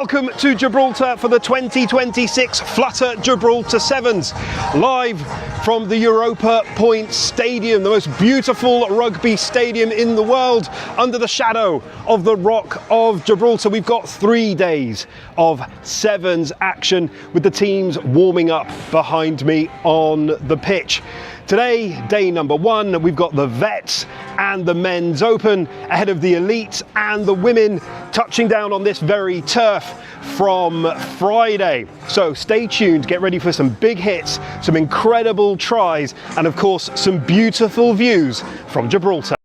Welcome to Gibraltar for the 2026 Flutter Gibraltar Sevens, live from the Europa Point Stadium, the most beautiful rugby stadium in the world, under the shadow of the Rock of Gibraltar. We've got 3 days of Sevens action with the teams warming up behind me on the pitch. Today, day number 1, we've got the Vets and the Men's Open ahead of the Elite and the Women touching down on this very turf from Friday. So stay tuned, get ready for some big hits, some incredible tries, and of course, some beautiful views from Gibraltar.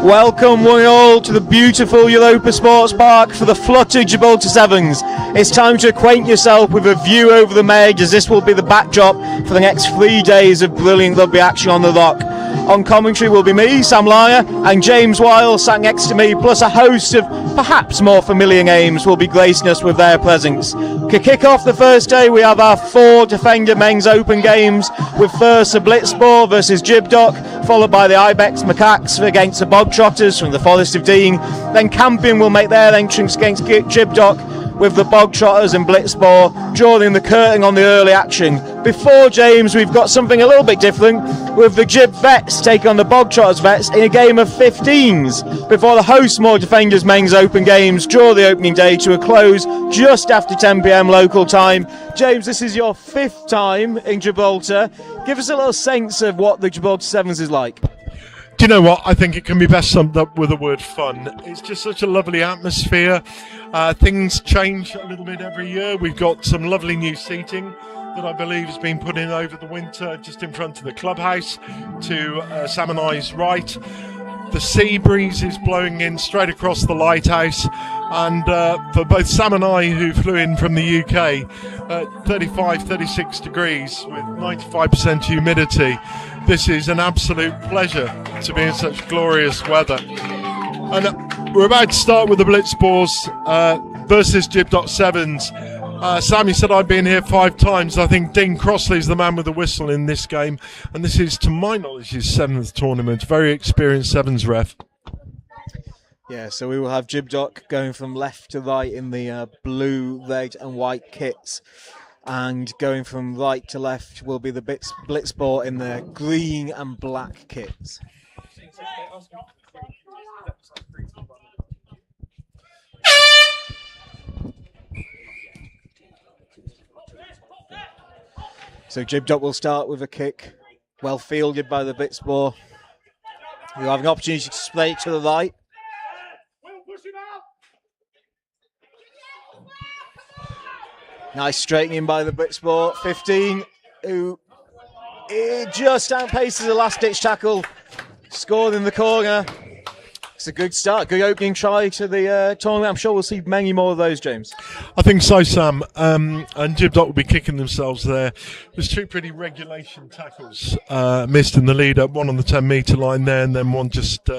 Welcome one and all to the beautiful Europa Sports Park for the Flutter Gibraltar Sevens. It's time to acquaint yourself with a view over the Meg, as this will be the backdrop for the next 3 days of brilliant rugby action on the Rock. On commentary will be me, Sam Lyer, and James Weil sat next to me, plus a host of perhaps more familiar names will be gracing us with their presence. To kick off the first day, we have our 4 defender men's open games, with first the Blitzball versus Jibdock, followed by the Ibex Macaques against the Bogtrotters from the Forest of Dean. Then Campion will make their entrance against Jibdock, with the Bogtrotters and Blitzball drawing the curtain on the early action. Before, James, we've got something a little bit different, with the Jib Vets taking on the Bogtrotters Vets in a game of 15s, before the host More Defenders men's open games draw the opening day to a close just after 10 p.m. local time. James, this is your 5th time in Gibraltar. Give us a little sense of what the Gibraltar Sevens is like. Do you know what? I think it can be best summed up with the word fun. It's just such a lovely atmosphere. Things change a little bit every year. We've got some lovely new seating that I believe has been put in over the winter just in front of the clubhouse to Salmon Eye's right. The sea breeze is blowing in straight across the lighthouse, and for both Sam and I, who flew in from the UK at 35, 36 degrees with 95% humidity, this is an absolute pleasure to be in such glorious weather. And we're about to start with the Blitzballs versus Jibdock Sevens. Sam, you said I've been here 5 times. I think Dean Crossley's the man with the whistle in this game, and this is, to my knowledge, his 7th tournament. Very experienced Sevens ref. Yeah, so we will have Jibdock going from left to right in the blue, red and white kits, and going from right to left will be the Blitzball in the green and black kits. So Jibdock will start with a kick, well fielded by the Blitzball. You'll have an opportunity to spray it to the right. Nice straightening by the Blitzball. 15, who just outpaces the last-ditch tackle, scored in the corner. It's a good start, good opening try to the tournament. I'm sure we'll see many more of those, James. I think so, Sam. And Jibdock will be kicking themselves there. There's 2 pretty regulation tackles missed in the lead up, one on the 10-metre line there, and then one just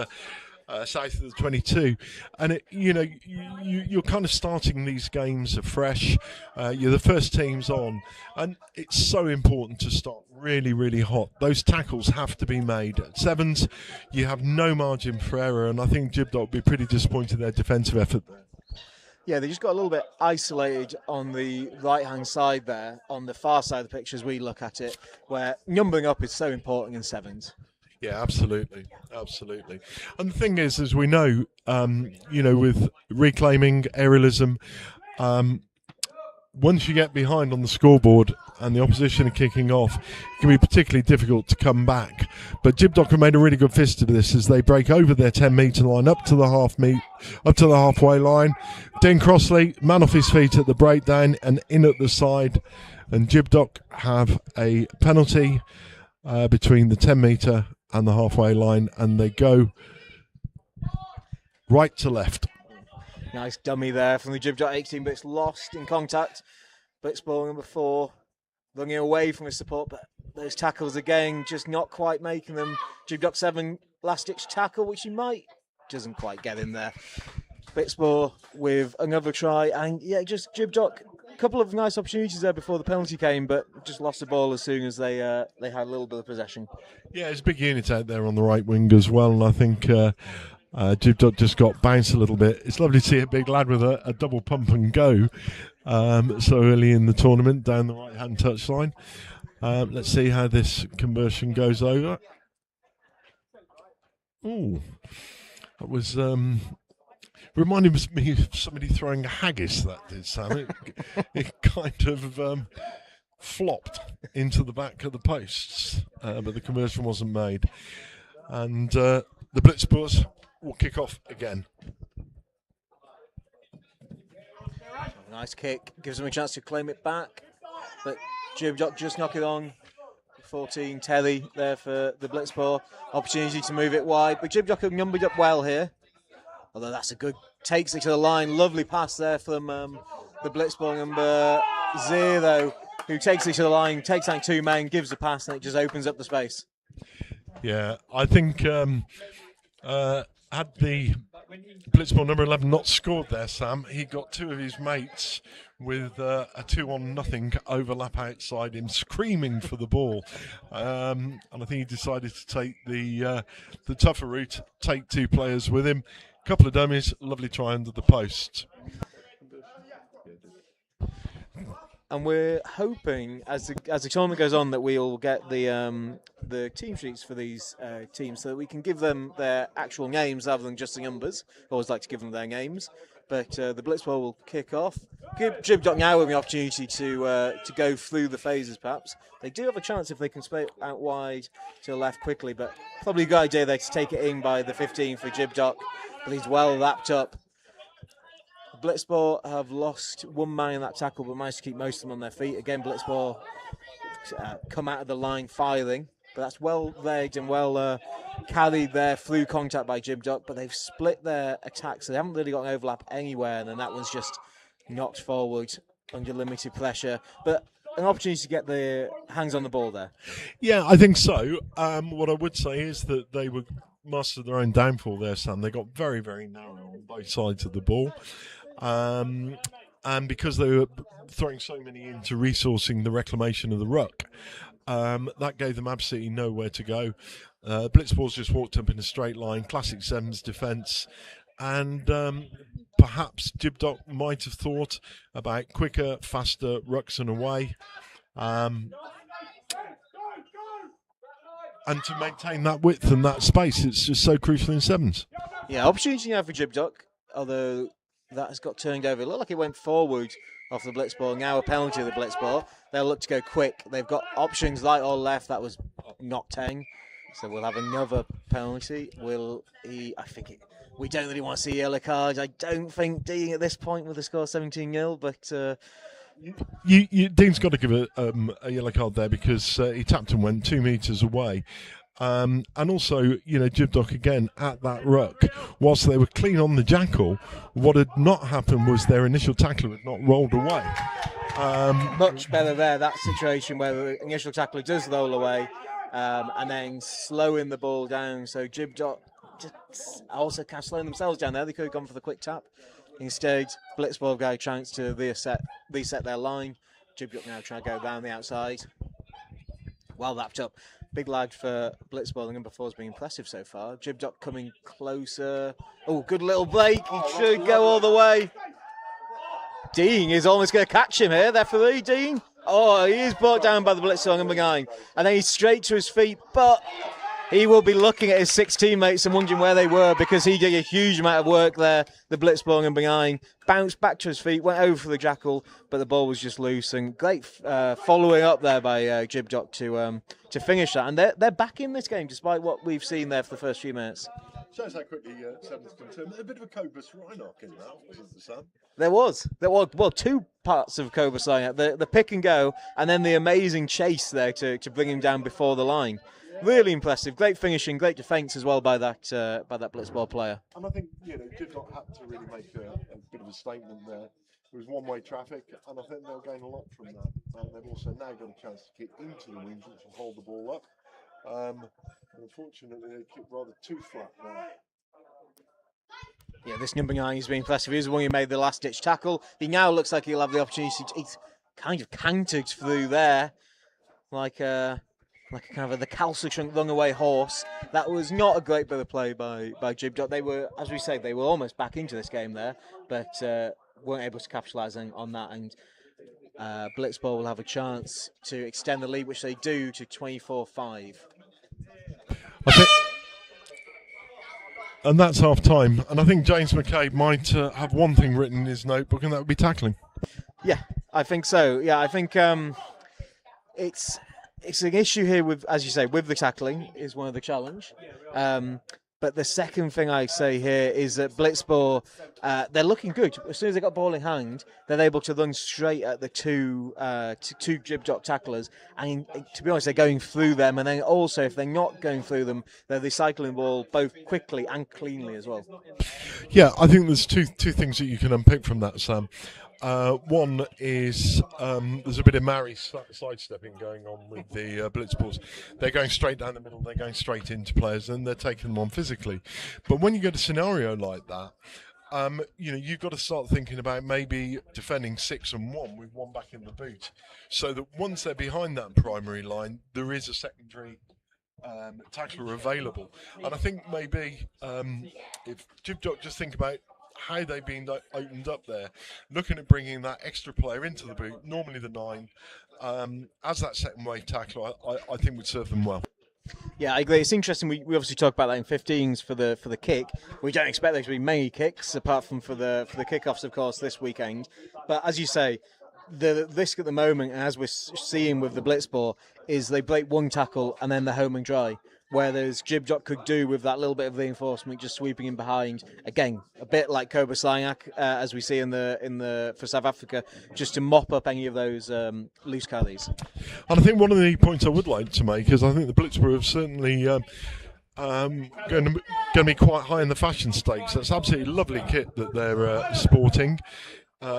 south of the 22. And you're kind of starting these games afresh. You're the first teams on, and it's so important to start really, really hot. Those tackles have to be made. At Sevens, you have no margin for error, and I think Jibdock will be pretty disappointed in their defensive effort there. Yeah, they just got a little bit isolated on the right-hand side there, on the far side of the picture as we look at it, where numbering up is so important in Sevens. Yeah, absolutely. And the thing is, as we know, with reclaiming, aerialism, once you get behind on the scoreboard and the opposition are kicking off, it can be particularly difficult to come back. But Jibdock have made a really good fist of this as they break over their 10-metre line up to the halfway line. Dean Crossley, man off his feet at the breakdown and in at the side. And Jibdock have a penalty between the 10-metre and the halfway line, and they go right to left. Nice dummy there from the Jibdock 18, but it's lost in contact. Blitzball number 4, running away from his support, but those tackles again just not quite making them. Jibdock 7, last-ditch tackle, which he doesn't quite get in there. Blitzball with another try, and yeah, just Jibdock. A couple of nice opportunities there before the penalty came, but just lost the ball as soon as they had a little bit of possession. Yeah, it's a big unit out there on the right wing as well, and I think Jibdock just got bounced a little bit. It's lovely to see a big lad with a double pump and go so early in the tournament down the right-hand touchline. Let's see how this conversion goes over. Ooh, that was reminded me of somebody throwing a haggis, that did, Sam. It kind of flopped into the back of the posts, but the conversion wasn't made. And the Blitzbulls will kick off again. Nice kick, gives them a chance to claim it back, but Jibdock just knock it on. 14, Terry there for the blitz ball. Opportunity to move it wide, but Jibdock have numbered up well here. Although that's a good, takes it to the line. Lovely pass there from the blitz ball number 0, who takes it to the line, takes out 2 men, gives the pass, and it just opens up the space. Yeah, I think had the blitzball number 11 not scored there, Sam, he got 2 of his mates with a 2-on-0 overlap outside him, screaming for the ball. And I think he decided to take the tougher route, take 2 players with him. Couple of dummies, lovely try under the post. And we're hoping, as the tournament goes on, that we'll get the team sheets for these teams, so that we can give them their actual names rather than just the numbers. I always like to give them their names. But the blitzball will kick off. Give Jibdock now with the opportunity to go through the phases, perhaps. They do have a chance if they can split out wide to the left quickly, but probably a good idea there to take it in by the 15 for Jibdock. But he's well lapped up. Blitzball have lost 1 man in that tackle, but managed to keep most of them on their feet. Again, Blitzball come out of the line firing, but that's well legged and well carried there through contact by Jibdock. But they've split their attacks, so they haven't really got an overlap anywhere, and then that one's just knocked forward under limited pressure. But an opportunity to get the hands on the ball there. Yeah, I think so. What I would say is that they were mastered their own downfall there, Sam. They got very, very narrow on both sides of the ball. And because they were throwing so many into resourcing the reclamation of the ruck, that gave them absolutely nowhere to go. Blitzballs just walked up in a straight line, classic Sevens defence, and perhaps Jibdock might have thought about quicker, faster rucks and away, and to maintain that width and that space. It's just so crucial in Sevens. Yeah, opportunity now for Jibdock, although that has got turned over. It looked like it went forward off the blitzball. Now a penalty of the blitzball. They'll look to go quick. They've got options right or left. That was not 10. So we'll have another penalty. We don't really want to see yellow cards. I don't think Dean at this point with the score 17-0, but Dean's got to give a yellow card there because he tapped and went 2 metres away. And also, Jibdock again at that ruck, whilst they were clean on the jackal, what had not happened was their initial tackler had not rolled away. Much better there, that situation where the initial tackler does roll away and then slowing the ball down. So Jibdock just also kind of slowing themselves down there. They could have gone for the quick tap. Instead, blitzball guy trying to reset their line. Jibdock now trying to go down the outside. Well wrapped up. Big lag for blitzball. The number 4 has been impressive so far. Jibdock coming closer. Oh, good little break. He should go all the way. Dean is almost going to catch him here. Referee, Dean. Oh, he is brought down by the blitzball number 9. And then he's straight to his feet, but he will be looking at his 6 teammates and wondering where they were, because he did a huge amount of work there. The blitzball number 9 bounced back to his feet, went over for the jackal, but the ball was just loose. And great following up there by Jibdock to finish that. And they're back in this game, despite what we've seen there for the first few minutes. Shows how quickly Sevens can turn. A bit of a Cobus Rhinoc in that, wasn't there, Sam? There was, well, 2 parts of Cobus Rhinoc. The pick and go, and then the amazing chase there to bring him down before the line. Really impressive. Great finishing, great defence as well by that blitzball player. And I think Jibdock had to really make a bit of a statement there. It was one-way traffic, and I think they'll gain a lot from that. And they've also now got a chance to kick into the wings, which will hold the ball up. Unfortunately, they kicked rather too flat there. Yeah, this number 9 has been impressive. He's the one who made the last-ditch tackle. He now looks like he'll have the opportunity to. He's kind of cantered through there, like kind of a recalcitrant runaway horse. That was not a great bit of play by Jibdock. They were, as we say, they were almost back into this game there, but weren't able to capitalise on that. And blitzball will have a chance to extend the lead, which they do to 24-5. I think, and that's half time. And I think James McCabe might have one thing written in his notebook, and that would be tackling. Yeah, I think so. Yeah, I think it's an issue here with, as you say, with the tackling is one of the challenge. But the second thing I say here is that Blitzball, they're looking good. As soon as they got ball in hand, they're able to run straight at the two Jibdock tacklers. And to be honest, they're going through them. And then also, if they're not going through them, they're recycling the ball both quickly and cleanly as well. Yeah, I think there's two things that you can unpick from that, Sam. One is there's a bit of Maori sidestepping going on with the Blitzballs. They're going straight down the middle, they're going straight into players, and they're taking them on physically. But when you get a scenario like that, you've got to start thinking about maybe defending 6 and 1 with one back in the boot, so that once they're behind that primary line, there is a secondary tackler available. And I think maybe if Jibdock just think about how they've been opened up there, looking at bringing that extra player into the boot, normally the 9, as that second wave tackler, I think would serve them well. Yeah, I agree. It's interesting. We obviously talk about that in 15s for the kick. We don't expect there to be many kicks apart from for the kickoffs, of course, this weekend. But as you say, the risk at the moment, and as we're seeing with the Blitzball, is they break one tackle and then they're home and dry. Whereas Jibdock could do with that little bit of reinforcement, just sweeping in behind. Again, a bit like Cobra Slangak, as we see in the for South Africa, just to mop up any of those loose carries. And I think one of the points I would like to make is I think the Blitzball have certainly going to be quite high in the fashion stakes. That's absolutely lovely kit that they're sporting.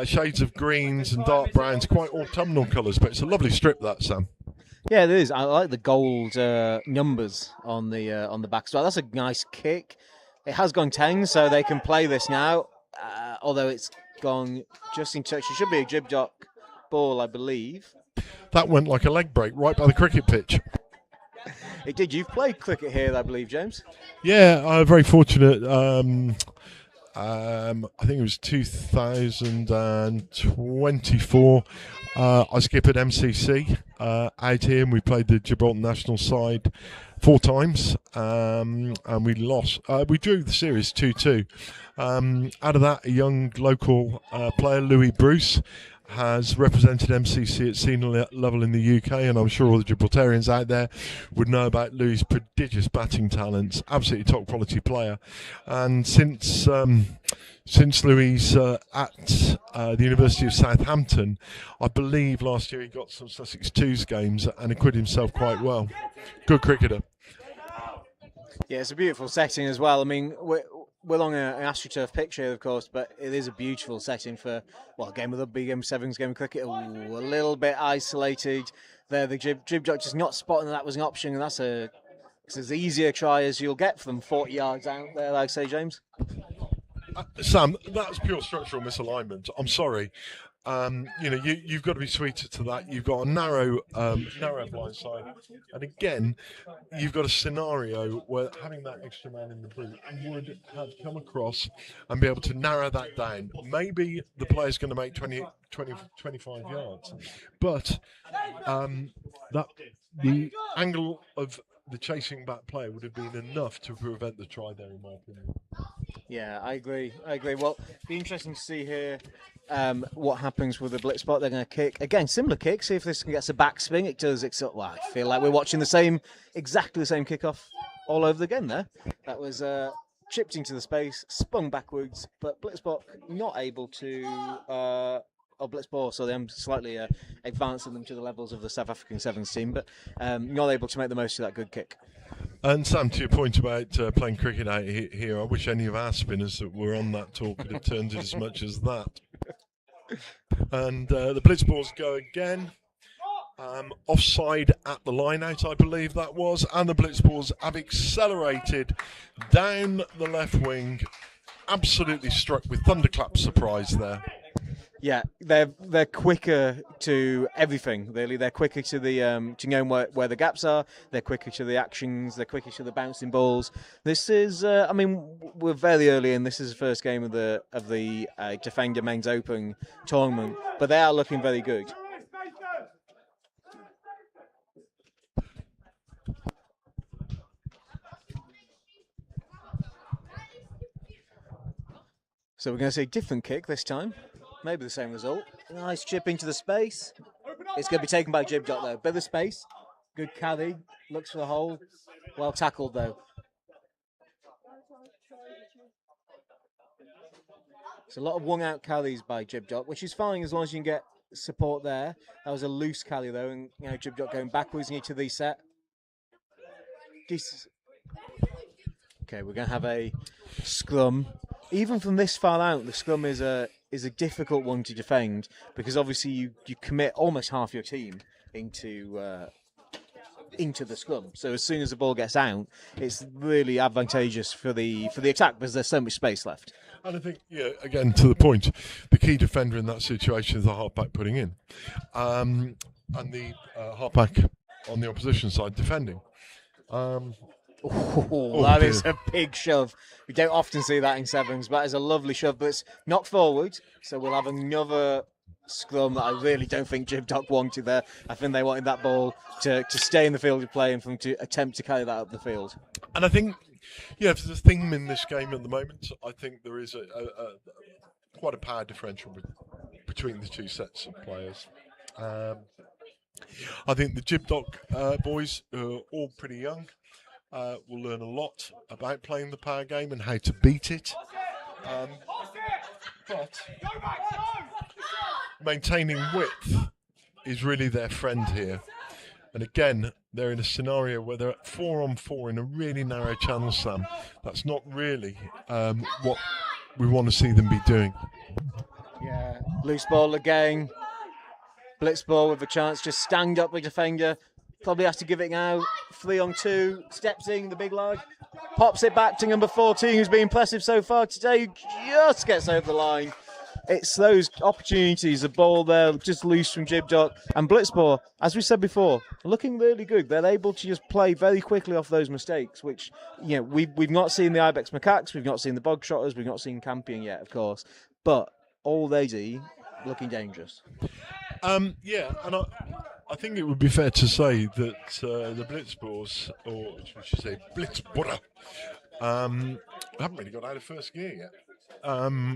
Shades of greens and dark browns, quite autumnal colours, but it's a lovely strip, that, Sam. Yeah, it is. I like the gold numbers on the back as well. That's a nice kick. It has gone 10, so they can play this now. Although it's gone just in touch. It should be a Jibdock ball, I believe. That went like a leg break right by the cricket pitch. It did. You've played cricket here, I believe, James. Yeah, I'm very fortunate. I think it was 2024. I skipped at MCC out here, and we played the Gibraltar national side 4 times, and we lost. We drew the series 2-2. Out of that, a young local player, Louis Bruce, has represented MCC at senior level in the UK, and I'm sure all the Gibraltarians out there would know about Louis' prodigious batting talents, absolutely top quality player. And since Louis at the University of Southampton, I believe last year he got some Sussex Twos games and acquitted himself quite well. Good cricketer. Yeah, it's a beautiful setting as well. I mean, we're on an AstroTurf pitch here, of course, but it is a beautiful setting for, a game of rugby, game of sevens, game of cricket. Ooh, a little bit isolated there. The Jibdock just not spotting that was an option, and it's as easy a try as you'll get from 40 yards out there, like I say, James. Sam, that's pure structural misalignment. I'm sorry. You've got to be sweeter to that. You've got a narrow blind side, and again, you've got a scenario where having that extra man in the boot would have come across and be able to narrow that down. Maybe the player's going to make 20, 25 yards, but that the angle of the chasing back player would have been enough to prevent the try there, in my opinion. Yeah, I agree. Well, it'll be interesting to see here what happens with the Blitzball. They're going to kick. Again, similar kick. See if this gets a backspin. It does. I feel like we're watching exactly the same kickoff all over again there. That was chipped into the space, spun backwards, but Blitzball not able to... Blitzball, so I'm slightly advancing them to the levels of the South African Sevens team, but not able to make the most of that good kick. And Sam, to your point about playing cricket out here, I wish any of our spinners that were on that tour could have turned it as much as that. And the Blitzballs go again. Offside at the line out, I believe that was, and the Blitzballs have accelerated down the left wing, absolutely struck with thunderclap surprise there. Yeah, they're quicker to everything. Really, they're quicker to the to know where the gaps are. They're quicker to the actions. They're quicker to the bouncing balls. This is, we're very early in. This is the first game of the Defender Men's Open tournament, but they are looking very good. So we're going to see a different kick this time. Maybe the same result. Nice chip into the space. It's going to be taken by Jibdock though. Bit of space. Good carry. Looks for the hole. Well tackled though. It's a lot of one-out carries by Jibdock, which is fine as long as you can get support there. That was a loose carry though, and Jibdock going backwards into the set. Okay, we're going to have a scrum. Even from this far out, the scrum is a difficult one to defend because obviously you commit almost half your team into the scrum. So as soon as the ball gets out, it's really advantageous for the attack because there's so much space left. And I think, again, to the point, the key defender in that situation is the halfback putting in, and the halfback on the opposition side defending. That is a big shove. We don't often see that in sevens, but it's a lovely shove. But it's knocked forward, so we'll have another scrum that I really don't think Jibdock wanted there. I think they wanted that ball to stay in the field of play and for them to attempt to carry that up the field. And I think, if there's a theme in this game at the moment, I think there is quite a power differential between the two sets of players. I think the Jibdock boys are all pretty young. Will learn a lot about playing the power game and how to beat it. But maintaining width is really their friend here. And again, they're in a scenario where they're at 4-on-4 in a really narrow channel, Sam. That's not really what we want to see them be doing. Yeah, loose ball again. Blitz ball with a chance to stand up the defender. Probably has to give it now. 3-on-2. Steps in, the big lad. Pops it back to number 14, who's been impressive so far today. Who just gets over the line. It's those opportunities. The ball there, just loose from Jibdock. And Blitzball, as we said before, looking really good. They're able to just play very quickly off those mistakes, which, we've not seen the Ibex Macaques, we've not seen the Bog Trotters, we've not seen Campion yet, of course. But already looking dangerous. And I think it would be fair to say that the Blitzballs, or should you say Blitzburger, haven't really got out of first gear yet.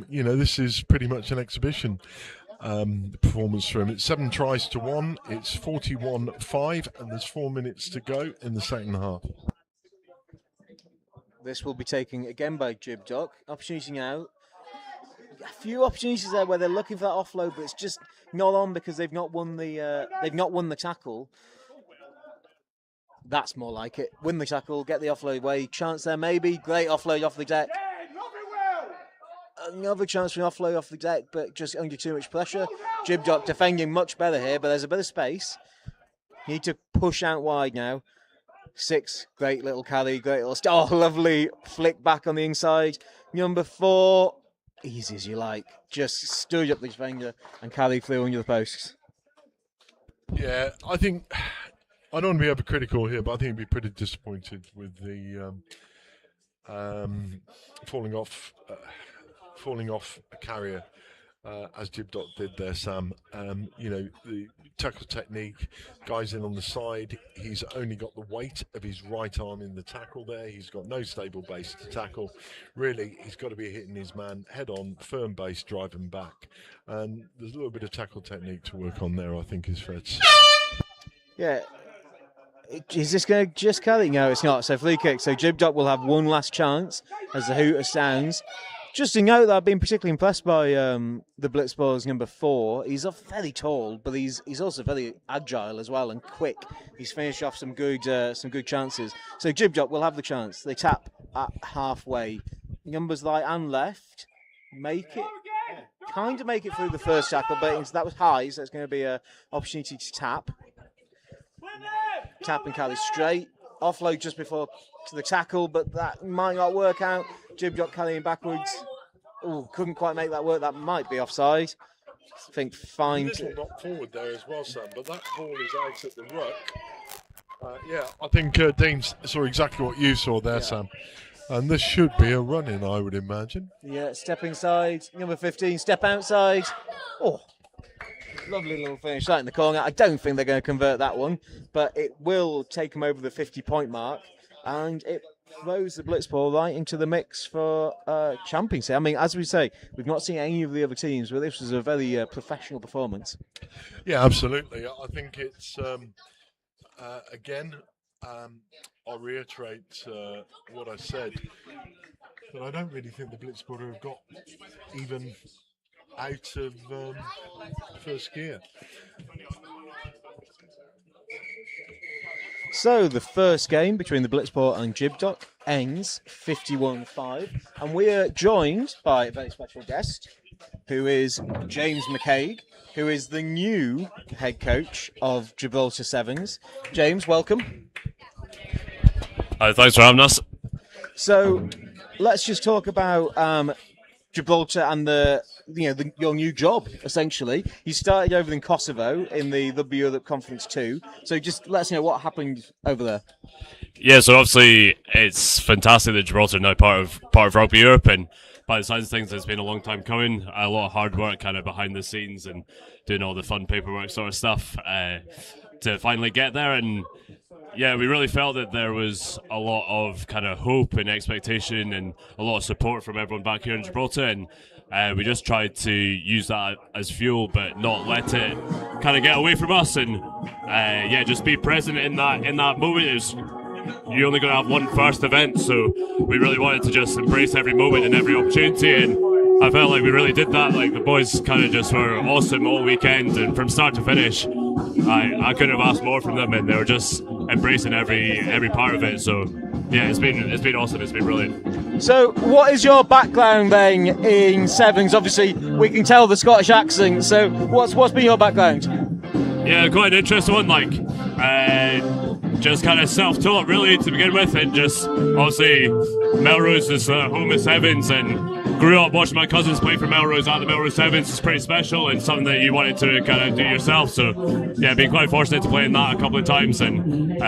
This is pretty much an exhibition performance for him. It's 7 tries to 1. It's 41-5, and there's 4 minutes to go in the second half. This will be taken again by Jibdock. Opportunity now. A few opportunities there where they're looking for that offload, but it's just not on because they've not won the tackle. That's more like it. Win the tackle, get the offload away. Chance there maybe. Great offload off the deck. Another chance for an offload off the deck, but just under too much pressure. Jibdock defending much better here, but there's a bit of space. Need to push out wide now. 6, great little carry, great little... Oh, lovely flick back on the inside. Number 4, easy as you like. Just stood up the defender and carry through under the posts. Yeah, I think... I don't want to be overcritical here, but I think he'd be pretty disappointed with the falling off a carrier as Jibdock did there, Sam. The tackle technique, guys in on the side, he's only got the weight of his right arm in the tackle there. He's got no stable base to tackle. Really, he's got to be hitting his man head on, firm base, driving back. And there's a little bit of tackle technique to work on there, I think is fair to say. Yeah. Is this going to just carry? No, it's not. So free kick. So Jibdock will have one last chance as the hooter sounds. Just to note that I've been particularly impressed by the Blitzball's number 4. He's very tall, but he's also very agile as well and quick. He's finished off some good chances. So Jibdock will have the chance. They tap at halfway. Numbers right and left make it through the first tackle, but that was high, so it's going to be an opportunity to tap. Tap and carry straight. Offload just before to the tackle, but that might not work out. Jibdock carrying backwards. Oh, couldn't quite make that work. That might be offside. I think fine. This will knock forward there as well, Sam, but that ball is out at the ruck. I think Dean saw exactly what you saw there, Sam. And this should be a run-in, I would imagine. Yeah, step inside. Number 15, step outside. Oh, lovely little finish right in the corner. I don't think they're going to convert that one, but it will take them over the 50-point mark, and it throws the Blitzball right into the mix for champions. I mean, as we say, we've not seen any of the other teams, but this was a very professional performance. Yeah, absolutely. I think it's, again, I'll reiterate what I said. but I don't really think the Blitzporter have got even out of first gear. So the first game between the Blitzport and Jibdock ends 51-5, and we are joined by a very special guest, who is James McCaig, who is the new head coach of Gibraltar Sevens. James, welcome. Hi, thanks for having us. So let's just talk about Gibraltar and your new job, essentially. You started over in Kosovo in the Rugby Europe Conference 2. So just let us know what happened over there. Yeah, so obviously it's fantastic that Gibraltar are now part of Rugby Europe, and by the signs of things, it's been a long time coming. A lot of hard work kind of behind the scenes and doing all the fun paperwork sort of stuff to finally get there. And yeah, we really felt that there was a lot of kind of hope and expectation and a lot of support from everyone back here in Gibraltar, and we just tried to use that as fuel, but not let it kind of get away from us, and just be present in that moment. You're only going to have one first event, so we really wanted to just embrace every moment and every opportunity, and I felt like we really did that. Like, the boys kind of just were awesome all weekend, and from start to finish, I couldn't have asked more from them, and they were just embracing every part of it. So yeah, it's been awesome. It's been brilliant. So what is your background then in Sevens? Obviously we can tell the Scottish accent, so what's been your background? Yeah, quite an interesting one. Like, just kind of self-taught really to begin with, and just obviously Melrose is home of Sevens, and grew up watching my cousins play for Melrose at the Melrose Sevens. Is pretty special and something that you wanted to kind of do yourself. So yeah, been quite fortunate to play in that a couple of times, and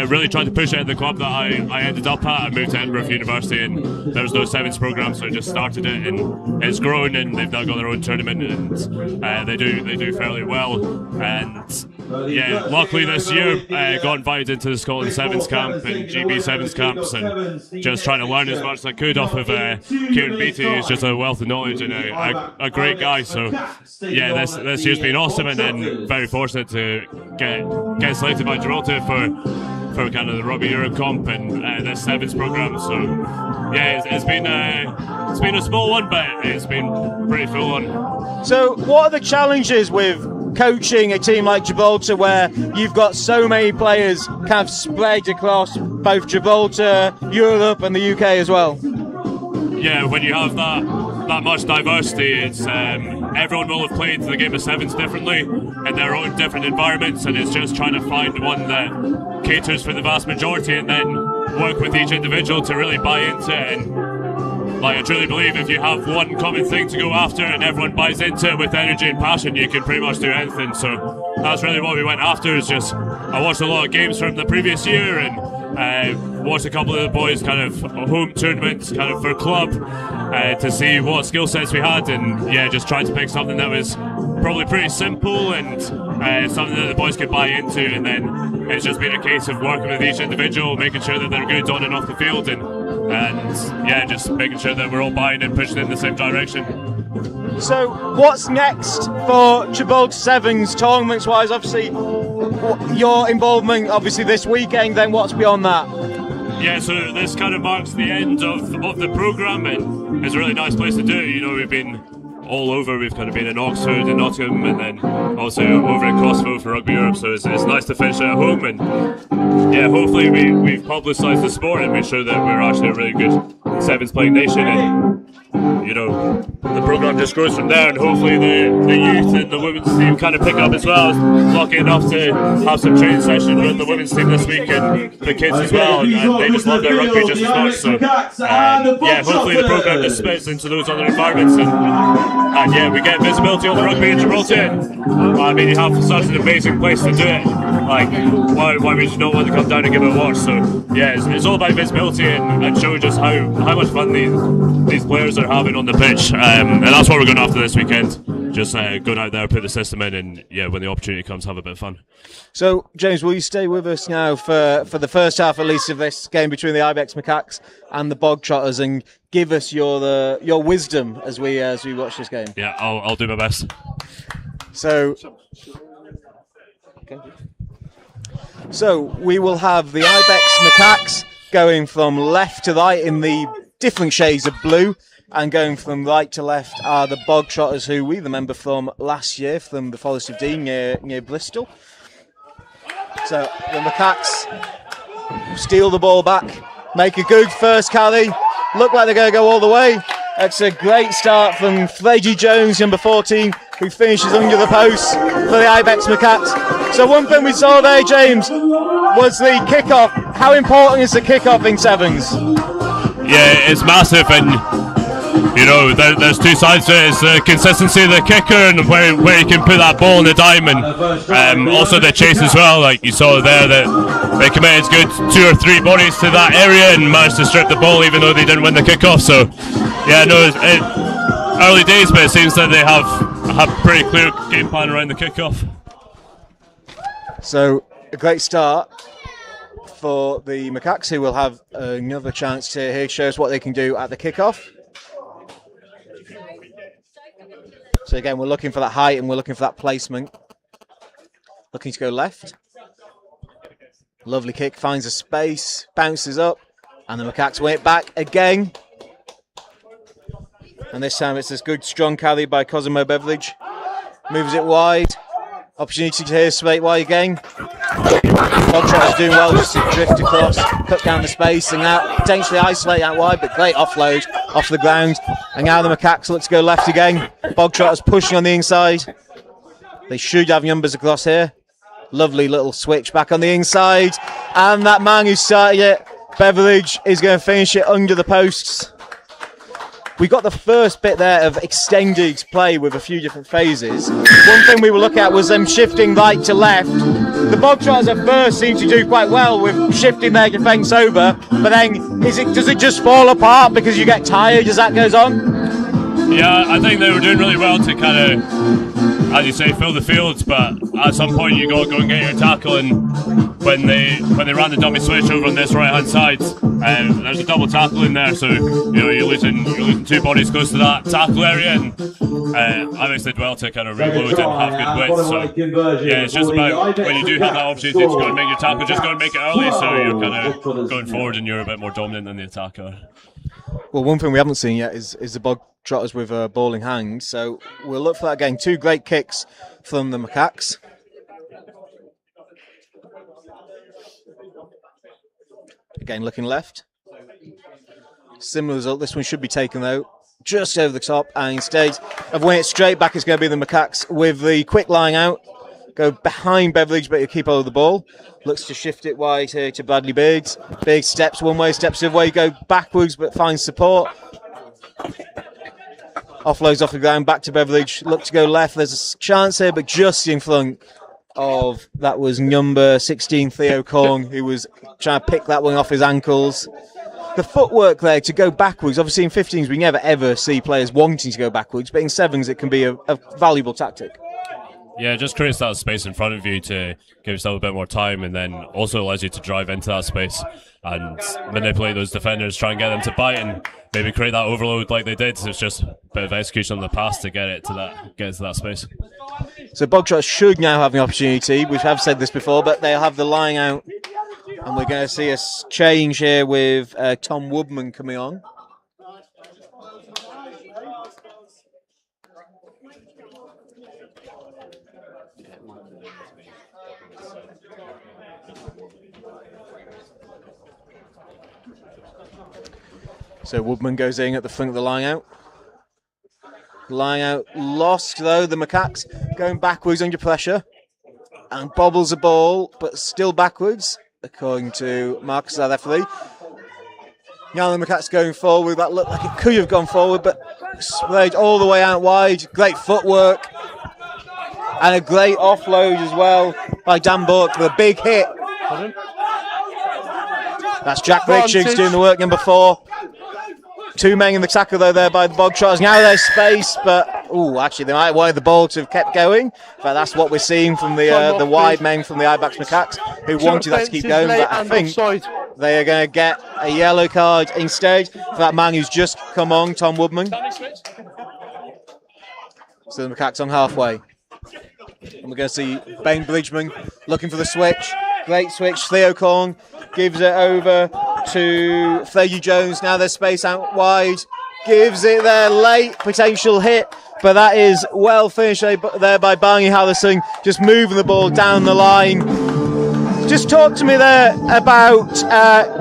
really tried to push it at the club that I ended up at. I moved to Edinburgh University, and there was no Sevens program, so I just started it, and it's grown, and they've now got their own tournament, and they do fairly well. And yeah, luckily this year got invited into the Scotland Sevens camp and GB Sevens camps, and just trying to learn as much as I could off of Kieran Beattie, who's just a wealth of knowledge and a great guy. So yeah, this year's been awesome, and then very fortunate to get selected by Gibraltar for kind of the Rugby Europe comp and this Sevens program. So yeah, it's been a small one, but it's been pretty full on. So what are the challenges with coaching a team like Gibraltar, where you've got so many players kind of spread across both Gibraltar, Europe and the UK as well? Yeah, when you have that much diversity, it's everyone will have played the game of Sevens differently in their own different environments, and it's just trying to find one that caters for the vast majority, and then work with each individual to really buy into it. And like, I truly believe if you have one common thing to go after and everyone buys into it with energy and passion, you can pretty much do anything. So that's really what we went after. Is just, I watched a lot of games from the previous year, and watched a couple of the boys' kind of home tournaments kind of for club to see what skill sets we had, and yeah, just tried to pick something that was probably pretty simple and something that the boys could buy into, and then it's just been a case of working with each individual, making sure that they're good on and off the field, and yeah, just making sure that we're all buying and pushing in the same direction. So what's next for Gibraltar Sevens tournaments wise? Obviously your involvement obviously this weekend, then what's beyond that? Yeah, so this kind of marks the end of the programme, and it's a really nice place to do it. You know, we've been all over. We've kind of been in Oxford and Nottingham, and then also over in Kosovo for Rugby Europe, so it's nice to finish at home, and yeah, hopefully we've publicised the sport and made sure that we're actually a really good Sevens playing nation, and you know, the programme just grows from there, and hopefully the youth and the women's team kind of pick up as well. I was lucky enough to have some training sessions with the women's team this week, and the kids as well, and they just love their rugby just as much. So yeah, hopefully the programme just splits into those other environments, and yeah, we get visibility on the rugby in Gibraltar. I mean, you have such an amazing place to do it. Like, why would you not want to come down and give it a watch? So yeah, it's all about visibility and showing just how much fun these players are having on the pitch, and that's what we're going after this weekend. Just going out there, put the system in, and yeah, when the opportunity comes, have a bit of fun. So James, will you stay with us now for the first half at least of this game between the Ibex Macaques and the Bog Trotters, and give us your wisdom as we watch this game? Yeah, I'll do my best. So we will have the Ibex Macaques going from left to right in the different shades of blue. And going from right to left are the Bog Trotters, who we remember from last year, from the Forest of Dean near Bristol. So the macaques steal the ball back, make a good first carry, look like they're going to go all the way. It's a great start from Freddie Jones, number 14, who finishes under the post for the Ibex Macaques. So one thing we saw there, James, was the kickoff. How important is the kickoff in sevens? Yeah, it's massive, and you know, there's two sides to it. It's the consistency of the kicker and where you can put that ball in the diamond. Also the chase as well, like you saw there, that they committed good 2 or 3 bodies to that area and managed to strip the ball even though they didn't win the kickoff. So yeah, no, early days, but it seems that they have a pretty clear game plan around the kickoff. So a great start for the Macaques, who will have another chance to here show us what they can do at the kickoff. So again, we're looking for that height and we're looking for that placement. Looking to go left. Lovely kick, finds a space, bounces up, and the Macaques win it back again. And this time it's this good strong carry by Cosimo Beveridge. Moves it wide. Opportunity to here straight wide again. Bogtrotter's doing well just to drift across, cut down the space and out, potentially isolate out wide, but great offload off the ground. And now the Macaques look to go left again. Bogtrotter's pushing on the inside. They should have numbers across here. Lovely little switch back on the inside. And that man who started it, Beveridge, is going to finish it under the posts. We got the first bit there of extended play with a few different phases. One thing we were looking at was them shifting right to left. The Bogtrotters at first seem to do quite well with shifting their defence over, but then does it just fall apart because you get tired as that goes on? Yeah, I think they were doing really well to kind of, as you say, fill the fields, but at some point you go and get your tackle, and when they ran the dummy switch over on this right hand side, there's a double tackle in there, so you know you're losing 2 bodies close to that tackle area, and I think they did well to kind of reload and have good width. So yeah, it's just about when you do have that opportunity to go and make your tackle, just go and make it early, so you're kind of going forward and you're a bit more dominant than the attacker. Well, one thing we haven't seen yet is the Bogtrotters with a ball in hand, so we'll look for that again. 2 great kicks from the Macaques. Again, looking left. Similar result. This one should be taken though, just over the top, and instead of winning it straight back, it's going to be the Macaques with the quick line out. Go behind Beveridge, but you keep hold of the ball. Looks to shift it wide here to Bradley Biggs. Biggs steps one way, steps the other way, go backwards, but finds support. Offloads off the ground, back to Beveridge. Look to go left. There's a chance here, but just in front of, that was number 16, Theo Korn, who was trying to pick that one off his ankles. The footwork there to go backwards, obviously in 15s we never ever see players wanting to go backwards, but in 7s it can be a valuable tactic. Yeah, it just creates that space in front of you to give yourself a bit more time, and then also allows you to drive into that space and manipulate those defenders, try and get them to bite and maybe create that overload like they did. So it's just a bit of execution on the pass to get it to that space. So Bogtrotters should now have the opportunity. We have said this before, but they'll have the line out, and we're going to see a change here with Tom Woodman coming on. So Woodman goes in at the front of the line out. Line out lost though, the Macaques going backwards under pressure and bobbles the ball, but still backwards, according to Marcus, our referee. Now the Macaques going forward, that looked like it could have gone forward, but sprayed all the way out wide. Great footwork and a great offload as well by Dan Burke for a big hit. That's Jack Richards doing the work, number 4. 2 men in the tackle though there by the Bogtrotters. Now there's space, but actually they might have wanted the ball to have kept going. But that's what we're seeing from the wide men from the Ibex Macaques, who wanted that to keep going. But I think they are going to get a yellow card instead for that man who's just come on, Tom Woodman. So the Macaques on halfway. And we're going to see Ben Bridgman looking for the switch. Great switch. Theo Korn gives it over to Fergie Jones. Now there's space out wide. Gives it their late potential hit, but that is well finished there by Barney Hallison, just moving the ball down the line. Just talk to me there about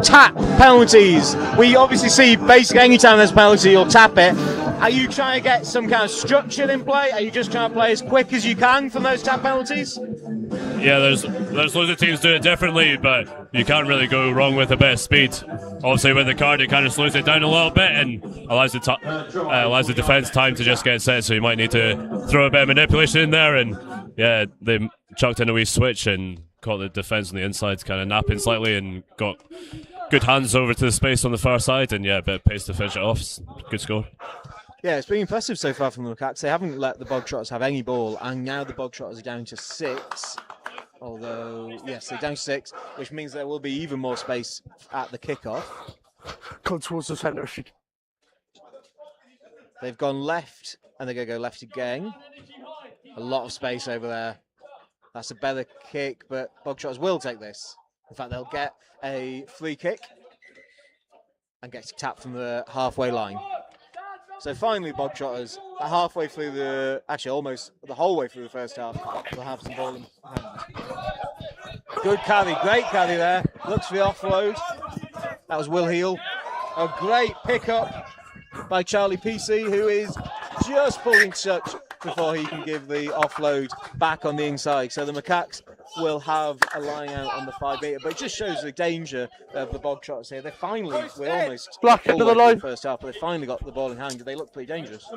tap penalties. We obviously see basically any time there's a penalty, you'll tap it. Are you trying to get some kind of structure in play? Are you just trying to play as quick as you can from those tap penalties? Yeah, there's loads of teams do it differently, but you can't really go wrong with a bit of speed. Obviously, with the card, it kind of slows it down a little bit and allows the defence time to just get set. So you might need to throw a bit of manipulation in there, and yeah, they chucked in a wee switch and caught the defence on the inside, kind of napping slightly, and got good hands over to the space on the far side, and yeah, a bit of pace to finish it off. Good score. Yeah, it's been impressive so far from the Macaques. They haven't let the Bogtrotters have any ball, and now the Bogtrotters are down to 6. Although, yes, they're down to 6, which means there will be even more space at the kickoff. Come towards the centre. They've gone left, and they're going to go left again. A lot of space over there. That's a better kick, but Bogtrotters will take this. In fact, they'll get a free kick and get tapped from the halfway line. So finally, Bogtrotters are halfway through actually almost the whole way through the first half, will have some ball in hand. Good carry, great carry there. Looks for the offload. That was Will Heel. A great pickup by Charlie PC, who is just pulling touch before he can give the offload back on the inside. So the Macaques will have a line out on the 5-metre, but it just shows the danger of the Bogtrotters here. We're almost Black into the line. First half, but they finally got the ball in hand. They look pretty dangerous.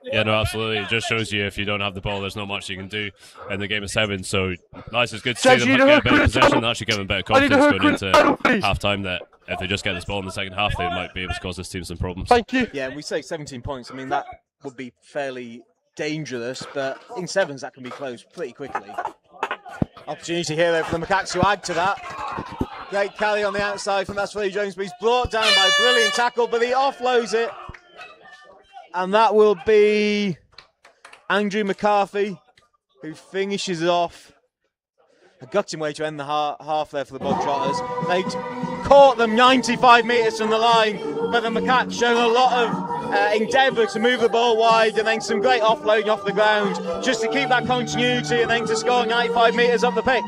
Yeah, no, absolutely. It just shows you if you don't have the ball, there's not much you can do in the game of 7. So nice, it's good to see them get a bit of possession and actually give them a bit of confidence going into half-time that if they just get this ball in the second half, they might be able to cause this team some problems. Thank you. Yeah, and we say 17 points. I mean, that would be fairly dangerous, but in 7s that can be closed pretty quickly. Opportunity here though for the Macaques to add to that. Great carry on the outside from Fergie Jones, but he's brought down by a brilliant tackle, but he offloads it. And that will be Andrew McCarthy, who finishes it off. A gutting way to end the half there for the Bogtrotters. They caught them 95 metres from the line, but the Macaques showing a lot of endeavour to move the ball wide and then some great offloading off the ground just to keep that continuity and then to score 95 metres up the pitch.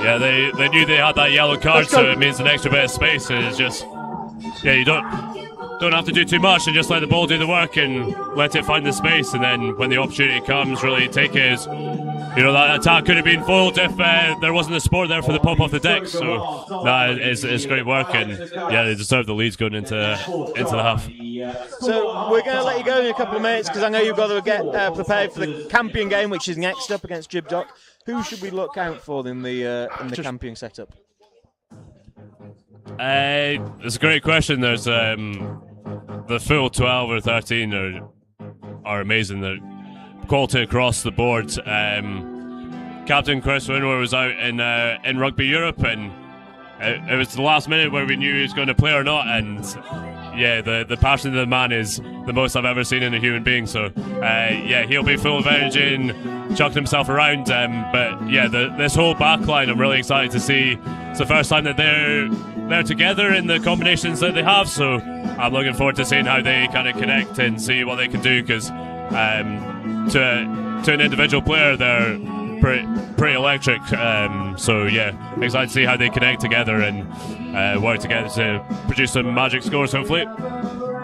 Yeah, they knew they had that yellow card, so it means an extra bit of space. And it's just, yeah, you don't have to do too much and just let the ball do the work and let it find the space. And then when the opportunity comes, really take it as, you know, that attack could have been foiled if there wasn't a support there for the pop off the deck. So it's great work, and yeah, they deserve the leads going into the half. So we're going to let you go in a couple of minutes because I know you've got to get prepared for the Campion game, which is next up against Jibdock. Who should we look out for in the Campion setup? It's a great question. There's the full 12 or 13 are amazing. They're quality across the board. Captain Chris Winwer was out in Rugby Europe, and it was the last minute where we knew he was going to play or not. And yeah, the passion of the man is the most I've ever seen in a human being. So yeah, he'll be full of energy and chucking himself around. But yeah, this whole back line, I'm really excited to see. It's the first time that they're together in the combinations that they have. So I'm looking forward to seeing how they kind of connect and see what they can do, because to an individual player, they're pretty electric. So yeah, excited to see how they connect together and work together to produce some magic scores, hopefully.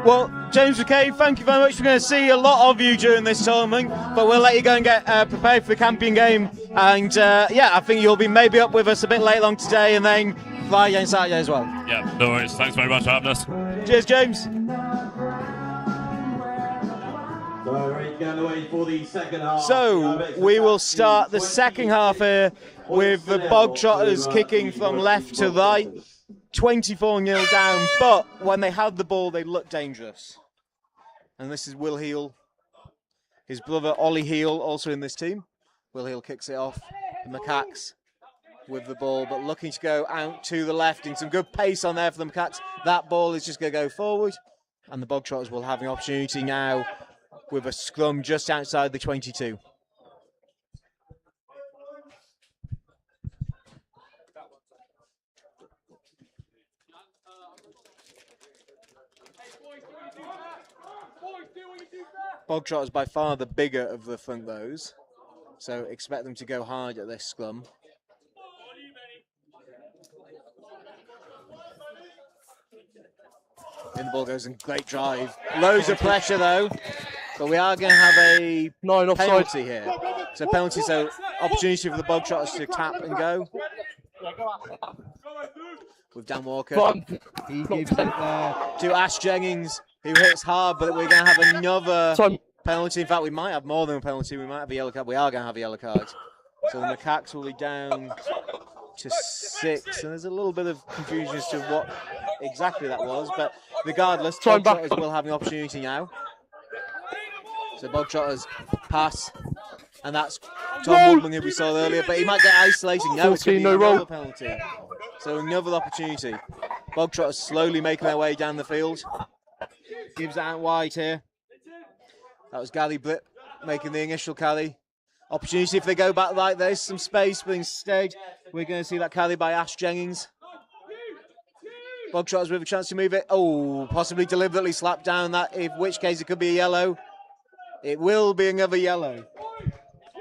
Well, James McKay, thank you very much. We're going to see a lot of you during this tournament, but we'll let you go and get prepared for the Campion game. And yeah, I think you'll be maybe up with us a bit later on today and then Friday and Saturday as well. Yeah, no worries. Thanks very much for having us. Cheers, James. So we will start the second half here with the Bogtrotters kicking from left to right, 24-0 down, but when they had the ball they looked dangerous. And this is Will Heel, his brother Ollie Heel also in this team. Will Heel kicks it off, the Macaques with the ball, but looking to go out to the left in some good pace on there for the Macaques. That ball is just going to go forward, and the Bogtrotters will have an opportunity now with a scrum just outside the 22. Bogtrotters by far the bigger of the front rows, so expect them to go hard at this scrum. In the ball goes and great drive. Loads of pressure though, but we are going to have a penalty here. So penalty, so opportunity for the Bogtrotters to tap and go. With Dan Walker. He gives it there to Ash Jennings, who hits hard, but we're going to have another penalty. In fact, we might have more than a penalty. We might have a yellow card. We are going to have a yellow card. So the Macaques will be down to 6, and there's a little bit of confusion as to what exactly that was, but regardless, Bogtrotters will have an opportunity now. So Bogtrotters pass, and that's Tom Woodman, who we saw earlier, but he might get isolated. No, it's going to be another penalty. So another opportunity. Bogtrotters slowly making their way down the field. Gives it out wide here. That was Gary Blitt making the initial carry. Opportunity if they go back like this, some space, but instead we're going to see that carry by Ash Jennings. Bogtrotters with a chance to move it. Oh, possibly deliberately slapped down that, in which case it could be a yellow. It will be another yellow.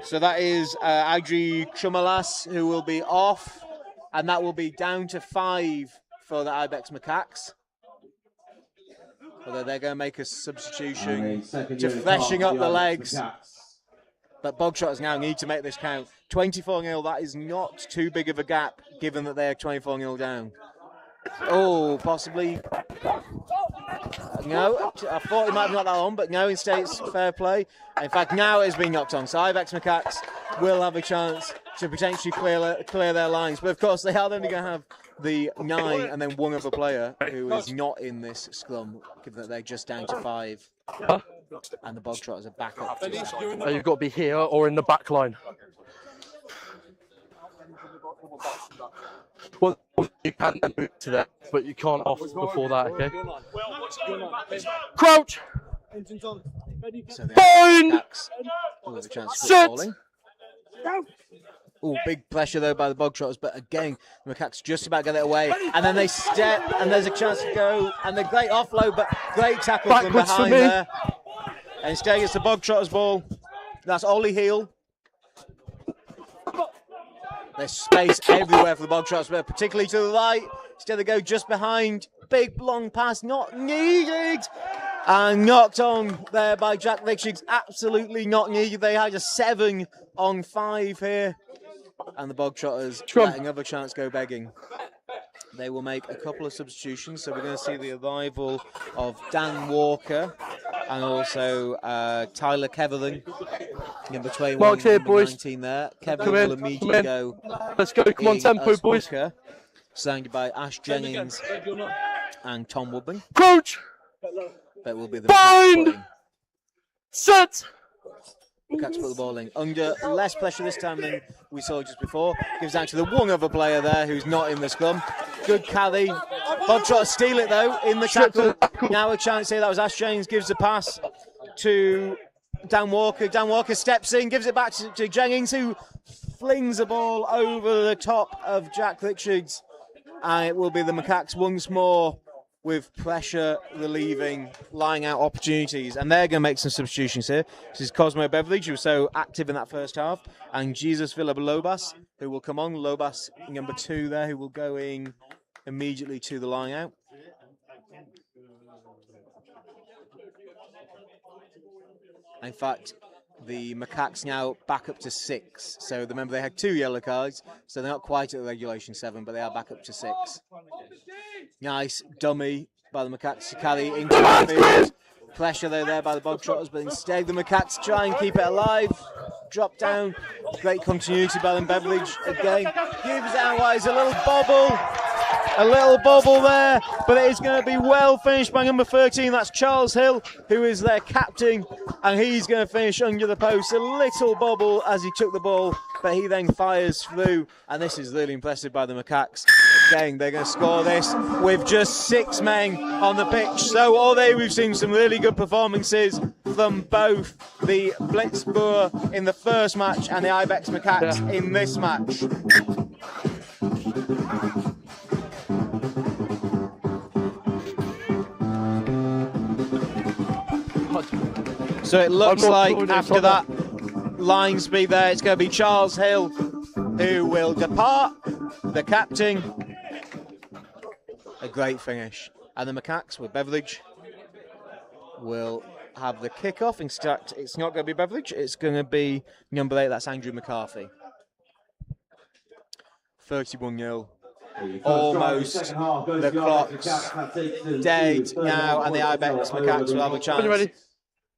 So that is Adri Chumalas, who will be off, and that will be down to 5 for the Ibex Macaques. Although they're going to make a substitution to freshen up the legs. But Bogtrotters now need to make this count. 24-0, that is not too big of a gap, given that they're 24-0 down. Oh, possibly. No, I thought it might have knocked that on, but no, instead it's fair play. In fact, now it's being knocked on. So Ibex Macaques will have a chance to potentially clear their lines. But of course, they are only going to have the 9 and then one other player who is not in this scrum, given that they're just down to 5. And the Bogtrotters are back up. You've got to be here or in the back line. Well, you can move to that, but you can't off before that, okay? Crouch! So Fine! Sit! Oh, big pressure though by the Bogtrotters, but again, the Macaques just about get it away. And then they step, and there's a chance to go. And the great offload, but great tackle from behind there. And instead it's the Bogtrotters ball. That's Ollie Heel. There's space everywhere for the Bogtrotters, but particularly to the right. Instead they go just behind. Big long pass, not needed. And knocked on there by Jack Richards. Absolutely not needed. They had a 7 on 5 here. And the Bogtrotters let another chance go begging. They will make a couple of substitutions. So we're going to see the arrival of Dan Walker and also Tyler Keverling, number 21, Mark here, number boys. 19 there. Keverling will immediately go. Let's go, come on, tempo, boys. Hooker, signed by Ash Jennings and Tom Woodman. Crouch! That will be the Bind! Set! Macaques put the ball in under less pressure this time than we saw just before. Gives out to the one other player there who's not in the scrum. Good carry. Bogtrotters steal it though in the tackle. Now a chance here. That was Ash Jennings. Gives the pass to Dan Walker. Dan Walker steps in, gives it back to Jennings, who flings the ball over the top of Jack Richards. And it will be the Macaques once more with pressure relieving, lying out opportunities. And they're going to make some substitutions here. This is Cosmo Beveridge, who was so active in that first half, and Jesus Villalobos, who will come on. Lobas, number 2 there, who will go in immediately to the lying out. In fact, the Macaques now back up to 6. So remember, they had 2 yellow cards, so they're not quite at the regulation 7, but they are back up to 6. Nice dummy by the Macaques to carry into the field. Pressure though there by the Bogtrotters, but instead the Macaques try and keep it alive. Drop down. Great continuity by them. Beveridge again gives it out wide. A little bobble. A little bobble there, but it is going to be well finished by number 13. That's Charles Hill, who is their captain, and he's going to finish under the post. A little bobble as he took the ball, but he then fires through, and this is really impressive by the Macaques. Again, they're going to score this with just 6 men on the pitch. So already we've seen some really good performances from both the Blitzboer in the first match and the Ibex Macaques in this match. So it looks like after that line speed there, it's going to be Charles Hill who will depart, the captain. A great finish. And the Macaques with Beveridge will have the kickoff. In fact, it's not going to be Beveridge, it's going to be number 8, that's Andrew McCarthy. 31-0. Almost the clock's dead now, and the Ibex Macaques will have a chance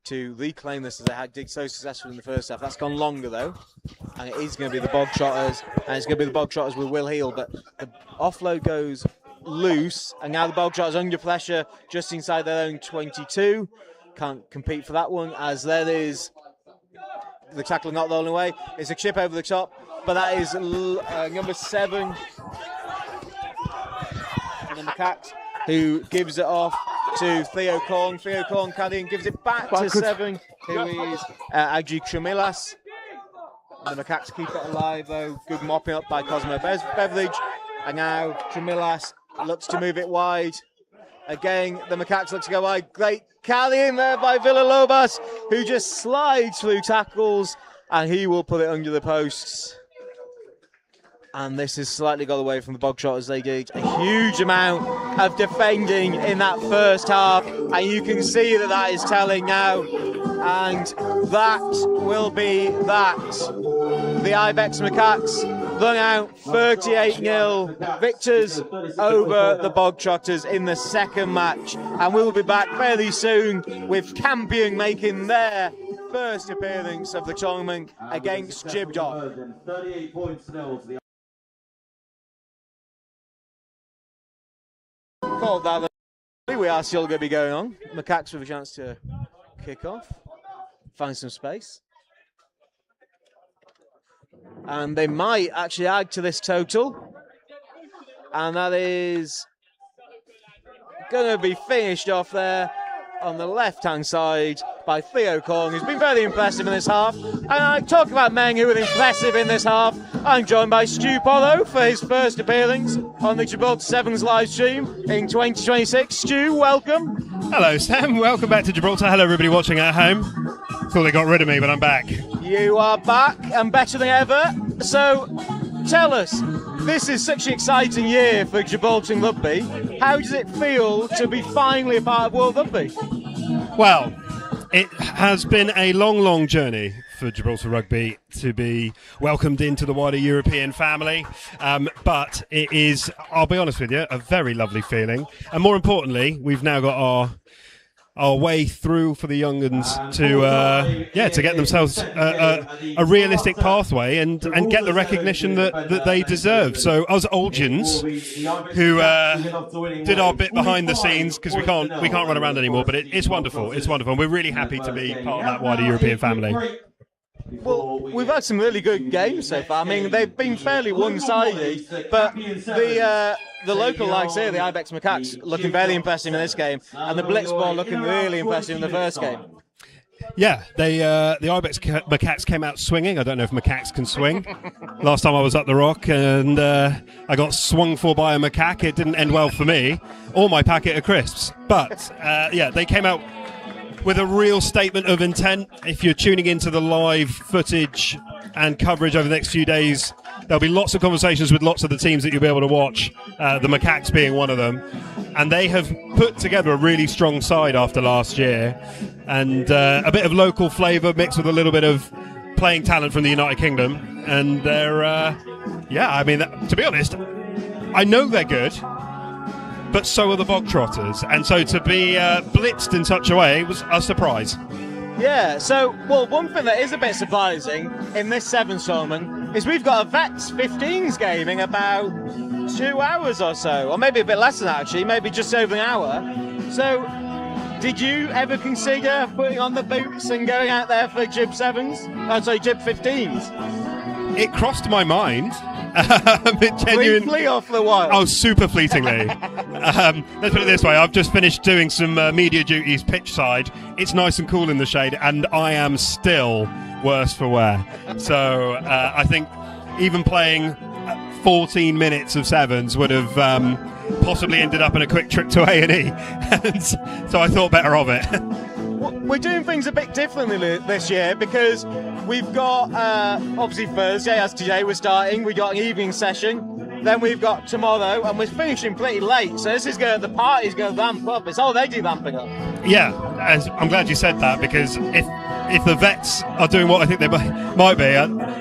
to reclaim this as they did so successfully in the first half. That's gone longer though, and it is going to be the Bog Trotters, and it's going to be the Bog Trotters with Will Heal, but the offload goes loose, and now the Bog Trotters under pressure just inside their own 22. Can't compete for that one, as there is the tackle not rolling away. It's a chip over the top, but that is number 7 and the Macaques, who gives it off to Theo Korn. Theo Korn carrying, gives it back to 7, who is Agi Tramilas. The Macaques keep it alive though. Good mopping up by Cosmo Beveridge. And now Tramilas looks to move it wide. Again, the Macaques look to go wide. Great carrying there by Villalobos, who just slides through tackles, and he will put it under the posts. And this has slightly got away from the Bog Trotters. They did a huge amount of defending in that first half, and you can see that that is telling now. And that will be that. The Ibex Macaques run out 38-0 victors over the Bog Trotters in the second match. And we'll be back fairly soon with Campion making their first appearance of the tournament against Jibdock. 38 points to the Called that. We are still going to be going on. Macaques with a chance to kick off, find some space. And they might actually add to this total. And that is going to be finished off there on the left-hand side by Theo Korn, who's been very impressive in this half. And I talk about men who are impressive in this half. I'm joined by Stu Pollo for his first appearance on the Gibraltar Sevens live stream in 2026. Stu, welcome. Hello, Sam. Welcome back to Gibraltar. Hello, everybody watching at home. Thought they got rid of me, but I'm back. You are back and better than ever. So, tell us, this is such an exciting year for Gibraltar Rugby. How does it feel to be finally a part of World Rugby? Well, it has been a long, long journey for Gibraltar Rugby to be welcomed into the wider European family. But it is, I'll be honest with you, a very lovely feeling. And more importantly, we've now got our way through for the young uns to get themselves a realistic pathway and get the recognition that they deserve. So us Olgians, who did our bit behind the scenes, because we can't run around anymore, but it's wonderful. It's wonderful. And we're really happy to be part of that wider European family. Well, we've had some really good games so far. I mean, they've been fairly one-sided, but the local lads here, the Ibex Macaques, looking very impressive in this game, and the Blitzball looking really impressive in the first game. Yeah, the Ibex Macaques came out swinging. I don't know if macaques can swing. Last time I was up the rock, and I got swung for by a macaque. It didn't end well for me, or my packet of crisps. But they came out with a real statement of intent. If you're tuning into the live footage and coverage over the next few days, there'll be lots of conversations with lots of the teams that you'll be able to watch, the Macaques being one of them. And they have put together a really strong side after last year. And a bit of local flavour mixed with a little bit of playing talent from the United Kingdom. And they're, to be honest, I know they're good, but so are the Bog Trotters. And so to be blitzed in such a way was a surprise. Yeah, so, one thing that is a bit surprising in this Sevens tournament is we've got a Vets 15s game in about 2 hours or so, or maybe a bit less than that actually, maybe just over an hour. So, did you ever consider putting on the boots and going out there for Jib 7s? Jib 15s? It crossed my mind. Briefly off the wire. Oh, super fleetingly. Let's put it this way. I've just finished doing some media duties pitch side. It's nice and cool in the shade, and I am still worse for wear. So I think even playing 14 minutes of sevens would have possibly ended up in a quick trip to A&E. And so I thought better of it. we're doing things a bit differently this year because we've got, obviously Thursday, as today we're starting, we got an evening session, then we've got tomorrow, and we're finishing pretty late, so the party's going to ramp up. It's already ramping up. Yeah, I'm glad you said that, because if the vets are doing what I think they might be,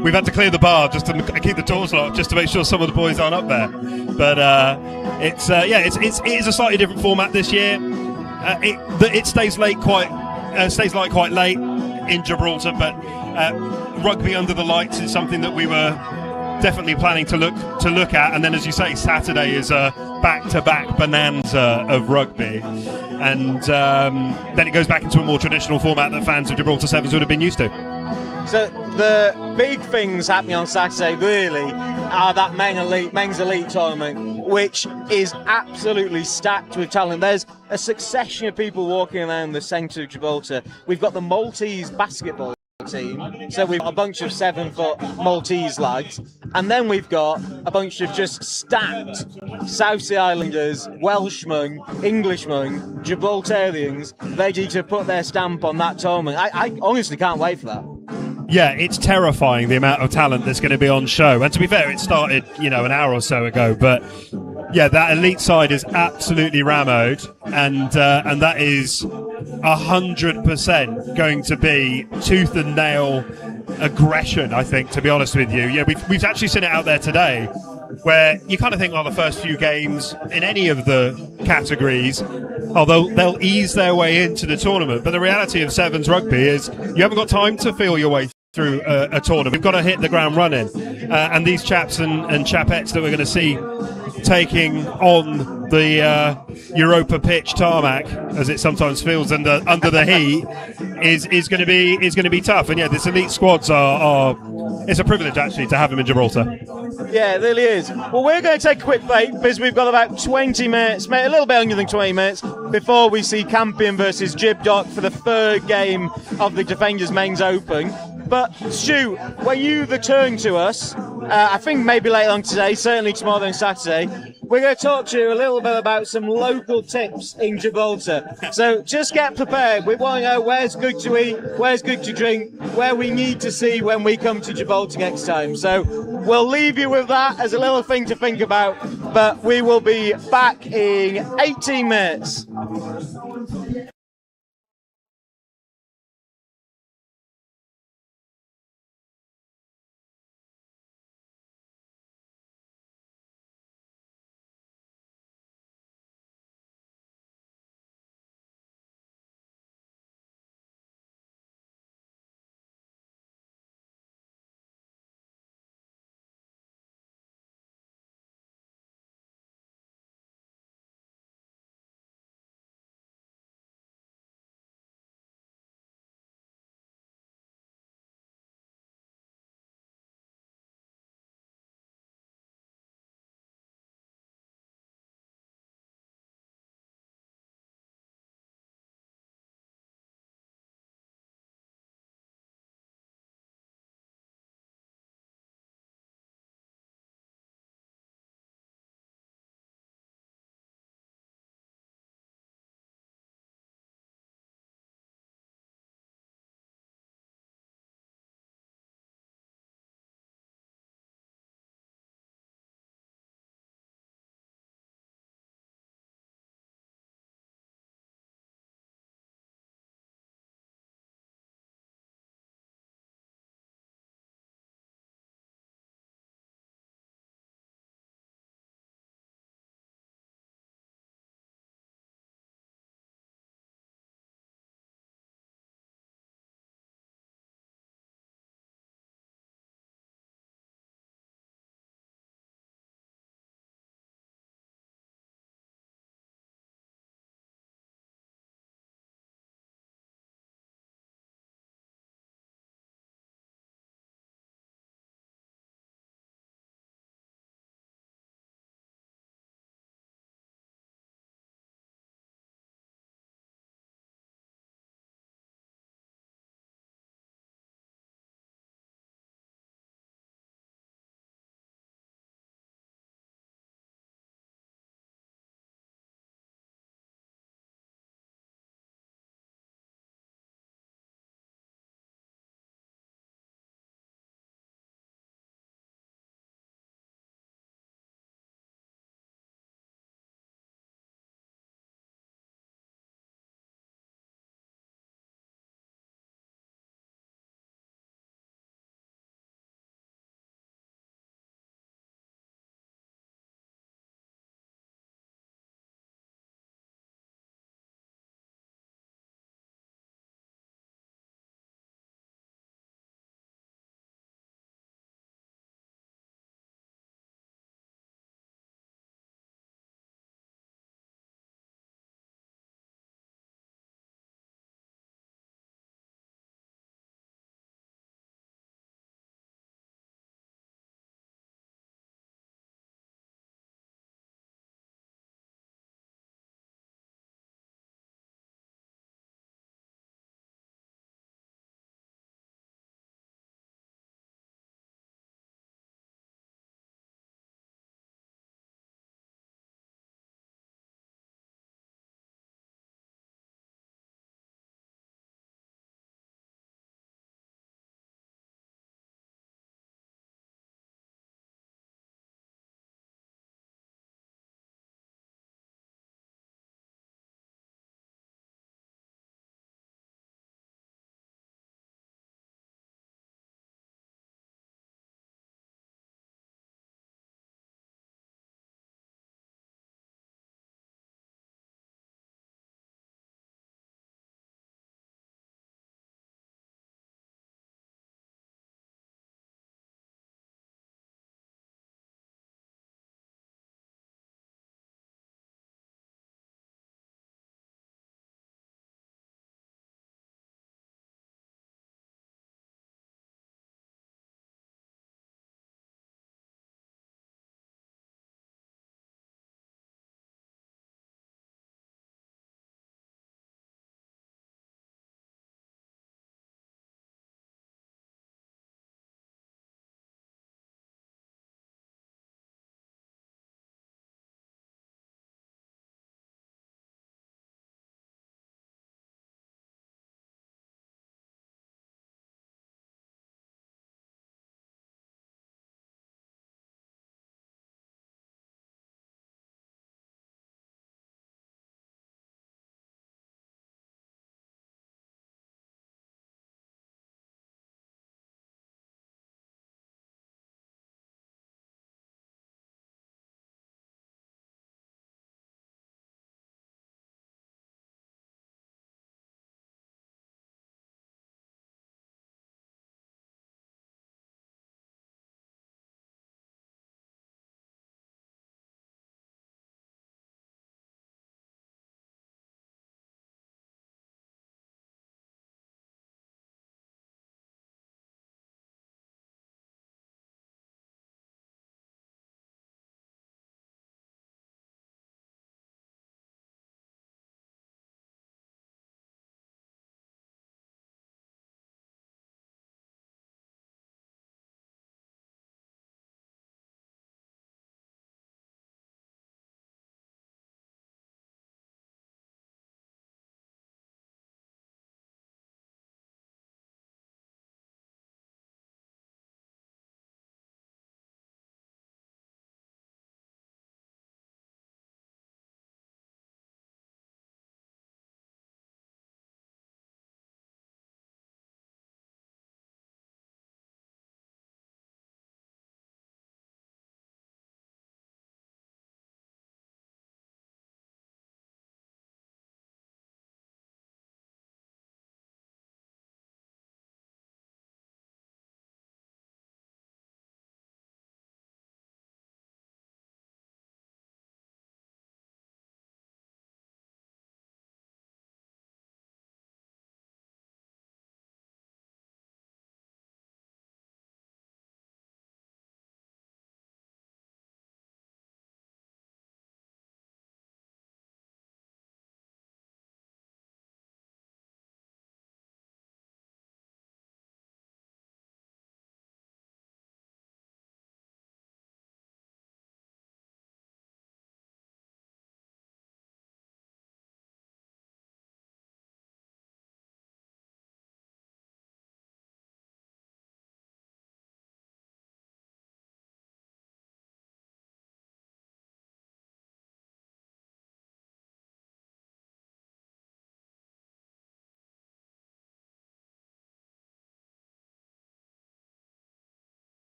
we've had to clear the bar just to keep the doors locked, just to make sure some of the boys aren't up there. But it is a slightly different format this year. It stays light quite late in Gibraltar, but rugby under the lights is something that we were definitely planning to look at. And then, as you say, Saturday is a back-to-back bonanza of rugby, and then it goes back into a more traditional format that fans of Gibraltar Sevens would have been used to. So the big things happening on Saturday really are that men's elite tournament, which is absolutely stacked with talent. There's a succession of people walking around the centre of Gibraltar. We've got the Maltese basketball team, so we've got a bunch of 7-foot Maltese lads, and then we've got a bunch of just stacked South Sea Islanders, Welshmen, Englishmen, Gibraltarians ready to put their stamp on that tournament. I honestly can't wait for that. Yeah, it's terrifying the amount of talent that's going to be on show. And to be fair, it started, an hour or so ago. But yeah, that elite side is absolutely rammed, and that is 100% going to be tooth and nail aggression, I think, to be honest with you. Yeah, we've actually seen it out there today, where you kind of think, the first few games in any of the categories, they'll ease their way into the tournament. But the reality of Sevens rugby is you haven't got time to feel your way through a tournament. We've got to hit the ground running. And these chaps and chapettes that we're going to see taking on the Europa pitch tarmac, as it sometimes feels under the heat, is going to be tough. And yeah, this elite squads are it's a privilege actually to have them in Gibraltar. Yeah, it really is. Well, we're going to take a quick break because we've got about 20 minutes, a little bit under than 20 minutes, before we see Campion versus Jibdock for the third game of the Defenders Men's Open. But Stu, when you return to us, I think maybe later on today, certainly tomorrow and Saturday, we're going to talk to you a little bit about some local tips in Gibraltar. So just get prepared. We want to know where's good to eat, where's good to drink, where we need to see when we come to Gibraltar next time. So we'll leave you with that as a little thing to think about, but we will be back in 18 minutes.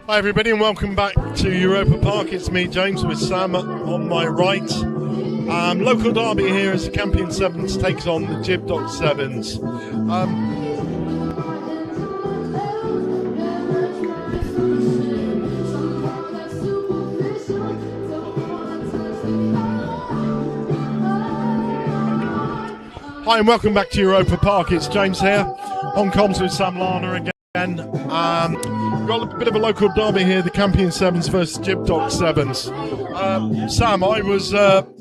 Hi everybody and welcome back to Europa Park. It's me, James, with Sam on my right. Local derby here as the Campion Sevens takes on the Jibdock Sevens. Hi and welcome back to Europa Park. It's James here on comms with Sam Lana again. We've got a bit of a local derby here, the Campion Sevens versus Jibdock Sevens. Sam, I was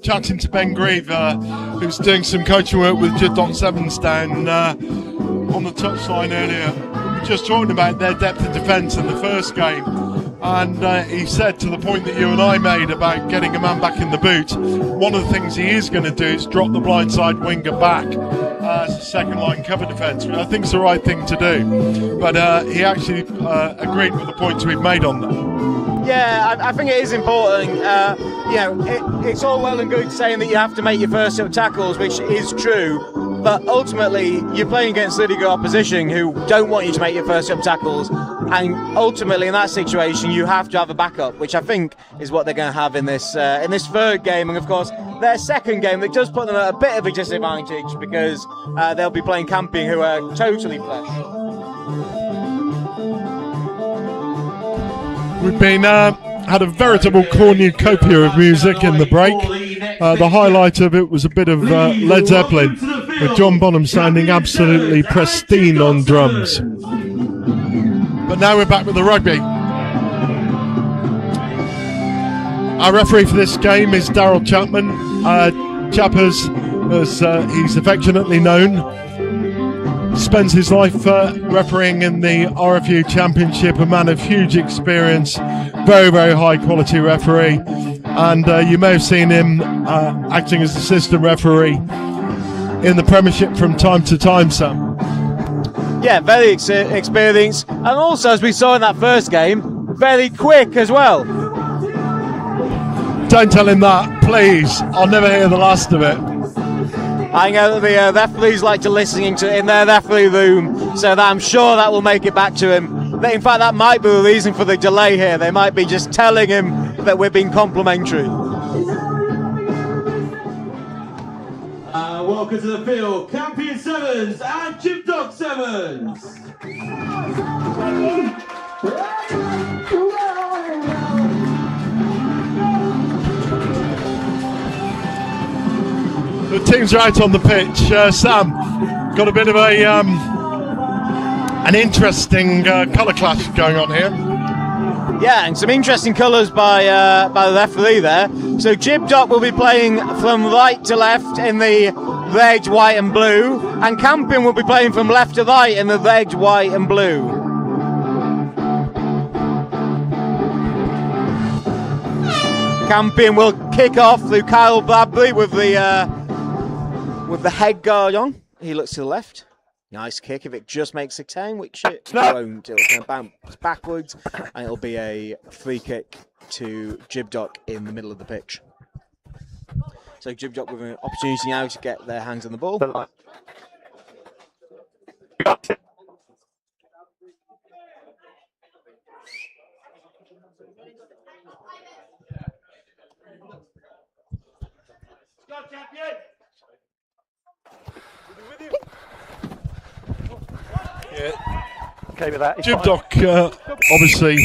chatting to Ben Grieve, who's doing some coaching work with Jibdock Sevens down on the touchline earlier. We were just talking about their depth of defence in the first game, and he said, to the point that you and I made about getting a man back in the boot, one of the things he is going to do is drop the blindside winger back as a second line cover defence, which I think is the right thing to do. But he actually agreed with the points we've made on that. Yeah, I think it is important. It's all well and good saying that you have to make your first set of tackles, which is true, but ultimately you're playing against really good opposition who don't want you to make your first set of tackles, and ultimately in that situation you have to have a backup, which I think is what they're going to have in this third game. And of course their second game, that does put them at a bit of a disadvantage because they'll be playing Campion, who are totally fresh. We've been had a veritable cornucopia of music in the break. The highlight of it was a bit of Led Zeppelin, with John Bonham sounding absolutely pristine on drums. But now we're back with the rugby. Our referee for this game is Daryl Chapman. Chappers, as he's affectionately known, spends his life refereeing in the RFU Championship, a man of huge experience, very, very high quality referee, and you may have seen him acting as assistant referee in the Premiership from time to time, Sam. Yeah, very experienced, and also, as we saw in that first game, very quick as well. Don't tell him that, please. I'll never hear the last of it. I know that the referees like to listen to it in their referee room, so that I'm sure that will make it back to him. In fact, that might be the reason for the delay here. They might be just telling him that we're being complimentary. Welcome to the field, Campion Sevens and Jibdock Sevens. The teams are out on the pitch. Sam, got a bit of an interesting colour clash going on here. Yeah, and some interesting colours by the referee there. So Jibdock will be playing from right to left in the red, white and blue, and Campion will be playing from left to right in the red, white and blue. Campion will kick off through Kyle Bradbury with the head guard on. He looks to the left. Nice kick if it just makes a 10, which it won't. It'll kind of bounce backwards, and it'll be a free kick to Jibdock in the middle of the pitch. So Jibdock with an opportunity now to get their hands on the ball. Yeah. Okay with that. Jibdock, obviously,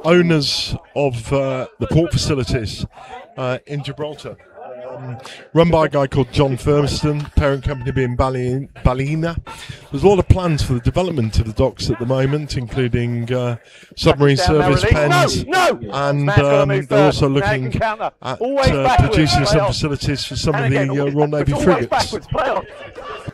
owners of the port facilities in Gibraltar, run by a guy called John Firmiston, parent company being Ballina. There's a lot of plans for the development of the docks at the moment, including submarine service pens, and they're also looking at producing some facilities for some of the Royal Navy frigates.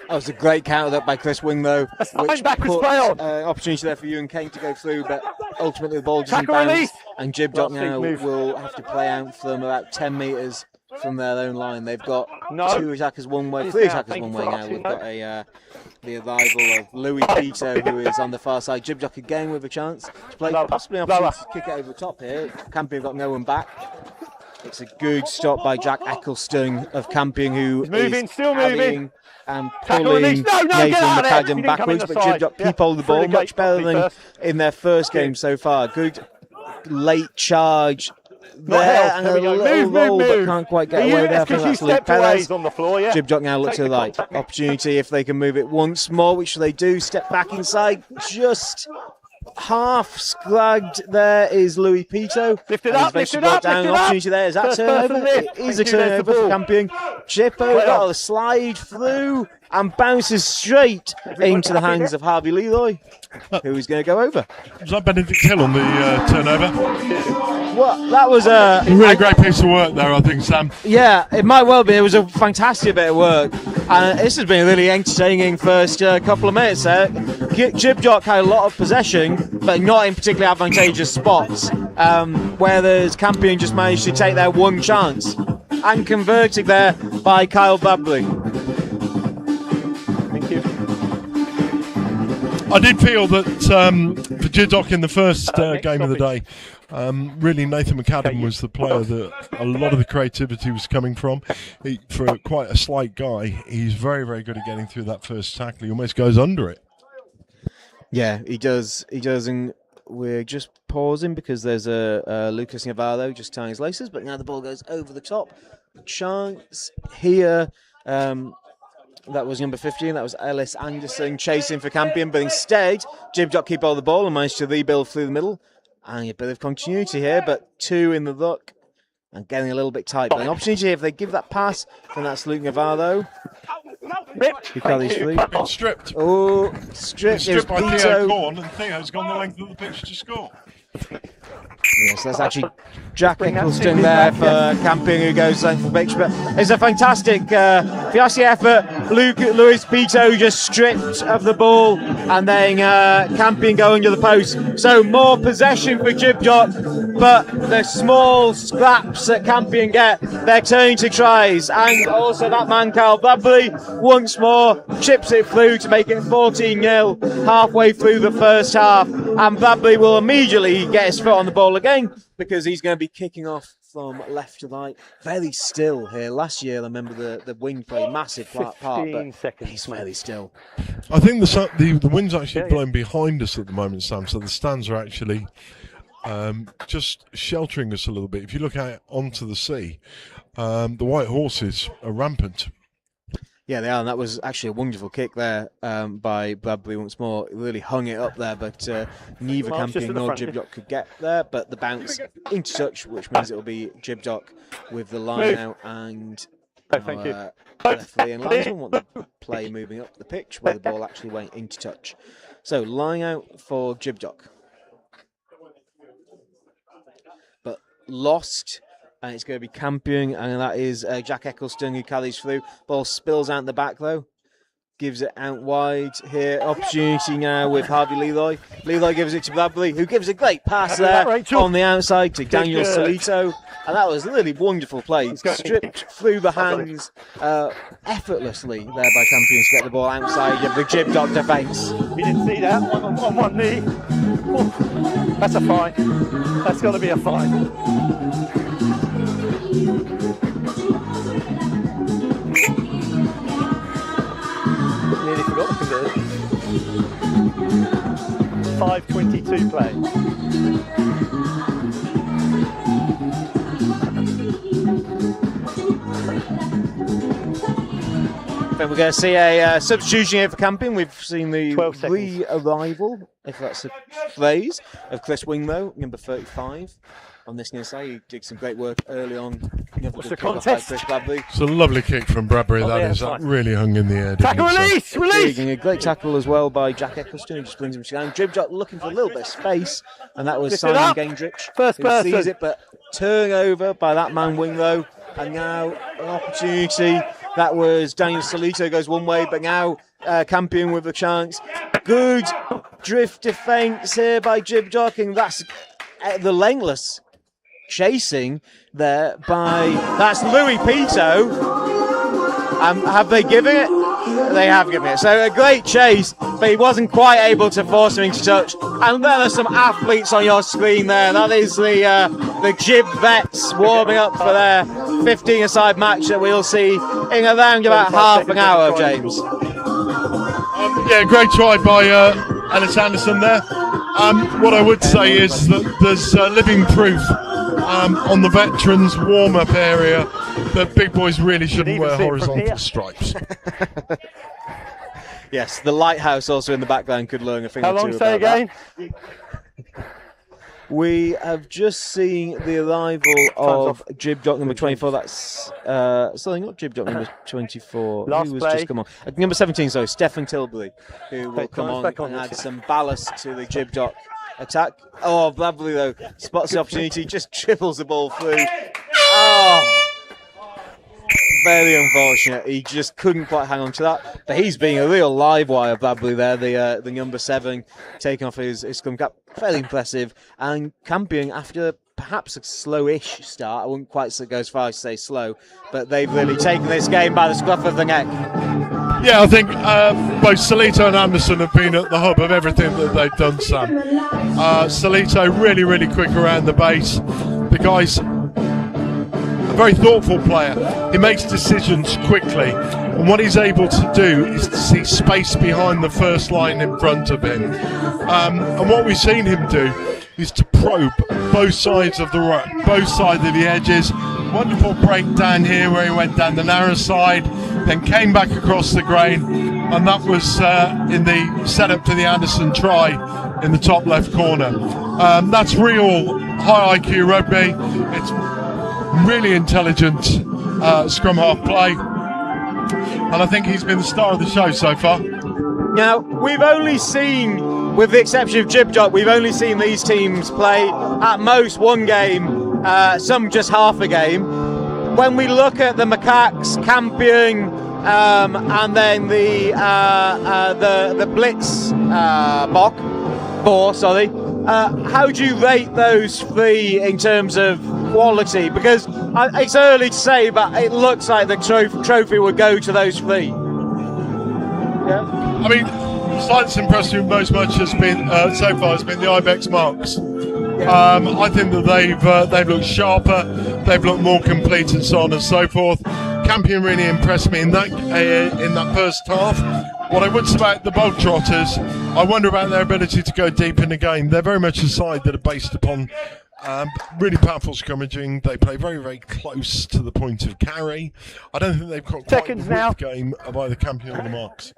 That was a great counter by Chris Wing, though, which put opportunity there for you and Kane to go through, but ultimately the ball doesn't bounce, and Jibdock now will have to play out from about 10 metres from their own line. They've got two attackers one way, three attackers one way now. We've got the arrival of Louis Peter, who is on the far side. Jibdock again with a chance to play, possibly an opportunity to kick it over the top here. Campion got no one back. It's a good stop by Jack Eccleston of Campion, who moving, is still moving. carrying and Tackle pulling release. No, Nathan get out of there. McAdam He didn't come in backwards, the but side. Jibdock keep hold of the Through ball the much gate better properly than first. in their first game so far. Good late charge Not there, held. and There a we go. little Move, roll, move, but move. can't quite get Are you- away there. I it's think 'cause you that's Luke stepped away, Perez. he's on the floor, yeah. Jibdock now look Take to the the right. contact. Opportunity if they can move it once more, which they do. Step back inside, just half sclagged there is Louis Pito. Lift it And up, he's lift it brought up, down. lift it up. Opportunity there. Is that First turnover? person lift. It is Thank a you, there's the turnover for ball. Campion. Jippo Play got on. a slide through and bounces straight into the hands of Harvey Leroy, who is going to go over. Was that Benedict Hill on the turnover? Well, that was a Really great piece of work there, I think, Sam. Yeah, it might well be. It was a fantastic bit of work. And this has been a really entertaining first couple of minutes there. Jibdock had a lot of possession, but not in particularly advantageous spots, where there's Campion just managed to take their one chance and converted there by Kyle Babley. Thank you. I did feel that for Jibdock in the first game of the day, really Nathan McAdam was the player that a lot of the creativity was coming from. For quite a slight guy, he's very, very good at getting through that first tackle. He almost goes under it. Yeah, he does. He does, and we're just pausing because there's a Lucas Navarro just tying his laces, but now the ball goes over the top. Chance here. That was number 15. That was Ellis Anderson chasing for Campion, but instead Jibdock keep hold of the ball and managed to rebuild through the middle. And a bit of continuity here, but two in the look and getting a little bit tight. But an opportunity here if they give that pass, then that's Luke Navarro. Who carries through. Been stripped. Oh, stripped. It was Stripped by Theo Pito. Corn, and Theo's gone the length of the pitch to score. Yes, that's actually Jack Eccleston there for Campion, who goes length of the pitch. But it's a fantastic fiasco effort. Luis Pito just stripped of the ball, and then Campion go under the post. So more possession for Jibdock, but the small scraps that Campion get, they're turning to tries. And also that man, Carl Babley, once more chips it through to make it 14-0 halfway through the first half. And Babley will immediately get his foot on the ball again, because he's going to be kicking off from left to right. Very still here. Last year, I remember the wing played a massive part, but seconds. he's very still. I think the wind's actually blowing behind us at the moment, Sam, so the stands are actually just sheltering us a little bit. If you look out onto the sea, the white horses are rampant. Yeah, they are, and that was actually a wonderful kick there by Bradley once more. It really hung it up there, but neither Campion nor Jibdock could get there. But the bounce into touch, which means it will be Jibdock with the line out, and thank you. referee and linesman want the play moving up the pitch where the ball actually went into touch. So line out for Jibdock, but lost. And it's going to be Campion, and that is Jack Eccleston who carries through. Ball spills out in the back, though. Gives it out wide here. Opportunity now with Harvey Leroy. Leroy gives it to Bradley, who gives a great pass there on the outside to Daniel Solito. And that was a really wonderful play. Stripped through the hands effortlessly there by Campion to get the ball outside of the Jibdock defence. You didn't see that on one knee. Oh, that's a fine. That's got to be a fine. Nearly forgot the conversion. 5:22 play. Then we're going to see a substitution here for Campion. We've seen the 12 seconds. re-arrival, if that's a phrase, of Chris Winglow, number 35. On this near side, he did some great work early on. What's the contest? Chris Bradley. It's a lovely kick from Bradbury, that yeah, is. That fine. really hung in the air. Tackle release! Release! A great tackle as well by Jack Eccleston, who just brings him down. Jibdock looking for a little bit of space, and that was Lift it Simon up. Gaindrich. First who person. sees it, but turnover by that man Winglow. And now an opportunity. That was Daniel Solito goes one way, but now Campion with a chance. Good drift defence here by Jibdock, and that's the Langless chasing there by, that's Louis Pito. Have they given it? They have given it. So a great chase, but he wasn't quite able to force him into touch. And there are some athletes on your screen there. That is the Jib vets warming up for their 15-a-side match that we'll see in around about half an hour, James. Yeah, great try by Ellis Anderson there. What I would say is that there's living proof on the veterans warm-up area that big boys really shouldn't wear horizontal stripes. Yes, the lighthouse also in the background could learn a thing How or two long, say about again? that. We have just seen the arrival of Jibdock number 24. That's sorry, not Jibdock number 24. Last who was play. just come on? Number 17, sorry, Stephen Tilbury, who will come on back on and add this. some ballast to the Jibdock attack. Oh, Bradley though spots the opportunity, just dribbles the ball through. Oh. Very unfortunate. He just couldn't quite hang on to that. But he's being a real live wire, Bradley there, the number 7, taking off his scrum cap. Fairly impressive. And Campion, after perhaps a slowish start, I wouldn't quite go as far as to say slow, but they've really taken this game by the scruff of the neck. Yeah, I think both Salito and Anderson have been at the hub of everything that they've done, Sam. Salito really, really quick around the base. The guy's a very thoughtful player. He makes decisions quickly, and what he's able to do is to see space behind the first line in front of him. And what we've seen him do is to probe both sides of the ruck, both sides of the edges. Wonderful breakdown here where he went down the narrow side, then came back across the grain, and that was in the setup for the Anderson try in the top left corner. That's real high IQ rugby. It's really intelligent scrum half play, and I think he's been the star of the show so far. Now, we've only seen, with the exception of Jibdock, we've only seen these teams play at most one game, some just half a game. When we look at the Macaques, Campion, and then the Blitz how do you rate those 3 in terms of quality? Because it's early to say, but it looks like the trophy would go to those 3. Yeah. I mean, the side that's impressed me most much has been so far has been the Ibex marks. I think that they've looked sharper, they've looked more complete, and so on and so forth. Campion really impressed me in that first half. What I would say about the Bog Trotters, I wonder about their ability to go deep in the game. They're very much a side that are based upon really powerful scrummaging. They play very, very close to the point of carry. I don't think they've got quite the width game of either Campion or the Marks.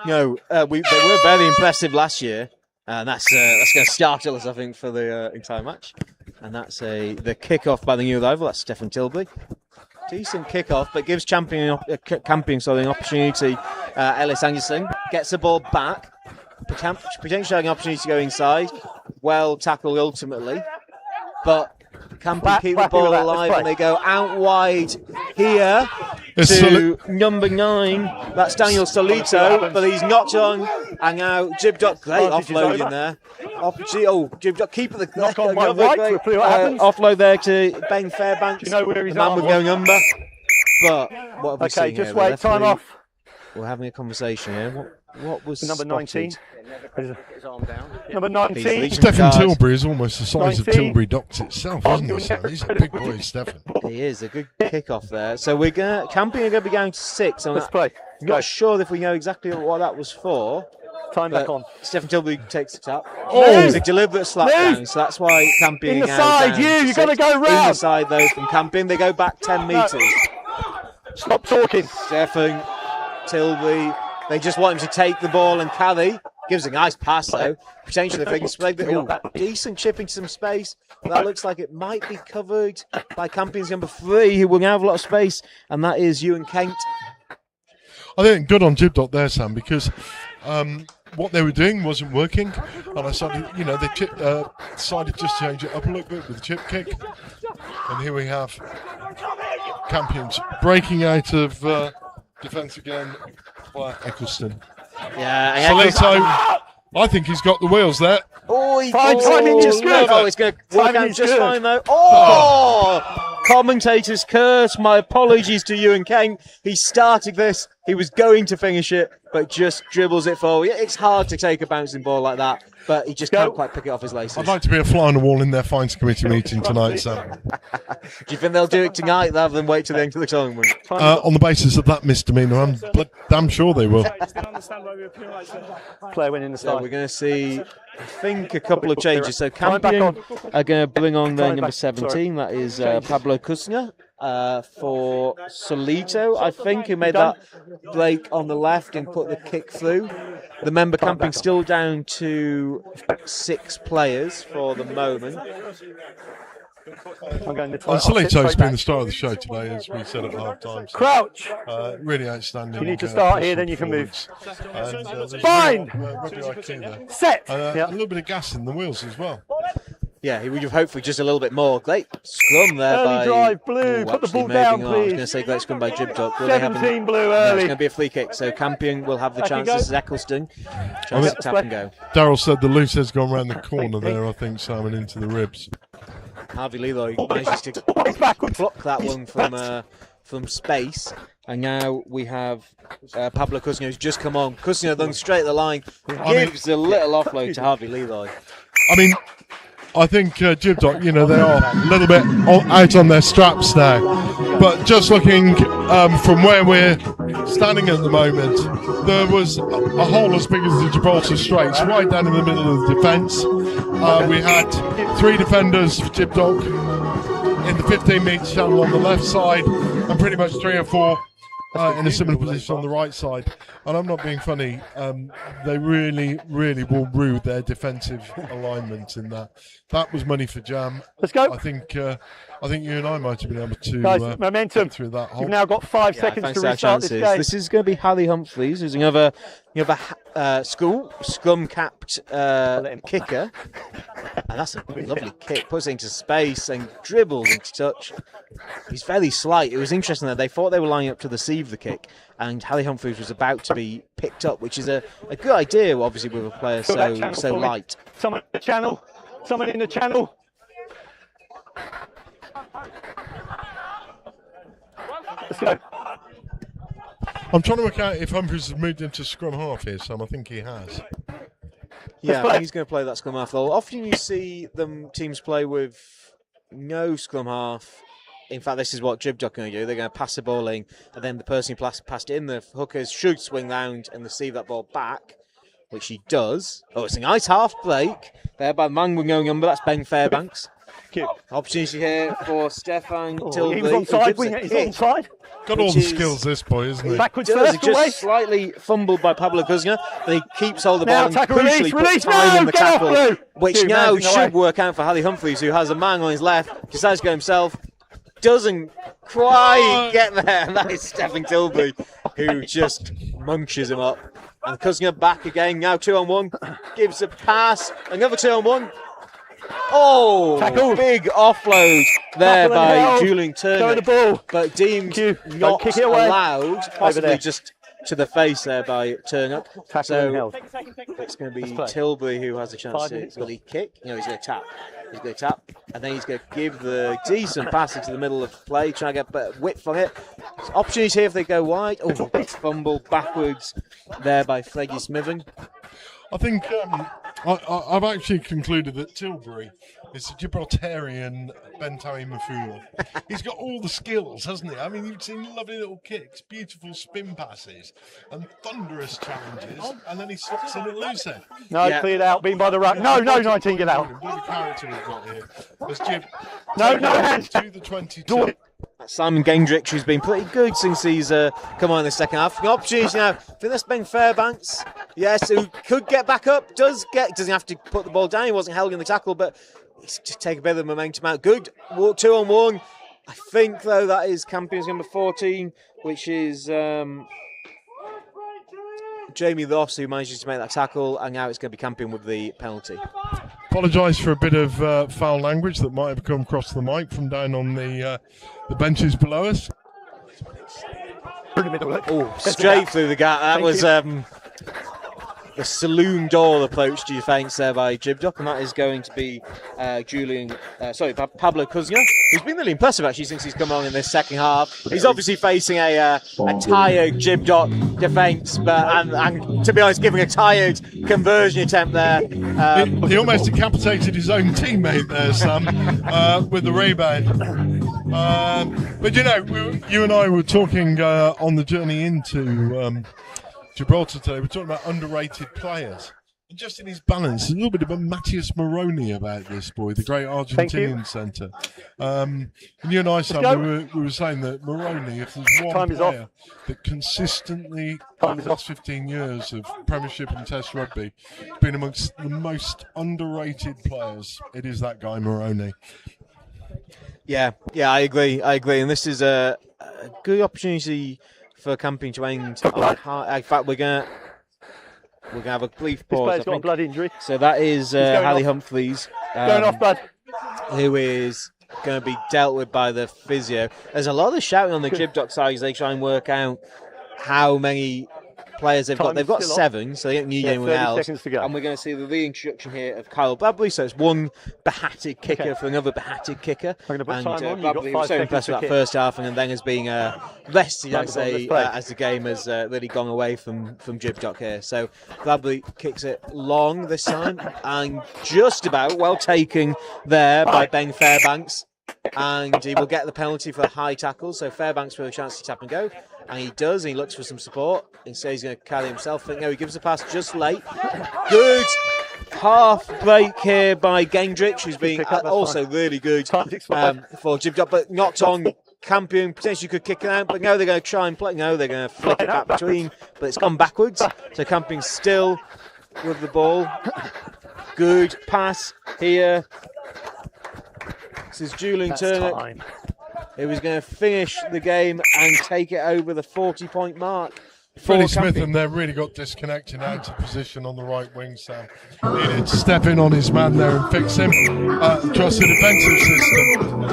No, they were very impressive last year, and that's going to startle us, I think, for the entire match. And that's the kick-off by the new arrival. That's Stephen Tilbury. Decent kick-off, but gives Campion an opportunity. Ellis Anderson gets the ball back, potentially having an opportunity to go inside. Well tackled ultimately, but Campion keep the ball alive, and they go out wide here to number 9. That's Daniel Solito, but he's knocked on, and now Jibdock, great offloading there. Jibdock keeper the offload there to Ben Fairbanks. Do you know where he's the man was going under. But what have we seen just here? wait, time off. We're having a conversation here. What was number 19? His arm down. Number 19. Stephen Tilbury is almost the size 19. of Tilbury Docks itself, isn't he, Sam? He's a big boy, Stephen. He is a good kick-off there. So Campion are going to be going to 6. Let's play. I'm not sure if we know exactly what that was for. Time back on. Stephen Tilbury takes the tap. Oh! It was a deliberate slap down, so that's why Campion In the now side, down you to got to 6. go In the round. side, though, from Campion. They go back 10 metres. Stop talking. Stephen Tilbury, they just want him to take the ball and carry. Gives a nice pass, though. Potentially, if they can spread the decent chip into some space. But that looks like it might be covered by Campion's number 3, who will now have a lot of space, and that is Ewan Kent. I think good on Jibdock there, Sam, because what they were doing wasn't working, and I decided just to change it up a little bit with the chip kick. And here we have Campions breaking out of defence again by Eccleston. Yeah, Solito, I think he's got the wheels there. Oh, Fine, timing just good. Oh, it's going to work out just fine, though. Oh! Commentators curse, my apologies to you and Kent. He started this, he was going to finish it, but just dribbles it forward. It's hard to take a bouncing ball like that, but he just can't quite pick it off his laces. I'd like to be a fly on the wall in their fines committee meeting tonight, Sam. Do you think they'll do it tonight rather than wait till the end of the tournament? On the basis of that misdemeanour, I'm damn sure they will. Player winning the So start. we're going to see, I think, a couple of changes. So Campion are going to bring on their number 17, that is Pablo Kusner. For Solito, I think, who made that break on the left and put the kick through. The member Campion still down to 6 players for the moment. And Solito's been the star of the show today, as we said at half time. So, Crouch! really outstanding. You need to start here, then you can move. Bind! Set! A little bit of gas in the wheels as well. Yeah, he would have hopefully just a little bit more. Great scrum there Early by... drive, Blue. Put the ball down, I was please. going to say great scrum by Jibdock. 17 Blue No, it's early. going to be a free kick, so Campion will have the Back you chance. go. This is Eccleston. Chance to tap and go. Darryl said the loose head's gone round the corner there, I think, Simon, into the ribs. Harvey Leroy manages to block that one from space. And now we have Pablo Kusner, who's just come on. Kusner then straight at the line. Gives a little offload to Harvey Leroy. I mean, I think Jibdock, they are a little bit out on their straps now. But just looking from where we're standing at the moment, there was a hole as big as the Gibraltar Straits right down in the middle of the defence. We had 3 defenders for Jibdock in the 15-metre channel on the left side, and pretty much 3 or 4 in a similar position on the right side. And I'm not being funny, they really, really will rue their defensive alignment in that. That was money for Jam. Let's go. I think you and I might have been able to Guys, momentum. get through that hole. You've now got 5 seconds to restart this game. This is going to be Harry Humphreys, who's another scrum-capped kicker. And that's a lovely kick. Puts it into space and dribbles into touch. He's fairly slight. It was interesting that they thought they were lining up to receive the kick, and Harry Humphreys was about to be picked up, which is a good idea, obviously, with a player so light. Someone in the channel. Someone in the channel. Let's go. I'm trying to work out if Humphreys has moved into scrum half here, Sam. I think he has. Yeah, I think he's going to play that scrum half role. Often you see them teams play with no scrum half. In fact, this is what Jibdock are going to do. They're going to pass the ball in, and then the person who passed it in, the hookers, should swing round and receive that ball back, which he does. Oh, it's a nice half break there by the man with no number. That's Ben Fairbanks. Opportunity here for Stefan Tilby. He was onside. He's onside. Got all the skills, this boy, isn't he? Backwards He first, away. just slightly fumbled by Pablo Kusner, but he keeps hold of the ball and tackle, crucially puts release, time in the get off, tackle, Blue. which 2 now man's in the should way. work out for Harry Humphreys, who has a man on his left, decides to go himself, doesn't quite get there, and that is Stefan Tilby, who just munches him up. And Kusner back again, now 2-on-1, gives a pass, another 2-on-1. Oh, Tackle. big offload there Tackle and by held. Julian Go Turner, the ball. but deemed Don't not kick it away. allowed, possibly there. just to the face there by Turner. Tackle So and held. it's going to be play. Tilbury who has a chance 5 to minutes really kick. No, he's going to tap. He's going to tap, and then he's going to give the decent pass into the middle of play, try to get a bit of width on it. Opportunity here if they go wide. Oh, fumble backwards there by Fleggy Smithen. I think I've actually concluded that Tilbury is a Gibraltarian Bentawi Mafula. He's got all the skills, hasn't he? I mean, you've seen lovely little kicks, beautiful spin passes, and thunderous challenges, and then he slips in at loose head. No, Yeah. cleared out. Being by the ruck. No, 19, get out. What a character we've got here. As Jib No, takes hands. to the 22. Simon Gendrich, who's been pretty good since he's come on in the second half. An opportunity now. I think that's Ben Fairbanks. Yes, who could get back up. Doesn't have to put the ball down. He wasn't held in the tackle, but he's just take a bit of the momentum out. Good. 2-on-1. I think, though, that is Campion's number 14, which is Jamie Ross, who manages to make that tackle, and now it's going to be Campion with the penalty. Apologise for a bit of foul language that might have come across the mic from down on the benches below us. Oh, straight through the gap. That was the saloon door approach defence there by Jibdock, and that is going to be Pablo Kuznia, who's been really impressive actually since he's come on in this second half. He's obviously facing a tired Jibdock defence, but and to be honest, giving a tired conversion attempt there. He almost decapitated his own teammate there, Sam, with the rebound. But you know, you and I were talking on the journey into Gibraltar today. We're talking about underrated players. And just in his balance, a little bit of a Matthias Moroni about this boy, the great Argentinian centre. And you and I, Sam, we were saying that Moroni, if there's one player that consistently, in the last 15 years of Premiership and Test Rugby, been amongst the most underrated players, it is that guy, Moroni. Yeah, I agree. And this is a good opportunity for Campion to end. In fact, we're gonna have a brief pause. This player's got a blood injury. So that is Harry Humphreys, going off, bud. who is going to be dealt with by the physio. There's a lot of shouting on the Jibdock side as they try and work out how many players they've got. They've got 7, so they don't need anyone else. And we're going to see the reintroduction here of Kyle Bradley. So it's one behatted kicker for another behatted kicker. I'm going to put time on. Bradley was so impressed with that first half, and then has been rested, I'd say, as the game has really gone away from Jibdock here. So Bradley kicks it long this time, and just about well taken there by Ben Fairbanks. And he will get the penalty for a high tackle. So Fairbanks with a chance to tap and go. And he does, and he looks for some support. He says he's going to carry himself. No, he gives a pass just late. Good half break here by Gendrich, who's been also really good for Jibdock, but knocked on Campion. Potentially could kick it out, but no, they're going to try and play. No, they're going to flick it back between, but it's gone backwards. So Campion still with the ball. Good pass here. This is Julian Turner. He was going to finish the game and take it over the 40-point mark. Freddie Smith and they really got disconnected out of position on the right wing, Sam. Needed to step in on his man there and fix him. Trust the defensive system.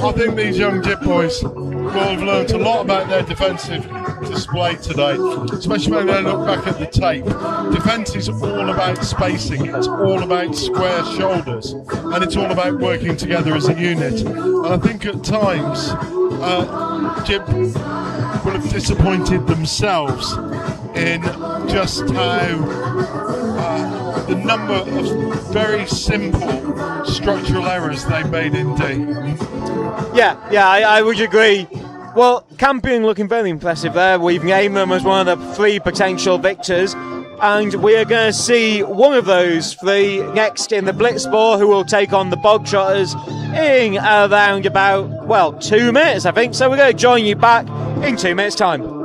I think these young Jib boys will have learned a lot about their defensive display today, especially when they look back at the tape. Defence is all about spacing, it's all about square shoulders, and it's all about working together as a unit. And I think at times, Jib will have disappointed themselves in just how the number of very simple structural errors they made in D. Yeah, I would agree. Well, Campion looking very impressive there. We've named them as one of the 3 potential victors, and we are going to see one of those 3 next in the Blitzball, who will take on the Bogtrotters in around about, 2 minutes, I think. So we're going to join you back in 2 minutes' time.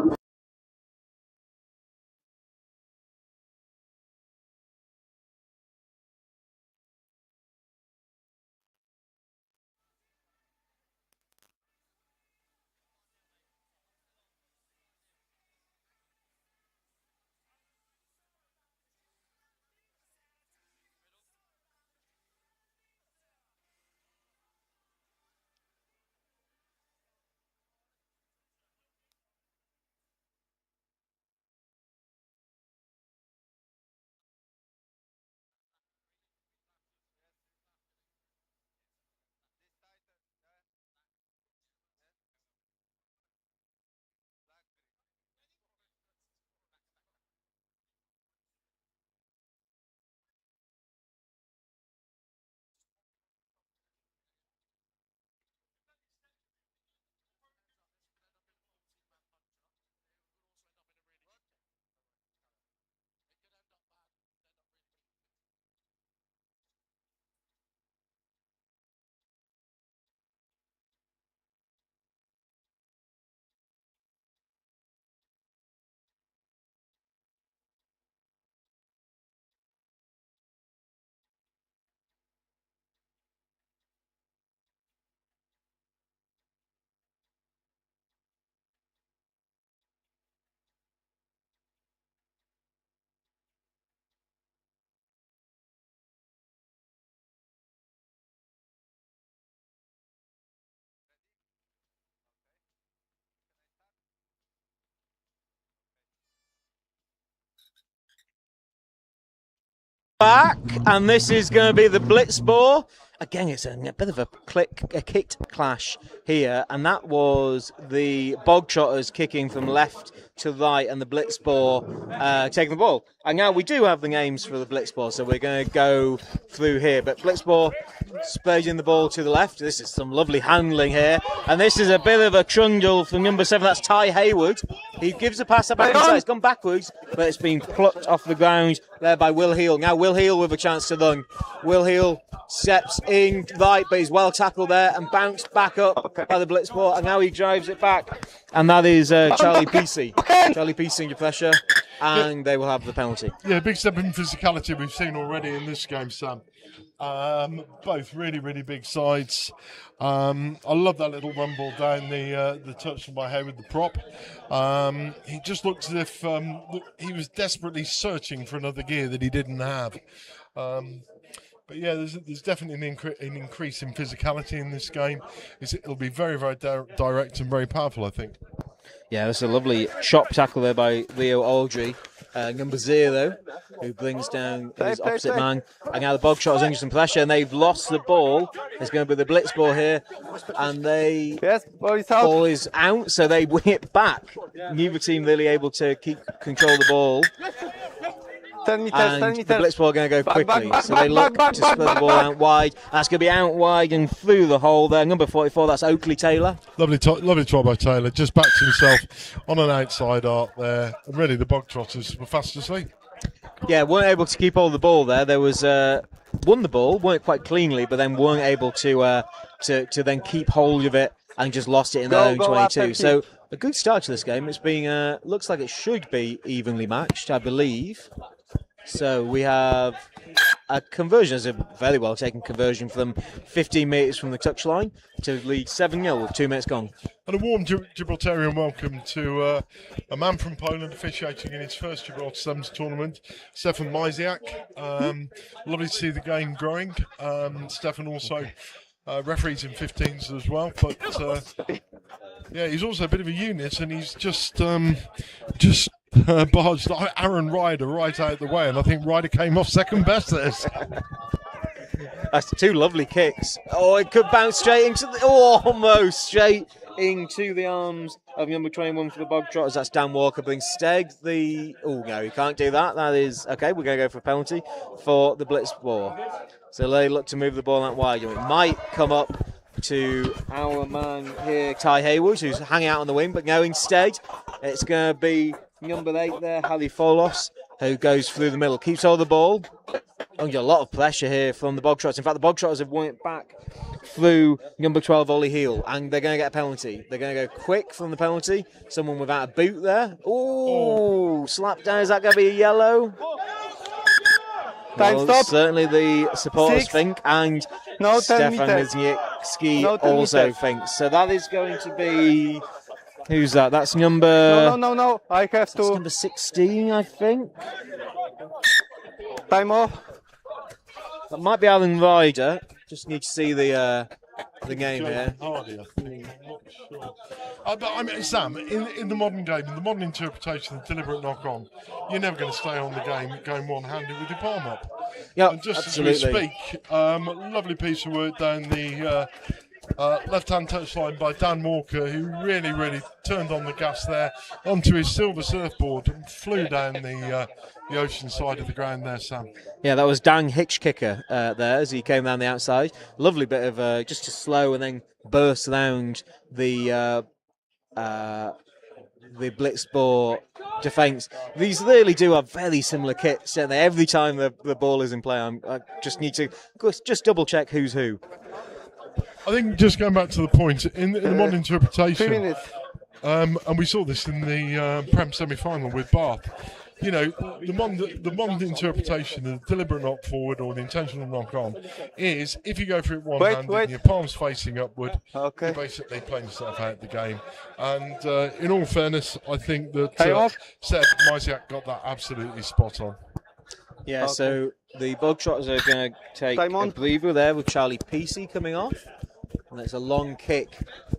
Back, and this is going to be the blitz ball. Again, it's a bit of a kicked clash here, and that was the bog trotters kicking from left to right, and the blitz ball taking the ball. And now we do have the names for the blitz ball, so we're going to go through here. But blitz ball spreading the ball to the left. This is some lovely handling here, and this is a bit of a trundle from number 7. That's Ty Hayward. He gives a pass back inside. It's gone backwards, but it's been plucked off the ground there by Will Heel. Now Will Heel with a chance to run. Will Heel steps in right, but he's well tackled there and bounced back up by the blitz ball, and now he drives it back. And that is Charlie Peacey. Charlie Peacey under pressure, and they will have the penalty. Yeah, big step in physicality we've seen already in this game, Sam. Both really, really big sides. I love that little run ball down the touchline by Hayward, the prop. He just looks as if he was desperately searching for another gear that he didn't have. But yeah, there's definitely an increase in physicality in this game. It'll be very, very direct and very powerful, I think. Yeah, that's a lovely chop tackle there by Leo Aldry. Number 0, who brings down his opposite man. And now the bog shot is under some pressure, and they've lost the ball. There's going to be the blitz ball here, and ball is out, so they win it back. Neither team really able to keep control of the ball. 10 meters, and 10 meters. The blitz ball are going to go quickly, so they look to spread the ball out wide. That's going to be out wide and through the hole there. Number 44, that's Oakley Taylor. Lovely try by Taylor. Just backs himself on an outside arc there. And really, the bog trotters were fast asleep. Yeah, weren't able to keep hold of the ball there. There was won the ball, weren't quite cleanly, but then weren't able to then keep hold of it and just lost it in their own 22. So a good start to this game. It's being looks like it should be evenly matched, I believe. So we have a conversion, as a very well taken conversion from 15 metres from the touchline to lead 7-0 with 2 minutes gone. And a warm Gibraltarian welcome to a man from Poland officiating in his first Gibraltar Sevens tournament, Stefan Majziak. Lovely to see the game growing. Stefan also referees in 15s as well, but yeah, he's also a bit of a unit, and he's just barged Aaron Ryder right out the way, and I think Ryder came off second best there. That's 2 lovely kicks. Oh, it could bounce straight into almost straight into the arms of number 21 for the bog trotters. That's Dan Walker being stegged. Oh no, you can't do that. That is okay. We're going to go for a penalty for the blitz ball. So they look to move the ball that wide. It might come up to our man here, Ty Hayward, who's hanging out on the wing, but no, instead it's going to be number 8 there, Harry Folos, who goes through the middle, keeps hold of the ball. Under a lot of pressure here from the bog trotters. In fact, the bog trotters have won it back through number 12, Ollie Heel, and they're going to get a penalty. They're going to go quick from the penalty. Someone without a boot there. Oh, slap down. Is that going to be a yellow? Time stop. Certainly the supporters 6. think, and Stefan Wisniewski also thinks. So that is going to be... Who's that? That's number... No. I have to... That's number 16, I think. Time off. That might be Alan Ryder. Just need to see the game here. Hardy, I think. I'm not sure. But I mean, Sam, in the modern game, in the modern interpretation of deliberate knock-on, you're never going to stay on the game going one-handed with your palm up. Yeah, and just absolutely. as we speak, lovely piece of work down the left-hand touchline by Dan Walker, who really, really turned on the gas there onto his silver surfboard and flew down the ocean side of the ground there, Sam. Yeah, that was Dan Hitchkicker there as he came down the outside. Lovely bit of just to slow and then burst around the blitzball defence. These really do have very similar kits, don't they? Every time the ball is in play, I just need to just double check who's who. I think just going back to the point, in the modern 3 interpretation, minutes. and we saw this in the Prem semi-final with Bath, you know, the modern interpretation of the deliberate knock forward or the intentional knock on is if you go for it one-handed and your palms facing upward, you're basically playing yourself out of the game. And in all fairness, I think that Seb Majziak got that absolutely spot on. Yeah, so the bog trotters are going to take a breather there with Charlie Peacey coming off. And it's a long kick,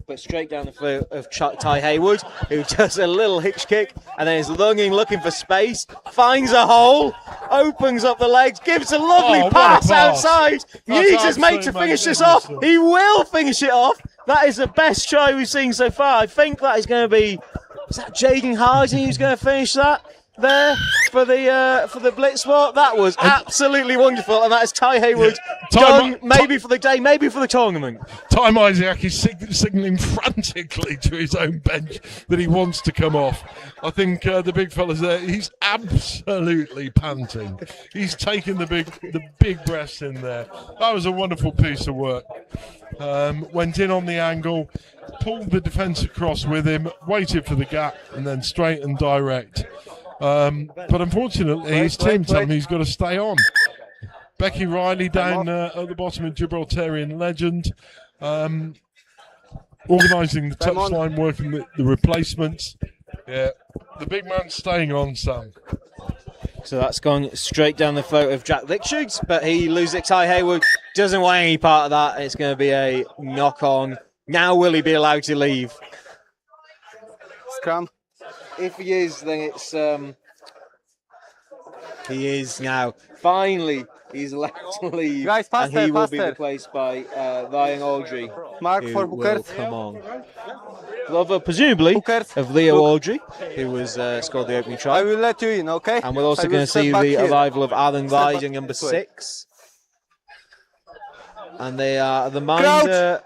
but straight down the throat of Ty Haywood, who does a little hitch kick and then is lunging, looking for space, finds a hole, opens up the legs, gives a lovely pass outside. Needs his mate to finish this off. He will finish it off. That is the best try we've seen so far. I think that is going to be, is that Jaden Hardy who's going to finish that there for the blitz sport? That was absolutely wonderful, and that is Ty Haywood done, maybe for the day, maybe for the tournament. Time Isaac is signalling frantically to his own bench that he wants to come off. I think the big fella's there. He's absolutely panting. He's taken the big breaths in there. That was a wonderful piece of work. Went in on the angle, pulled the defence across with him, waited for the gap, and then straight and direct. But unfortunately, his team tell me he's got to stay on. Becky Riley down at the bottom, of Gibraltarian legend, organising the touchline, working the replacements. Yeah, the big man's staying on, Sam. So that's gone straight down the throat of Jack Lichtschutz, but he loses it. Ty Haywood doesn't want any part of that. It's going to be a knock-on. Now will he be allowed to leave? Scrum. If he is, then it's... he is now. Finally, he's allowed to leave. Guys, faster, and he will faster. be replaced by Ryan Audrey. Mark who for hookers. will come on. Lover, presumably, Hookers. of Leo Audrey, who was scored the opening try. I will let you in, okay? And we're also I will going to step see back the here. arrival of Alan Step back Ryder, number this way. 6. And they are the Minder.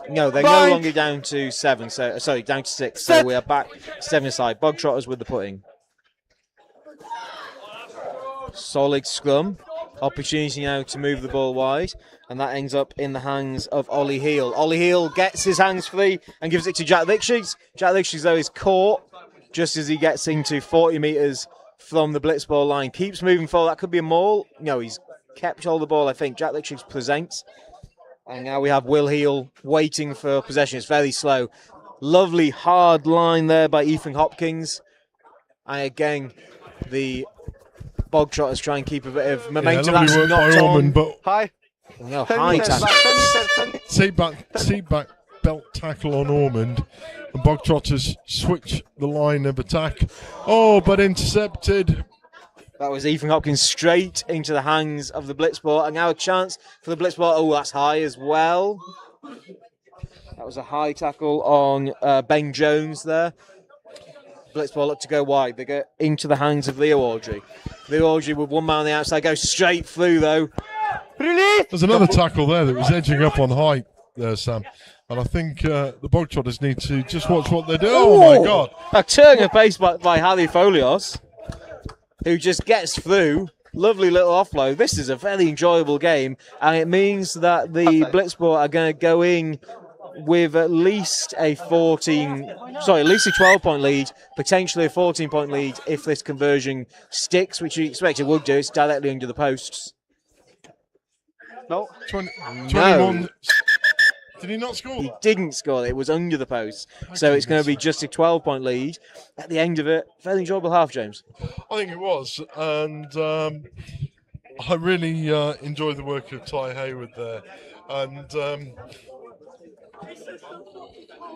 No, they're no longer down to 7. So sorry, down to 6. So we are back 7 aside. Bog Trotters with the putting. Solid scrum. Opportunity now to move the ball wide. And that ends up in the hands of Ollie Heel. Ollie Heel gets his hands free and gives it to Jack Lichtschutz. Jack Lichtschutz, though, is caught just as he gets into 40 metres from the blitz ball line. Keeps moving forward. That could be a maul. No, he's kept hold of the ball, I think. Jack Lichtschutz presents. And now we have Will Heel waiting for possession. It's very slow. Lovely hard line there by Ethan Hopkins. And again, the Bog Trotters try and keep a bit of momentum. Lovely That's work not by on. Ormond, but Hi. No, 10 high meters tackle. back, 10 meters. seat back belt tackle on Ormond, and Bog Trotters switch the line of attack. Oh, but intercepted. That was Ethan Hopkins straight into the hands of the Blitzball. And now a chance for the Blitzball. Oh, that's high as well. That was a high tackle on Ben Jones there. Blitzball looked to go wide. They go into the hands of Leo Audrey. Leo Audrey with one man on the outside. Goes straight through, though. There's another tackle there that was edging up on height there, Sam. And I think the Bog Trotters need to just watch what they do. Oh, my God. A turn of pace by Harry Folios, who just gets through. Lovely little offload. This is a very enjoyable game, and it means that the Blitzball are going to go in with at least a 12-point lead, potentially a 14-point lead if this conversion sticks, which you expect it would do. It's directly under the posts. No. 21. Did he not score? He didn't score. It was under the posts. So it's going to be just a 12-point lead at the end of it. Very enjoyable half, James. I think it was. And I really enjoyed the work of Ty Haywood there. And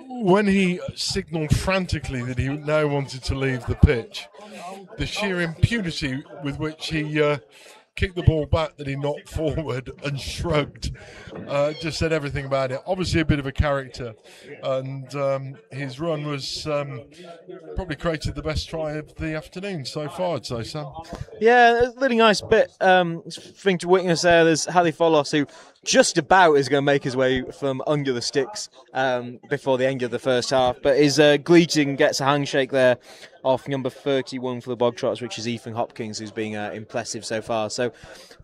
when he signalled frantically that he now wanted to leave the pitch, the sheer impunity with which he kicked the ball back that he knocked forward and shrugged just said everything about it. Obviously a bit of a character, and his run was probably created the best try of the afternoon so far, I'd say, Sam. Yeah, a really nice bit thing to witness there. There's Harry Folos, who just about is going to make his way from under the sticks before the end of the first half, but his greeting gets a handshake there off number 31 for the Bog Trotters, which is Ethan Hopkins, who's been impressive so far. So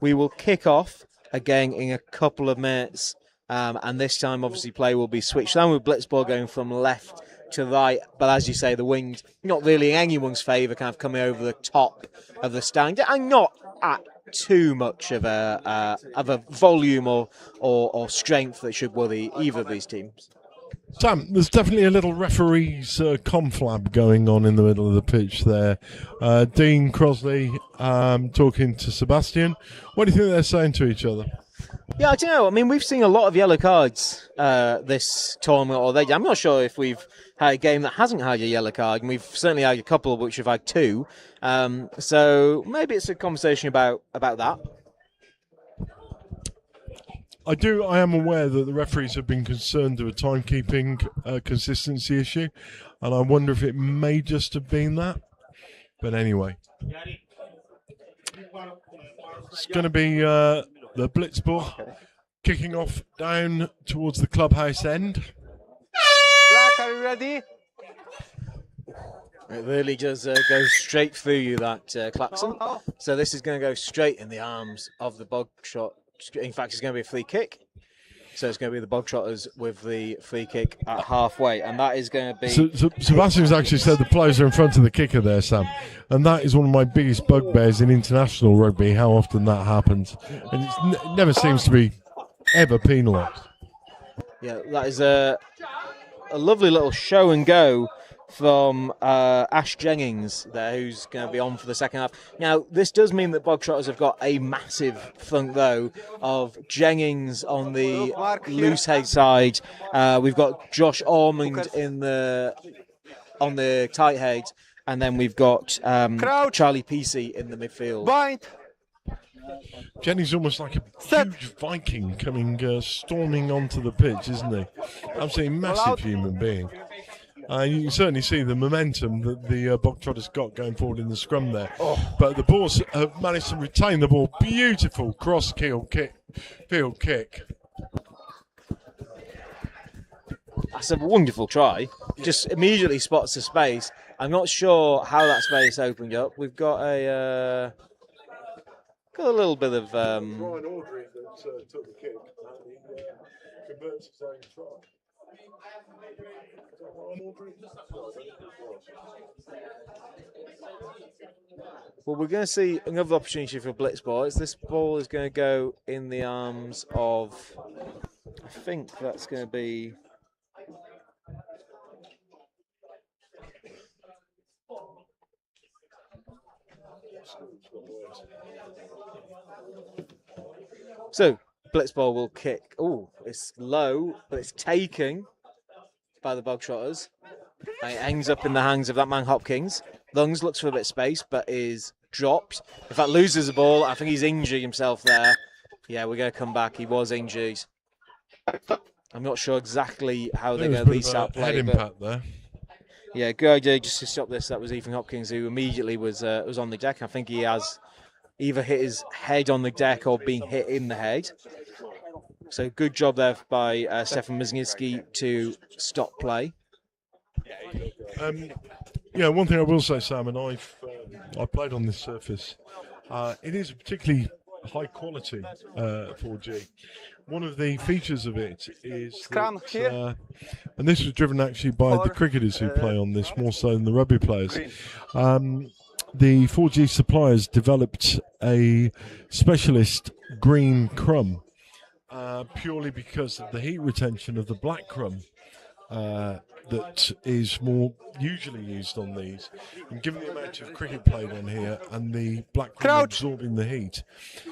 we will kick off again in a couple of minutes, and this time obviously play will be switched down with Blitzball going from left to right, but as you say, the wind not really in anyone's favour, kind of coming over the top of the stand, and not at too much of a volume or strength that should worry either of these teams. Sam, there's definitely a little referee's conflab going on in the middle of the pitch there. Dean Crosley talking to Sebastian. What do you think they're saying to each other? Yeah, I don't know. I mean, we've seen a lot of yellow cards this tournament already. I'm not sure if we've had a game that hasn't had a yellow card, and we've certainly had a couple which have had 2. So maybe it's a conversation about that. I am aware that the referees have been concerned of a timekeeping consistency issue, and I wonder if it may just have been that. But anyway, it's going to be the blitzball kicking off down towards the clubhouse end. Black, are you ready? It really does go straight through you, that klaxon. So this is going to go straight in the arms of the bog shot. In fact, it's going to be a free kick. So it's going to be the bog trotters with the free kick at halfway, and that is going to be... So Sebastian's actually said the players are in front of the kicker there, Sam. And that is one of my biggest bugbears in international rugby, how often that happens. And it never seems to be ever penalised. Yeah, that is a lovely little show and go from Ash Jennings there, who's going to be on for the second half. Now, this does mean that Bogtrotters have got a massive front row of Jennings on the loose head side. We've got Josh Ormond on the tight head, and then we've got Charlie Peacey in the midfield. Bind. Jennings almost like a huge Viking coming storming onto the pitch, isn't he? Absolutely massive human being. You can certainly see the momentum that the Bogtrotters got going forward in the scrum there. But the Boars have managed to retain the ball. Beautiful field kick. That's a wonderful try. Just immediately spots the space. I'm not sure how that space opened up. We've got a little bit of... Brian Audrey that took the kick. He converts his own try. Well, we're going to see another opportunity for a blitz ball. This ball is going to go in the arms of, I think that's going to be... So, blitzball will kick. Oh, it's low, but it's taken by the Bogtrotters. And it ends up in the hands of that man Hopkins. Lungs looks for a bit of space, but is dropped. In fact, loses the ball. I think he's injured himself there. Yeah, we're going to come back. He was injured. I'm not sure exactly how they're going to restart play. Head impact there. Yeah, good idea just to stop this. That was Ethan Hopkins, who immediately was on the deck. I think he has either hit his head on the deck or been hit in the head. So good job there by Stefan Mizniewski to stop play. Yeah, one thing I will say, Sam, and I played on this surface. It is a particularly high quality 4G. One of the features of it is that, and this was driven actually by the cricketers who play on this more so than the rugby players. The 4G suppliers developed a specialist green crumb purely because of the heat retention of the black crumb that is more usually used on these. And given the amount of cricket played on here and the black crumb absorbing the heat,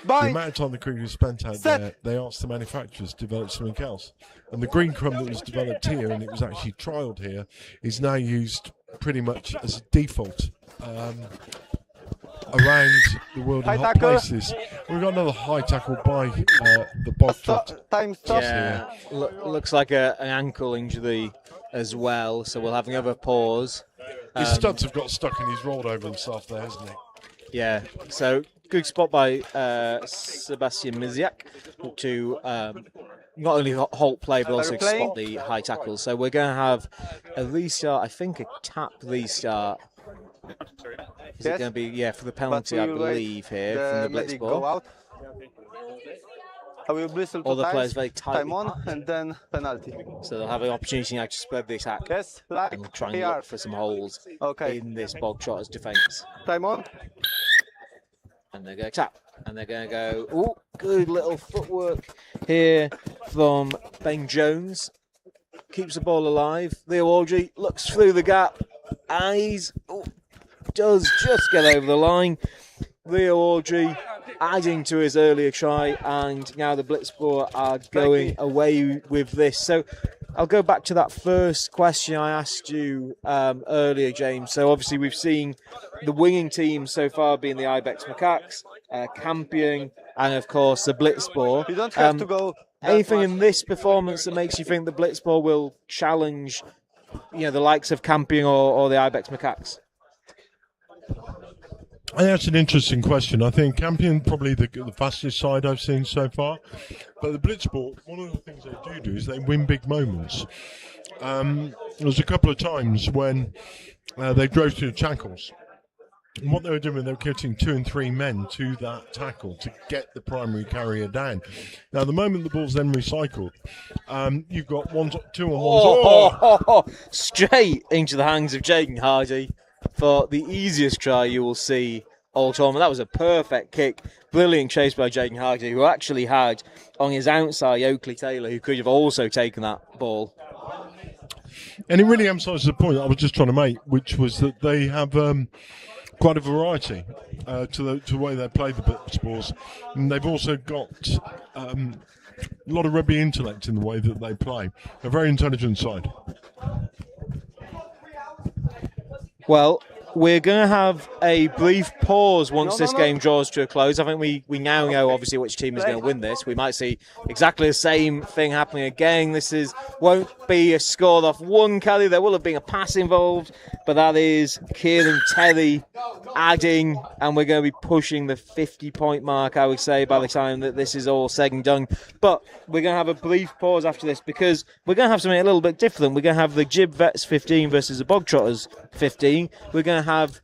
the amount of time the cricketers spent out there, they asked the manufacturers to develop something else. And the green crumb that was developed here, and it was actually trialled here, is now used pretty much as a default around the world in hot places. We've got another high tackle by the Bogtrot. Time stop. Yeah, looks like an ankle injury as well, so we'll have another pause. His studs have got stuck and he's rolled over himself there, hasn't he? Yeah, so good spot by Sebastian Miziak to not only halt play but also spot the high tackle. So we're going to have a restart, I think a tap restart. Is it going to be, yeah, for the penalty, I believe, here from the blitz ball. I will whistle all the players very tight. Time on and then penalty. So they'll have an opportunity now to spread the attack and try and look for some holes in this Bogtrotter's defence. Time on. And they're going to tap. And they're going to go, oh, good little footwork here from Ben Jones. Keeps the ball alive. Leo Audrey looks through the gap. And he's, does just get over the line. Leo Audrey adding to his earlier try, and now the Blitzball are going away with this. So I'll go back to that first question I asked you earlier, James. So obviously we've seen the winging team so far being the Ibex Macaques, Campion, and of course the Blitzball. You don't have to go. Anything in this performance that makes you think the Blitzball will challenge, the likes of Campion or the Ibex Macaques? I think that's an interesting question. I think Campion probably the fastest side I've seen so far, but the Blitzball, one of the things they do is they win big moments. There's a couple of times when they drove to the tackles, and what they were doing, they were getting 2 and 3 men to that tackle to get the primary carrier down. Now, the moment the ball's then recycled, you've got 2-on-1s. Straight into the hands of Jaden Hardy for the easiest try you will see all tournament. That was a perfect kick. Brilliant chase by Jaden Hardy, who actually had on his outside Oakley Taylor, who could have also taken that ball. And it really emphasises the point I was just trying to make, which was that they have quite a variety to the way they play the Blitzballs. And they've also got a lot of rugby intellect in the way that they play. A very intelligent side. Well, we're going to have a brief pause once this game draws to a close. I think we now know, obviously, which team is going to win this. We might see exactly the same thing happening again. This won't be a scored off one, Kelly. There will have been a pass involved, but that is Kieran Terry adding, and we're going to be pushing the 50-point mark, I would say, by the time that this is all said and done. But we're going to have a brief pause after this because we're going to have something a little bit different. We're going to have the Jib Vets 15 versus the Bog Trotters 15. We're going to have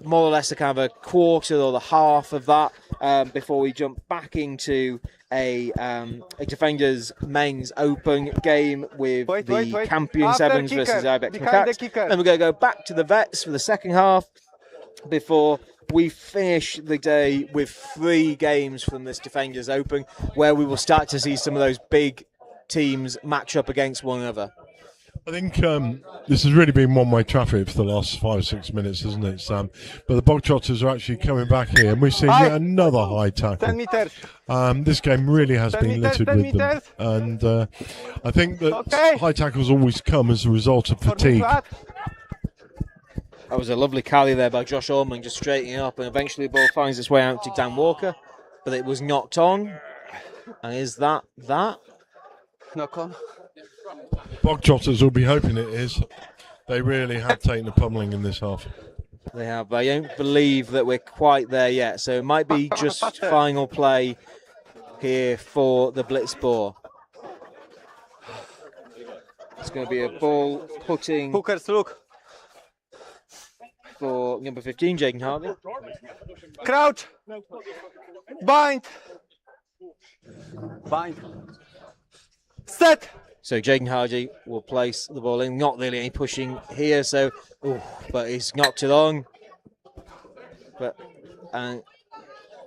more or less a kind of a quarter or the half of that before we jump back into a Defenders Men's Open game with the Campion Sevens versus Ibex Macaques. Then we're going to go back to the Vets for the second half before we finish the day with 3 games from this Defenders Open, where we will start to see some of those big teams match up against one another. I think this has really been one-way traffic for the last 5 or 6 minutes, hasn't it, Sam? But the Bog Trotters are actually coming back here, and we've seen yet another high tackle. 10 meters. This game really has been littered with them. And I think that high tackles always come as a result of fatigue. That was a lovely carry there by Josh Orman, just straightening up, and eventually the ball finds its way out to Dan Walker, but it was knocked on. And is that? Knock on. Bog Trotters will be hoping it is. They really have taken a pummeling in this half. They have. I don't believe that we're quite there yet, so it might be just final play here for the Blitzball. It's going to be a ball putting Hookers, look. for number 15, Jaden Hardy. Crouch. Bind. Set. So Jaden Hardy will place the ball in. Not really any pushing here, but he's knocked it on. And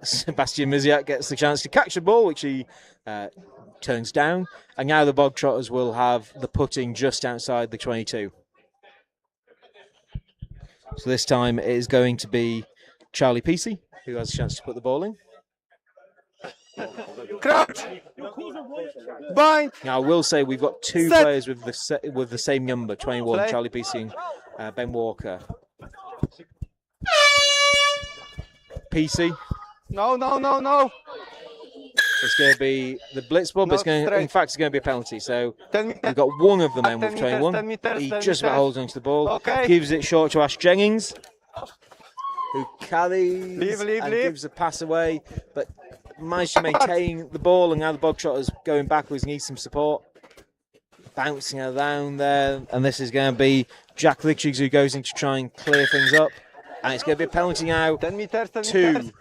Sebastian Miziak gets the chance to catch the ball, which he turns down. And now the Bog Trotters will have the putting just outside the 22. So this time it is going to be Charlie Peacey who has a chance to put the ball in. Crouch. Bind. Now I will say we've got 2 players with the same number, 21, Charlie Peacey and Ben Walker. Peacey. No. It's going to be the Blitzball, but in fact it's going to be a penalty. So we've got one of the men with 21. He just about holds onto the ball, gives it short to Ash Jennings, who carries and gives a pass away, but managed to maintain the ball, and now the Bog Trotters going backwards, need some support. Bouncing around there, and this is going to be Jack Richards who goes in to try and clear things up. And it's going to be a penalty now to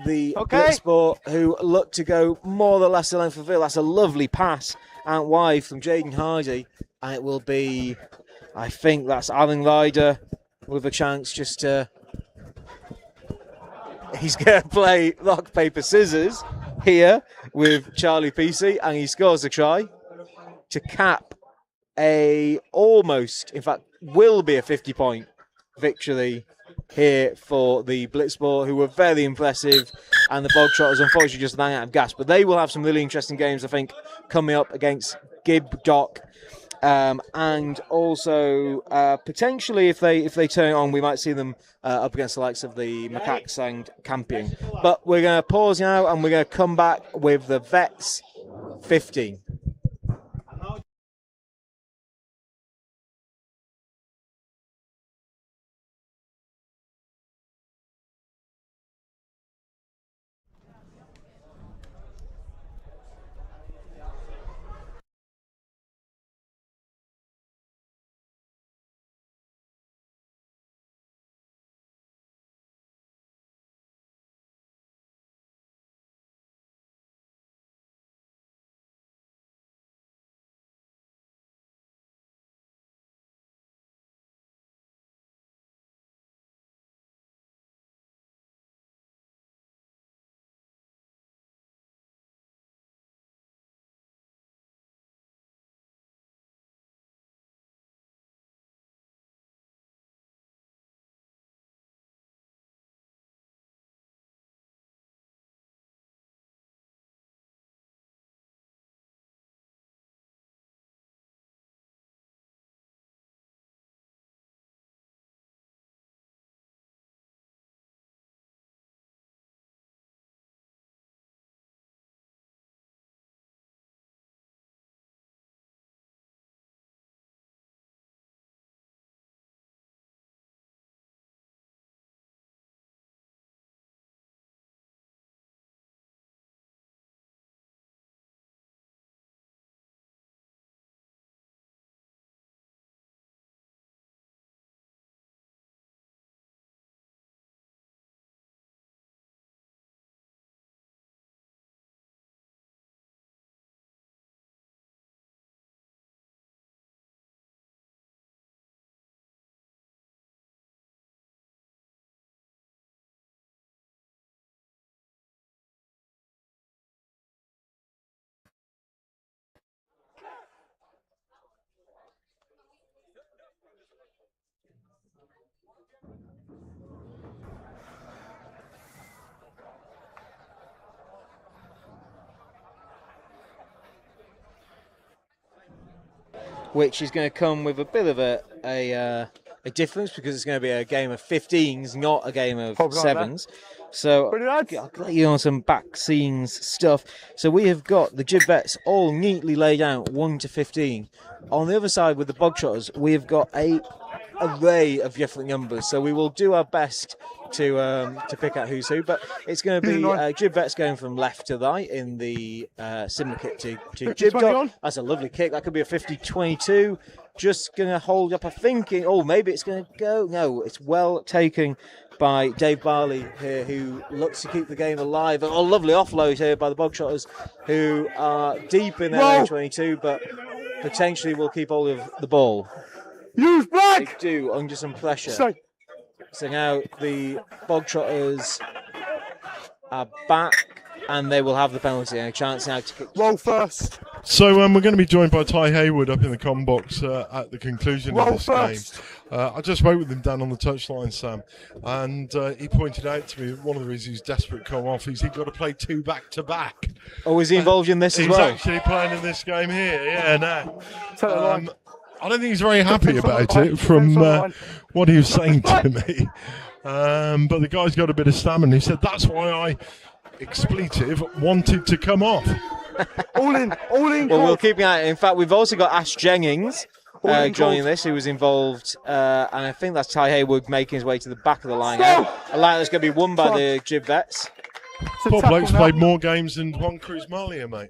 the Blitzball, who look to go more or less the length of the field. That's a lovely pass out wide from Jaden Hardy, and it will be, I think that's Alan Ryder with a chance just to... He's going to play rock, paper, scissors here with Charlie Peacey, and he scores a try to cap will be a 50-point victory here for the Blitzball, who were very impressive, and the Bogtrotters unfortunately just ran out of gas. But they will have some really interesting games, I think, coming up against Jibdock. And also potentially, if they turn it on, we might see them up against the likes of the Macaques and Campion. But we're going to pause now, and we're going to come back with the Vets 15. Which is going to come with a bit of a difference, because it's going to be a game of 15s, not a game of 7s. So I'll let you on some back scenes stuff. So we have got the Jibvets all neatly laid out 1 to 15. On the other side with the Bogtrotters, we have got a array of different numbers. So we will do our best to pick out who's who, but it's going to be Jibvets going from left to right in the similar kick to Jibdock. That's a lovely kick. That could be a 50-22. Just going to hold up a thinking, oh, maybe it's going to go. No, it's well taken by Dave Barley here, who looks to keep the game alive. A lovely offload here by the Bogtrotters, who are deep in their 22, but potentially will keep hold of the ball. Use black! They do, under some pressure. So now the Bogtrotters are back, and they will have the penalty and a chance now to kick. Roll first. So we're going to be joined by Ty Hayward up in the comm box at the conclusion of this game. I just spoke with him down on the touchline, Sam, and he pointed out to me that one of the reasons he's desperate to come off is he's got to play 2 back-to-back. Oh, is he involved in this as well? He's actually playing in this game here, yeah, no. I don't think he's very happy about it from what he was saying to me. But the guy's got a bit of stamina. He said, that's why I, expletive, wanted to come off. All in. Well, we'll keep an eye. In fact, we've also got Ash Jennings joining this, who was involved, and I think that's Ty Hayward making his way to the back of the line now. A line that's going to be won by the Jibvets. Poor bloke's played more games than Juan Cruz Malia, mate.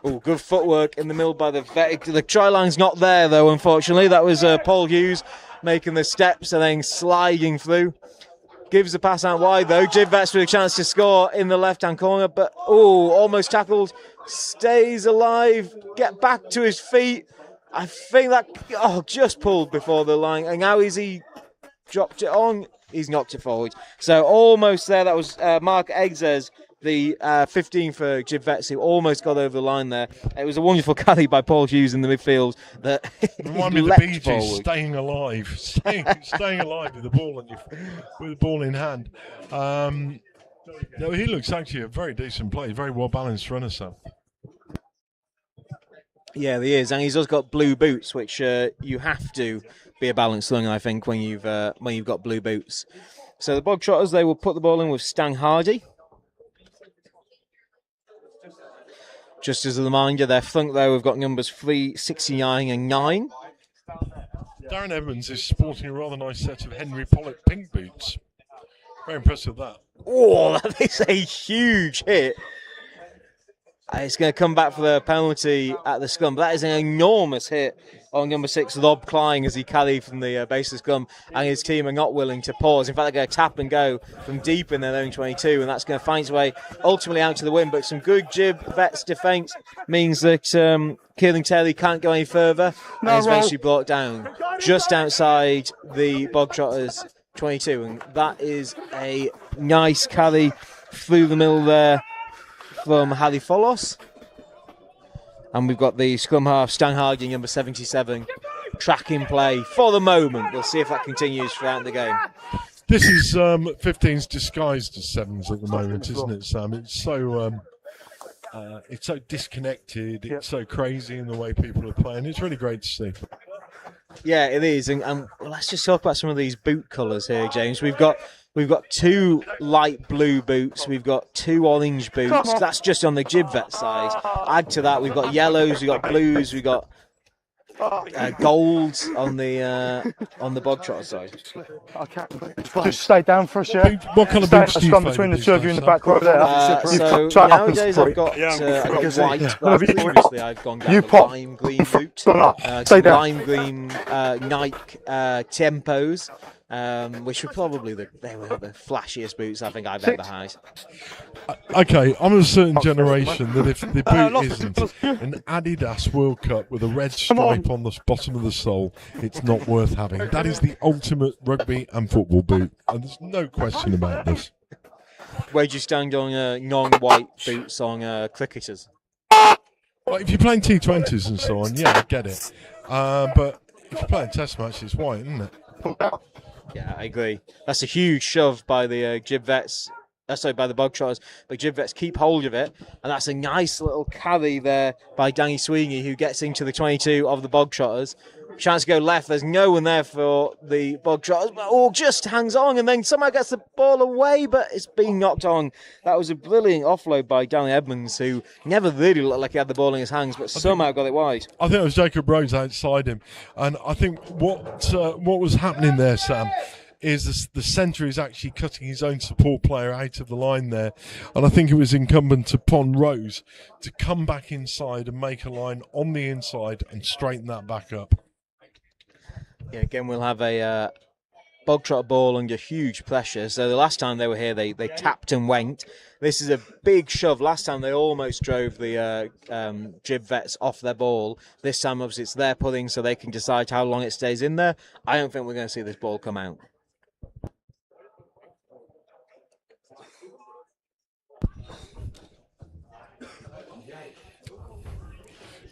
Oh, good footwork in the middle by the vet. The try line's not there, though, unfortunately. That was Paul Hughes making the steps and then sliding through. Gives the pass out wide, though. Jibvets with a chance to score in the left-hand corner, but, almost tackled. Stays alive. Get back to his feet. I think that, just pulled before the line. And now he dropped it on. He's knocked it forward. So almost there. That was Mark Egzes the 15 for Jibvets, who almost got over the line there. It was a wonderful carry by Paul Hughes in the midfield that Remind me of the Bee Gees, staying alive, staying alive with the ball in hand. No, he looks actually a very decent player, very well balanced runner, Sam. Yeah, he is, and he's also got blue boots, which you have to be a balanced runner, I think, when you've got blue boots. So the Bog Trotters, they will put the ball in with Stang Hardy. Just as a reminder, their front there, we've got numbers 3, 69 and 9. Darren Evans is sporting a rather nice set of Henry Pollock pink boots. Very impressed with that. Oh, that is a huge hit. It's going to come back for the penalty at the scrum. But that is an enormous hit on number 6, Rob Klein, as he carried from the base of the scrum, and his team are not willing to pause. In fact, they're going to tap and go from deep in their own 22, and that's going to find its way ultimately out to the win. But some good Jib-Vets defence means that Keeling Terry can't go any further, and is eventually brought down just outside the Bog Trotters 22, and that is a nice carry through the middle there from Harry Follos. And we've got the scrum half, Stan Hardy, number 77, tracking play for the moment. We'll see if that continues throughout the game. This is 15s disguised as 7s at the moment, isn't it, Sam? It's so disconnected, it's so crazy in the way people are playing. It's really great to see. Yeah, it is. And let's just talk about some of these boot colours here, James. We've got 2 light blue boots. We've got 2 orange boots. That's just on the Jibvet side. Add to that, we've got yellows, we've got blues, we've got golds on the Bog Trotter side. I can't. Just stay down for us, yeah. What colour boots do you favour between the these two of you days, in the back row there. So nowadays I've got white, but previously I've gone down the lime green boot, lime green Nike Tempos, which were probably the flashiest boots I think I've ever had. Okay, I'm of a certain generation that if the boot isn't an Adidas World Cup with a red stripe on the bottom of the sole, it's not worth having. That is the ultimate rugby and football boot, and there's no question about this. Where do you stand on non-white boots on cricketers? Well, if you're playing T20s and so on, yeah, I get it. But if you're playing Test matches, it's white, isn't it? Yeah, I agree. That's a huge shove by the Jibvets. By the Bog Trotters, but Jibvets keep hold of it, and that's a nice little carry there by Danny Sweeney, who gets into the 22 of the Bog Trotters. Chance to go left, there's no one there for the Bog Trotters, but just hangs on and then somehow gets the ball away, but it's being knocked on. That was a brilliant offload by Danny Edmonds, who never really looked like he had the ball in his hands, but somehow got it wide. I think it was Jacob Rose outside him, and I think what was happening there, Sam, is the centre is actually cutting his own support player out of the line there. And I think it was incumbent upon Rose to come back inside and make a line on the inside and straighten that back up. Yeah, again, we'll have a Bog Trotter ball under huge pressure. So the last time they were here, they tapped and went. This is a big shove. Last time they almost drove the Jibvets off their ball. This time, obviously, it's their pudding, so they can decide how long it stays in there. I don't think we're going to see this ball come out.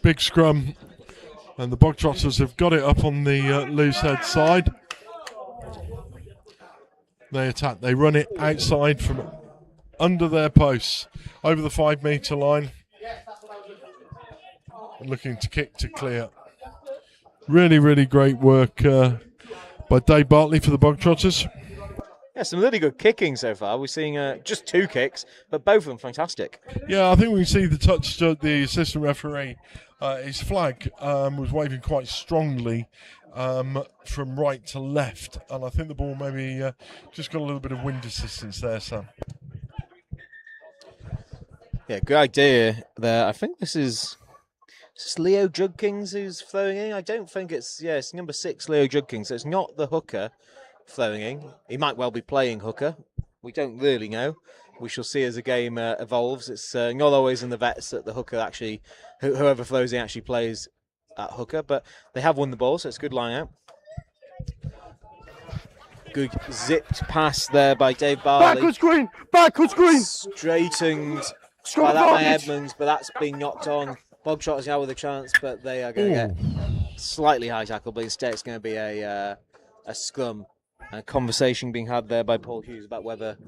Big scrum, and the Bog Trotters have got it up on the loose head side. They attack, they run it outside from under their posts, over the 5 metre line, and looking to kick to clear. Really, really great work by Dave Bartley for the Bog Trotters. Yeah, some really good kicking so far. We're seeing just 2 kicks, but both of them fantastic. Yeah, I think we see the touch to the assistant referee. His flag was waving quite strongly from right to left, and I think the ball maybe just got a little bit of wind assistance there, Sam. Yeah, good idea there. I think this is Leo Judkins who's throwing in. I don't think it's number 6, Leo Judkins. So it's not the hooker throwing in. He might well be playing hooker. We don't really know. We shall see as the game evolves. It's not always in the vets that the hooker actually, whoever throws in actually plays at hooker, but they have won the ball, so it's a good line out. Good zipped pass there by Dave Barley. Backwards green! Backwards green! Straightened Scrum by that by advantage. Edmonds, but that's been knocked on. Bogtrotters now with a chance, but they are going to get slightly high tackle, but instead it's going to be a scrum. A conversation being had there by Paul Hughes about whether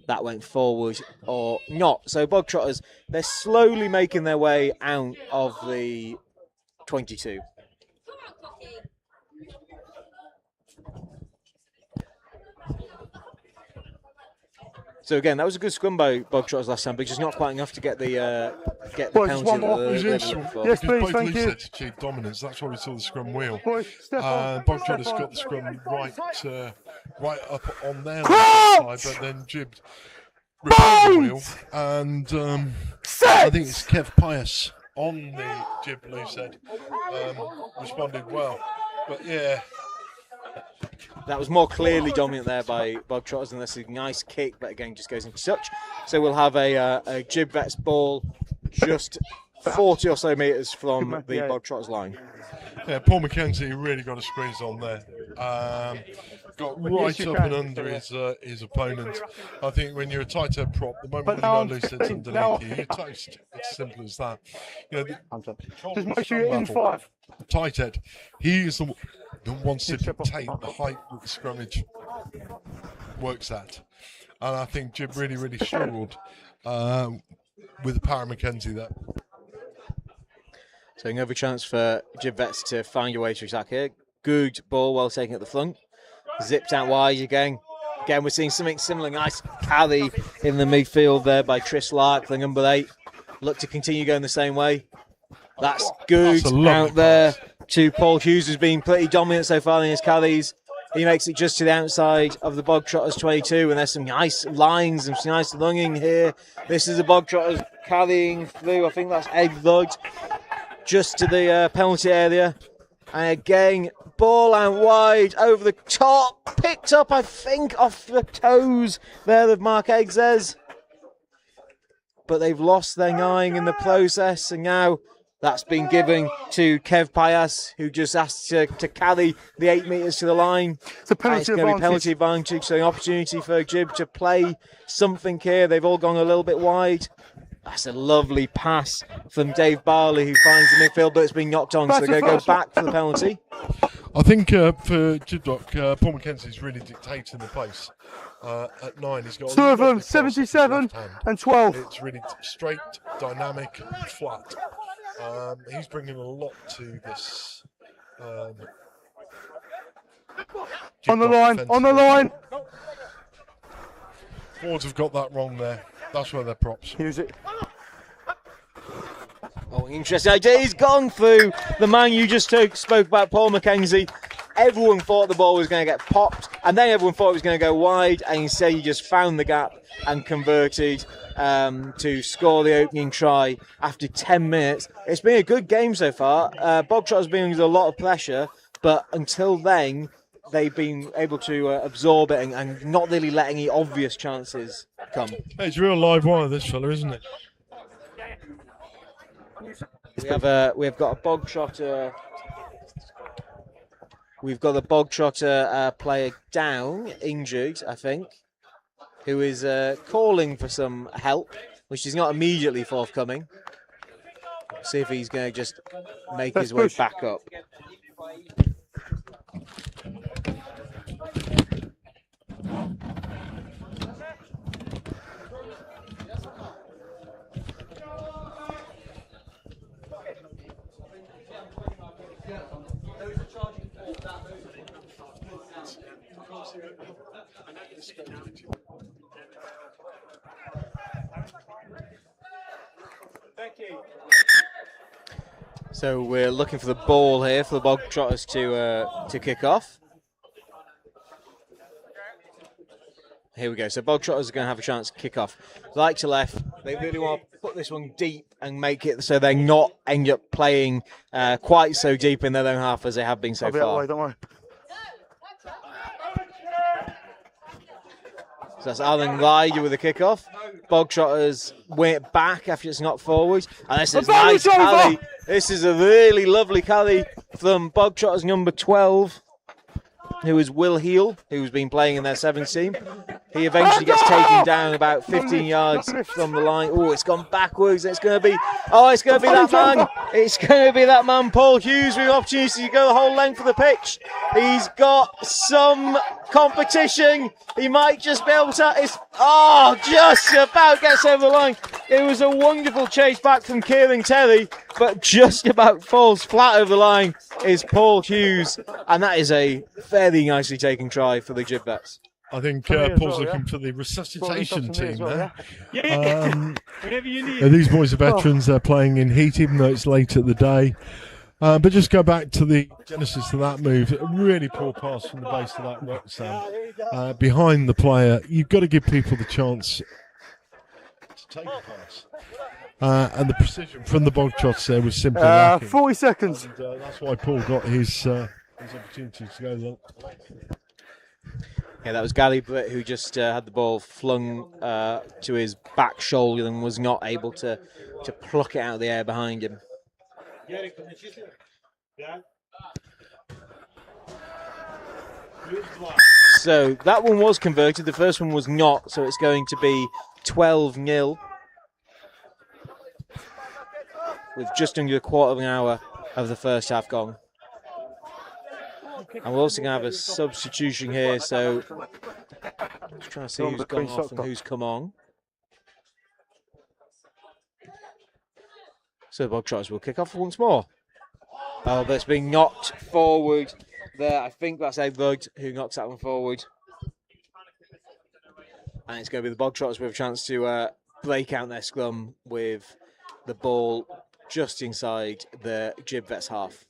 that went forward or not. So Bogtrotters, they're slowly making their way out of the 22. So again, that was a good scrum by Bogtrotters last time, but just not quite enough to get the Boys, penalty. one more. It was interesting Yes, because please, both thank you. Leeds achieved dominance. That's why we saw the scrum wheel. Boys, step on. Bogtrotters Step on. got the scrum right up on their Crouch! side, but then Jibbed repaired the wheel, and I think it's Kev Pius on the Jib loose head responded well. But yeah, that was more clearly dominant there by Bogtrotters, and that's a nice kick, but again just goes into touch. So we'll have a Jib Vets ball just 40 or so metres from the Bogtrotters line. Yeah, Paul McKenzie really got a squeeze on there. Got right up and under his opponent. I think when you're a tight head prop, the moment you got loose heads underneath you, you're toast. It's simple as that. You know, Just make sure you're in 5. Tight head, he is the one that wants to dictate the height that the scrummage works at. And I think Jib really struggled with the power of McKenzie there. So another chance for Jib Vets to find a way to attack here. Good ball, well taken at the front. Zipped out wide again. Again, we're seeing something similar. Nice carry in the midfield there by Tris Lark, the number 8. Look to continue going the same way. That's good out there to Paul Hughes, who's been pretty dominant so far in his carries. He makes it just to the outside of the Bogtrotters 22, and there's some nice lines and some nice lunging here. This is the Bogtrotters carrying through. I think that's Ed Lugg just to the penalty area. And again, ball out wide over the top. Picked up, I think, off the toes there of Mark Eggs's. But they've lost their 9 in the process, and now that's been given to Kev Pias, who just asked to carry the 8 metres to the line. It's a penalty going to be penalty advantage, so an opportunity for Jib to play something here. They've all gone a little bit wide. That's a lovely pass from Dave Barley, who finds the midfield, but it's been knocked on, so they're going to go back for the penalty. I think for Jibdock, Paul McKenzie's really dictating the pace. At 9, he's got 2 of them, 77 and 12. It's really straight, dynamic, flat. He's bringing a lot to this. On the line, on the line. Forwards have got that wrong there. That's where they're props. Use it. Oh, interesting idea. He's gone through the man you just spoke about, Paul McKenzie. Everyone thought the ball was going to get popped, and then everyone thought it was going to go wide, and instead he just found the gap and converted to score the opening try after 10 minutes. It's been a good game so far. Bogtrotters been under a lot of pressure, but until then, they've been able to absorb it and not really let any obvious chances come. Hey, it's real live wire, this fella, isn't it? We have got a Bogtrotter. We've got a Bogtrotter player down, injured, I think, who is calling for some help, which is not immediately forthcoming. See if he's going to just make his way back up. So we're looking for the ball here for the Bogtrotters to kick off. Here we go. So Bogtrotters are going to have a chance to kick off. Right to left. They really want to put this one deep and make it so they're not end up playing quite so deep in their own half as they have been so far. Don't worry. So that's Alan Ryder with the kickoff. Bogtrotters win it back after it's knocked forward. And this is a nice carry. This is a really lovely carry from Bogtrotters number 12. who is Will Heel, who's been playing in their 7th team. He eventually gets taken down about 15 yards from the line. Oh, it's gone backwards. It's going to be that man. It's going to be that man, Paul Hughes, with the opportunity to go the whole length of the pitch. He's got some competition. He might just be able to. Just about gets over the line. It was a wonderful chase back from Kieran Terry, but just about falls flat over the line is Paul Hughes, and that is a very nicely taken try for the Jibdocks. I think Paul's looking for the resuscitation team there. These boys are veterans. They're playing in heat, even though it's late at the day. But just go back to the genesis of that move. A really poor pass from the base of that ruck, Sam. Behind the player. You've got to give people the chance to take the pass. And the precision from the bog trots there was simply lacking. 40 seconds. And, that's why Paul got his opportunity to go long. Yeah, that was Gary Britt who just had the ball flung to his back shoulder and was not able to pluck it out of the air behind him. So that one was converted, the first one was not, so it's going to be 12-0 with just under a quarter of an hour of the first half gone. And we're also going to have a substitution here, so just trying to see who's gone off and who's come on. So the Bogtrotters will kick off once more. Oh, but it's being knocked forward there. I think that's Ed Rudd who knocks that one forward. And it's going to be the Bogtrotters with a chance to break out their scrum with the ball just inside the Jib Vets half.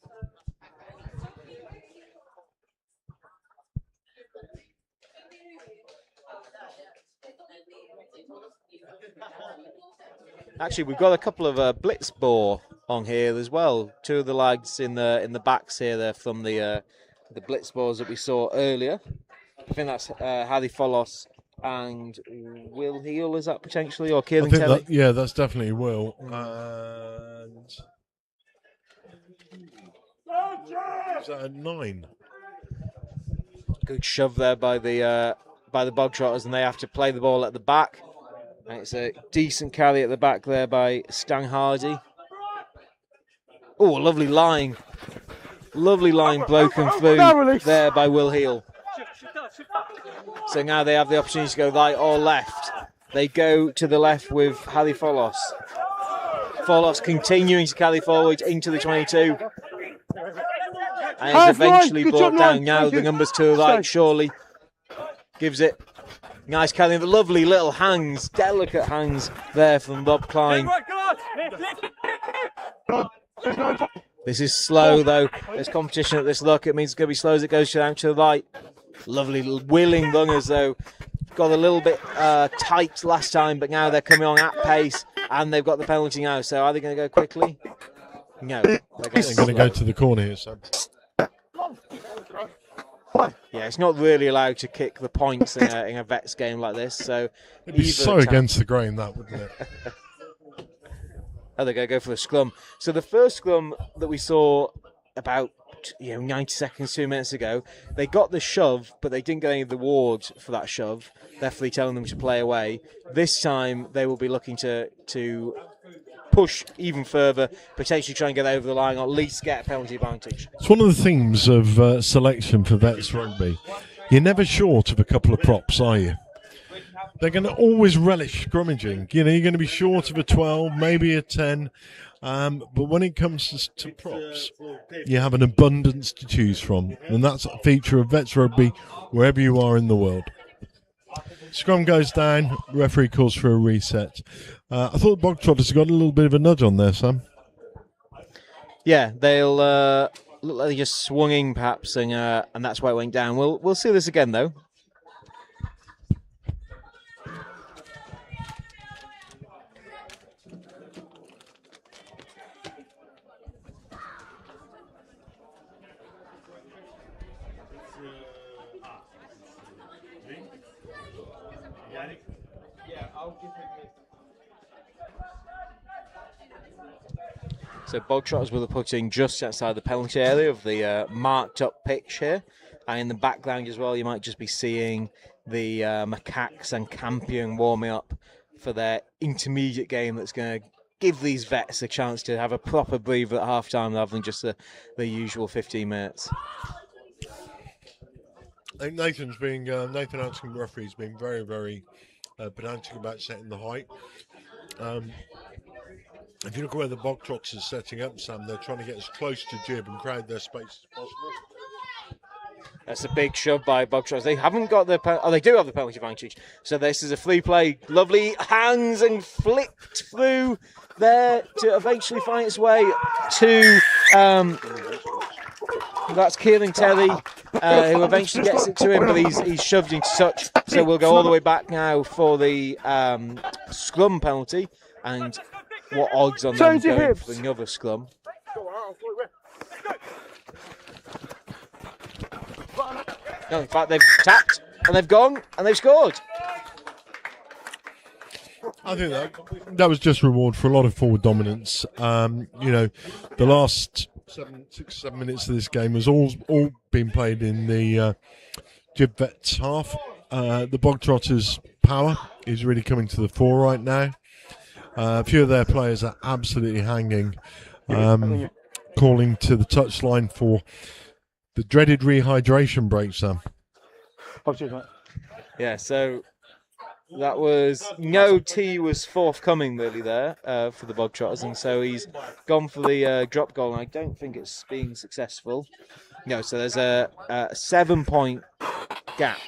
Actually, we've got a couple of blitz ball on here as well. Two of the lads in the backs here, they're from the blitz balls that we saw earlier. I think that's Harry Follos and Will Heel, is that potentially, or Kieran Terry? Yeah, that's definitely Will. Is that at 9? Good shove there by the Bogtrotters, and they have to play the ball at the back. And it's a decent carry at the back there by Stan Hardy. Oh, lovely line. Lovely line broken through there by Will Heel. So now they have the opportunity to go right or left. They go to the left with Harry Follos. Follos continuing to carry forward into the 22. And is eventually brought down. Now the numbers to the right, surely. Gives it. Nice carrying the lovely little hands, delicate hands there from Rob Klein. This is slow though. There's competition at this look. It means it's going to be slow as it goes down to the right. Lovely willing runners though. Got a little bit tight last time, but now they're coming on at pace and they've got the penalty now. So are they going to go quickly? No. They're going to go to the corner here, Sam. Yeah, it's not really allowed to kick the points in a Vets game like this. So it'd be so against the grain, that, wouldn't it? Oh, they're going to go for the scrum. So the first scrum that we saw about 90 seconds, 2 minutes ago, they got the shove, but they didn't get any of the awards for that shove, therefore telling them to play away. This time they will be looking to push even further, potentially try and get over the line, or at least get a penalty advantage. It's one of the themes of selection for Vets Rugby. You're never short of a couple of props, are you? They're going to always relish scrummaging. You're going to be short of a 12, maybe a 10. But when it comes to props, you have an abundance to choose from. And that's a feature of Vets Rugby wherever you are in the world. Scrum goes down, referee calls for a reset. I thought the Bogtrotters got a little bit of a nudge on there, Sam. Yeah, they'll look like they just swung in perhaps, and that's why it went down. We'll see this again though. So Bogtrotters will be putting just outside the penalty area of the marked up pitch here. And in the background as well, you might just be seeing the Macaques and Campion warming up for their intermediate game that's going to give these vets a chance to have a proper breather at half-time rather than just the usual 15 minutes. I think Nathan Anscombe, the referee, has been very, very pedantic about setting the height. If you look at where the bog trots are setting up, Sam, they're trying to get as close to Jib and crowd their space as possible. That's a big shove by bog trots. They haven't got the... they do have the penalty advantage. So this is a free play. Lovely hands and flicked through there to eventually find its way to... that's Kieran Terry, who eventually gets it to him, but he's shoved into touch. So we'll go all the way back now for the scrum penalty. And what odds on them going for another scrum? No, in fact, they've tapped and they've gone and they've scored. I think that was just reward for a lot of forward dominance. The last 6-7 minutes of this game has all been played in the Jib Vets half. The Bog Trotters' power is really coming to the fore right now. A few of their players are absolutely hanging, calling to the touchline for the dreaded rehydration break, Sam. Yeah, so that was no tea was forthcoming really there for the Bog Trotters, and so he's gone for the drop goal, and I don't think it's being successful. No, so there's a 7-point gap,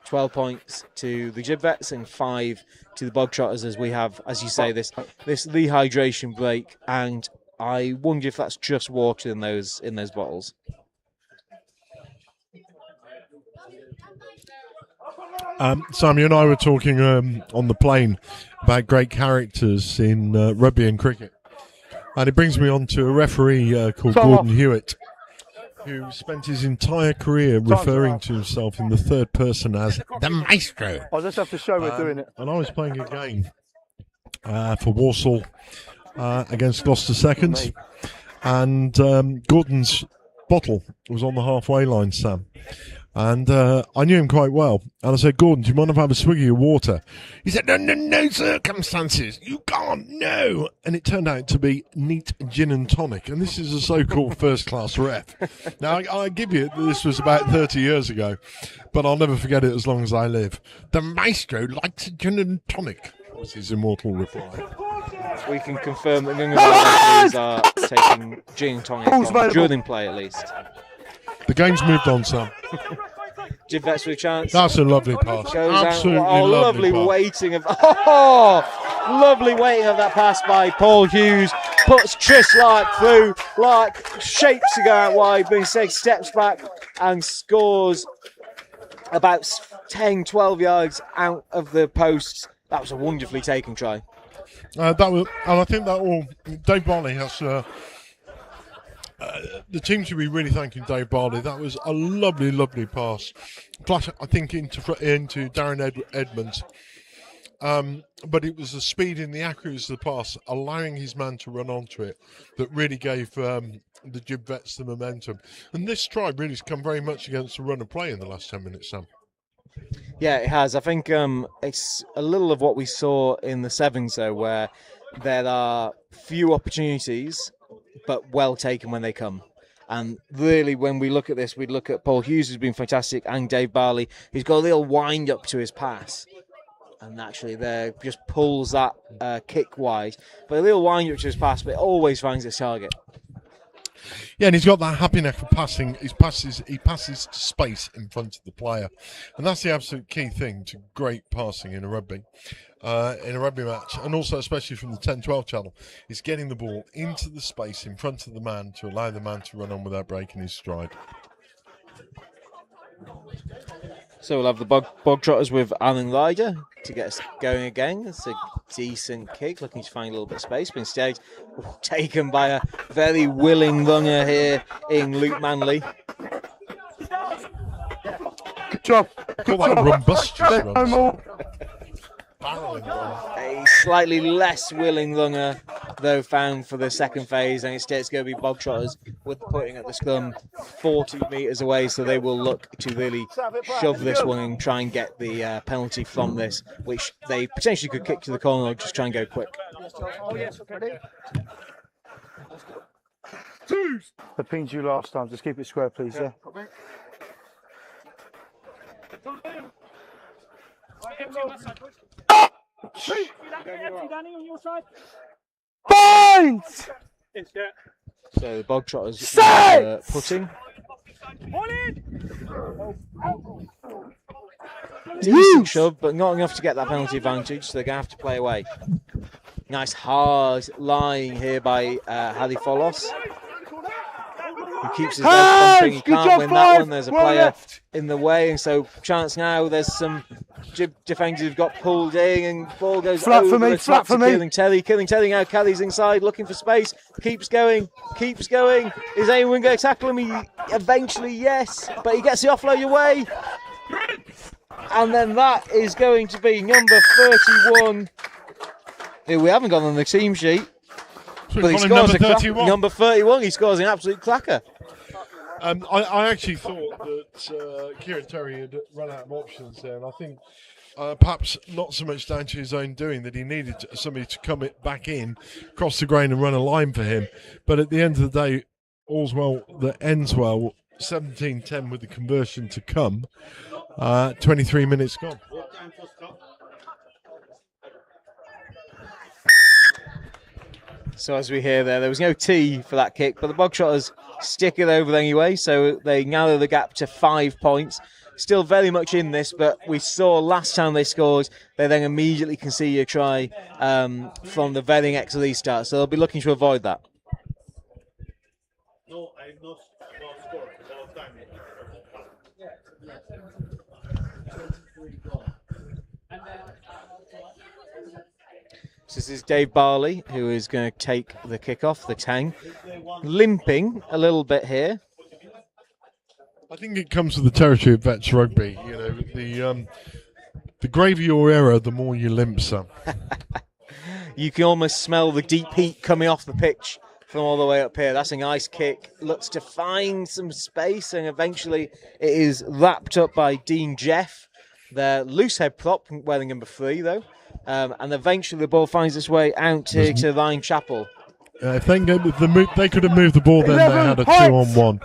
12 points to the Jib Vets and 5 to the Bog Trotters, as we have, as you say, this rehydration break, and I wonder if that's just water in those bottles. Sam, you and I were talking on the plane about great characters in rugby and cricket. And it brings me on to a referee called Gordon Hewitt, who spent his entire career referring to himself in the third person as the maestro. I'll just have to show we're doing it. And I was playing a game for Walsall against Gloucester Seconds. And Gordon's bottle was on the halfway line, Sam. And I knew him quite well. And I said, Gordon, do you mind if I have a swig of your water? He said, no circumstances. You can't, no. And it turned out to be neat gin and tonic. And this is a so-called first-class ref. Now, I give you, this was about 30 years ago, but I'll never forget it as long as I live. The maestro likes a gin and tonic, was his immortal reply. We can confirm that none of the referees are taking gin and tonic during play, at least. The game's moved on, Sam. Jib Vets with a chance. That's a lovely pass. Absolutely lovely pass. Waiting of lovely waiting of that pass by Paul Hughes. Puts Tris Lark through. Lark shapes to go out wide, but instead steps back and scores about 10-12 yards out of the post. That was a wonderfully taken try. And I think that all Dave Barley has. The team should be really thanking Dave Barley. That was a lovely, lovely pass. Plus, I think into Darren Edmonds. But it was the speed and the accuracy of the pass, allowing his man to run onto it, that really gave the Jib Vets the momentum. And this try really has come very much against the run of play in the last 10 minutes, Sam. Yeah, it has. I think it's a little of what we saw in the sevens, though, where there are few opportunities, but well taken when they come. And really, when we look at this, we'd look at Paul Hughes, who's been fantastic, and Dave Barley, who's got a little wind up to his pass. And actually, there just pulls that kick wide. But a little wind up to his pass, but it always finds its target. Yeah, and he's got that happy neck of passing. He passes to space in front of the player. And that's the absolute key thing to great passing in a rugby match, and also especially from the 10-12 channel, is getting the ball into the space in front of the man to allow the man to run on without breaking his stride. So we'll have the Bog Trotters with Alan Ryder to get us going again. It's a decent kick, looking to find a little bit of space, but instead taken by a very willing runner here in Luke Manley. Good job. Call that a rumbustious run. A slightly less willing runner though, found for the second phase, and instead it's going to be Bogtrotters with putting at the scrum 40 metres away, so they will look to really shove this one and try and get the penalty from this, which they potentially could kick to the corner or just try and go quick. They pinned you last time. Just keep it square, please. Yeah. Bind! So the Bogtrotters putting. Decent shove, but not enough to get that penalty advantage, so they're going to have to play away. Nice hard line here by Hadi Folos. He keeps his legs pumping. He can't win that one. There's a player in the way, and so chance now. There's some Jib defenders who've got pulled in, and ball goes flat over for me, the top to Killing Telly now. Kelly's inside, looking for space. Keeps going. Is anyone going to tackle him? He eventually, yes, but he gets the offload away. And then that is going to be number 31. Who we haven't got on the team sheet. But he scores number 31. He scores an absolute clacker. I actually thought that Kieran Terry had run out of options there, and I think perhaps not so much down to his own doing that he needed somebody to come back in, cross the grain and run a line for him. But at the end of the day, all's well that ends well. 17-10 with the conversion to come. 23 minutes gone. So as we hear there was no T for that kick, but the Bogtrotters stick it over anyway, so they narrow the gap to 5 points. Still very much in this, but we saw last time they scored, they then immediately concede a try from the very next restart, so they'll be looking to avoid that. So this is Dave Barley, who is going to take the kickoff, the Tang. Limping a little bit here. I think it comes with the territory of Vets Rugby. You know, the graver your error, the more you limp some. You can almost smell the deep heat coming off the pitch from all the way up here. That's a nice kick. Looks to find some space, and eventually it is wrapped up by Dean Jeff, their loose head prop, wearing number 3 though. And eventually the ball finds its way out to Line Chapel. If they could have moved the ball, then they had a 2-on-1,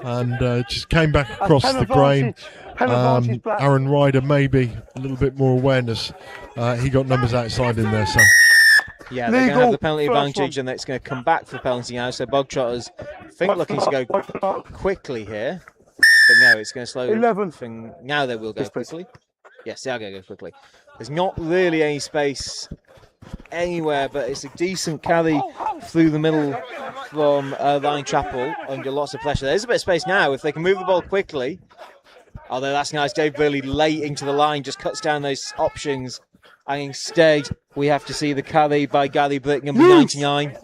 and just came back across the grain. Aaron Ryder maybe a little bit more awareness. He got numbers outside in there, so. Yeah, they're going to have the penalty advantage, and it's going to come back for the penalty now. So Bogtrotters, I think, looking to go quickly here, but no, it's going to slow. 11. Now they will go quickly. Yes, they are going to go quickly. There's not really any space anywhere, but it's a decent carry through the middle from Line Chapel under lots of pressure. There's a bit of space now. If they can move the ball quickly, although that's nice, Dave Burley late into the line just cuts down those options, and instead we have to see the carry by Gary Brick, number 99.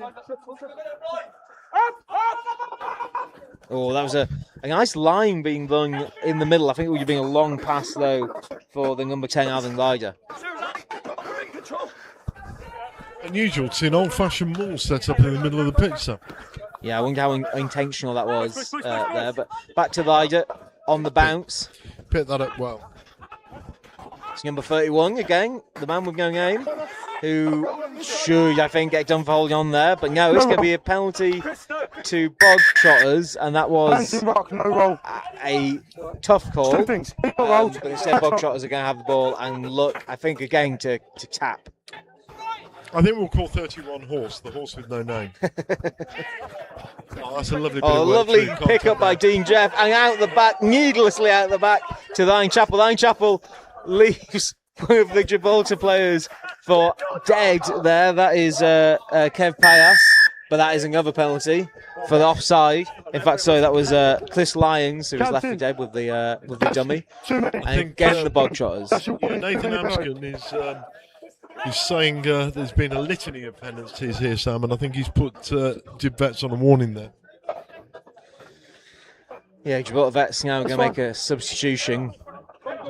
Oh, that was a nice line being run in the middle. I think it would have been a long pass, though, for the number 10, Alan Ryder. Unusual to see an old-fashioned maul set up in the middle of the pitch, so. Yeah, I wonder how intentional that was there. But back to Ryder on the bounce. Picked that up well. It's number 31 again, the man with no name, who should, I think, get done for holding on there. But no, it's going to be a penalty to Bogtrotters, and that was a tough call. But instead, Bogtrotters are going to have the ball and look, I think, again to tap. I think we'll call 31 Horse, the horse with no name. That's a lovely bit of work lovely pick up by Dean Jeff, and out the back, needlessly out the back to Line Chapel. Line Chapel leaves one of the Gibraltar players for dead there. That is Kev Payas, but that is another penalty for the offside. In fact, sorry, that was Chris Lyons, who was left for dead with the dummy. And again, the Bogtrotters. Yeah, Nathan Amskin is saying there's been a litany of penalties here, Sam, and I think he's put Gib Vets on a warning there. Yeah, Gibraltar Vets now going to make a substitution.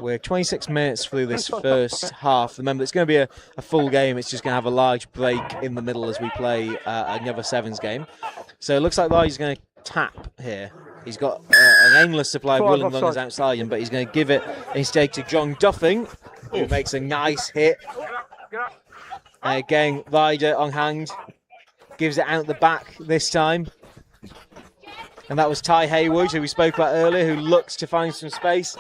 We're 26 minutes through this first half. Remember, it's going to be a full game. It's just going to have a large break in the middle as we play another sevens game. So it looks like Larry's going to tap here. He's got an endless supply of willing runners outside him, but he's going to give it instead to John Duffing, who makes a nice hit. Again, Ryder on hand. Gives it out the back this time. And that was Ty Haywood, who we spoke about earlier, who looks to find some space.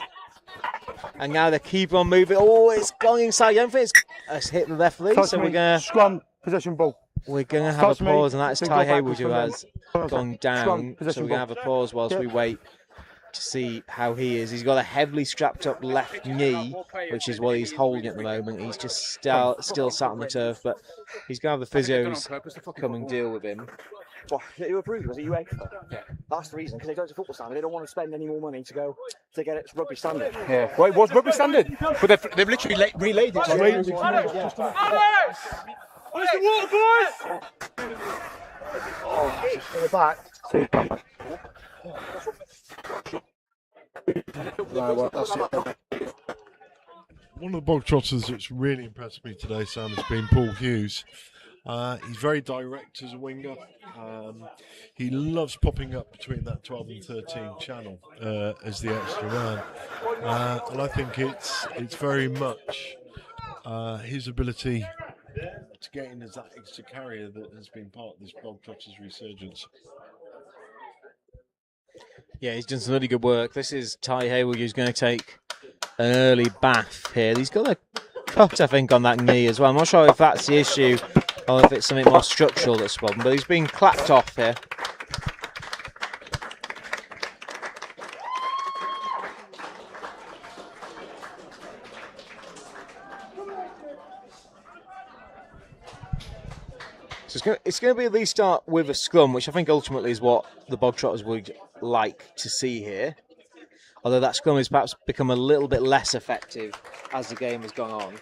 And now they keep on moving. Oh, it's gone inside. I don't think it's hit the referee. So we're going to scrum possession ball. We're going to have a pause, and that's Ty Haywood who has gone down. So we're going to have a pause whilst we wait to see how he is. He's got a heavily strapped up left knee, which is what he's holding at the moment. He's just still sat on the turf, but he's going to have the physios come and deal with him. Well, you approved, was it UEFA? Yeah. That's the reason, because they don't do football standard. They don't want to spend any more money to go to get it rugby standard. Yeah. Well, it was rugby standard, but they've literally relayed it. Where's the water, boys? Oh, in the back. Right, well, that's it. One of the bog trotters that's really impressed me today, Sam, has been Paul Hughes. He's very direct as a winger. He loves popping up between that 12 and 13 channel as the extra man. And I think it's very much his ability to get in as that extra carrier that has been part of this bog trotters resurgence. Yeah, he's done some really good work. This is Ty Haywood, who's going to take an early bath here. He's got a cut, I think, on that knee as well. I'm not sure if that's the issue or if it's something more structural that's problem, but he's been clapped off here. So it's going to be at least start with a scrum, which I think ultimately is what the bog trotters would like to see here. Although that scrum has perhaps become a little bit less effective as the game has gone on.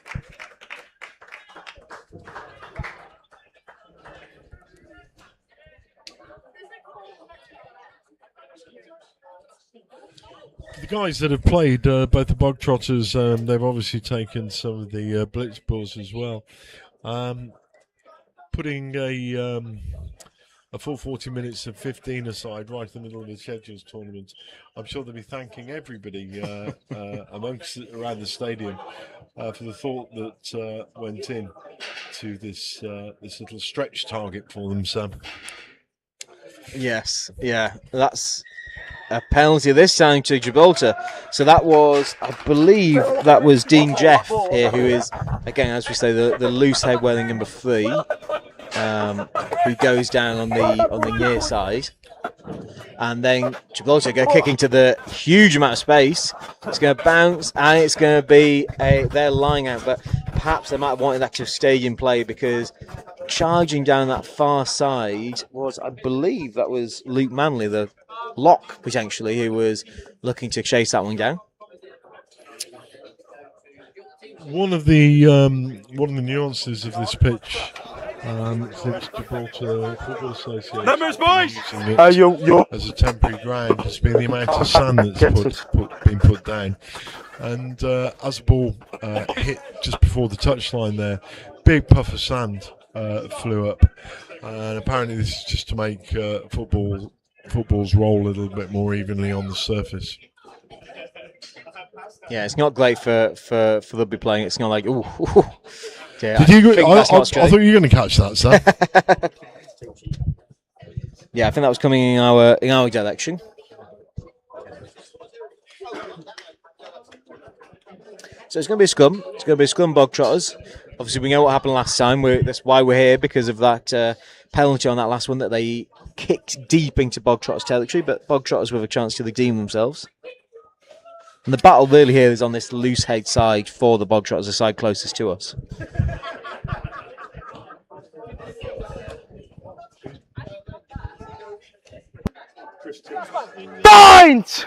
The guys that have played both the bog trotters, they've obviously taken some of the blitz balls as well. Putting a full 40 minutes of 15 aside right in the middle of the Schedules tournament, I'm sure they'll be thanking everybody around the stadium for the thought that went in to this little stretch target for them, Sam. Yes, yeah, that's a penalty this time to Gibraltar. So that was, I believe, that was Dean Jeff here, who is, again, as we say, the loose head wearing number 3, who goes down on the near side. And then Gibraltar go kicking to the huge amount of space. It's going to bounce, and it's going to be they're lying out, but perhaps they might have wanted that to stadium play, because charging down that far side was, I believe, that was Luke Manley, the lock potentially, who was looking to chase that one down. One of the nuances of this pitch, since Gibraltar Football Association Numbers, boys! as a temporary ground, has been the amount of sand that's been put down. And as the ball hit just before the touchline there, big puff of sand flew up. And apparently this is just to make footballs roll a little bit more evenly on the surface. Yeah, it's not great for rugby playing. It's not like, ooh. Yeah, I thought you were going to catch that, Sam. Yeah, I think that was coming in our direction. So it's going to be a scrum. It's going to be a scrum bog trotters. Obviously, we know what happened last time. That's why we're here, because of that penalty on that last one that they kicked deep into bog trotters territory, but bog trotters with a chance to redeem themselves. And the battle really here is on this loose head side for the bog trotters, the side closest to us. Bind!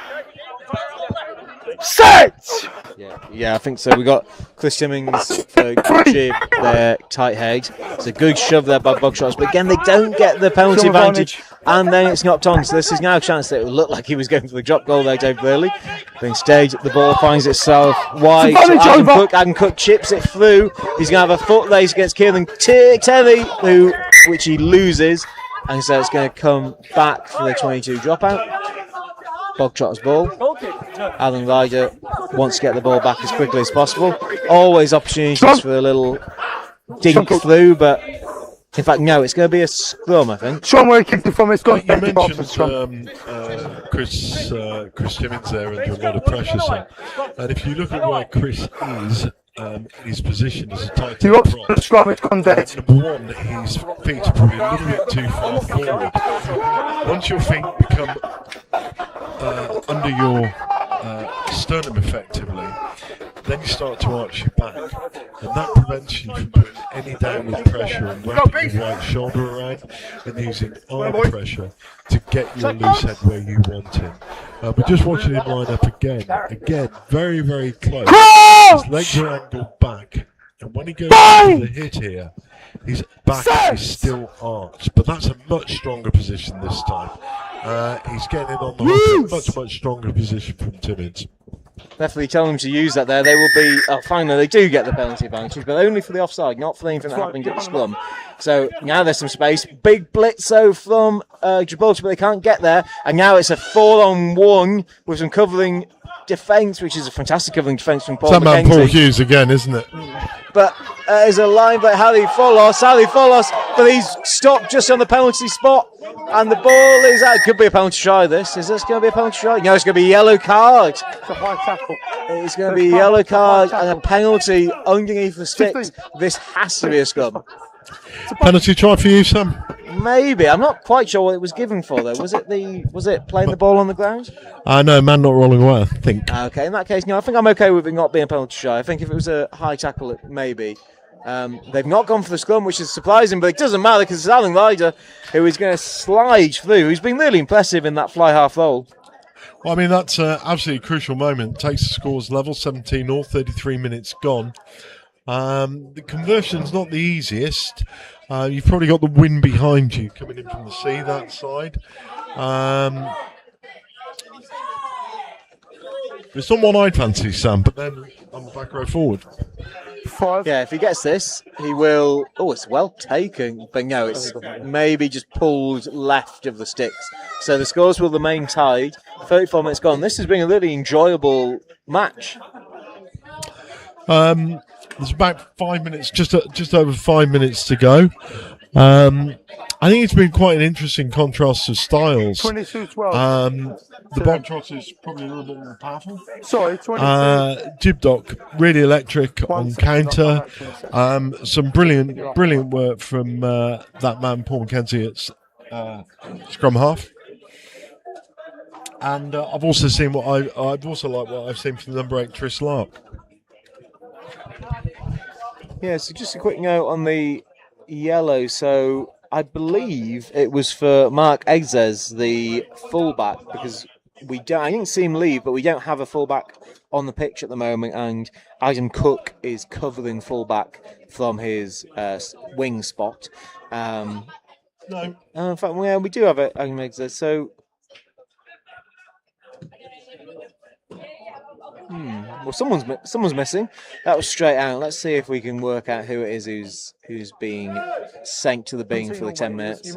Set! Yeah, I think so. We got Chris Timmings for Jib there, tight head. It's a good shove there by bog trotters, but again, they don't get the penalty advantage and then it's knocked on. So this is now a chance that it would look like he was going for the drop goal there, Dave Burley. But instead, the ball finds itself wide. Adam Cook chips it through. He's going to have a foot race against Kieran Terry, which he loses. And so it's going to come back for the 22 dropout. Bogtrotter's ball. Alan Ryder wants to get the ball back as quickly as possible. Always opportunities for a little dink through, but in fact, no, it's going to be a scrum, I think. Sean, where he kicked it from, it's gone. You mentioned Chris Timmins there under a lot of pressure, son. And if you look at where Chris is, his position as a tight end prop, scrum, it's gone dead. Number one, his feet are probably a little bit too far forward. Once your feet become under your sternum effectively, then you start to arch your back, and that prevents you from putting any downward pressure and wrapping your right shoulder around and using arm pressure to get your loose head where you want it. We're just watching him line up again, very, very close. His legs are angled back, and when he goes to the hit here, his back is still arched, but that's a much stronger position this time. He's getting it on the hook, much stronger position from Timmins. Definitely tell them to use that there. They will be, finally they do get the penalty advantage, but only for the offside, not for anything that happened at the scrum. So now there's some space. Big blitzo from Gibraltar, but they can't get there. And now it's a 4-on-1 with some covering defence, which is a fantastic covering defence from Paul McKenzie. Paul Hughes again, isn't it? But there's a line by Harry Follos, but he's stopped just on the penalty spot. And the ball is out. It could be a penalty try, this. Is this going to be a penalty try? No, it's going to be a yellow card. It's a high tackle. It's going to be a yellow card and a penalty underneath the sticks. This has to be a scrum. Penalty try for you, Sam? Maybe. I'm not quite sure what it was given for, though. Was it playing the ball on the ground? No, man not rolling away, I think. Okay, in that case, no, I think I'm okay with it not being a penalty try. I think if it was a high tackle, it maybe. They've not gone for the scrum, which is surprising, but it doesn't matter because it's Alan Ryder who is going to slide through. He's been really impressive in that fly half roll. Well, I mean, that's an absolutely crucial moment. Takes the scores level, 17-all, 33 minutes gone. The conversion's not the easiest. You've probably got the wind behind you coming in from the sea, that side. It's not one I'd fancy, Sam, but then on the back row forward. Yeah, if he gets this, he will... Oh, it's well taken, but no, it's maybe just pulled left of the sticks. So the scores will remain tied. 34 minutes gone. This has been a really enjoyable match. There's about 5 minutes, just over 5 minutes to go. I think it's been quite an interesting contrast of styles. 22-12. The Bogtrotter is probably a little bit more powerful. Sorry, 22. Jibdock, really electric on counter. Some brilliant work from that man, Paul McKenzie, at scrum half. And I've also seen I've also liked what I've seen from number 8, Tris Lark. Yeah, so just a quick note on the yellow. So I believe it was for Mark Egzes, the fullback, because I didn't see him leave, but we don't have a fullback on the pitch at the moment, and Adam Cook is covering fullback from his wing spot. No. In fact, yeah, we do have it, Adam Egzes. So. Well, someone's missing. That was straight out. Let's see if we can work out who it is who's being sent to the bin for the 10 minutes.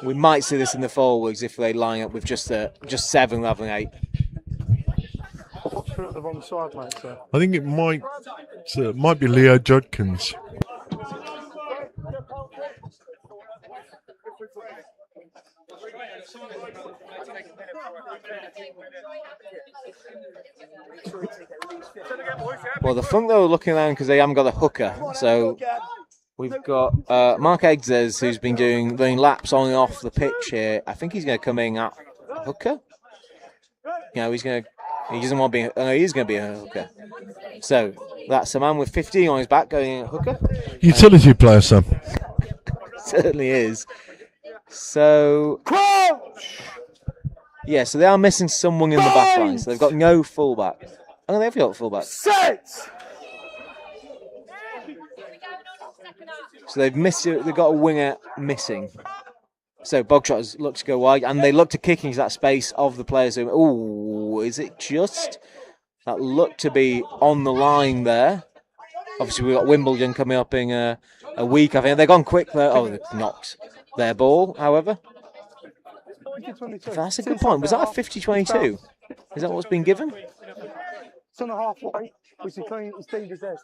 We might see this in the forwards if they line up with just 7 rather than 8. The wrong side, mate, so. I think it might be Leo Judkins. Well, the front though are looking around because they haven't got a hooker. So we've got Mark Egzes, who's been doing laps on and off the pitch here. I think he's going to come in at hooker. No, he doesn't want to be. No, he's going to be a hooker. So that's a man with 15 on his back going in at hooker. Utility player, Sam. Certainly is. So. Yeah, so they are missing someone in the back line, so they've got no fullback. Oh, they've got fullback. Set! So they've got a winger missing. So Bogtrotters look to go wide, and they look to kick into that space of the players. Oh, is it just? That looked to be on the line there. Obviously, we've got Wimbledon coming up in a week. I think they've gone quick there. Oh, they've knocked their ball, however. That's a good point. Was that a 50-22? Is that what's been given? It's on the halfway, which is clean, it's deemed as theirs.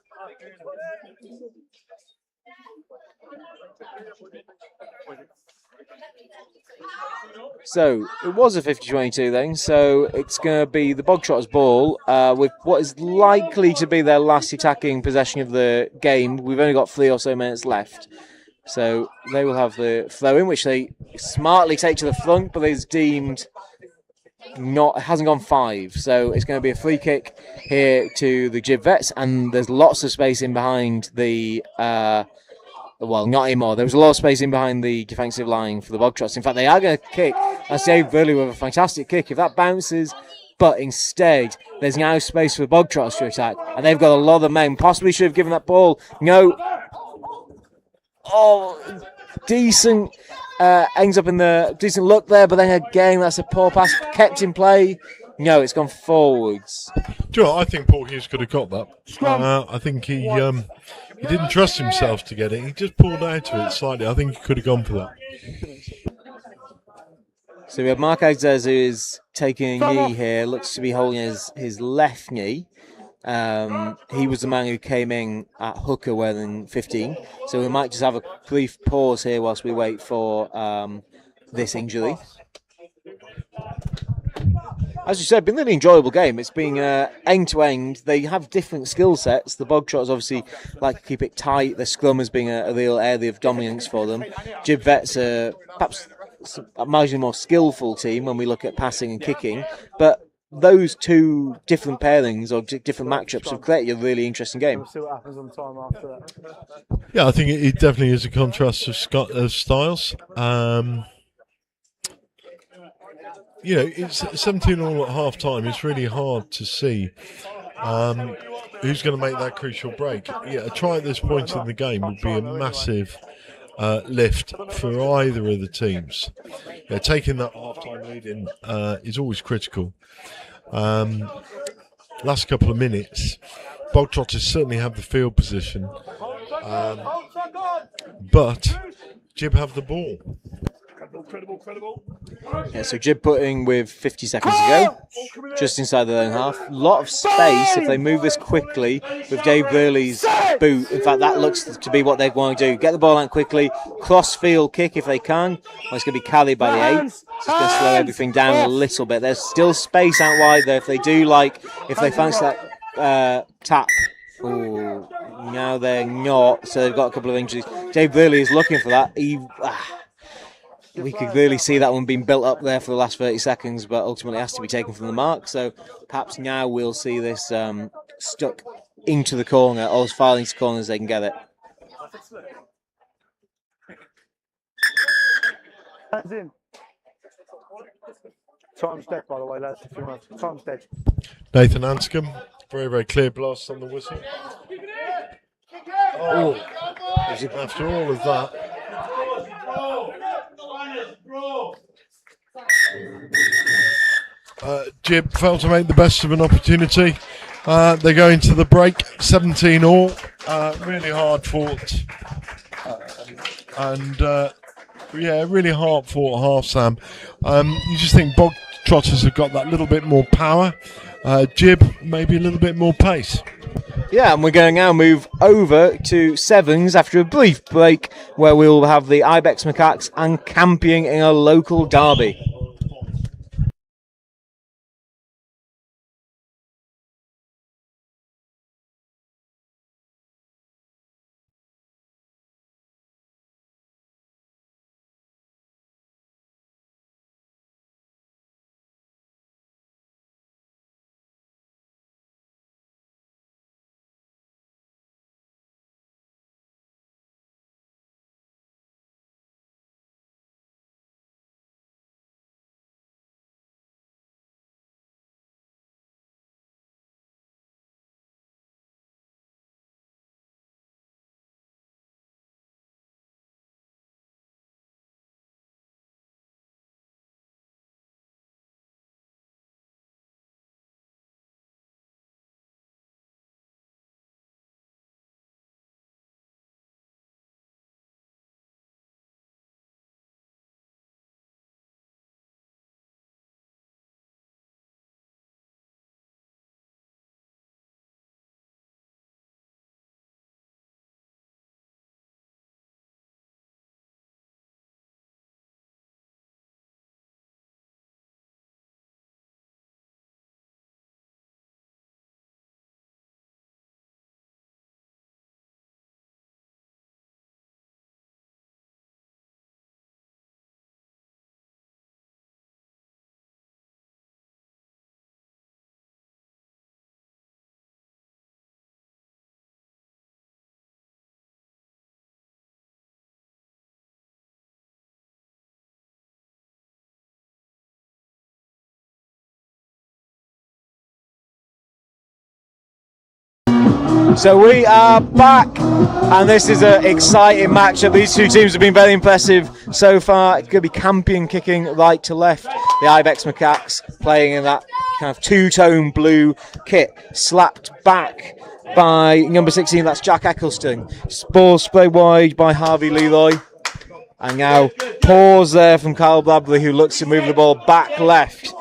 So it was a 50-22 then. So it's going to be the Bogtrotters' ball with what is likely to be their last attacking possession of the game. We've only got 3 or so minutes left. So they will have the throw in, which they smartly take to the front, but is deemed not, hasn't gone 5. So it's going to be a free kick here to the Jib Vets, and there's lots of space in behind the well, not anymore. There was a lot of space in behind the defensive line for the Bogtrotters. In fact, they are going to kick. That's Dave Burley with a fantastic kick. If that bounces, but instead, there's now space for the Bogtrotters to attack, and they've got a lot of men. Possibly should have given that ball. No. Oh, decent. Ends up in the decent look there, but then again, that's a poor pass. Kept in play. No, it's gone forwards. Do you know what? I think Paul Hughes could have got that. I think he didn't trust himself to get it. He just pulled out of it slightly. I think he could have gone for that. So we have Mark Agdez, who is taking a knee here. Looks to be holding his left knee. He was the man who came in at hooker wearing 15. So we might just have a brief pause here whilst we wait for this injury. As you said, been a really enjoyable game. It's been end to end. They have different skill sets. The Bogtrotters obviously like to keep it tight. The scrum has been a real area of dominance for them. Jib Vets are perhaps a marginally more skillful team when we look at passing and kicking. But those two different pairings or different matchups have created a really interesting game. We'll see what happens on time after that. Yeah, I think it definitely is a contrast of styles. You know, it's 17-all at half time. It's really hard to see who's going to make that crucial break. Yeah, a try at this point in the game would be a massive lift for either of the teams. Yeah, taking that half-time lead in is always critical. Last couple of minutes, Bogtrotters certainly have the field position, but Jib have the ball. Credible. Yeah, so Jib putting with 50 seconds to go, just inside their own half. A lot of space if they move this quickly with Dave Burley's boot. In fact, that looks to be what they want to do. Get the ball out quickly, cross-field kick if they can. Well, it's going to be carried by the 8. So it's going to slow everything down a little bit. There's still space out wide there if they do if they fancy that tap. Ooh, now they're not, so they've got a couple of injuries. Dave Burley is looking for that. We could really see that one being built up there for the last 30 seconds, but ultimately has to be taken from the mark. So perhaps now we'll see this stuck into the corner, or as far into the corner as they can get it. Hands in. Time's dead, by the way, lads. Time's dead. Nathan Anscombe, very, very clear blast on the whistle. Oh, after all of that. Jib failed to make the best of an opportunity. They go into the break, 17-all. Really hard fought. Really hard fought half, Sam. You just think Bogtrotters have got that little bit more power. Jib, maybe a little bit more pace. Yeah, and we're going to now move over to sevens after a brief break where we'll have the Ibex Macaques and Campion in a local derby. So we are back, and this is an exciting matchup. These two teams have been very impressive so far. It's going to be Campion kicking right to left. The Ibex Macaques playing in that kind of two-tone blue kit, slapped back by number 16, that's Jack Eccleston. Ball sprayed wide by Harvey Leroy. And now pause there from Carl Bradley, who looks to move the ball back left.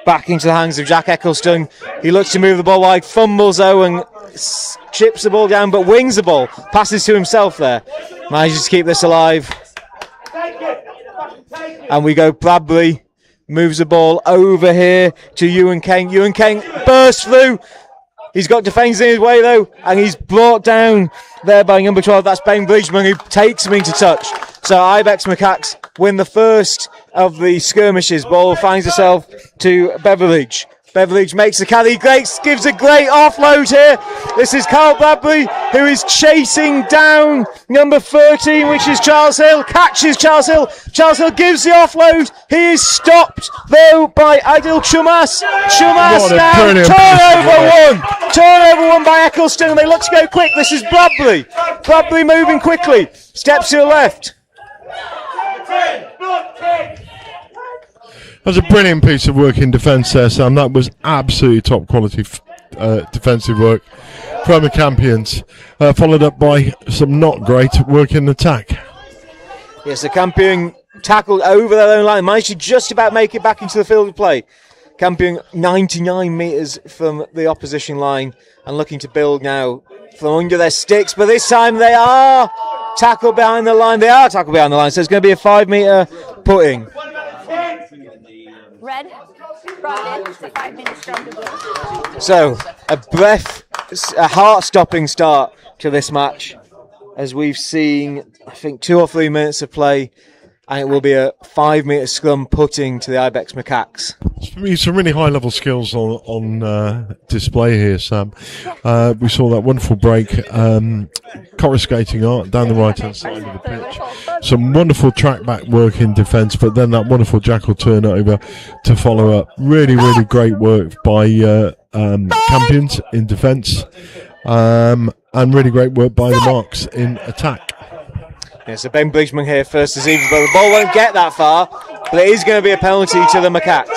Back into the hands of Jack Eccleston. He looks to move the ball wide, fumbles though, and chips the ball down, but wings the ball. Passes to himself there. Manages to keep this alive. And we go Bradley. Moves the ball over here to Ewan Kent. Ewan Kent bursts through. He's got defenders in his way though, and he's brought down there by number 12. That's Ben Bridgman, who takes him into touch. So Ibex Macaques win the first of the skirmishes. Ball finds itself to Beveridge. Beveridge makes the carry, gives a great offload here. This is Carl Bradley, who is chasing down number 13, which is Charles Hill. Catches Charles Hill. Charles Hill gives the offload. He is stopped though by Adil Chumas. Chumas now turnover one by Eccleston, and they look to go quick. This is Bradley. Bradley moving quickly. Steps to the left. That was a brilliant piece of work in defence there, Sam. That was absolutely top quality defensive work from the Campions, followed up by some not great work in attack. Yes, the Campion tackled over their own line, managed to just about make it back into the field of play. Campion 99 metres from the opposition line and looking to build now from under their sticks, but this time they are tackled behind the line. They are tackled behind the line, so it's going to be a 5 metre putting. Red, brought in for 5 minutes from So, a heart-stopping start to this match, as we've seen, I think, 2 or 3 minutes of play, and it will be a 5 metre scrum putting to the Ibex Macaques. Some really high-level skills on display here, Sam. We saw that wonderful break, coruscating art down the right-hand side of the pitch. Some wonderful track-back work in defence, but then that wonderful jackal turnover to follow up. Really, really great work by Campions in defence, and really great work by the Marks in attack. Yeah, so Ben Bridgman here first this evening, but the ball won't get that far, but it is going to be a penalty to the Macaques.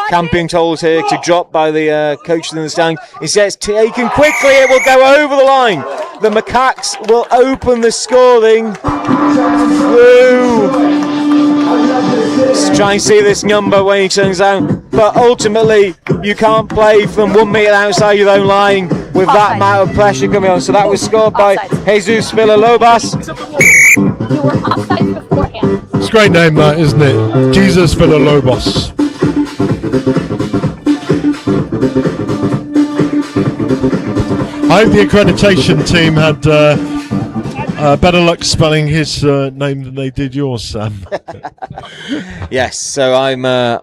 Campion told here to drop by the coach in the stand. Instead, it's taken quickly, it will go over the line. The Macaques will open the scoring through. Let's try and see this number when he turns down, but ultimately you can't play from 1 metre outside your own line with that amount of pressure coming on. So that was scored by Jesus Villalobos. You were offside beforehand. It's a great name, that, isn't it? Jesus Villalobos. I hope the accreditation team had better luck spelling his name than they did yours, Sam. Yes, so I'm a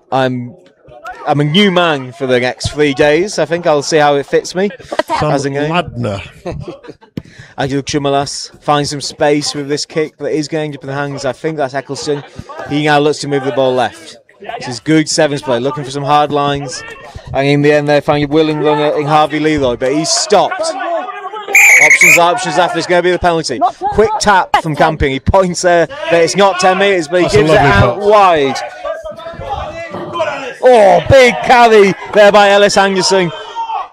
new man for the next 3 days. I think I'll see how it fits me. As a game. Ladner. Adil Chumalas finds some space with this kick, but is going up in the hands. I think that's Eccleston. He now looks to move the ball left. This is good sevens play, looking for some hard lines. And in the end, they find a willing runner in Harvey Leroy, but he's stopped. Options after, it's going to be the penalty. Quick tap from Campion. He points there that it's not 10 metres, but he gives it out wide. Oh, big carry there by Ellis Anderson.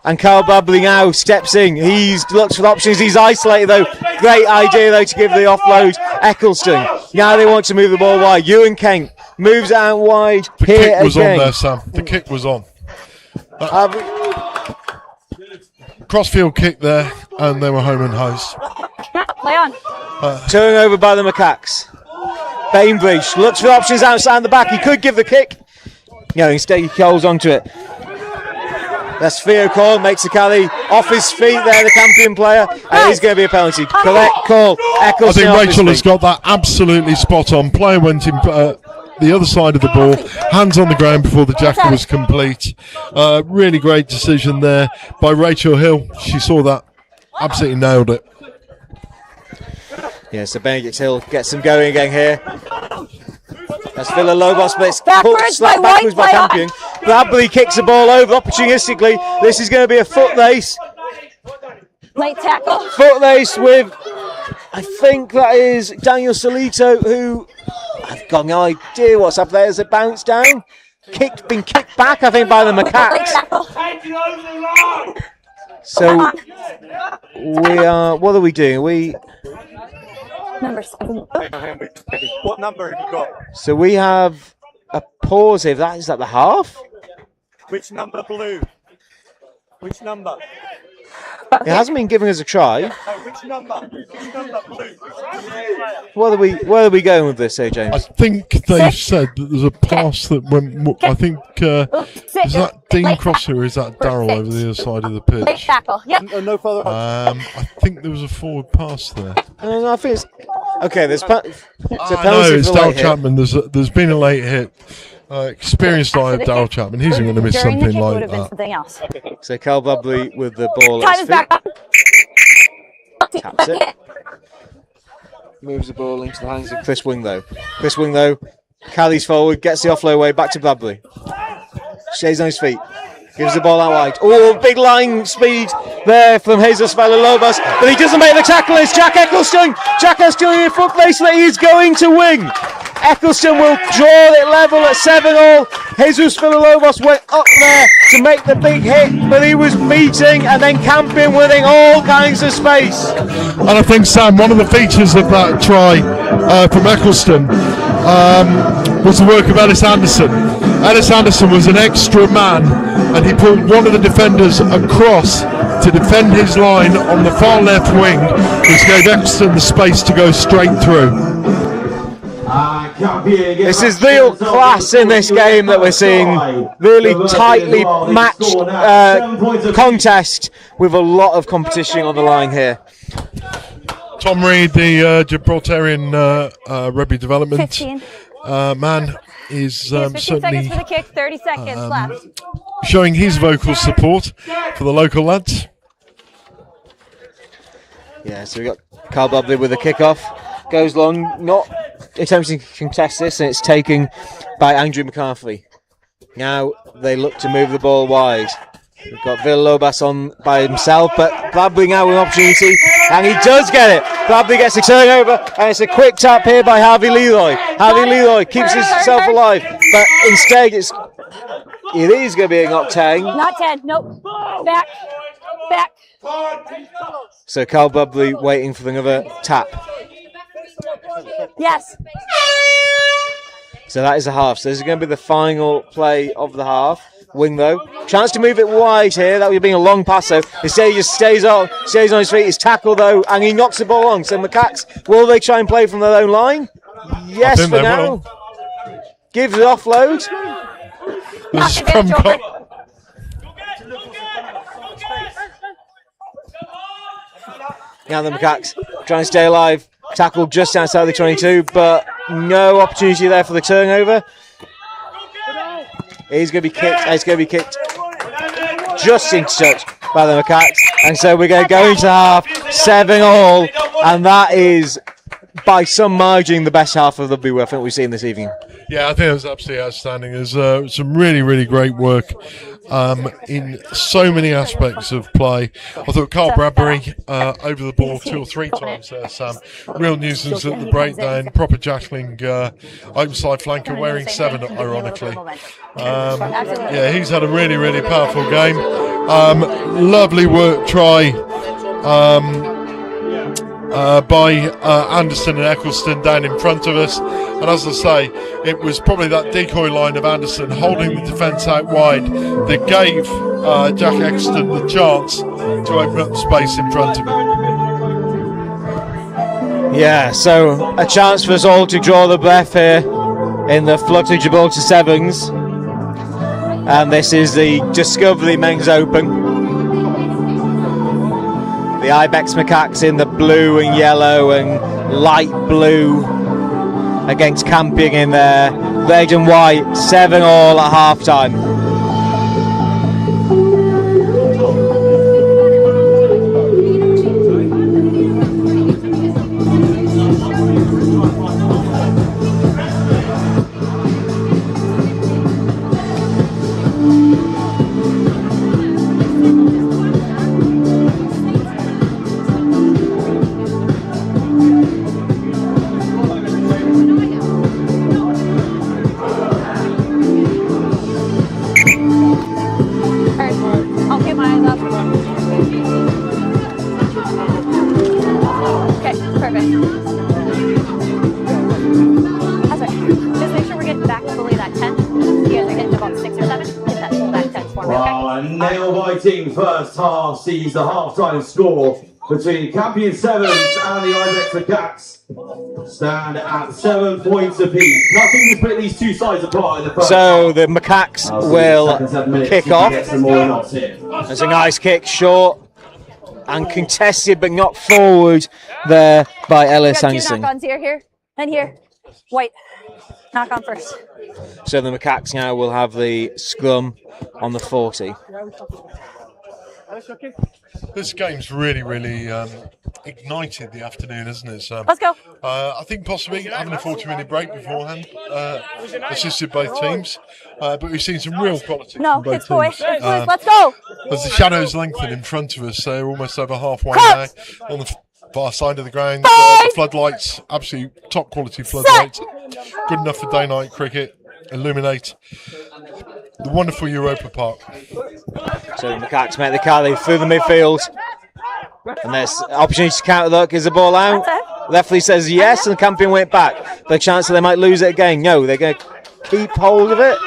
And Carl Bradley now steps in. He looks for options. He's isolated though. Great idea though to give the offload. Eccleston. Now they want to move the ball wide. Ewan Kent moves it out wide. The kick was on there, Sam. The kick was on. Crossfield kick there, and they were home and hose. Play on. Turnover by the Macaques. Bainbridge looks for options outside the back. He could give the kick. No, instead he holds onto it. That's Theo Cole, makes the carry off his feet there, the Campion player, and it is going to be a penalty. Correct call. Eccleston, I think Rachel has got that absolutely spot on. Player went in the other side of the ball, hands on the ground before the jackal was complete. Really great decision there by Rachel Hill. She saw that, absolutely nailed it. Yeah, so Benedict Hill gets him going again here. That's Villalobos, but it's slapped backwards by Campion. Bradley kicks the ball over opportunistically. This is going to be a foot race. Late tackle. Footlace with, I think that is Daniel Solito, who I've got no idea what's up there. Has it bounced down? Been kicked back, I think, by the macaques. So we are. What are we doing? Number 7. What number have you got? So we have a pause here. Is that the half? Which number blue? Which number? It hasn't been giving us a try. No, which number? Which number blue? Where are we going with this, James? I think they said that there's a pass that went. I think is that Dean Crosser or is that Darryl over the other side of the Late pitch? tackle. Yep. No further. I think there was a forward pass there. I think it's okay. There's no, it's Darryl Chapman. There's been a late hit. Experienced eye of Darryl Chapman. He's going to miss something like that. Something else. So Cal Bubley with the ball Time at is his back feet. up. Taps it. Moves the ball into the hands of Chris Winglow. Callie's forward, gets the offload away, back to Bubley. Stays on his feet. Gives the ball out wide. Oh, big line speed there from Jesus Villalobos. But he doesn't make the tackle. It's Jack Eccleston. Jack Eccleston in foot place that he's going to win. Eccleston will draw it level at 7-all. Jesus Villalobos went up there to make the big hit, but he was beating, and then Campion winning all kinds of space. And I think, Sam, one of the features of that try from Eccleston was the work of Ellis Anderson. Ellis Anderson was an extra man, and he pulled one of the defenders across to defend his line on the far left wing, which gave Eccleston the space to go straight through. This is real class in this game that we're seeing. Really tightly matched contest with a lot of competition on the line here. Tom Reed, the Gibraltarian rugby development man, is 15 certainly seconds for the kick, 30 seconds left. showing his vocal support for the local lads. Yeah, so we got Carl Bubley with a kickoff. Goes long, not attempting to contest this, and it's taken by Andrew McCarthy. Now they look to move the ball wide. We've got Villalobos on by himself, but Bubley now with an opportunity, and he does get it. Bubley gets a turnover, and it's a quick tap here by Harvey Leroy. Harvey Leroy keeps himself alive, but instead it is going to be an octane. Not 10, nope. Back. So Carl Bubley waiting for another tap. Yes. So that is a half. So this is going to be the final play of the half. Wing though. Chance to move it wide here. That would have been a long pass though. Instead he just stays on his feet. He's tackled though, and he knocks the ball on. So Macaques, will they try and play from their own line? Yes, for now. Gives the offload. The scrum cut. Now the Macaques trying to stay alive. Tackled just outside the 22, but no opportunity there for the turnover. He's going to be kicked. He's going to be kicked just into touch by the Macaques. And so we're going to go into half 7-all, and that is by some margin the best half of the rugby I think we've seen this evening. Yeah, I think it was absolutely outstanding. There's some really, really great work in so many aspects of play. I thought Carl Bradbury over the ball 2 or 3 times there, Sam. Real nuisance at the breakdown. Proper jackling open side flanker wearing 7, ironically. Yeah, he's had a really, really powerful game. Lovely work try by Anderson and Eccleston down in front of us, and as I say, it was probably that decoy line of Anderson holding the defence out wide that gave Jack Eccleston the chance to open up the space in front of him. Yeah, so a chance for us all to draw the breath here in the Flutter Gibraltar Sevens, and this is the Discovery Men's Open. The Ibex Macaques in the blue and yellow and light blue against Campion in their red and white, 7-all at half time. exciting first half sees the half-time score between Campion Sevens and the Ibex Macaques stand at 7 points apiece. Nothing to split these two sides apart in the first So half. the Macaques will kick off. There's a nice kick, short and contested, but not forward there by Ellis Got two Anderson. knock-ons here, and here. White. Knock on first. So the Macaques now will have the scrum on the 40. This game's really ignited the afternoon, isn't it? So, Let's go. I think possibly having a 40-minute break beforehand assisted both teams, but we've seen some real quality No, from both it's boys. teams. Let's go. As the shadows lengthen in front of us, they're almost over halfway now on the far side of the ground. The floodlights, absolute top quality floodlights, good enough for day-night cricket, illuminate the wonderful Europa Park. So the Macaques make the carry through the midfield. And there's opportunity to counter look. Is the ball out? Referee says yes, and Campion went back. The chance that they might lose it again. No, they're going to keep hold of it.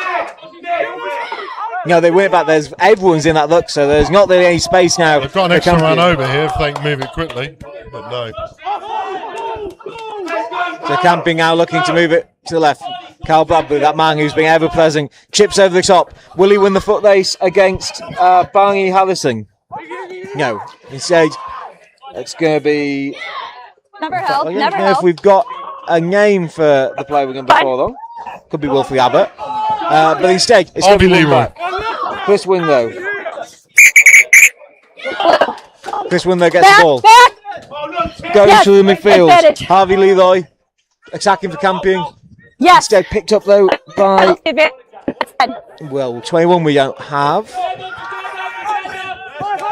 No, they went back. Everyone's in that look, so there's not really any space now. They've got an extra man over here if they can move it quickly, but no. So Campion now looking to move it to the left. Carl Bradbury, that man who's been ever present, chips over the top. Will he win the foot race against Barney Harrison? No. Instead, it's going to be. Never held. I don't Never know held. if we've got a name for the player we're going to be for, though. Could be Wilfrey Abbott. But instead, it's going to be Leroy. Chris Winlow. Chris Winlow gets the ball. Goes to the midfield. Advantage. Harvey Leroy attacking for Campion. Yes. Instead picked up though by, Advantage. well, 21 we don't have.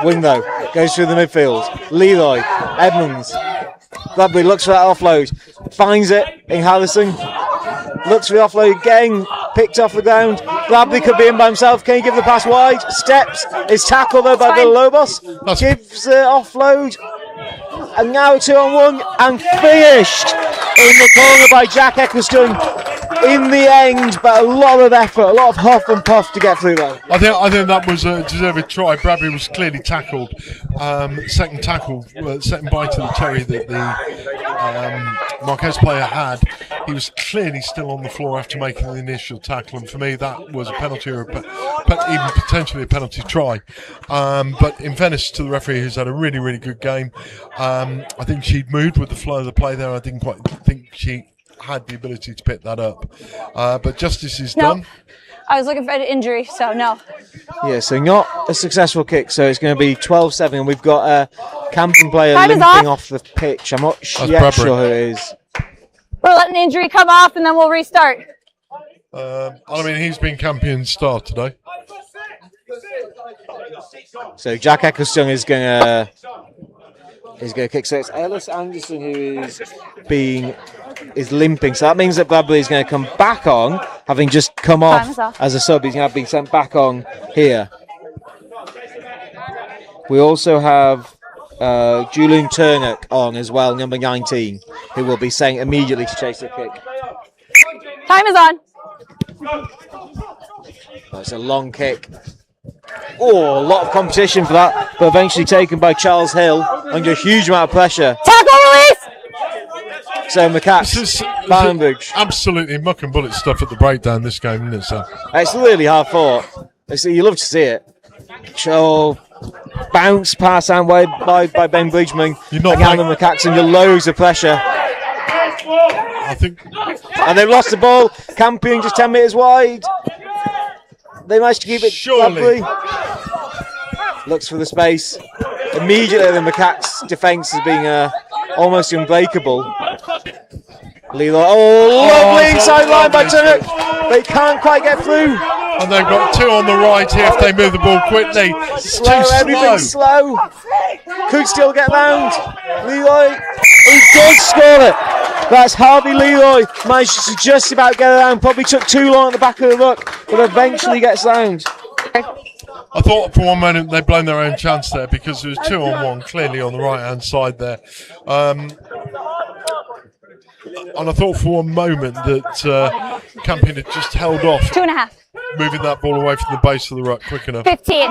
Winlow goes through the midfield. Leroy, Edmonds. Bradbury looks for that offload. Finds it in Harrison. Looks for the offload again. Picked off the ground. Bradbury could be in by himself. Can he give the pass wide? Steps. Is tackled though by Villalobos. Gives the offload. And now a 2-on-1 and finished in the corner by Jack Eccleston in the end, but a lot of effort, a lot of huff and puff to get through there. I think that was a deserved try. Bradbury was clearly tackled. Second tackle, second bite of the cherry that the Marquez player had. He was clearly still on the floor after making the initial tackle, and for me that was a penalty or even potentially a penalty try. But in fairness to the referee, who's had a really good game, I think she'd moved with the flow of the play there. I didn't quite think she had the ability to pick that up, but justice is done. I was looking for an injury, so no. Yeah, so not a successful kick, so it's going to be 12-7, and we've got a Campion player Time is limping off. off the pitch. I'm not That's yet Bradbury. sure who it is. We're letting the injury come off, and then we'll restart. I mean, he's been Campion's star today. So Jack Eccleston is going to kick. So it's Ellis Anderson who is limping. So that means that Bradbury is going to come back on, having just come Time is off off. as a sub. He's going to have been sent back on here. We also have Julian Turner on as well, number 19, who will be saying immediately to chase the kick. Time is on. That's a long kick. Oh, a lot of competition for that, but eventually taken by Charles Hill under a huge amount of pressure. Tackle release. So Macaques, Barnbridge. Absolutely muck and bullet stuff at the breakdown this game, isn't it? So It's really hard fought. You love to see it. So bounce pass out wide by Ben Bridgman. You're not again on Macaques under loads of pressure. I think. And they've lost the ball. Campion just 10 metres wide. They managed to keep it. Surely. Bradbury looks for the space. Immediately the Macaques defence is being almost unbreakable. Leroy, lovely inside line by Turner. They can't quite get through. And they've got two on the right here if they move the ball quickly. It's Slow, too everything's slow. slow. Could still get round. Leroy, he does score it. That's Harvey Leroy. Managed to just about get around. Probably took too long at the back of the ruck, but eventually gets round. I thought for one moment they'd blown their own chance there because there was 2-on-1 clearly on the right-hand side there. And I thought for one moment that Campion had just held off 2.5. moving that ball away from the base of the ruck quick enough. 15.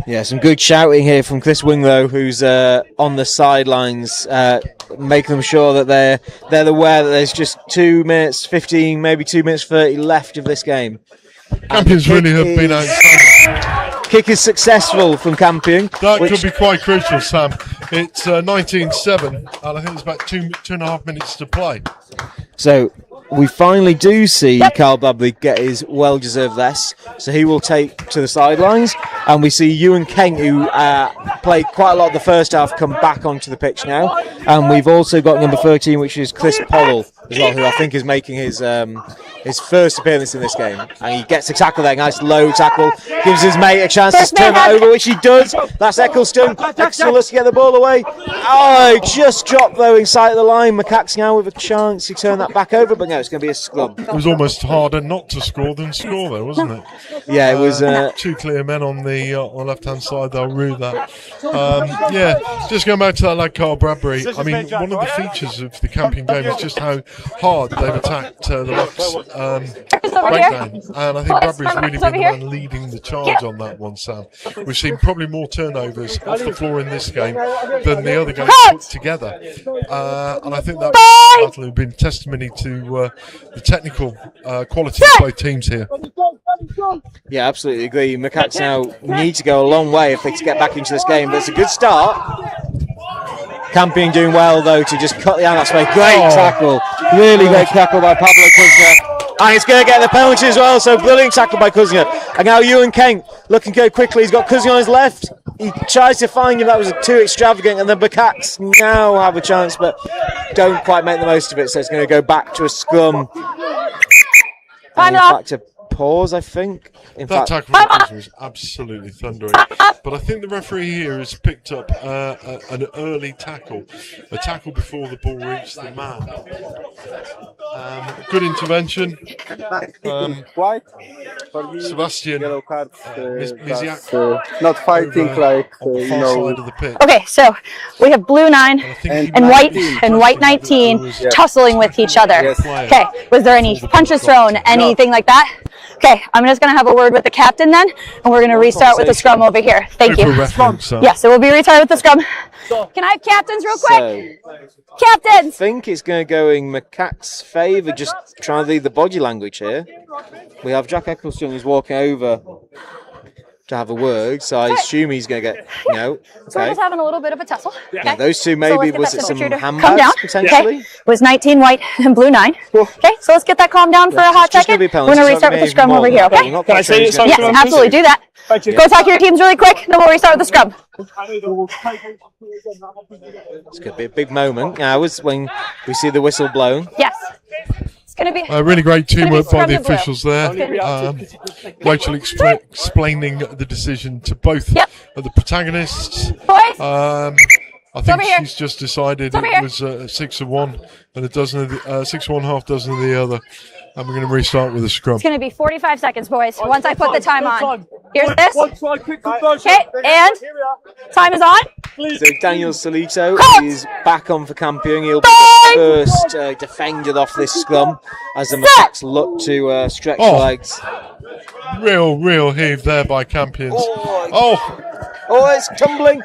Yeah, some good shouting here from Chris Winglow, who's on the sidelines, making them sure that they're aware that there's just 2 minutes 15, maybe 2 minutes 30 left of this game. Campions really have been outstanding. Kick is successful from Campion. That could be quite crucial, Sam. It's 19-7, and I think there's about 2.5 minutes to play. So we finally do see Carl Babley get his well-deserved rest. So he will take to the sidelines, and we see Ewan Kent, who played quite a lot of the first half, come back onto the pitch now. And we've also got number 13, which is Chris Powell as well, who I think is making his first appearance in this game. And he gets a tackle there, nice low tackle, gives his mate a chance to turn it over, which he does. That's Eccleston. Eccleston lets get the ball away. Oh, just dropped though inside of the line. Macaques now with a chance to turn that back over, but no, it's going to be a scrum. It was almost harder not to score than score, though, wasn't it? Yeah, it was. Two clear men on the left-hand side. They'll rue that. Just going back to that lad, Carl Bradbury. I mean, one of the features of the Campion game is just how hard they've attacked the locks breakdown, and I think Bradbury's really been the one leading the charge on that one, Sam. We've seen probably more turnovers off the floor in this game than the other games put together, and I think that will have been testimony to the technical quality of both teams here. Yeah, absolutely agree. Macaques now need to go a long way if they to get back into this game, but it's a good start. Campion doing well though to just cut the hand. That's a great tackle, really great tackle by Pablo Kuzner, and he's going to get the penalty as well. So brilliant tackle by Kuzner. And now Ewan Kent looking to go quickly. He's got Kuzner on his left. He tries to find him. That was too extravagant, and the Macaques now have a chance, but don't quite make the most of it. So it's going to go back to a scrum. Back to pause, I think. That tackle was absolutely thundering. But I think the referee here has picked up an early tackle, a tackle before the ball reached the man. Good intervention. Sebastian Miziak not fighting like side of the pitch. Okay, so we have blue 9 and white 19 tussling with each other. Okay, was there any punches thrown, anything like that? Okay, I'm just going to have a word with the captain then, and we're going to restart with the scrum over here. Thank you. Yes, it will be restarted with the scrum. Can I have captains real quick? Captains! I think it's going to go in Macaques' favour, just trying to read the body language here. We have Jack Eccleston who's walking over to have a word, so I assume he's going to get, So we're just having a little bit of a tussle. Yeah, those two maybe, was it some come handbags down. potentially? Okay. It was 19 white and blue 9. Okay, so let's get that calm down for a hot second. We're going to restart with the scrum over here, okay? Can I say something? Yes, absolutely, do that. Go talk to your teams really quick, then we'll restart with the scrum. It's going to be a big moment now when we see the whistle blown. Yes. It's going to be really great teamwork by the officials there. Rachel explaining the decision to both of the protagonists. I think she's just decided it was 6 of one and a dozen of the 6 of one, half dozen of the other. And we're going to restart with a scrum. It's going to be 45 seconds, boys, once I put the time on. Here's this. Okay, and time is on. So Daniel Solito is back on for Campion. He'll be the first defender off this scrum as the Macaques look to stretch the legs. Real heave there by Campions. Oh, it's tumbling.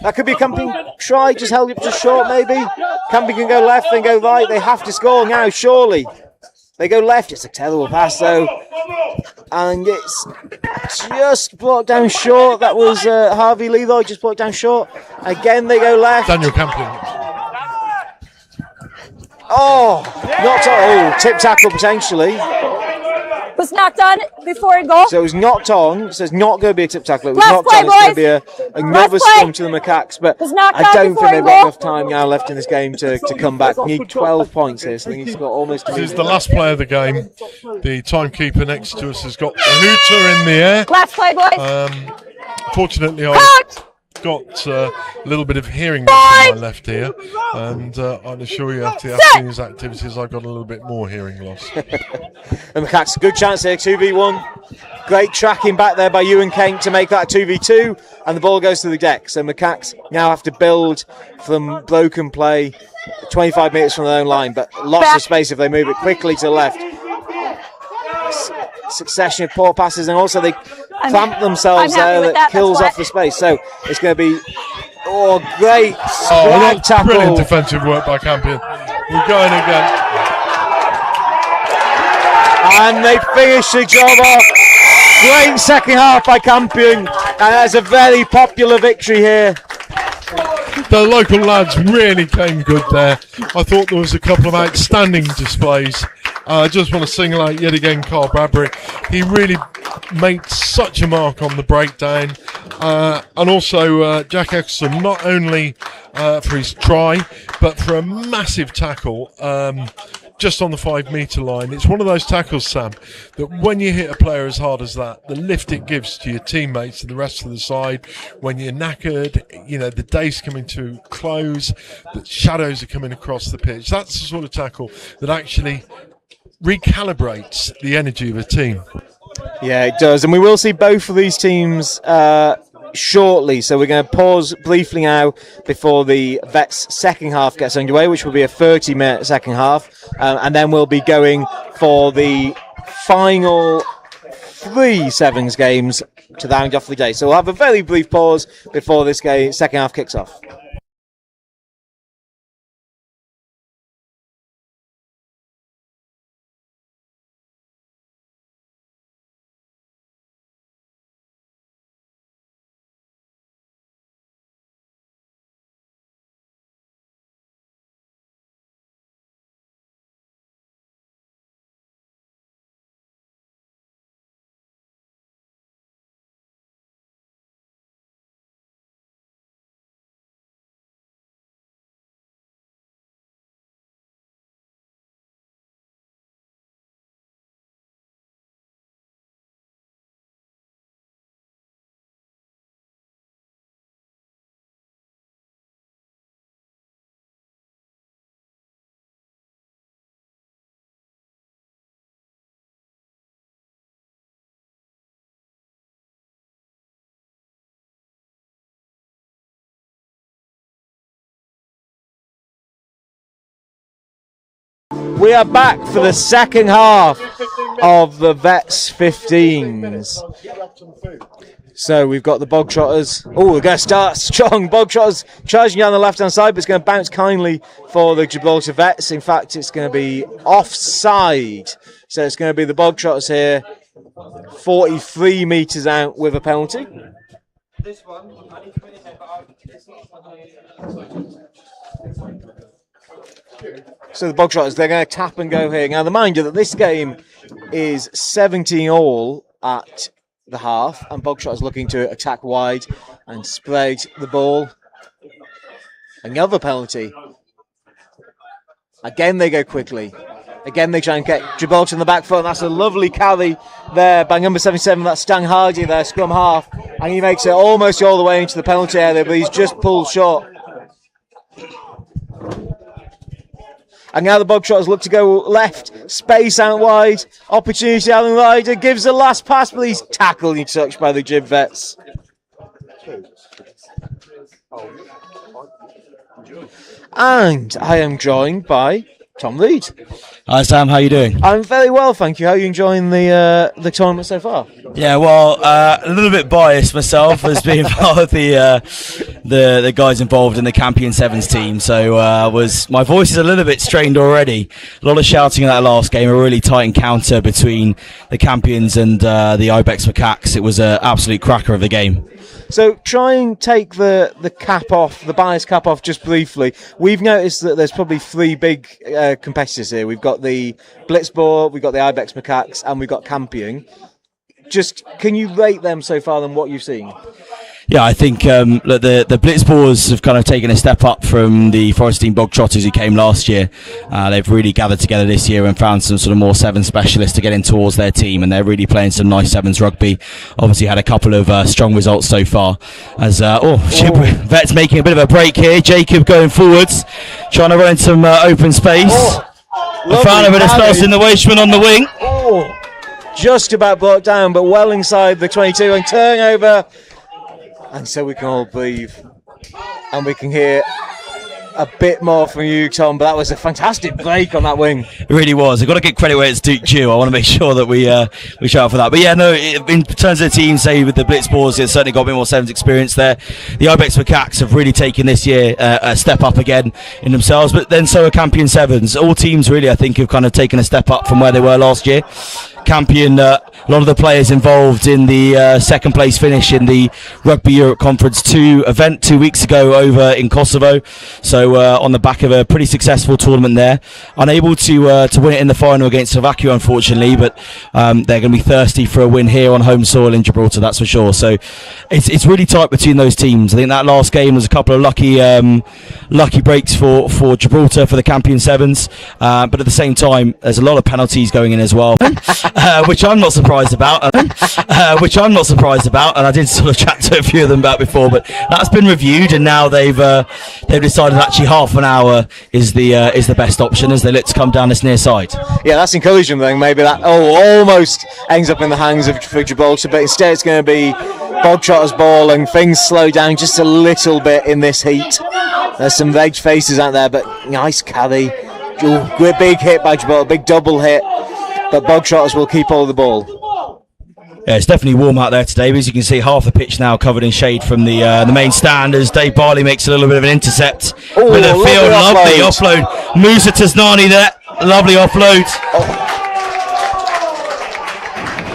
That could be a Campion try, just held it just short maybe. Campion can go left, then go right. They have to score now, surely. They go left. It's a terrible pass though, and it's just blocked down short. That was Harvey Leroy just blocked down short. Again they go left. Daniel Campion. Tip tackle potentially. Was knocked on before goal. So it was knocked on. So it's not going to be a tip tackle. It was Left knocked play, on. It's going to be another scrum to the Macaques. But I don't think they've got enough time now left in this game to come back. We need 12 points here. So they need to score almost. This is the last play of the game. The timekeeper next to us has got the hooter in the air. Last play, boys. Fortunately, I've got a little bit of hearing loss in my left ear, and I'll assure you after the afternoon's activities I've got a little bit more hearing loss. And Macaques, good chance here, 2v1. Great tracking back there by Ewan Kent to make that 2v2, and the ball goes to the deck. So Macaques now have to build from broken play 25 metres from their own line, but lots of space if they move it quickly to the left. Succession of poor passes, and also they clamp themselves there that kills off the space. So it's going to be great tackle. Brilliant defensive work by Campion. We're going again. And they finish the job off. Great second half by Campion. And that's a very popular victory here. The local lads really came good there. I thought there was a couple of outstanding displays. I just want to single out yet again Carl Bradbury. He really made such a mark on the breakdown. And also Jack Exton, not only for his try, but for a massive tackle just on the 5 metre line. It's one of those tackles, Sam, that when you hit a player as hard as that, the lift it gives to your teammates and the rest of the side, when you're knackered, you know, the day's coming to close, the shadows are coming across the pitch. That's the sort of tackle that actually recalibrates the energy of a team. Yeah, it does. And we will see both of these teams shortly, so we're going to pause briefly now before the Vets second half gets underway, which will be a 30-minute second half, and then we'll be going for the final 3 Sevens games to round off the day. So we'll have a very brief pause before this second half kicks off. We are back for the second half of the Vets 15s. So we've got the Bogtrotters. Oh, we're going to start strong. Bogtrotters charging down the left-hand side, but it's going to bounce kindly for the Gibraltar Vets. In fact, it's going to be offside. So it's going to be the Bogtrotters here, 43 metres out with a penalty. This one, I need to put it here, So the Bogtrotters, they're going to tap and go here. Now, the reminder that this game is 17-all at the half, and Bogtrotters looking to attack wide and spread the ball. Another penalty. Again, they go quickly. Again, they try and get Gibraltar in the back foot. That's a lovely carry there by number 77. That's Stan Hardy there, scrum half. And he makes it almost all the way into the penalty area, but he's just pulled short. And now the Bogtrotters look to go left, space out wide, opportunity. Alan Ryder gives the last pass, but he's tackled and touched by the Gib Vets. And I am joined by Tom Reed. Hi Sam, how are you doing? I'm very well, thank you. How are you enjoying the tournament so far? Yeah, well, a little bit biased myself as being part of the guys involved in the Campion Sevens team. So my voice is a little bit strained already. A lot of shouting in that last game, a really tight encounter between the Campions and the Ibex Macaques. It was an absolute cracker of the game. So try and take the cap off, the bias cap off just briefly. We've noticed that there's probably 3 big competitors here. We've got the Blitzboar, we've got the Ibex Macaques, and we've got Campion. Just, can you rate them so far than what you've seen? Yeah, I think the Blitzboars have kind of taken a step up from the Forestine Bogtrotters who came last year. They've really gathered together this year and found some sort of more Sevens specialists to get in towards their team, and they're really playing some nice Sevens rugby. Obviously had a couple of strong results so far. As Vet's making a bit of a break here. Jacob going forwards, trying to run in some open space. A fan of it especially in the Wasteman on the wing. Just about brought down, but well inside the 22 and turnover. And so we can all breathe, and we can hear a bit more from you, Tom, but that was a fantastic break on that wing. It really was. I've got to give credit where it's due. I want to make sure that we shout out for that. But yeah, no, in terms of the team, say with the Blitzballs, it's certainly got a bit more sevens experience there. The Ibex Macaques have really taken this year a step up again in themselves, but then so are Campion Sevens. All teams really, I think, have kind of taken a step up from where they were last year. Campion, a lot of the players involved in the second place finish in the Rugby Europe Conference 2 event 2 weeks ago over in Kosovo. So on the back of a pretty successful tournament there. Unable to win it in the final against Slovakia, unfortunately, but they're going to be thirsty for a win here on home soil in Gibraltar, that's for sure. So it's really tight between those teams. I think that last game was a couple of lucky breaks for Gibraltar, for the Campion Sevens. But at the same time, there's a lot of penalties going in as well. Which I'm not surprised about. And I did sort of chat to a few of them about before, but that's been reviewed, and now they've decided actually half an hour is the best option as they look to come down this near side. Yeah, that's encouraging. Then maybe that almost ends up in the hands of Gibraltar, but instead it's going to be Bogtrotter's ball, and things slow down just a little bit in this heat. There's some veg faces out there, but nice carry. Great big hit by Gibraltar, big double hit. But Bogtrotters will keep all of the ball. Yeah, it's definitely warm out there today, but as you can see, half the pitch now covered in shade from the main stand as Dave Barley makes a little bit of an intercept with a field. Lovely offload. Musa Tasnani there. Lovely offload.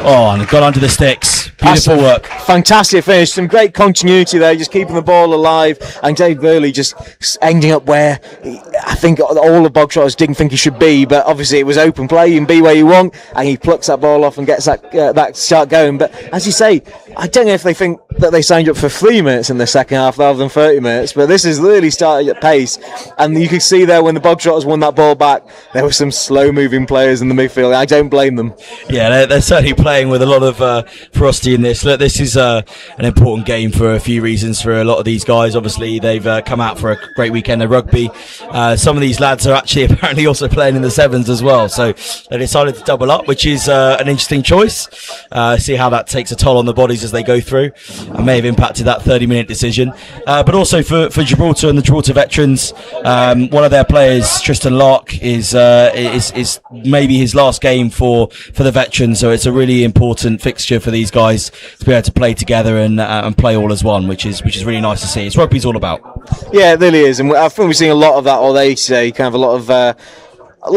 Oh, and got under the sticks. Beautiful work. Fantastic finish. Some great continuity there, just keeping the ball alive. And Dave Burley just ending up where I think all the Bogtrotters didn't think he should be, but obviously it was open play. You can be where you want, and he plucks that ball off and gets that start going. But as you say, I don't know if they think that they signed up for 3 minutes in the second half rather than 30 minutes, but this is really starting at pace. And you could see there when the Bogtrotters won that ball back, there were some slow-moving players in the midfield. I don't blame them. Yeah, they're certainly playing with a lot of ferocity in this. Look, this is an important game for a few reasons for a lot of these guys. Obviously, they've come out for a great weekend of rugby. Some of these lads are actually apparently also playing in the sevens as well, so they decided to double up, which is an interesting choice. See how that takes a toll on the bodies as they go through. I may have impacted that 30-minute decision, but also for Gibraltar and the Gibraltar veterans, one of their players, Tristan Lark, is maybe his last game for the veterans, so it's a really important fixture for these guys to be able to play together and play all as one, which is really nice to see. It's rugby's all about. Yeah, it really is, and I think we're seeing a lot of that all day today. Kind of a lot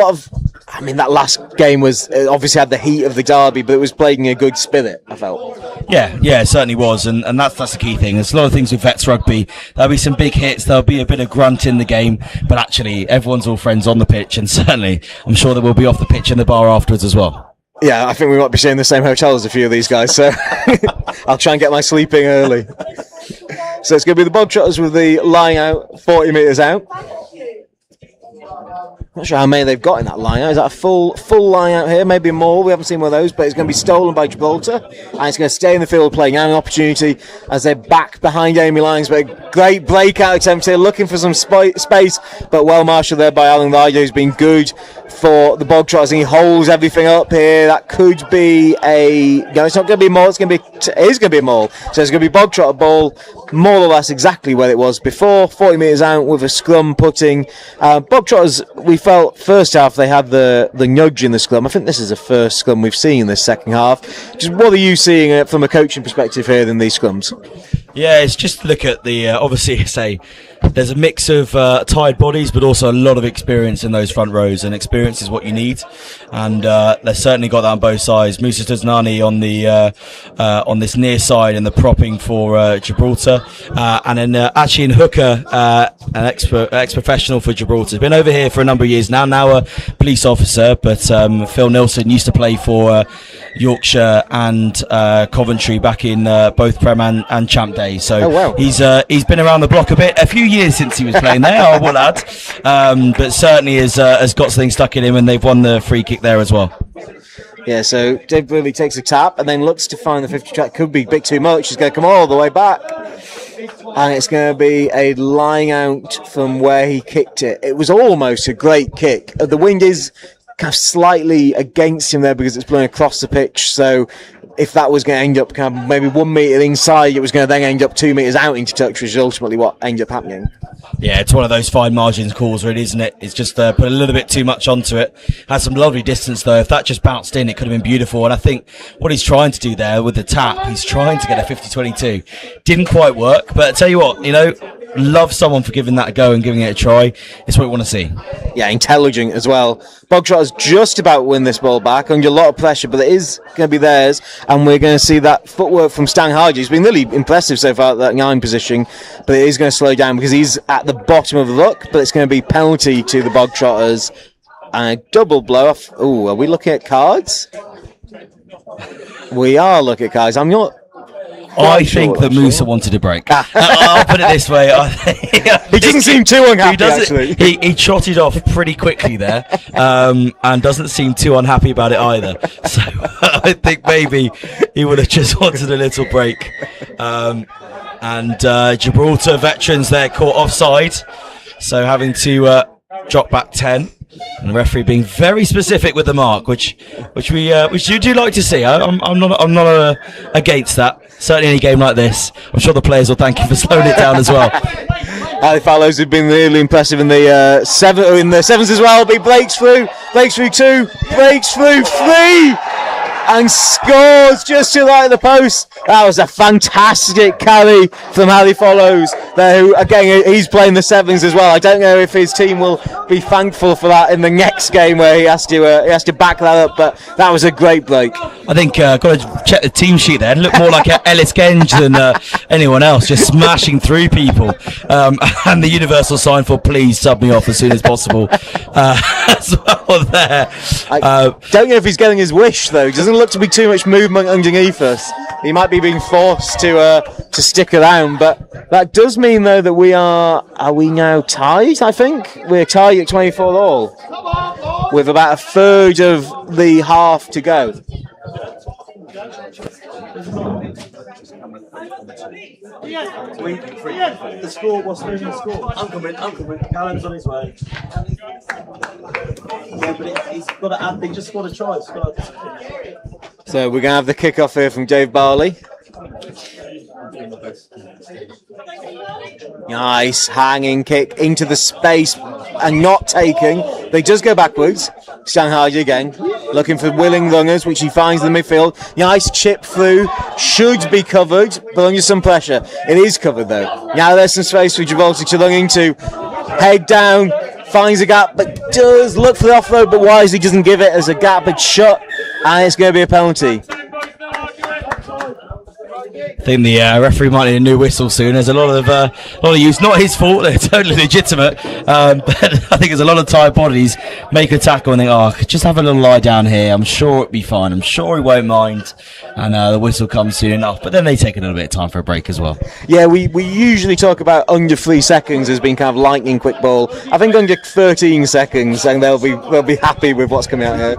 of. I mean, that last game was obviously had the heat of the derby, but it was played in a good spirit, I felt. Yeah, it certainly was, and that's the key thing. There's a lot of things with Vets Rugby. There'll be some big hits, there'll be a bit of grunt in the game, but actually everyone's all friends on the pitch, and certainly I'm sure that we'll be off the pitch in the bar afterwards as well. Yeah, I think we might be sharing the same hotel as a few of these guys, so I'll try and get my sleeping early. So it's going to be the Bogtrotters with the line out, 40 metres out. Not sure how many they've got in that line out. Is that a full line out here? Maybe more. We haven't seen one of those, but it's going to be stolen by Gibraltar, and it's going to stay in the field playing out an opportunity as they're back behind Amy Lyons. But a great breakout attempt here, looking for some space, but well marshalled there by Alan Ryder, who's been good for the Bogtrotters, and he holds everything up here. That could be it's not going to be a maul. It is going to be a maul. So it's going to be Bogtrotter ball, more or less exactly where it was before, 40 metres out with a scrum putting. Bogtrotters, we felt first half they had the nudge in the scrum. I think this is the first scrum we've seen in this second half. Just what are you seeing from a coaching perspective here in these scrums? Yeah, it's just to look at the obviously say there's a mix of tired bodies, but also a lot of experience in those front rows, and experience is what you need. And they've certainly got that on both sides. Musa Tasnani on this near side and the propping for Gibraltar, and then actually in hooker, an ex-professional for Gibraltar. He's been over here for a number of years now a police officer, but Phil Nilsson used to play for Yorkshire and Coventry back in both Prem and Champ days. So he's been around the block a few years since he was playing there, I will add, but certainly has got something stuck in him, and they've won the free kick there as well. Yeah, so Dave Burley takes a tap and then looks to find the 50 track. Could be a bit too much. He's going to come all the way back, and it's going to be a line out from where he kicked it. It was almost a great kick. The wind is kind of slightly against him there because it's blowing across the pitch, so if that was going to end up kind of maybe 1 metre inside, it was going to then end up 2 metres out into touch, which is ultimately what ended up happening. Yeah, it's one of those fine margins calls, really, isn't it? It's just put a little bit too much onto it. Had some lovely distance, though. If that just bounced in, it could have been beautiful. And I think what he's trying to do there with the tap, he's trying to get a 50-22. Didn't quite work, but I tell you what, love someone for giving that a go and giving it a try. It's what we want to see. Yeah, intelligent as well. Bogtrotters just about win this ball back under a lot of pressure, but it is going to be theirs, and we're going to see that footwork from Stan Hardy. He's been really impressive so far at that 9 position, but it is going to slow down because he's at the bottom of the ruck, but it's going to be penalty to the Bogtrotters and a double blow off. Oh, are we looking at cards? We are looking at cards. I'm not. I think that Musa wanted a break. I'll put it this way. He doesn't seem too unhappy, actually. He trotted off pretty quickly there, and doesn't seem too unhappy about it either. So I think maybe he would have just wanted a little break. And Gibraltar veterans there caught offside, so having to drop back 10. And the referee being very specific with the mark, which you do like to see. I'm not against that. Certainly in a game like this, I'm sure the players will thank you for slowing it down as well. Ali Fallows have been really impressive in the sevens as well. But he breaks through 2, breaks through 3, and scores just to the right of the post. That was a fantastic carry from Ali Follows there, who again he's playing the sevens as well. I don't know if his team will be thankful for that in the next game where he has to back that up, but that was a great break. I think got to check the team sheet there. It looked more like Ellis Genge than anyone else, just smashing through people. And the universal sign for please sub me off as soon as possible as well there. I don't know if he's getting his wish though. It doesn't look to be too much movement underneath us. He might be being forced to stick around, but that does mean though that we are we now tied? I think we're tied at 24 all, with about a third of the half to go. The score, what's the score? I'm coming. Callum's on his way. Yeah, but he's got to add, they just got to try. So we're going to have the kickoff here from Dave Barley. Nice hanging kick into the space and not taking. They just go backwards. Stan Hardy again, looking for willing runners, which he finds in the midfield. Nice chip through, should be covered, but under some pressure. It is covered though. Now there's some space for Gibraltar to run into. Head down, finds a gap, but does look for the offload, but wisely doesn't give it as a gap had shut, and it's going to be a penalty. I think the referee might need a new whistle soon. There's a lot of use. Not his fault. They're totally legitimate. But I think there's a lot of tired bodies make a tackle and think, just have a little lie down here. I'm sure it'll be fine. I'm sure he won't mind. And the whistle comes soon enough. But then they take a little bit of time for a break as well. Yeah, we usually talk about under 3 seconds as being kind of lightning quick ball. I think under 13 seconds, and they'll be happy with what's coming out here.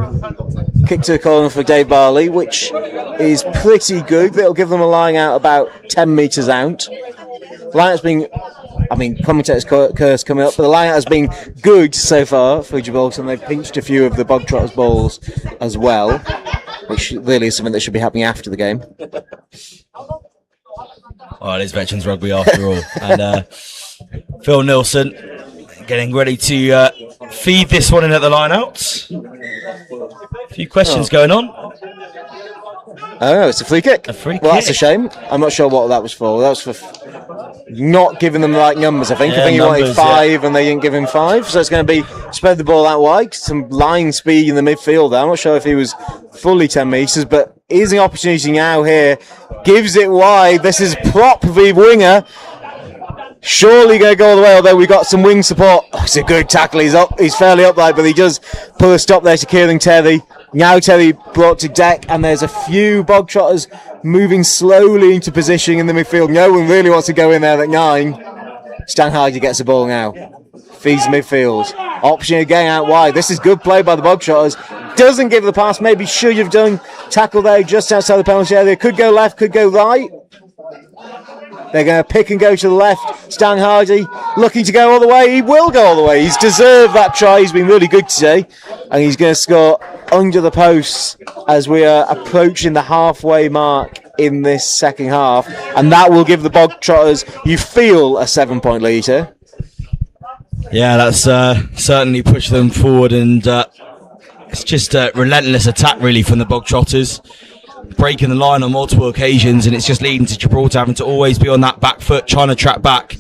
Kick to the corner for Dave Barley, which is pretty good. It'll give them a line out about 10 metres out. Line has been, commentator's curse coming up, but the line has been good so far for Gibraltar, and they've pinched a few of the Bogtrotters' balls as well, which really is something that should be happening after the game. It is Veterans Rugby after all. And Phil Nilsson getting ready to feed this one in at the line-out. A few questions going on. Oh, no, it's a free kick. Well, that's a shame. I'm not sure what that was for. That was for not giving them the right numbers, I think. I think he wanted 5 and they didn't give him 5. So it's going to be spread the ball out wide. Some line speed in the midfield. I'm not sure if he was fully 10 metres, but here's an opportunity now here. Gives it wide. This is prop v winger. Surely going to go all the way, although we got some wing support. It's a good tackle. He's fairly upright, but he does put a stop there to Kieran Terry. Now Terry brought to deck, and there's a few Bogtrotters moving slowly into position in the midfield. No one really wants to go in there at 9. Stan Hardy gets the ball now. Feeds the midfield. Option again out wide. This is good play by the Bogtrotters. Doesn't give the pass. Maybe should have done. Tackle there just outside the penalty area. Could go left, could go right. They're going to pick and go to the left. Stan Hardy looking to go all the way. He will go all the way. He's deserved that try. He's been really good today. And he's going to score under the posts as we are approaching the halfway mark in this second half. And that will give the Bog Trotters, you feel, a 7-point lead here. Yeah, that's certainly pushed them forward, and it's just a relentless attack really from the Bog Trotters, breaking the line on multiple occasions, and it's just leading to Gibraltar having to always be on that back foot, trying to track back,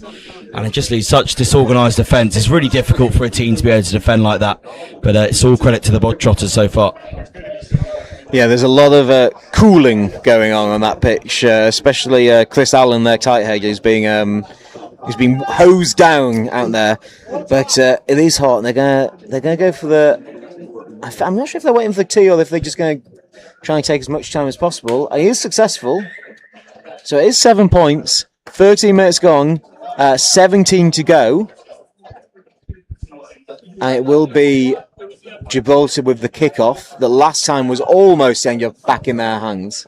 and it just leaves such disorganised defence. It's really difficult for a team to be able to defend like that, but it's all credit to the Bog Trotters so far. Yeah, there's a lot of cooling going on that pitch, especially Chris Allen, their tight head, is being hosed down out there, but it is hot, and they're gonna go for the. I'm not sure if they're waiting for the tee or if they're just going to try and take as much time as possible. And he is successful, so it is 7 points. 13 minutes gone, 17 to go, and it will be Gibraltar with the kickoff. The last time was almost ended up back in their hands.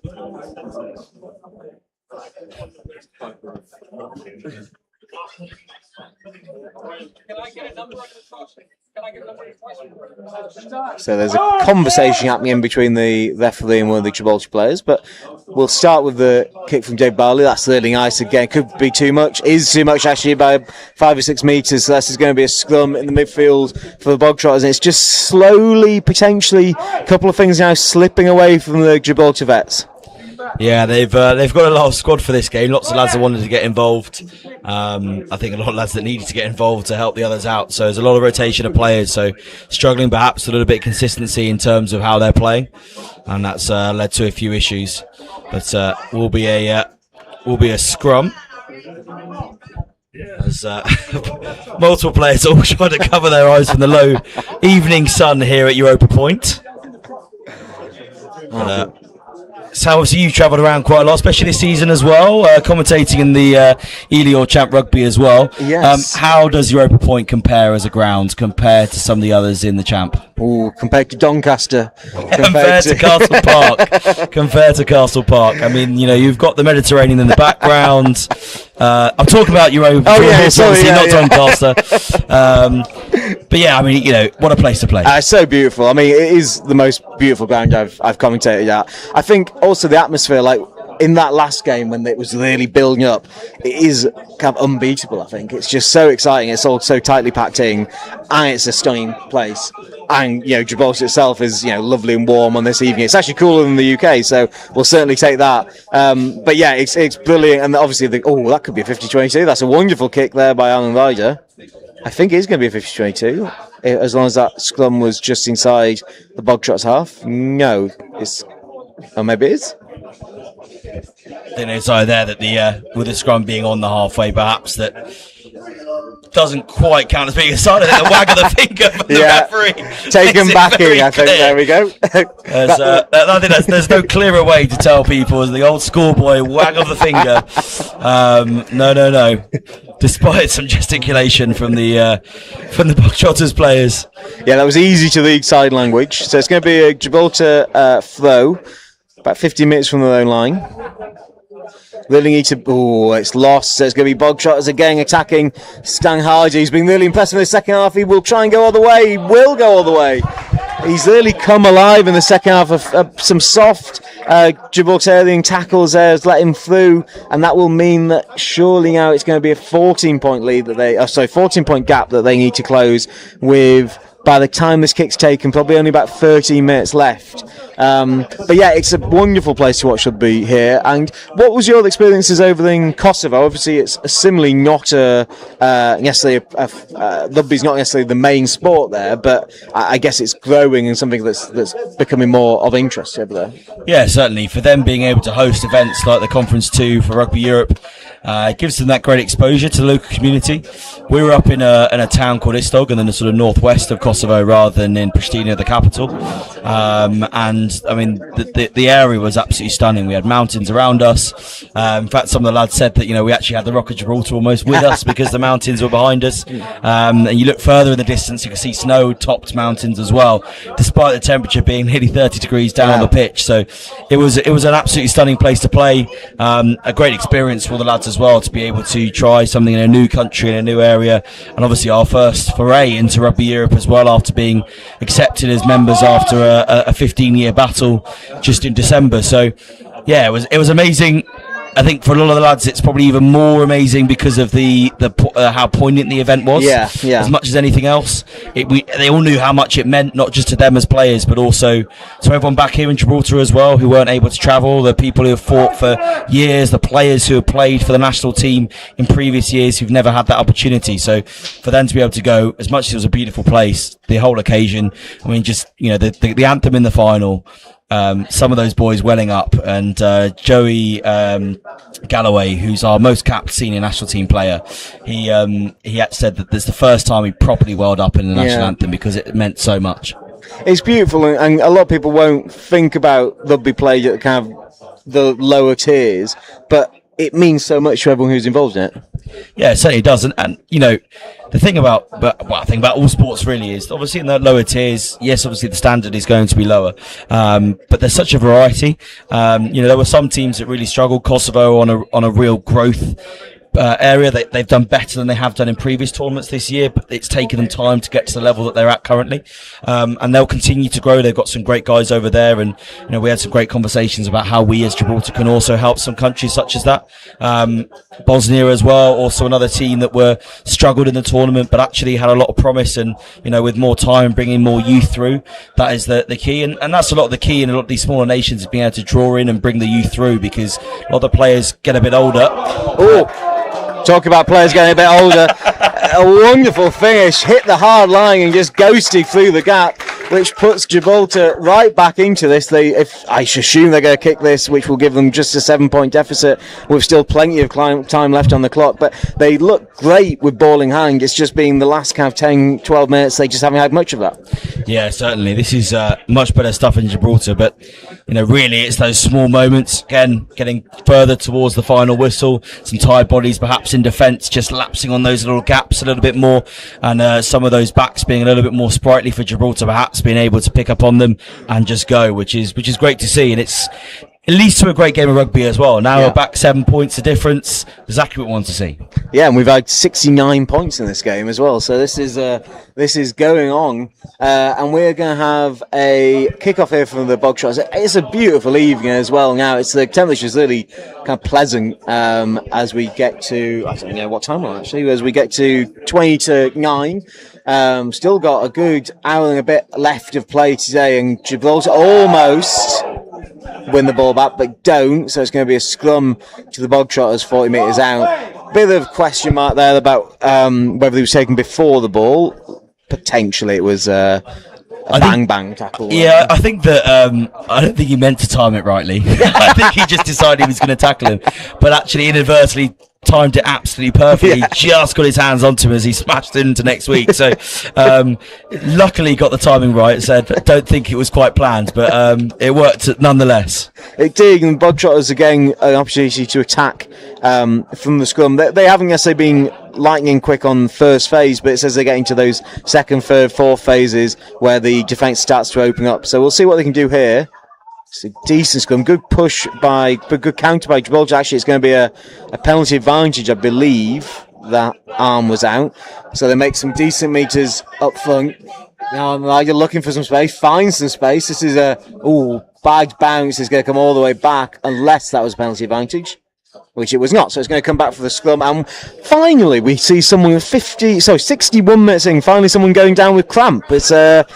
So there's a conversation happening in between the referee and one of the Gibraltar players, but we'll start with the kick from Jay Barley. That's really nice again. Could be too much. Is too much actually by 5 or 6 metres. So this is going to be a scrum in the midfield for the Bog Trotters, and it's just slowly, potentially, a couple of things now slipping away from the Gibraltar vets. Yeah, they've got a lot of squad for this game. Lots of lads that wanted to get involved. I think a lot of lads that needed to get involved to help the others out. So there's a lot of rotation of players. So struggling perhaps a little bit of consistency in terms of how they're playing, and that's led to a few issues. But will be a scrum. As multiple players all trying to cover their eyes from the low evening sun here at Europa Point. So obviously you travelled around quite a lot, especially this season as well, commentating in the Elior Champ Rugby as well. Yes. How does Europa Point compare as a ground compared to some of the others in the Champ? Oh, compared to Doncaster. Compared to Castle Park. Compared to Castle Park. I mean, you know, you've got the Mediterranean in the background. I'm talking about Europa, not Doncaster. But yeah, I mean, you know, what a place to play. It's so beautiful. I mean, it is the most beautiful ground I've commentated at. I think also the atmosphere, like in that last game when it was really building up, it is kind of unbeatable. I think it's just so exciting. It's all so tightly packed in, and it's a stunning place. And you know, Gibraltar itself is, you know, lovely and warm on this evening. It's actually cooler than the UK, so we'll certainly take that. But yeah, it's brilliant. And obviously, that could be a 50-22. That's a wonderful kick there by Alan Ryder. I think it is going to be a 50-22, as long as that scrum was just inside the Bog Trotters half. No, maybe it is. I think it's either there that with the scrum being on the halfway, perhaps that doesn't quite count as being a sign of the wag of the finger from the referee. Taken backing, I think. There we go. I think there's no clearer way to tell people as the old schoolboy wag of the finger. No. Despite some gesticulation from the Bog Trotters players. Yeah, that was easy to league side language. So it's going to be a Gibraltar throw, about 50 minutes from the own line. It's lost, so it's going to be Bog Trotters again attacking. Stan Hardy, who's been really impressive in the second half. He will try and go all the way. He will go all the way. He's really come alive in the second half of some soft Gibraltarian tackles there has let him through, and that will mean that surely now it's going to be a 14-point lead 14-point gap that they need to close with. By the time this kick's taken, probably only about 13 minutes left. But yeah, it's a wonderful place to watch rugby here. And what was your experiences over in Kosovo? Obviously, it's similarly not necessarily rugby's not necessarily the main sport there, but I guess it's growing and something that's becoming more of interest over there. Yeah, certainly. For them being able to host events like the Conference 2 for Rugby Europe, it gives them that great exposure to the local community. We were up in a town called Istog, and then the sort of northwest of Kosovo, rather than in Pristina, the capital. And I mean, the area was absolutely stunning. We had mountains around us. In fact, some of the lads said that, you know, we actually had the Rock of Gibraltar almost with us because the mountains were behind us. And you look further in the distance, you can see snow-topped mountains as well, despite the temperature being nearly 30 degrees down on the pitch. So it was an absolutely stunning place to play. A great experience for the lads as as well to be able to try something in a new country, in a new area, and obviously our first foray into Rugby Europe as well, after being accepted as members after a 15-year battle just in December. So yeah, it was amazing. I think for a lot of the lads, it's probably even more amazing because of the how poignant the event was. Yeah. As much as anything else, they all knew how much it meant, not just to them as players, but also to everyone back here in Gibraltar as well, who weren't able to travel, the people who have fought for years, the players who have played for the national team in previous years who've never had that opportunity. So for them to be able to go, as much as it was a beautiful place, the whole occasion, I mean, just, the anthem in the final, some of those boys welling up, and Joey Galloway, who's our most capped senior national team player, he had said that this is the first time he properly welled up in the national anthem because it meant so much. It's beautiful, and a lot of people won't think about rugby play at kind of the lower tiers, but it means so much to everyone who's involved in it. Yeah, it certainly does. And the thing about all sports really is, obviously in the lower tiers, yes, obviously the standard is going to be lower. But there's such a variety. There were some teams that really struggled. Kosovo on a real growth area. They've done better than they have done in previous tournaments this year, but it's taken them time to get to the level that they're at currently. And they'll continue to grow. They've got some great guys over there, and we had some great conversations about how we as Gibraltar can also help some countries such as that. Bosnia as well, also another team that were struggled in the tournament, but actually had a lot of promise, and with more time, bringing more youth through, that is the key, and that's a lot of the key in a lot of these smaller nations, is being able to draw in and bring the youth through, because a lot of the players get a bit older. Talk about players getting a bit older. A wonderful finish, hit the hard line and just ghosted through the gap, which puts Gibraltar right back into this. I assume they're going to kick this, which will give them just a 7-point deficit with still plenty of time left on the clock. But they look great with ball in hand. It's just been the last kind of 10, 12 minutes, they just haven't had much of that. Yeah, certainly. This is much better stuff in Gibraltar, but really it's those small moments, again, getting further towards the final whistle, some tired bodies perhaps in defence, just lapsing on those little gaps a little bit more, and some of those backs being a little bit more sprightly for Gibraltar, perhaps being able to pick up on them and just go, which is great to see, and it leads to a great game of rugby as well. Now we're back 7 points of difference. Exactly what we want to see. Yeah, and we've had 69 points in this game as well. So this is going on, and we're going to have a kickoff here from the Bog Shots. It's a beautiful evening as well. Now the temperature's really kind of pleasant as we get to, I don't know what time we're actually, as we get to 20 to 9. Still got a good hour and a bit left of play today, and Gibraltar almost win the ball back, but don't. So it's going to be a scrum to the Bog Trotters 40 metres out. Bit of question mark there about whether he was taken before the ball. Potentially it was a bang tackle. Yeah, I think that I don't think he meant to time it rightly. I think he just decided he was going to tackle him, but actually inadvertently timed it absolutely perfectly. He just got his hands onto him as he smashed into next week. So luckily got the timing right. Said don't think it was quite planned, but it worked nonetheless. It did, and Bog Trotters again an opportunity to attack from the scrum. They haven't necessarily been lightning quick on first phase, but it says they're getting to those second, third, fourth phases where the defence starts to open up. So we'll see what they can do here. It's a decent scrum, good counter by Gibraltar. Actually, it's going to be a penalty advantage, I believe. That arm was out, so they make some decent meters up front. Now you're looking for some space, find some space. This is bad bounce is going to come all the way back, unless that was a penalty advantage, which it was not. So it's going to come back for the scrum, and finally we see someone with 61 minutes in, finally someone going down with cramp. It's a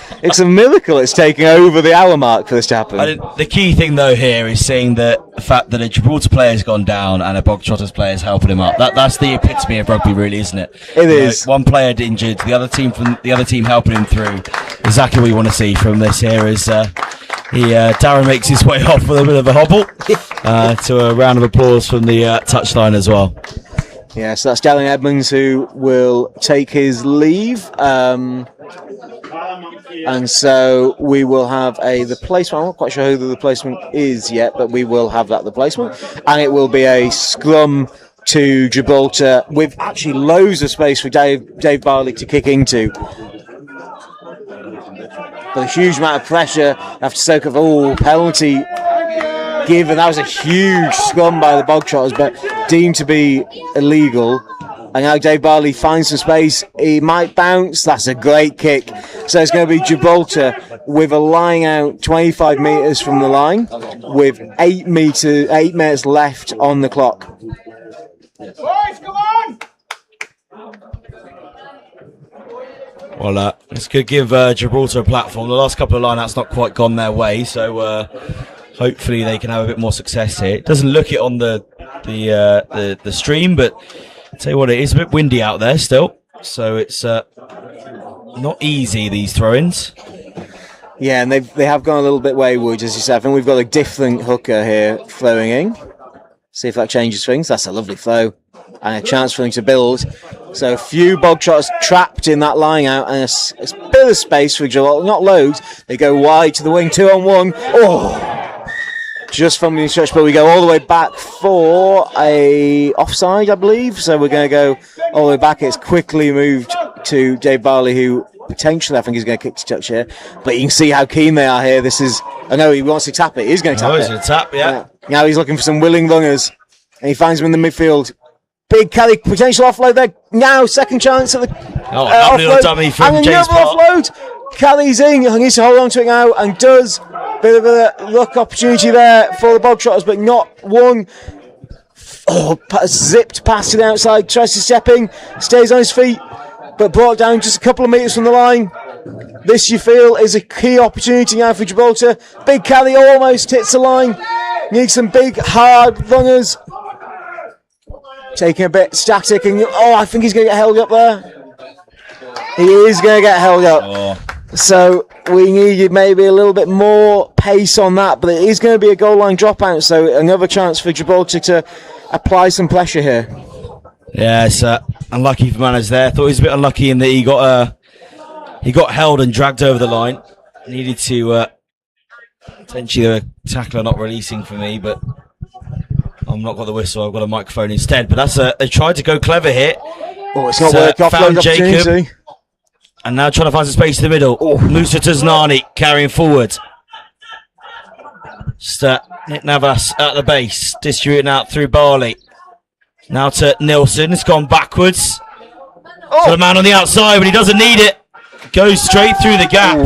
miracle it's taking over the hour mark for this to happen. The key thing though here is seeing the fact that a Gibraltar player's gone down and a Bog Trotters player's helping him up. That's the epitome of rugby, really, isn't it? It is. One player injured, the other team helping him through. Exactly what you want to see from this here is Darren makes his way off with a bit of a hobble to a round of applause from the touchline as well. Yeah, so that's Darren Edmonds who will take his leave. And so we will have the placement. I'm not quite sure who the replacement is yet, but we will have that replacement. And it will be a scrum to Gibraltar with actually loads of space for Dave Barley to kick into. But a huge amount of pressure after soak of penalty given. That was a huge scrum by the Bog Trotters, but deemed to be illegal. And now Dave Barley finds some space. He might bounce. That's a great kick. So it's going to be Gibraltar with a line out 25 metres from the line with 8 minutes left on the clock. Boys, come on! Well, this could give Gibraltar a platform. The last couple of lineouts not quite gone their way, so hopefully they can have a bit more success here. It doesn't look it on the stream, but I'll tell you what, it is a bit windy out there still, so it's not easy, these throw-ins. Yeah, and they have gone a little bit wayward, as you said. I think we've got a different hooker here throwing in. See if that changes things. That's a lovely throw. And a chance for them to build. So a few bog trotters trapped in that line out, and a bit of space for Gibraltar. Not loads. They go wide to the wing, 2-on-1. Oh! Just from the stretch, but we go all the way back for a offside, I believe. So we're going to go all the way back. It's quickly moved to Dave Barley, who potentially I think is going to kick to touch here. But you can see how keen they are here. This is, I know he wants to tap it. He's going to tap it. He's going to tap, yeah. Now he's looking for some willing runners, and he finds them in the midfield. Big Kelly, potential offload there. Now, second chance at the lovely little dummy from and James another Park. offload. Kelly's in, he needs to hold on to it now, and does. Bit of a luck opportunity there for the bog trotters, but not one. Zipped past to the outside, tries to step in, stays on his feet, but brought down just a couple of metres from the line. This, you feel, is a key opportunity now for Gibraltar. Big Kelly almost hits the line. Needs some big, hard runners. Taking a bit static, and I think he's going to get held up there. He is going to get held up. So we needed maybe a little bit more pace on that, but it is going to be a goal line dropout, so another chance for Gibraltar to apply some pressure here. Yeah, it's unlucky for Manners there. I thought he was a bit unlucky in that he got held and dragged over the line. Needed to potentially the tackler not releasing for me, but I've not got the whistle. I've got a microphone instead. But that's they tried to go clever here. Oh, it's not worked. Offload opportunity. And now trying to find some space in the middle. Musa Taznani carrying forward. Just Nick Navas at the base, distributing out through Barley. Now to Nilsson. It's gone backwards. To the man on the outside, but he doesn't need it. Goes straight through the gap.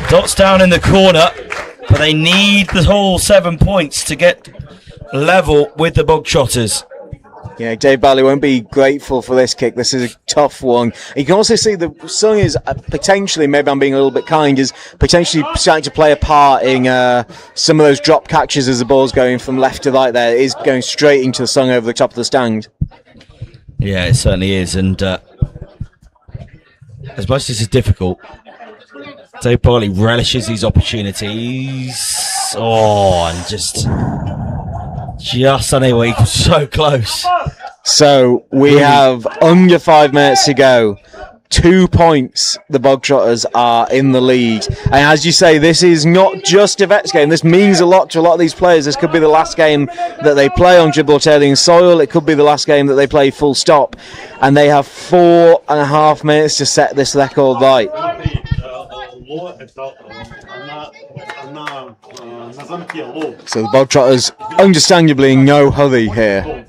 Dots down in the corner. But they need the whole 7 points to get level with the bog trotters. Yeah, Dave Barley won't be grateful for this kick. This is a tough one. You can also see the sun is potentially, maybe I'm being a little bit kind, is potentially starting to play a part in some of those drop catches as the ball's going from left to right there. It is going straight into the sun over the top of the stand. Yeah, it certainly is. And as much as this is difficult, Dave Barley relishes these opportunities. And just unable. He was so close. So we have under 5 minutes to go. 2 points. The bog trotters are in the lead. And as you say, this is not just a Vets game. This means a lot to a lot of these players. This could be the last game that they play on Gibraltarian soil. It could be the last game that they play full stop. And they have 4.5 minutes to set this record right. So the bog trotters, understandably, in no hurry here.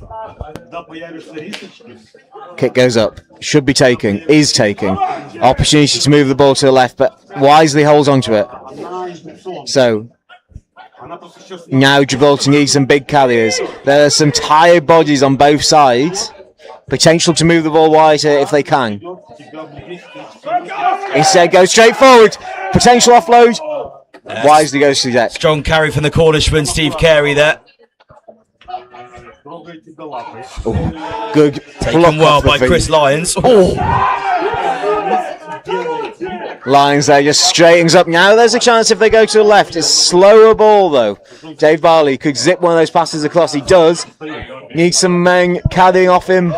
Kick goes up. Should be taking. Is taking. Opportunity to move the ball to the left, but wisely holds onto it. So now Gibraltar needs some big carriers. There are some tired bodies on both sides. Potential to move the ball wider if they can. Instead, goes straight forward. Potential offload. Wisely goes to the deck. Strong carry from the Cornishman, Steve Carey there. Good. Taken well by Chris Lyons. Lyons there just straightens up. Now there's a chance if they go to the left. It's slower ball though. Dave Barley could zip one of those passes across. He does. Needs some men carrying off him.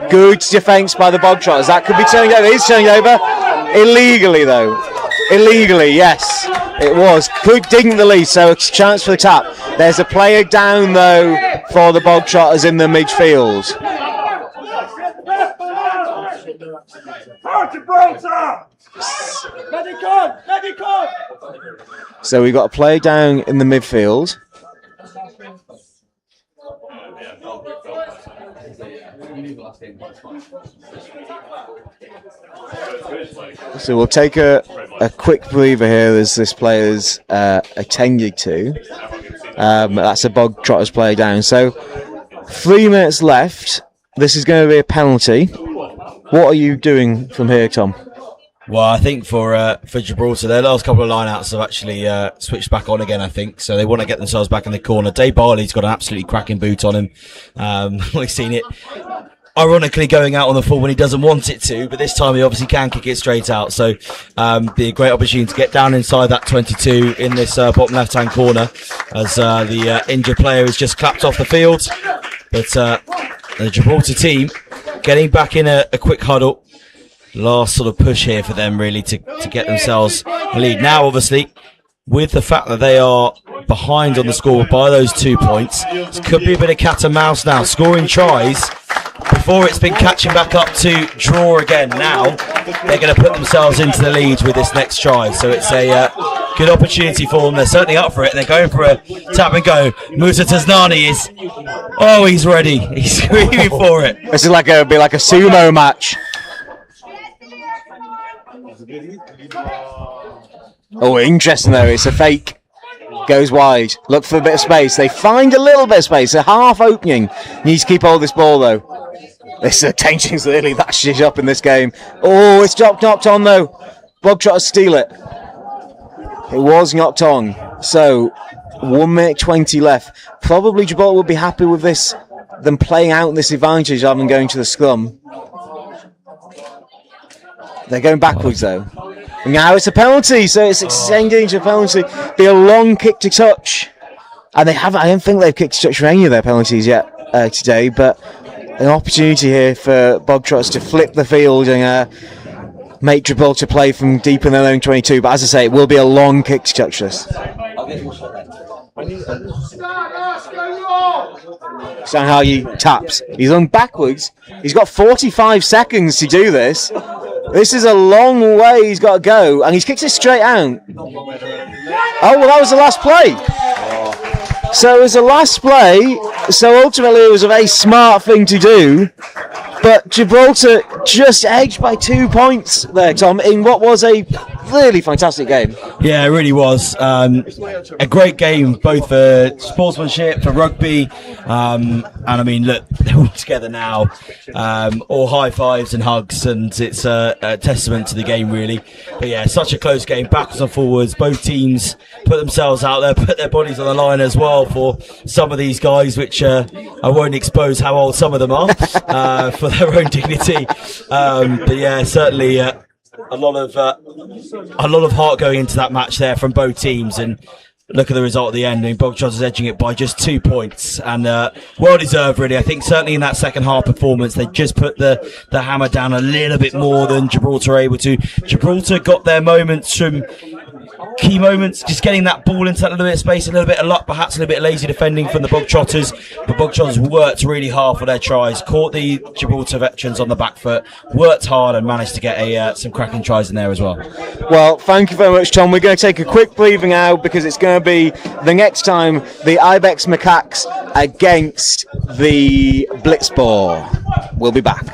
Good defence by the bog trotters. That could be turning over. It is turning over. Illegally though. Illegally, yes. It was. Good digging the lead, so a chance for the tap. There's a player down though for the bog trotters in the midfield. So we've got a player down in the midfield. So we'll take a quick breather here as this player's attended to. That's a Bog Trotters player down. So 3 minutes left. This is going to be a penalty. What are you doing from here, Tom? Well, I think for Gibraltar, their last couple of lineouts have actually switched back on again, I think. So they want to get themselves back in the corner. Dave Barley's got an absolutely cracking boot on him. We've seen it ironically going out on the full when he doesn't want it to, but this time he obviously can kick it straight out. So be a great opportunity to get down inside that 22 in this bottom left-hand corner as the injured player is just clapped off the field. But the Gibraltar team getting back in a quick huddle. Last sort of push here for them really to get themselves a lead. Now obviously with the fact that they are behind on the score by those 2 points, this could be a bit of cat and mouse now, scoring tries before it's been catching back up to draw again. Now they're going to put themselves into the lead with this next try, so it's a good opportunity for them. They're certainly up for it. They're going for a tap and go. Musa Taznani is, oh, he's ready, he's screaming for it. This is like be like a sumo match. Oh, interesting though, it's a fake. Goes wide. Look for a bit of space. They find a little bit of space, a half opening. Needs to keep hold of this ball though. This tension's really that shit up in this game. Oh, it's knocked on though. Bog Trotters steal it. It was knocked on. So 1 minute 20 left. Probably Gibraltar would be happy with this, them playing out this advantage rather than going to the scrum. They're going backwards though. And now it's a penalty, so it's extending into a penalty. Be a long kick to touch. And they haven't, I don't think they've kicked to touch for any of their penalties yet today, but an opportunity here for Bog Trotters to flip the field and make Gibraltar play from deep in their own 22. But as I say, it will be a long kick to touch this. Sanhaji taps. He's on backwards. He's got 45 seconds to do this. This is a long way he's got to go, and he's kicked it straight out. Oh, well, that was the last play. So it was the last play, so ultimately it was a very smart thing to do, but Gibraltar just edged by 2 points there, Tom, in what was a really fantastic game. Yeah, it really was. A great game, both for sportsmanship, for rugby, and I mean, look, they're all together now, all high fives and hugs, and it's a testament to the game, really. But yeah, such a close game, backwards and forwards. Both teams put themselves out there, put their bodies on the line as well for some of these guys, which I won't expose how old some of them are for their own dignity. But yeah, certainly a lot of heart going into that match there from both teams, and look at the result at the end. I mean, Bog Trotters edging it by just 2 points, and well deserved, really. I think certainly in that second half performance, they just put the hammer down a little bit more than Gibraltar were able to. Gibraltar got their moments from key moments, just getting that ball into that little bit of space, a little bit of luck, perhaps a little bit lazy defending from the Bog Trotters, but Bog Trotters worked really hard for their tries, caught the Gibraltar veterans on the back foot, worked hard and managed to get some cracking tries in there as well. Well, thank you very much, Tom. We're going to take a quick breather now because it's going to be the next time the Ibex Macaques against the Blitzboar. We'll be back.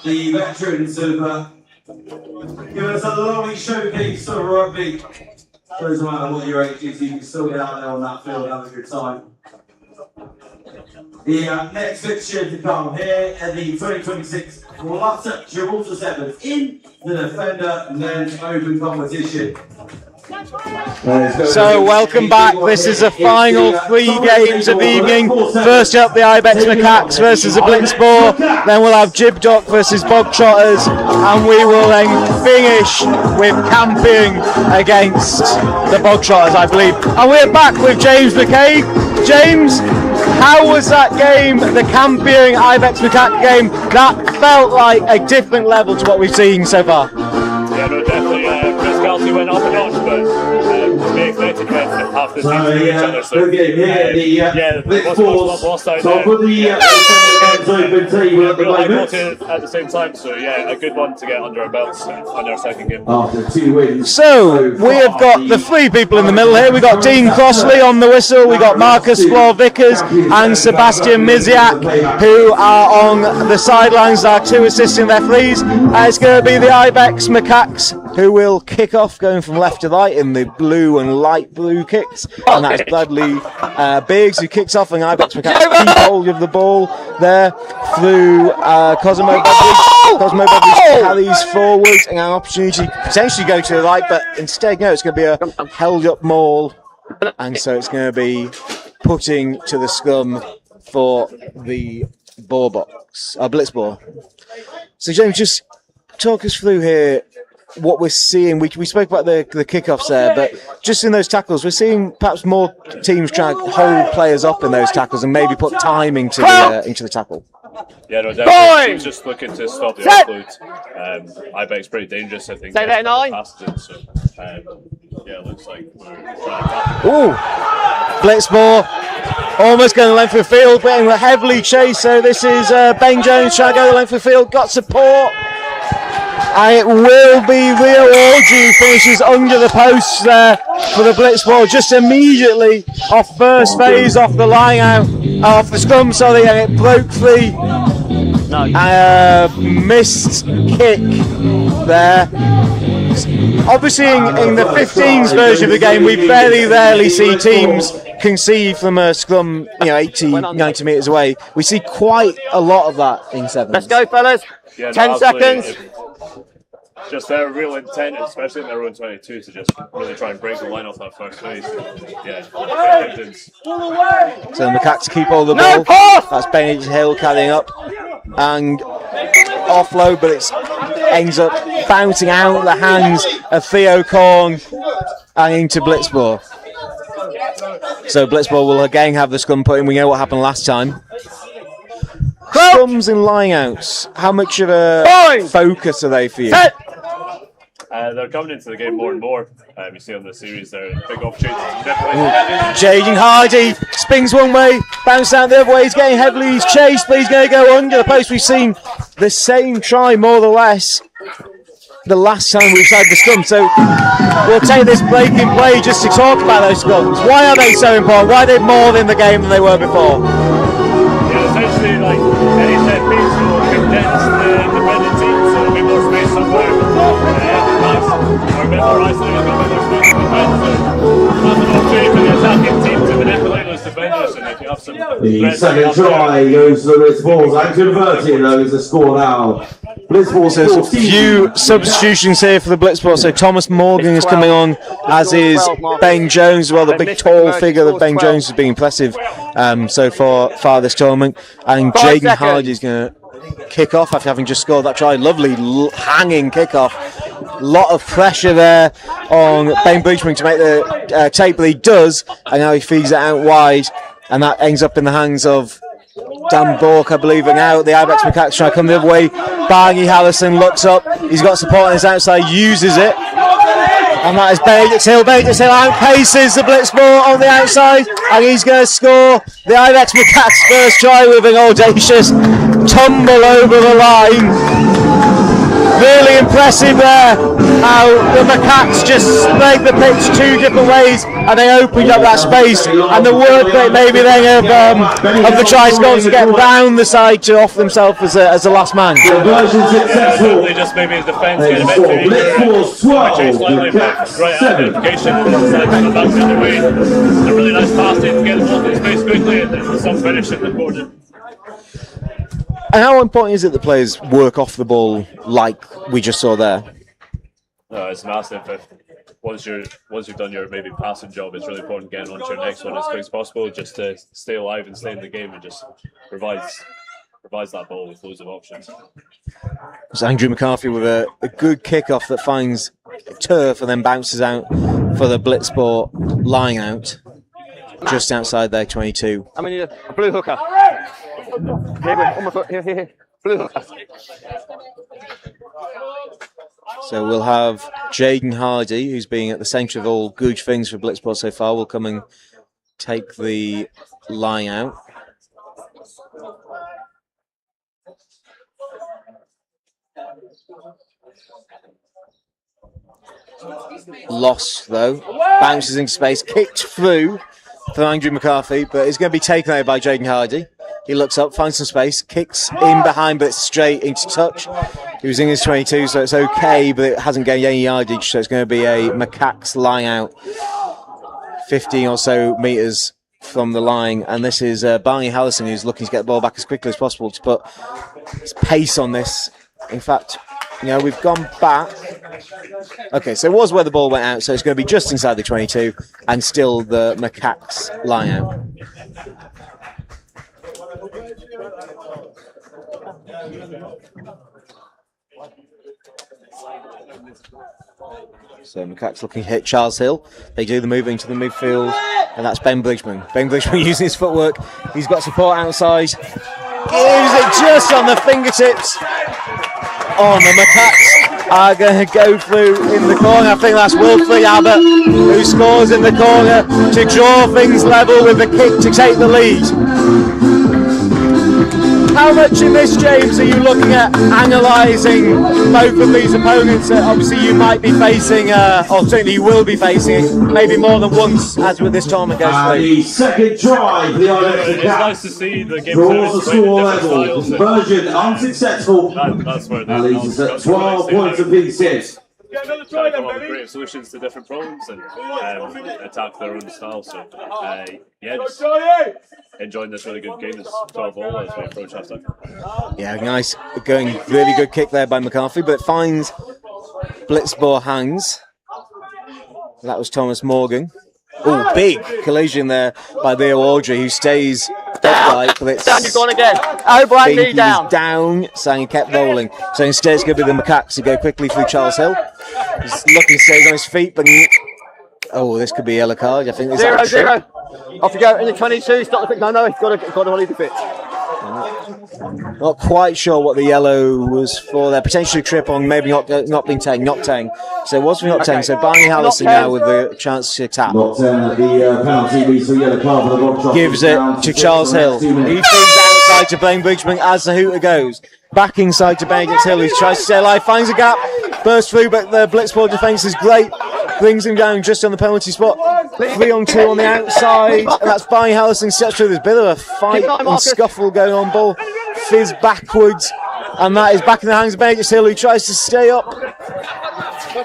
The veterans have given us a lovely showcase of rugby. Doesn't matter what your age is, you can still get out there on that field and have a good time. The next fixture to come here at the 2026 Flutter Gibraltar Sevens in the Defender Men's Open competition. So welcome back. This is the final 3 games of the evening. First up, the Ibex Macaques versus the Blitzboar. Then we'll have Jibdock versus Bogtrotters, and we will then finish with Campion against the Bogtrotters, I believe. And we're back with James McKay. James, how was that game, the Campion Ibex Macaque game? That felt like a different level to what we've seen so far. Yeah, no, definitely. Physicality went up a notch, but to be expected when half the teams know each other. So, yeah, lost out there. For the Open table at the moment. At the same time, so yeah, a good one to get under our belts on our second game. After 2 wins. So we have got the 3 people in the middle here. We've got Dean Crossley on the whistle, we've got Marcus Floor-Vickers and Sebastian Miziak, who are on the sidelines, our 2 assistant referees. It's going to be the Ibex Macaques who will kick off, going from left to right in the blue and light blue kicks, and that's Bradley Biggs who kicks off, and Ibex Macaques keep hold of the ball there through Cosmo Beveridge. Cosmo Beveridge carries forwards and an opportunity to potentially go to the right, but instead no, it's going to be a held up maul, and so it's going to be putting to the scrum for the Blitzboar. So James, just talk us through here what we're seeing. We spoke about the kickoffs there, but just in those tackles, we're seeing perhaps more teams trying to hold players up in those tackles and maybe put timing into the tackle. Yeah, no, definitely. He's just looking to stop the offload. Ibex pretty dangerous, I think. Past it, so, yeah, it looks like we're trying to. Ooh, Blitzboar almost going the length of the field, getting heavily chased. So this is Ben Jones trying to go the length of the field. Got support. And it will be Rio Orji who finishes under the posts there for the blitz ball, just immediately off first phase, off the line out, off the scrum, sorry, and it broke free. Missed kick there. Obviously, in the 15s version of the game, we very rarely see teams concede from a scrum, 80, 90 metres away. We see quite a lot of that in 7s. Let's go, fellas. Yeah, 10 seconds. Just their real intent, especially in their own 22, to just really try and break the line off that first phase. Yeah. So the Macaques keep all the ball. That's Benedict Hill carrying up and offload, but it ends up bouncing out the hands of Theo Korn and into Blitzball. So Blitzball will again have the scrum put in. We know what happened last time. Scrums and line-outs, how much of a focus are they for you? They're coming into the game more and more. You see on the series, they're big opportunities. Jaden Hardy spins one way, bounces out the other way. He's getting heavily, he's chased, but he's going to go under the post. We've seen the same try, more or less, the last time we've had the scrum. So we'll take this break in play just to talk about those scrums. Why are they so important? Why are they more in the game than they were before? Yeah, essentially, like any set piece will condense the defending team, so there'll be more space somewhere. Or a bit more isolated, a bit more space to defend. So that's an opportunity for the attacking team to manipulate those defenders, and if you have some. The second try goes to the Blitzballs. And converted though is the score now. Blitzballs. So a few substitutions here for the Blitzball. So Thomas Morgan is coming on, as is Ben Jones. Well, the big tall figure of Ben Jones has been impressive so far this tournament. And Jaden Hardy is going to kick off after having just scored that try. Lovely hanging kick off. Lot of pressure there on Ben Bridgman to make the tape, but he does, and now he feeds it out wide, and that ends up in the hands of Dan Bork, I believe. And now the Ibex Macaques try to come the other way. Barney Harrison looks up, he's got support on his outside, uses it, and that is Benedict Hill. Benedict Hill outpaces the Blitzball on the outside, and he's going to score the Ibex Macaques' first try with an audacious tumble over the line. Really impressive there, how the Macaques just played the pitch two different ways and they opened up that space, and the work rate maybe then of the try scorers to get round the side to offer themselves as a last man. Definitely just maybe his defence getting a bit too eager. Actually slightly right out of identification, and back the other way. A really nice pass to get the ball in space quickly, and then some finish in the corner. And how important is it that players work off the ball like we just saw there? No, it's massive. Once you've done your maybe passing job, it's really important getting on to your next one as quick as possible, just to stay alive and stay in the game, and just provides that ball with loads of options. It's Andrew McCarthy with a good kickoff that finds turf and then bounces out for the Blitzball line out just outside their 22. I'm going to need a blue hooker. Here. Blue hooker. So we'll have Jaden Hardy, who's been at the centre of all good things for Blitzball so far, will come and take the line out. Lost though, bounces into space, kicked through for Andrew McCarthy, but it's going to be taken out by Jaden Hardy. He looks up, finds some space, kicks in behind, but straight into touch. He was in his 22, so it's okay, but it hasn't gained any yardage, so it's going to be a Macaques line out, 15 or so metres from the line. And this is Barney Hallison, who's looking to get the ball back as quickly as possible to put his pace on this. In fact, we've gone back. Okay, so it was where the ball went out, so it's going to be just inside the 22 and still the Macaques line out. So Macaques looking to hit Charles Hill. They do the move into the midfield, and that's Ben Bridgman. Ben Bridgman using his footwork. He's got support outside. Gives it just on the fingertips. The Macaques are going to go through in the corner. I think that's Wilfried Abbott who scores in the corner to draw things level with the kick to take the lead. How much in this, James, are you looking at analysing both of these opponents that obviously you might be facing, or certainly you will be facing, maybe more than once as with this tournament goes through? The second drive, the It's nice to see the game draws the played in score different level. styles. Conversion unsuccessful. That's where That leaves us at 12 points apiece here. Come up with creative solutions to different problems and attack their own style. So, yeah, just enjoying this really good game. It's 12-all as we approach half-time. Yeah, nice, going really good kick there by McCarthy, but finds Blitzball hands. That was Thomas Morgan. Oh, big collision there by Leo Audrey, who stays upright. Down, you've gone again. O'Brien, knee down. Down, saying he kept rolling. So instead it's going to be the Macaques who go quickly through Charles Hill. He's looking, stays on his feet, but oh, this could be a yellow card. I think this is 0-0. Off you go, in the 22, stop the pitch. No, he's got to leave the pitch. Not quite sure what the yellow was for there. Potentially trip on, maybe not being taken, not 10. So it was for not 10. So Barney Hallison now with the chance to tap. Not 10 at the penalty, leads to a yellow card for the Rock Shot. Gives it to Charles Hill. He feeds outside to Blaine Bridgman as the hooter goes. Back inside to Benedict Hill, who tries to stay alive, finds a gap, bursts through, but the Blitzball defence is great. Brings him down just on the penalty spot. 3-on-2 on the outside, and that's Barney Hallison steps through. There's a bit of a fight and scuffle going on. Ball fizz backwards, and that is back in the hands of Benedict Hill, who tries to stay up.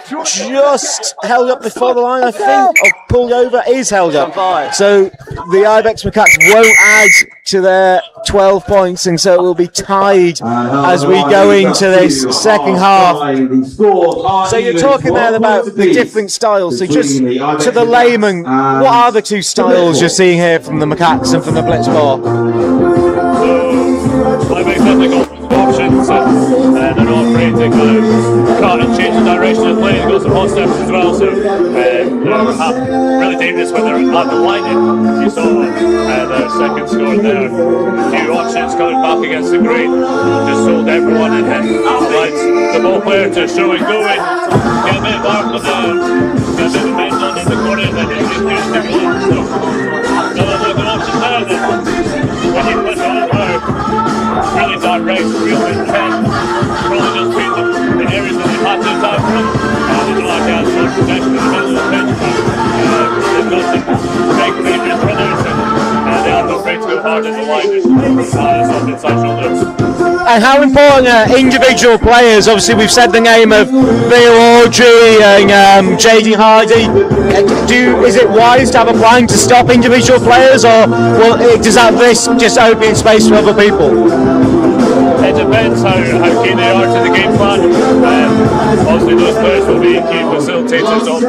Just held up before the line, I think, or pulled over, is held up. So the Ibex Macaques won't add to their 12 points, and so it will be tied as we go into this second half. So you're talking there about the different styles. So just to the layman, what are the two styles you're seeing here from the Macaques and from the Blitzball? Ibex definitely got options, and they're not afraid to kind of cut and change the direction of play. They've got some hot steps as well, so they're really dangerous when they're at the line. You saw their second score there. A few options coming back against the green, just sold everyone, and then allowed the ball player to show and go in, get a bit of bark on the bend on in the corner, and then just stick it on. So another good option there. Then when you push over really direct, real intent, probably just beat them in areas that they had to attack from. They don't like to have more protection in the middle of the pitch, but they've got some big dangerous runners, and they are not afraid to go hard in the line. Just soft inside shoulders. And how important are individual players? Obviously, we've said the name of Leo Audrey and Jaden Hardy. Is it wise to have a plan to stop individual players, or does this just open space for other people? It depends how keen they are to the game plan. Obviously, those players will be key facilitators of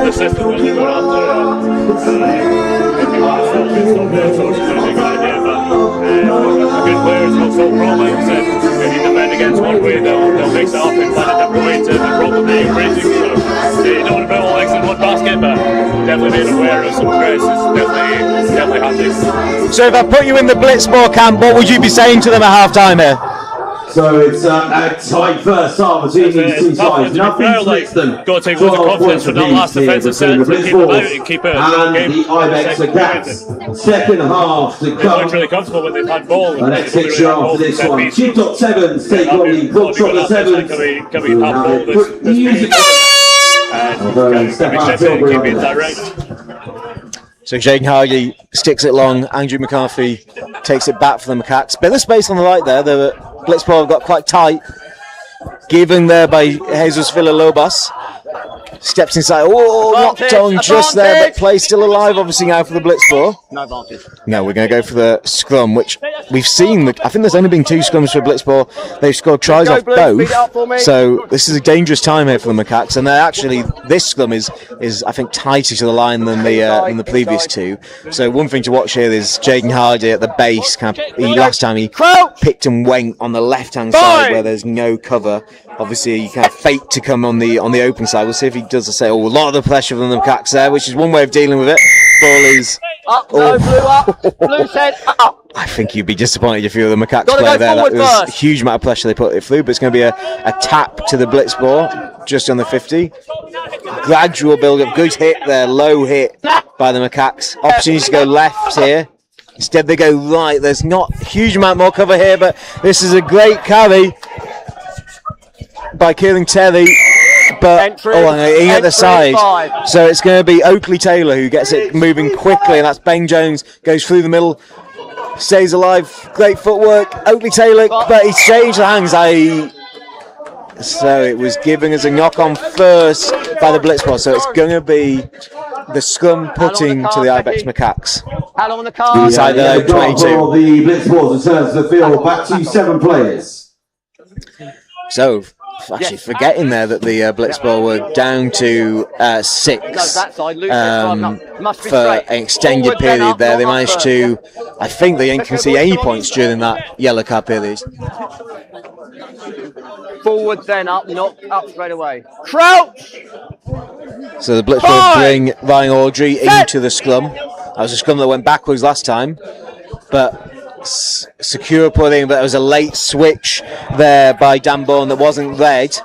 the system when they're going after. If you want to stop it, stop it. So it's a good idea, but good players will solve problems, and if you defend against one way, they'll mix it up and find a different way to the problem that you're raising. So they don't want to put all eggs in one basket, but definitely made aware of some progress. It's definitely handy. So if I put you in the Blitzball camp, what would you be saying to them at half-time here? So it's a tight first half between these two sides. Nothing splits them. Got to take lots of confidence from that last defensive set to keep them out and keep it a game. And the Ibex Macaques. Second half to come. They looked really comfortable when they've had ball. The next picture after this one. Jibdock Sevens take on the Globetrotter Sevens. Can we have ball this music? And step in, keep it direct. So Jaden Hardy sticks it long. Andrew McCarthy takes it back for the Macaques. Bit of space on the right there. The Blitzball have got quite tight. Given there by Jesus Villalobos. Steps inside. Oh, knocked on just there, but play still alive, obviously, now for the Blitzball. No advantage. No, we're going to go for the scrum, which we've seen. I think there's only been 2 scrums for Blitzball. They've scored tries off both. So this is a dangerous time here for the Macaques. And they're actually, this scrum is I think, tighter to the line than the previous 2. So one thing to watch here is Jaden Hardy at the base. Last time he picked and went on the left-hand side where there's no cover. Obviously, he kind of faked to come on the open side. We'll see if he does the same. Oh, a lot of the pressure from the Macaques there, which is one way of dealing with it. Ball is up, no, blue up, blue said up. I think you'd be disappointed if you were the Macaques player there. That was a huge amount of pressure they put it through, but it's going to be a tap to the Blitzball just on the 50. Gradual build up, good hit there, low hit by the Macaques. Opportunity to go left here. Instead they go right. There's not a huge amount more cover here, but this is a great carry by Kieran Terry. But in at the side. So it's going to be Oakley Taylor who gets it moving quickly, and that's Ben Jones, goes through the middle, stays alive. Great footwork, Oakley Taylor, but he's changed the hands. So it was giving us a knock on first by the Blitzball. So it's going to be the scrum putting to the Ibex Macaques. How long on the card? Inside the 22. The Blitzballs returns to the field, back to 7 players. So, actually forgetting there that the Blitzball were down to 6 for an extended period there. They managed to, I think they didn't concede any points during that yellow card period. Forward, then up, not up straight away. Crouch! So the Blitzball bring Ryan Audrey into the scrum. That was a scrum that went backwards last time, but secure putting, but there was a late switch there by Dan Bourne that wasn't red,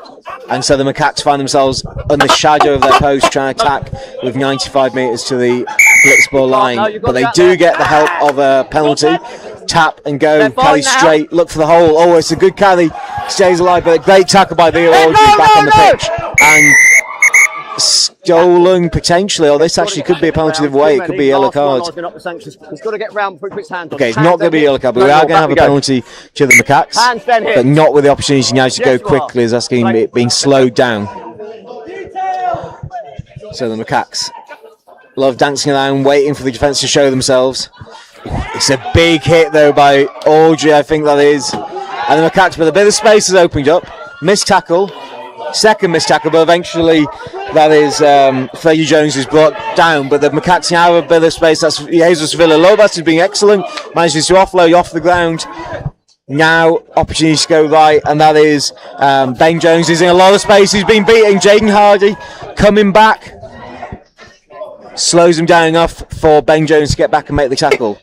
and so the Macaques find themselves in the shadow of their post trying to attack with 95 metres to the Blitzball line, but they do get the help of a penalty. Tap and go, carry straight, look for the hole. Oh, it's a good carry, stays alive, but a great tackle by Leo Audrey back on the pitch, and stolen potentially, or this actually could be a penalty the way. It could be a yellow card. He's got to get round before he puts his hand on. Okay, it's not going to be a yellow card, but we are going to have a penalty to the Macaques, but not with the opportunity now to go quickly, as that's being slowed down. So the Macaques, a lot of dancing around, waiting for the defence to show themselves. It's a big hit though by Audrey, I think that is, and the Macaques, but a bit of space has opened up. Missed tackle, second missed tackle, but eventually that is Freddie Jones is brought down, but the Macaques now have a bit of space. That's Jesus Villalobos is being excellent, manages to offload off the ground. Now opportunity to go right, and that is Ben Jones is in a lot of space. He's been beating Jaden Hardy, coming back, slows him down enough for Ben Jones to get back and make the tackle.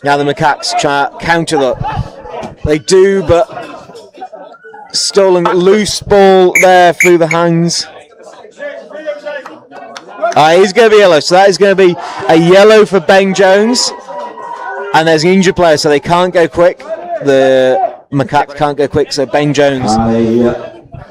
Now the Macaques try to counter that. They do, but stolen loose ball there through the hands. He's going to be yellow, so that is going to be a yellow for Ben Jones. And there's an injured player, so they can't go quick. The Macaques can't go quick, so Ben Jones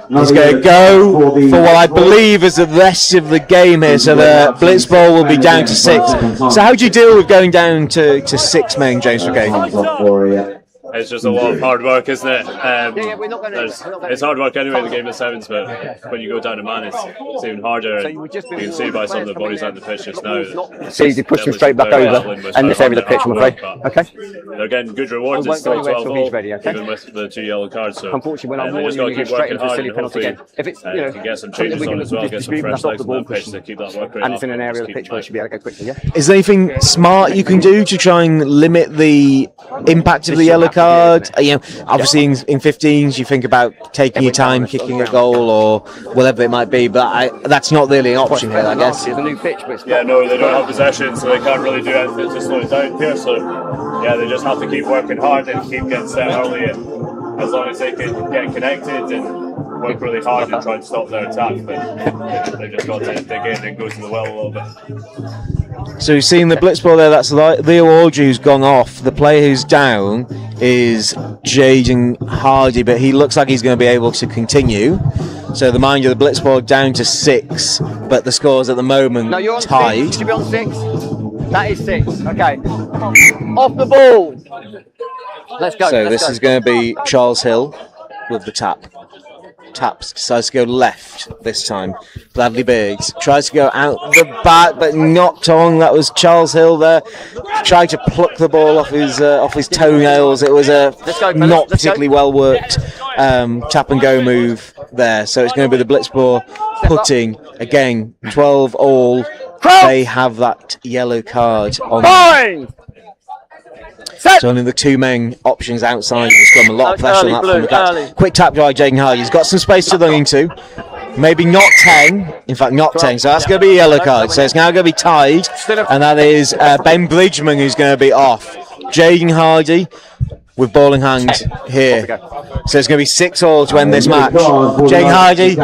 is going to go for what I believe is the rest of the game here. So the Blitzball will be down to 6. So how do you deal with going down to 6 men, James McKay? It's just a lot of hard work, isn't it? It's hard work anyway, the game of sevens, but when you go down a man, it's even harder. And you can see by some of the bodies on the pitch just now. So you push them straight back over and this area of the pitch, I'm afraid. Okay. They're getting good rewards. It's still 12-all, even with the 2 yellow cards. So unfortunately, when I'm they just got to keep working hard, and hopefully if it's, can get some changes on as well, get some fresh legs on the pitch to keep that work rate and it's in an area of the pitch where it should be able to go quickly. Yeah. Is there anything smart you can do to try and limit the impact of the yellow card? Obviously in 15s you think about taking your time, kicking a goal or whatever it might be, but that's not really an option here, I guess. It's a new pitch, but no, they don't have possession, so they can't really do anything to slow it down here. So they just have to keep working hard and keep getting set early, and as long as they can get connected and work really hard and try and stop their attack, but they've just got to dig in and go to the well a little bit. So you've seen the Blitzball there, that's Leo Audrey who's gone off. The player who's down is Jaden Hardy, but he looks like he's going to be able to continue. So the mind of the Blitzball down to 6, but the scores at the moment tied. You should be on 6. That is 6. Okay. Off the ball. Let's go. So this is going to be Charles Hill with the tap. Taps, decides to go left this time. Bradley Biggs tries to go out the back, but knocked on. That was Charles Hill there. Tried to pluck the ball off his toenails. It was a not particularly well worked tap and go move there. So it's going to be the Blitzball putting again 12-all. They have that yellow card on. Fine. So only the 2 main options outside of the scrum. A lot of pressure on that from the backs. Quick tap by Jaden Hardy. He's got some space to run into. Maybe not 10. In fact, not 10. So that's going to be a yellow card. So it's now going to be tied. And that is Ben Bridgman who's going to be off. Jaden Hardy with ball in hand here. So it's going to be 6-all to end this match. Jane Hardy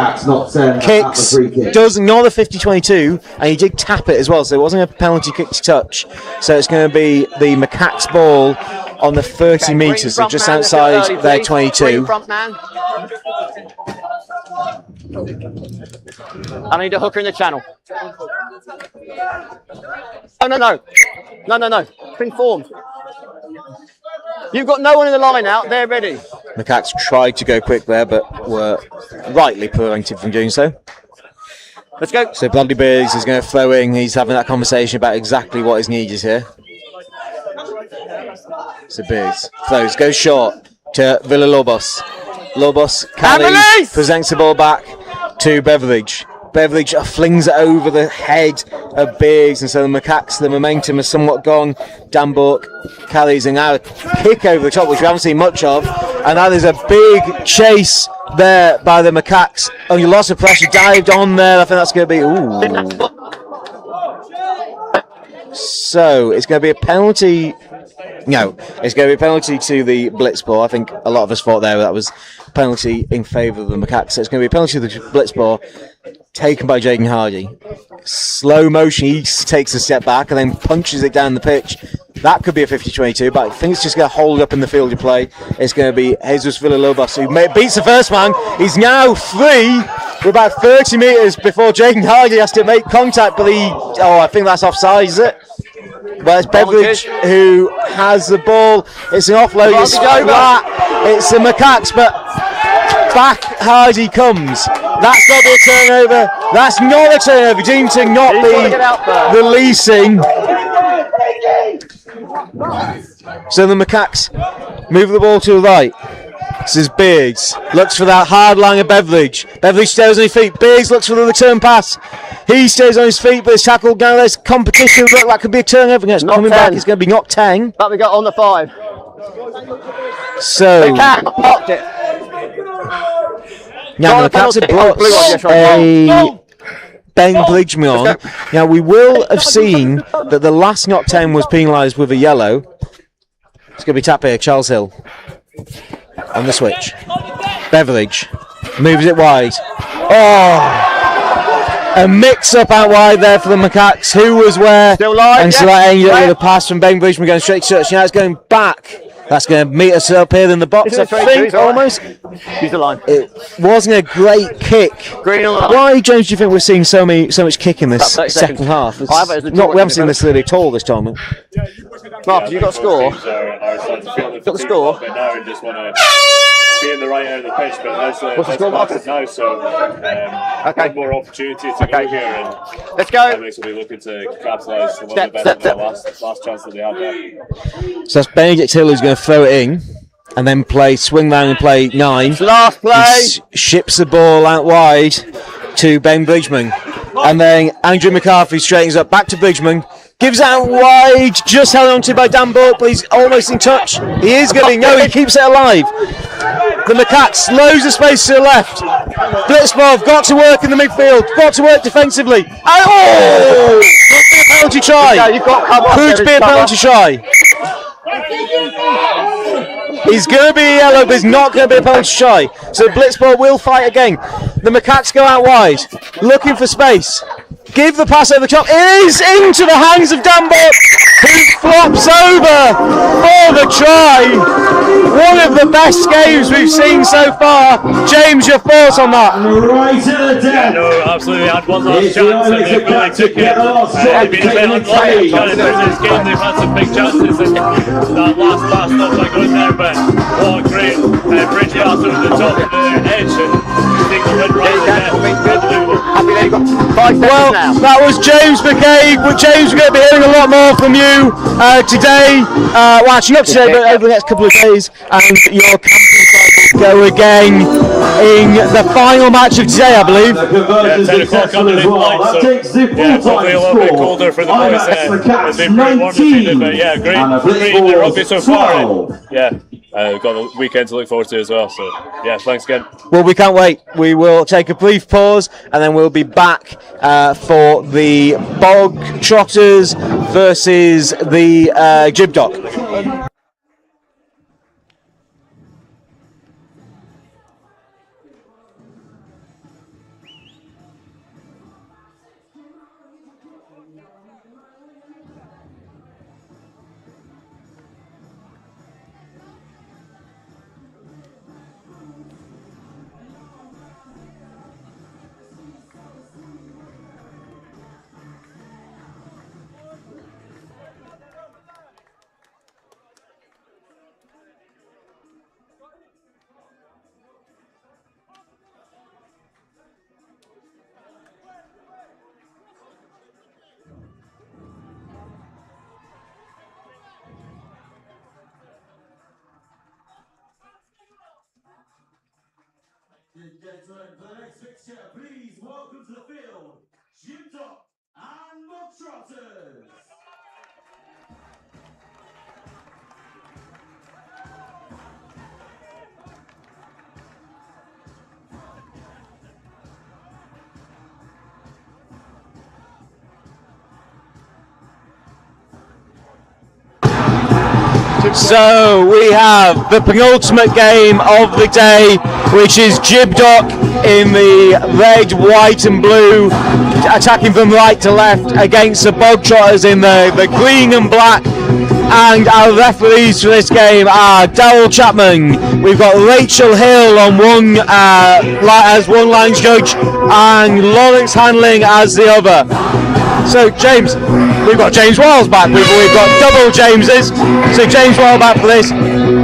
kicks, does not a 50-22, and he did tap it as well, so it wasn't a penalty kick to touch. So it's going to be the Macaques ball on the 30 metres, so just outside their 22. I need a hooker in the channel. Oh, no. Been formed. You've got no one in the line out. They're ready. Macaques tried to go quick there, but were rightly prevented from doing so. Let's go. So Bradley Biggs is going to throw in. He's having that conversation about exactly what his need is here. So Biggs throws, goes short to Villalobos. Lobos, Kelly presents the ball back to Beveridge. Beveridge flings it over the head of Biggs, and so the Macaques, the momentum has somewhat gone. Dan Burke, Kelly's and now a kick over the top, which we haven't seen much of, and that is a big chase there by the Macaques. Under lots of pressure, dived on there. I think that's going to be So it's going to be a penalty. No, it's going to be a penalty to the blitz ball. I think a lot of us thought there that was a penalty in favour of the Macaques. So it's going to be a penalty to the blitz ball taken by Jaden Hardy. Slow motion, he takes a step back and then punches it down the pitch. That could be a 50-22, but I think it's just going to hold up in the field of play. It's going to be Jesus Villalobos who beats the first man. He's now free. We're about 30 metres before Jaden Hardy has to make contact, but I think that's offside, is it? Well, it's Beveridge who has the ball. It's an offload. It's flat. It's the Macaques, but back Hardy comes. That's got to be a turnover. That's not a turnover. Deemed to not be releasing. So the Macaques move the ball to the right. This is Biggs. Looks for that hard line of Beveridge. Beveridge stays on his feet. Biggs looks for the return pass. He stays on his feet, but it's tackled down. There's competition. Look, that could be a turnover. It's coming back. It's going to be knocked 10. That we got on the 5. So. Blocked it. Now the Macaques have brought a Ben Bridgman on. Now we will have seen that the last knock 10 was penalised with a yellow. It's going to be tap here, Charles Hill. On the switch. Beveridge moves it wide. A mix-up out wide there for the Macaques. Who was where? Still live, and so that ended up with a pass from Ben Bridgman going straight to touch. Now it's going back. That's going to meet us up here in the box, I think, almost. Use the line. It wasn't a great kick. Why, James, do you think we're seeing so much kick in this second half? We haven't seen this really at all this tournament. Mark, you got a score? Got the score? Be in the right area of the pitch, but what's the score, Marcus now, so more opportunity to go here, and let's go. Will be looking to capitalise on one of the best of their last chance that they had there. So that's Benedict Hill who's going to throw it in, and then swing round and play 9. Last play. He ships the ball out wide to Ben Bridgman, and then Andrew McCarthy straightens up back to Bridgman. Gives out wide, just held on to by Dan Burke, but he's almost in touch. He is going to he keeps it alive. The Macaques loads of space to the left. Blitzball got to work in the midfield, got to work defensively. Could be a penalty try. Could be a penalty try. He's going to be yellow, but he's not going to be a penalty try. So Blitzball will fight again. The Macaques go out wide, looking for space. Give the pass over the top. It is into the hands of Dan Burke, who flops over for the try. One of the best games we've seen so far. James, your thoughts on that? Right to the death. No, absolutely. Had one last chance and they really took it. They've been a bit unlucky trying to lose this game. They've had some big chances and that last pass not quite going there, but what a great bridge pass over the top of the edge, and I think he went right there. Well, that was James McCaig. James, we're going to be hearing a lot more from you today. Well, actually not today, but over the next couple of days. And your Campion side will go again in the final match of today, I believe. Yeah, 10 o'clock underneath lights, so yeah, hopefully a little bit colder for the boys there. It's been pretty warm this evening, but yeah, great in the rugby so far. And, yeah. We've got the weekend to look forward to as well, so yeah, thanks again. Well, we can't wait. We will take a brief pause and then we'll be back for the Bog Trotters versus the Jibdock. Gentlemen, for the next fixture, please welcome to the field, Jibdock and Bogtrotters. So we have the penultimate game of the day, which is Jibdock in the red, white and blue, attacking from right to left against the Bogtrotters in the green and black. And our referees for this game are Daryl Chapman. We've got Rachel Hill on one as one lines judge, and Lawrence Handling as the other. So James, we've got James Wiles back. We've got double Jameses. So James Wiles back for this.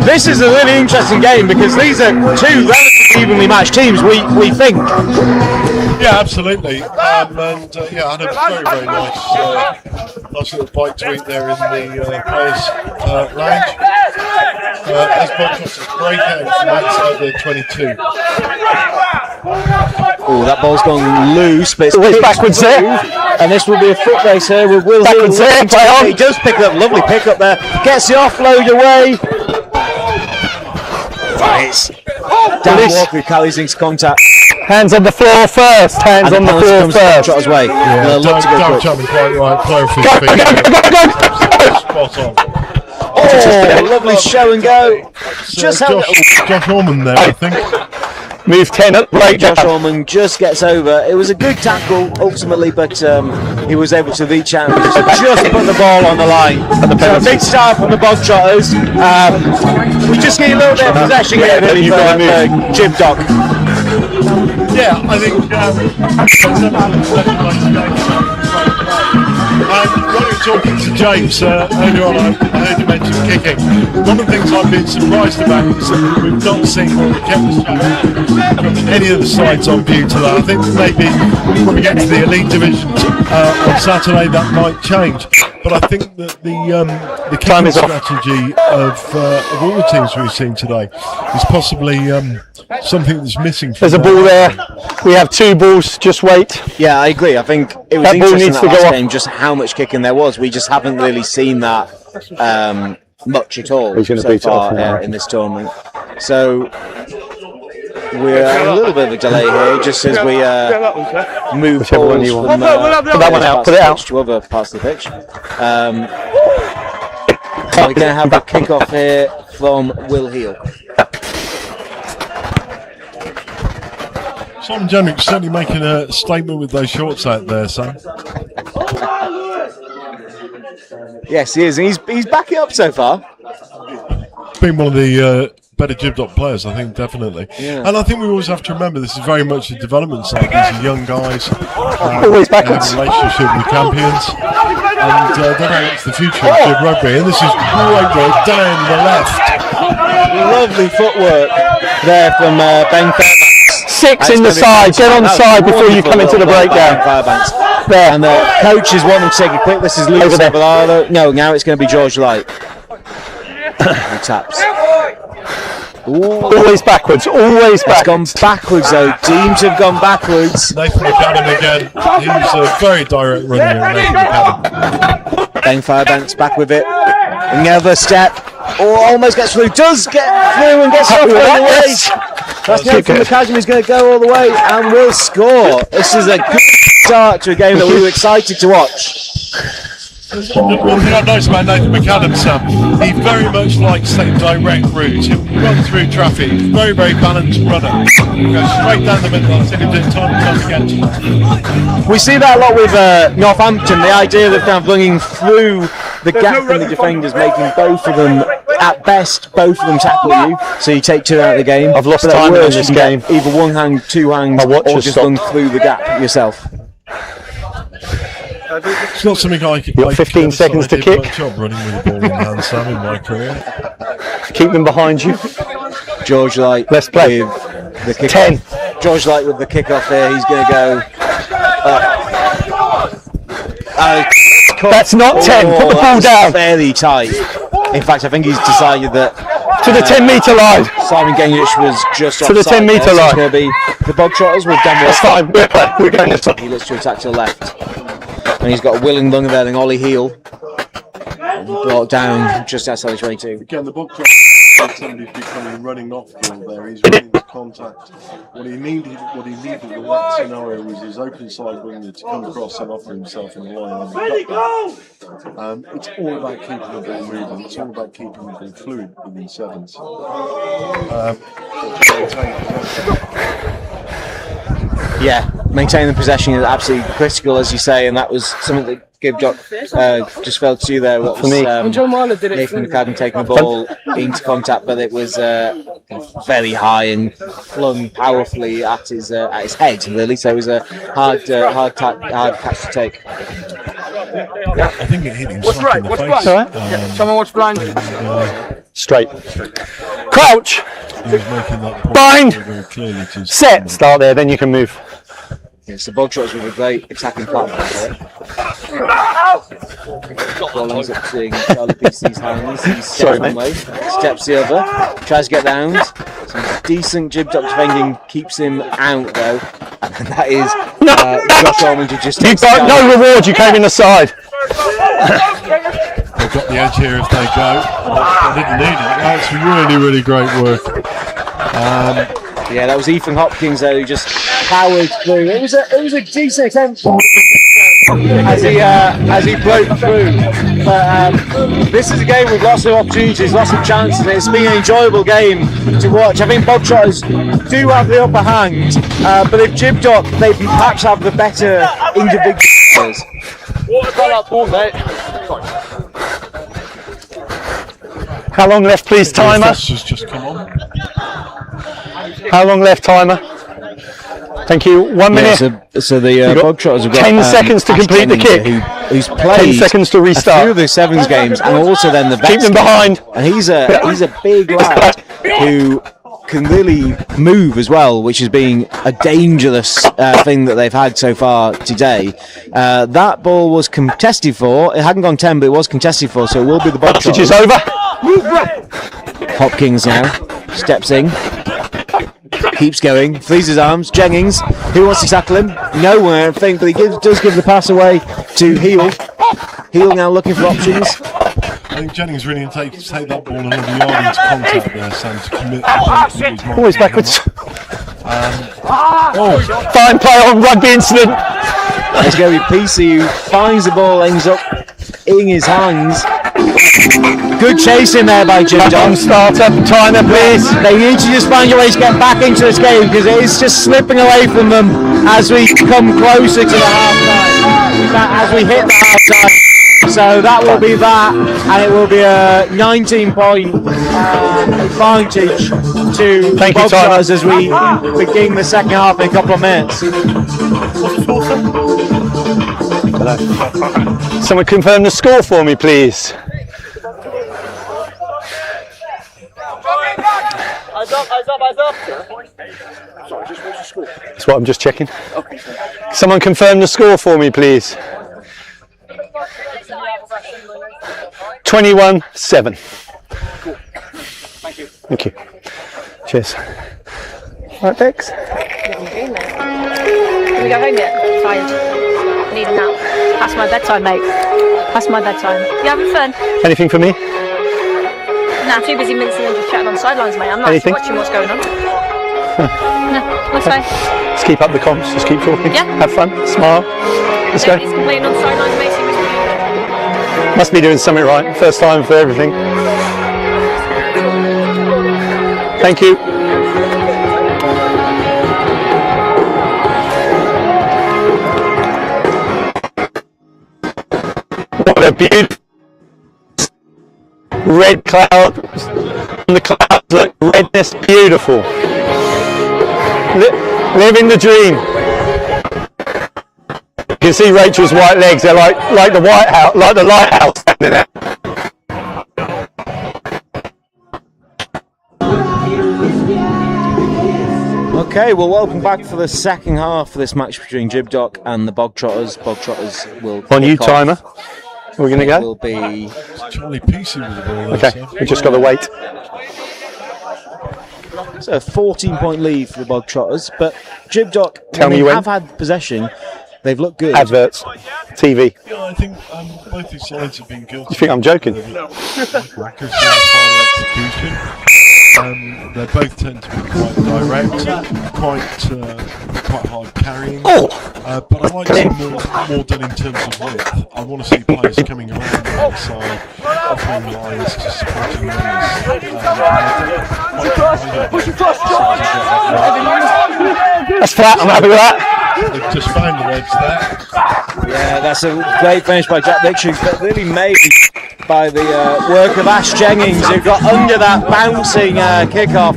This is a really interesting game because these are two relatively evenly matched teams. We think. Yeah, absolutely. Yeah, I had a very nice little bite to eat there in the players' lounge. As Bogtrotters break out from outside their 22. Oh, that ball's gone loose, but it's always backwards there. And this will be a foot race here with Will backwards Hill. there, play on. He does pick it up, lovely pick up there. Gets the offload away. Nice. Dan Walker who carries into contact. Hands on the floor first. Hands on the floor first. Trotter's way. Yeah, Daryl Chapman quite right. Player for his feet. Spot on. Oh, lovely show and go. Just Josh Orman there, I think. Move 10 up, right. Josh Orman just gets over. It was a good tackle ultimately, but he was able to reach out and just put the ball on the line. So a big start from the Bogtrotters. We just get a little bit of possession here for Jibdock. Yeah, I think when you were talking to James earlier on, I heard you mention kicking. One of the things I've been surprised about is that we've not seen the chemistry from any of the sides on view to that. I think maybe when we get to the elite division on Saturday that might change. But I think that the kicking strategy of all the teams we've seen today is possibly something that's missing. There's a ball there. We have two balls. Just wait. Yeah, I agree. I think it was interesting that last game just how much kicking there was. We just haven't really seen that much at all so far in this tournament. So we're a little bit of a delay here, just as we move balls from that one out. Put it out to other parts of the pitch. We're going to have a kickoff here from Will Heel. Simon Jennings certainly making a statement with those shorts out there, son. Yes, he is. He's backing up so far. Been one of the better Jibdock players, I think, definitely. Yeah. And I think we always have to remember this is very much a development side. These are young guys. Always backwards. Have a relationship with Campions. And they know it's the future of Jib Rugby. And this is great work down the left. Lovely footwork there from Ben Fairbanks. Six in the side. Get on the side before you come into the breakdown. Fairbanks. There. And the coaches want to take it quick. This is Lucas Everardo. No, now it's going to be George Light. He taps. Ooh. Always backwards. Always backwards. It's gone backwards though. Teams have gone backwards. Nathan McAdam again. He's a very direct runner. Nathan McAdam. Ben Fairbanks back with it. Another step. Oh, almost gets through. Does get through and gets off the way. That's Nathan McAdam. He's going to go all the way and will score. This is a good start to a game that we were excited to watch. One thing I noticed about Nathan McAdam, Sam, he very much likes that direct route. He'll run through traffic. Very, very balanced runner. Goes straight down the middle. I've seen him do it time and time again. We see that a lot with Northampton. The idea of kind of running through the gap from the defenders, making both of them, at best, both of them tackle you. So you take two out of the game. I've lost time in this game. Either one hand, two hands, or just run through the gap yourself. It's not something I You've got 15 seconds to kick. Job running with the ball in hand, Sam, in my career. Keep them behind you. George Light. Let's play. With the kick 10. George Light with the kickoff there. He's going to go. That's not 10. Put the ball down. Fairly tight. In fact, I think he's decided that To the 10-metre line. Simon Gengish was just to the 10-metre line. It's going to be the Bogtrotters with Dan That's fine. We're going this way. He looks to attack to the left. And he's got Willing Lunger there, then Ollie Heel. Brought down just outside the 22. Again, the Bogtrotters somebody's becoming running off field there. He's running into contact. What he needed in that scenario was his open side winger to come across and offer himself in the line. It's all about keeping the ball moving. It's all about keeping the ball fluid within sevens. Yeah, maintaining the possession is absolutely critical, as you say, and that was something that Jibdock just failed to do there. What was Nathan McCadden taking the ball into contact, but it was very high and flung powerfully at his head, really. So it was a hard catch to take. I think it hit him. What's right? What's blind? Someone watch blind. Straight. Crouch. Bind. Set. Start there, then you can move. Yes, the Bogtrotters with a great attacking platform. Ball ends up seeing Charlie PC's hands. He steps one way, steps the other, tries to get round. Some decent Jibdock defending keeps him out though. And that is Josh Ormond who just You got no reward, you came in the side. They've got the edge here if they go. They didn't need it. That's really, really great work. Yeah, that was Ethan Hopkins there who just powered through. It was a decent attempt as he broke through. But this is a game with lots of opportunities, lots of chances. It's been an enjoyable game to watch. I think Bogtrotters do have the upper hand, but if Jibdock, they perhaps have the better individuals. How long left, please, timer? Has just come on. How long left, timer? Thank you. 1 minute. So the Bogtrotters have got 10 seconds to complete the kick. Who's played 10 seconds to restart. a few of the sevens games, and also then the Keep them behind. And he's a big lad who can really move as well, which has been a dangerous thing that they've had so far today. That ball was contested for. It hadn't gone 10, but it was contested for, so it will be the Bogtrotters. Which is over. Hopkins now steps in. Keeps going, frees his arms. Jennings, who wants to tackle him? No one, I think, but he does give the pass away to Heel. Heel now looking for options. I think Jennings really take that ball another yard into contact there, Sam, to commit. Always backwards. Fine play on Rugby incident. It's going to be PC who finds the ball, ends up in his hands. Good chase in there by Jibdock. Starter, timer please. They need to just find a way to get back into this game because it is just slipping away from them as we come closer to the half-time. As we hit the half-time. So that will be that, and it will be a 19-point advantage to Bogtrotters as we begin the second half in a couple of minutes. Hello. Someone confirm the score for me, please. Eyes up, eyes up, eyes up. Sorry, just what's the score? That's what I'm just checking. Okay. Someone confirm the score for me, please. 21-7. Cool. Thank you. Thank you. Cheers. Right, Bex. Can we go home yet? Tired. Need a nap. Past my bedtime, mate. Past my bedtime. You having fun? Anything for me? Nah, I'm too busy mincing and just chatting on the sidelines, mate. I'm not watching what's going on. No, looks fine. Just keep up the comps. Just keep talking. Yeah. Have fun. Smile. Let's go. Nobody's complaining on the sidelines, basically. Must be doing something right. First time for everything. Thank you. What a beautiful red cloud. The clouds look redness, beautiful. Living the dream. You can see Rachel's white legs. They're like the White House, like the lighthouse standing there. Okay, well, welcome back for the second half of this match between Jibdock and the Bogtrotters. Bogtrotters will on you, timer. We're going to go. Will be Charlie Peacey with the ball. Okay, we just got to wait. So a 14-point lead for the Bogtrotters, but Jibdock, Tell when me they when. have had possession, they've looked good. Adverts, TV. Yeah, I think both these sides have been guilty. You think I'm joking? Accuracy and final execution. They both tend to be quite direct, quite hard carrying. Oh! But I like to see more done in terms of width. I want to see players coming around the outside, offering lines to supporting That's flat, I'm happy with that. They've just found the legs there. Yeah, that's a great finish by Jack Dixon, but really made by the work of Ash Jennings, who got under that bouncing kickoff,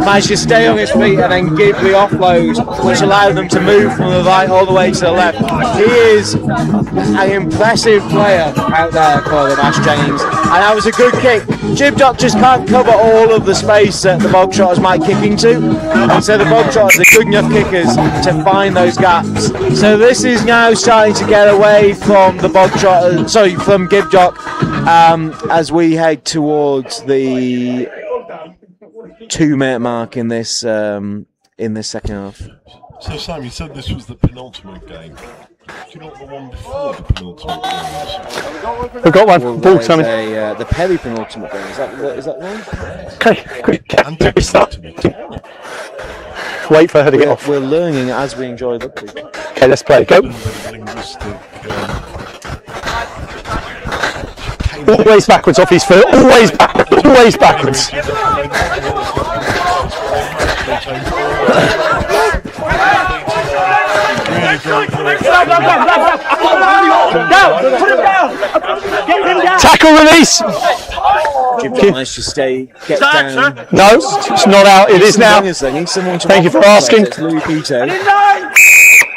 managed to stay on his feet and then give the offload, which allowed them to move from the right all the way to the left. He is an impressive player out there for them, Ash Jennings, and that was a good kick. Jibdock just can't cover all of the space that the Bogtrotters might kick into, and so the Bogtrotters are good enough kickers to find those gaps. So this is now starting to get away from the Bogtrotters, from Jibdock, as we head towards the 2-minute mark in this second half. So Sam, you said this was the penultimate game. Do you know what the one before the penultimate game was? We've got one. Well, Ball there's coming. The peri-penultimate game. Is that one? Okay, quick. Start. Wait for her to get off. We're learning as we enjoy rugby. Okay, let's play. Go. Always backwards off his foot. Always backwards. Always backwards. Tackle release. Jibdock managed to get down. No, it's not out. It is now. Thank you for asking.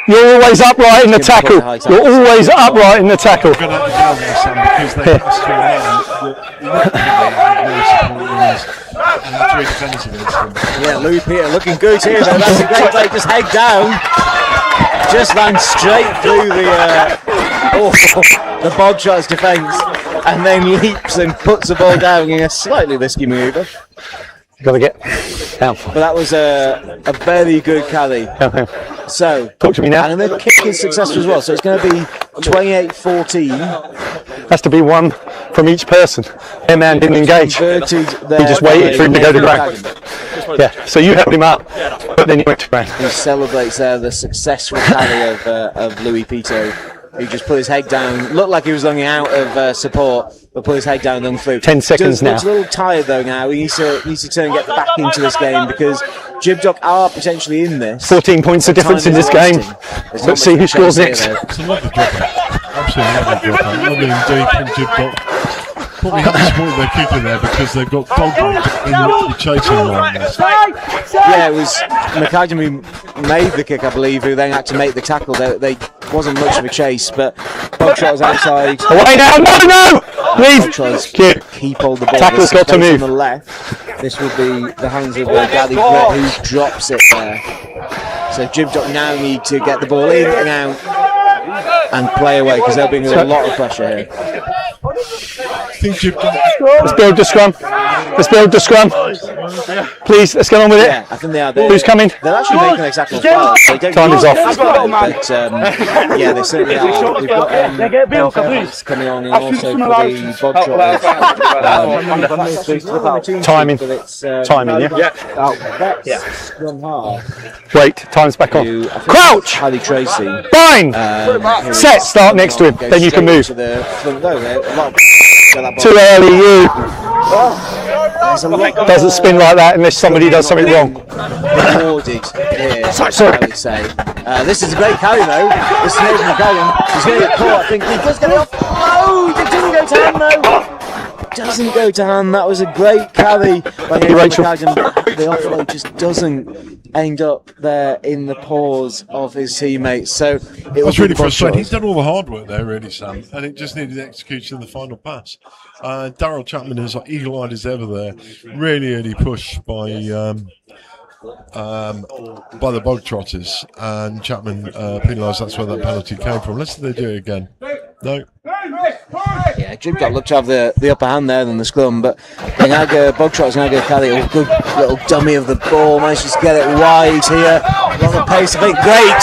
You're always upright in the tackle. You're always upright in the tackle. Yeah, Louis Peter looking good here though. That's a great play. Just head down. Just lands straight through the Bogtrotters' defence, and then leaps and puts the ball down in a slightly risky manoeuvre. You've got to get down. But that was a very good carry. So, talk to me now. And the kick is successful as well, so it's going to be 28-14. Has to be one from each person. Their man didn't engage. He just waited for him to go to ground. Yeah, so you held him up, but then he went to ground. He celebrates the successful carry of Louis Pito, who just put his head down. Looked like he was looking out of support, but put his head down and lung through. 10 seconds now. He's a little tired though now. He needs to turn and get back into this game because Jibdock are potentially in this. 14 points of difference in this game. Let's see who scores next. It's a lovely drop out. Absolutely lovely drop out. Lovely indeed from Jibdock. Probably have to support their keeper there because they've got Dog in the chasing line there. Yeah, it was McAdam who made the kick, I believe, who then had to make the tackle. They wasn't much of a chase, but Bogtrotters outside. Away now! No! Leave! Bogtrotters keep hold the ball. Tackle's got to move. On the left, this will be the hands of Gary Brett, who drops it there. So Jibdock now need to get the ball in and out and play away because they're being under a lot of pressure here. Let's build the scrum. Let's build the scrum. Please, let's get on with it. Yeah, I think they are. Who's coming? They're actually making an exact foul. Time is off. But yeah, they certainly are. They've got Pass coming on and also for the Bogtrotters. Timing, yeah. Scrum half. Wait, time's back on. Crouch! Harley Tracy. Fine! Set, start next to him, then you can move. Too early, you. Doesn't spin like that unless somebody does something wrong. Sorry. I would say. This is a great carry though. This is Nathan McCallum. He's going to get caught. I think he does get it off. Oh, it didn't go to hand though. Doesn't go to hand. That was a great carry by Nathan McCallum. The offload just doesn't end up there in the paws of his teammates. So it was really frustrating. He's done all the hard work there, really, Sam, and it just needed execution of the final pass. Daryl Chapman is like eagle-eyed as ever there. Really early push by the Bogtrotters, and Chapman penalised. That's where that penalty came from. Let's see if they do it again. No. Yeah, Yeah, Jibdock looked to have the upper hand there than the scrum, but Bogtrot's going to go carry a good little dummy of the ball, manages to get it wide here. On the pace of it, great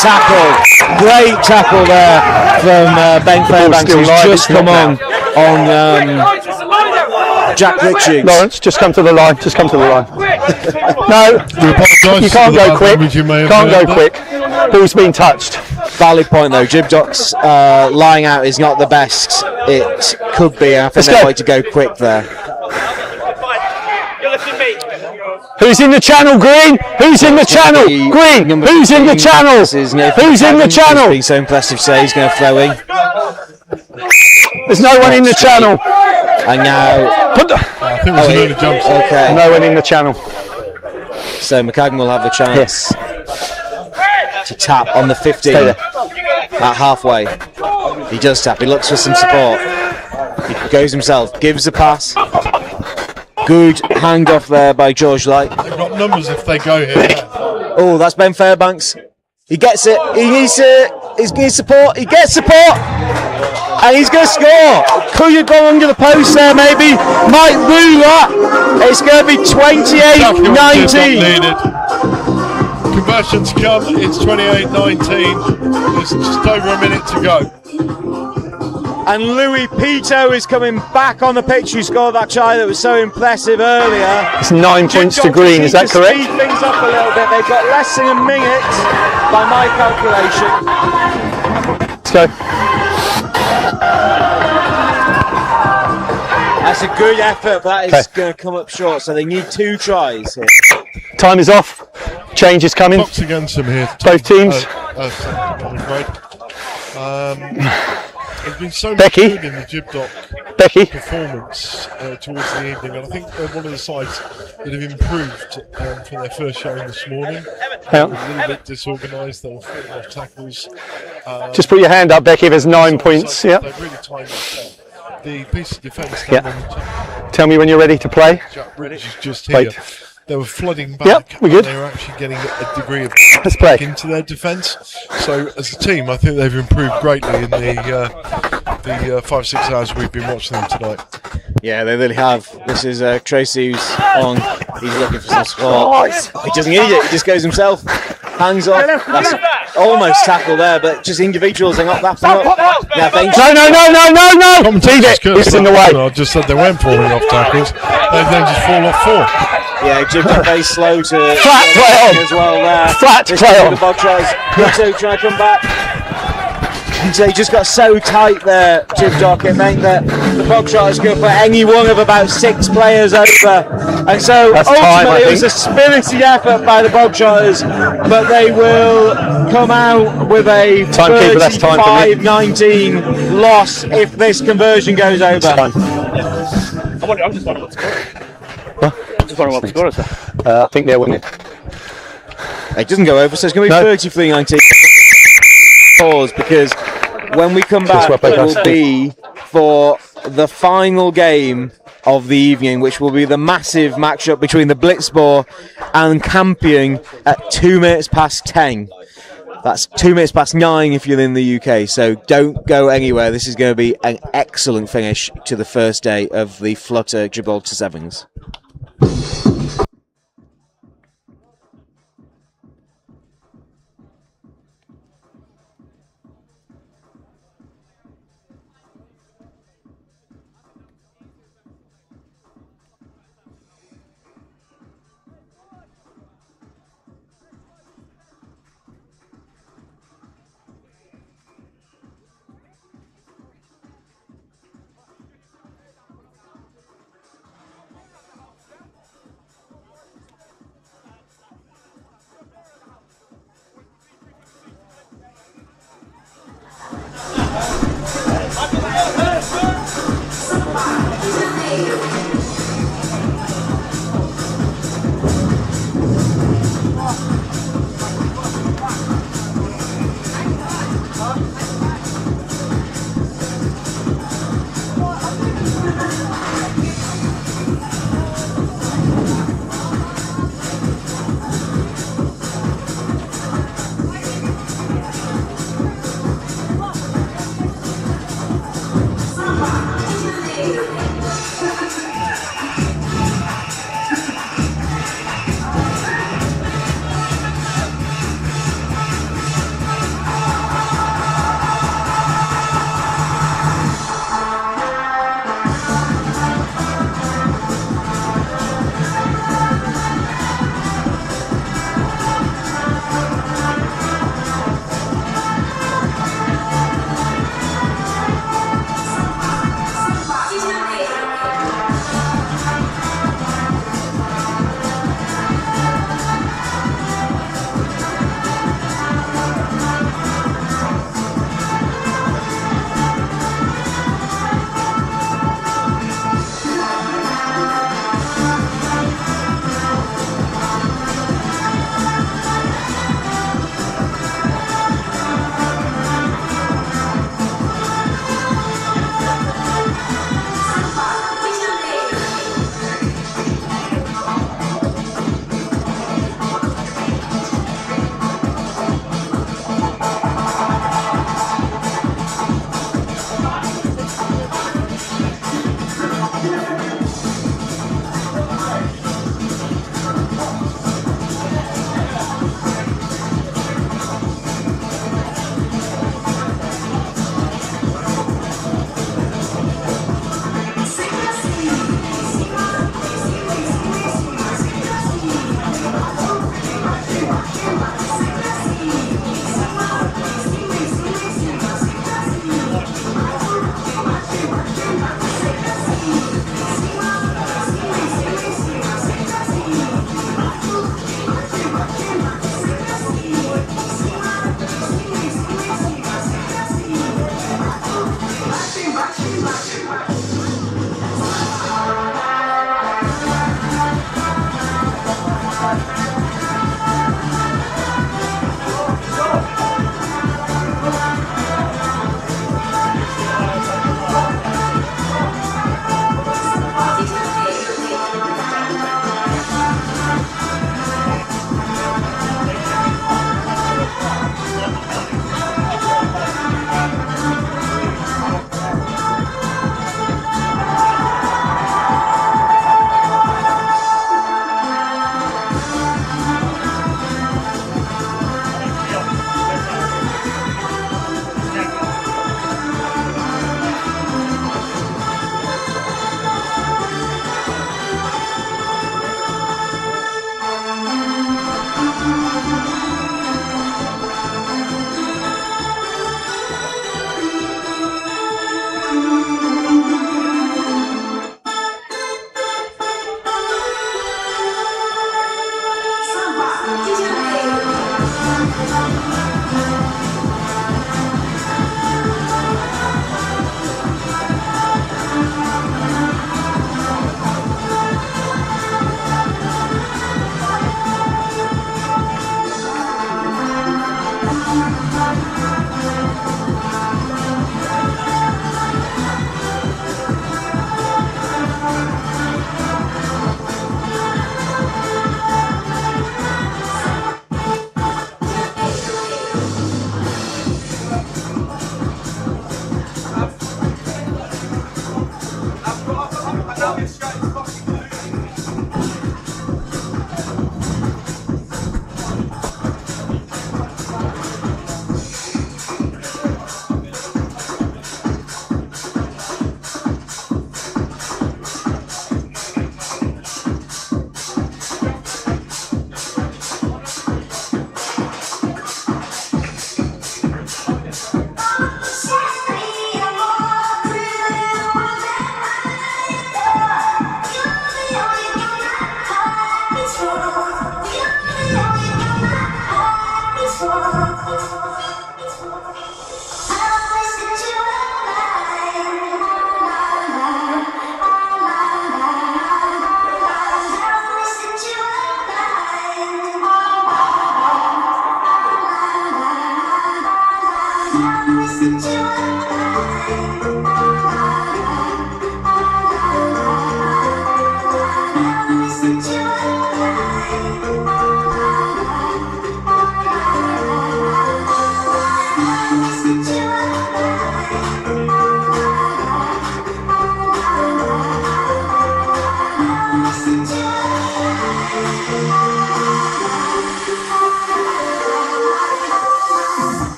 tackle there from Ben Fairbanks, who's just come on Jack Richards. Lawrence, just come to the line. No, you can't go quick. Can't go quick. Who's been touched? Valid point though. Jibdock's lying out is not the best. It could be. I think they're going to go quick there. Who's in the channel, Green? Who's in the channel? Green, who's in the channel? Who's in the channel? Being so impressive, so he's going to throw in. There's no one in the channel. And now, I think it was an early jump. Okay. No one in the channel. So McCagan will have the chance to tap on the 15 at halfway. He does tap. He looks for some support. He goes himself. Gives the pass. Good handoff there by George Light. They've got numbers if they go here. Oh, that's Ben Fairbanks. He gets it. He needs support. He gets support. And he's going to score. Could you go under the post there, maybe? Might do that. It's going to be 28-19. Conversions come. It's 28-19. There's just over a minute to go. And Louis Pito is coming back on the pitch, who scored that try that was so impressive earlier. It's 9 points to Green, is that correct? Speed things up a little bit. They've got less than a minute by my calculation. Let's go. That's a good effort, but that is going to come up short, so they need 2 tries here. Time is off. Change is coming. Fox against them here. Both teams. I'm afraid. There's been so much good in the Jibdock performance towards the evening, and I think they're one of the sides that have improved from their first showing this morning. A little bit disorganised, they were falling off tackles. Just put your hand up, Becky, there's 9 points. Yeah. They've really timed up the piece of defence. Tell me when you're ready to play. Jack British is just here. Wait. They were flooding back. Yep, we're good. They were actually getting a degree of Let's play. into their defence. So as a team, I think they've improved greatly in the 5-6 hours we've been watching them tonight. Yeah, they really have. This is Tracy who's on. He's looking for some support. He doesn't need it. He just goes himself. Hands off. That's almost tackle there, but just individuals are not backing up. No. Leave it. It's in the way. I just said they weren't falling off tackles. They've then just fall off 4. Yeah, Jibdock very slow to flat play on as well there. Flat play on. The ball tries. Pito trying to come back. So he just got so tight there, Jibdock. It meant that the Bogtrotters could put any one of about 6 players over. And so ultimately it was a spirited effort by the Bogtrotters, but they will come out with a 35-19 loss if this conversion goes over. I'm just wondering what the score is. I think they're winning. It doesn't go over, so it's going to be 33-19. Pause, because when we come back, it will be for the final game of the evening, which will be the massive matchup between the Blitzboar and Campion at 2 minutes past 10. That's 2 minutes past 9 if you're in the UK, so don't go anywhere. This is going to be an excellent finish to the first day of the Flutter Gibraltar Sevens.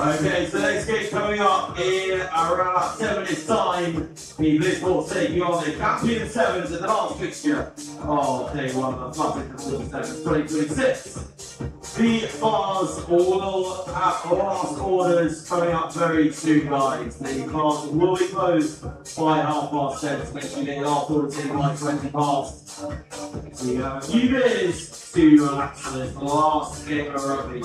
Okay, so next game coming up in around 7 minutes time. The Blitzball taking on the Campion Sevens in the last fixture of day one of the Public Sevens 2026. The bars will have last orders coming up very soon, guys. The class will be closed by 10:30, so make sure you get your last orders in by 20 past. So you have a few minutes to relax for this last game of rugby.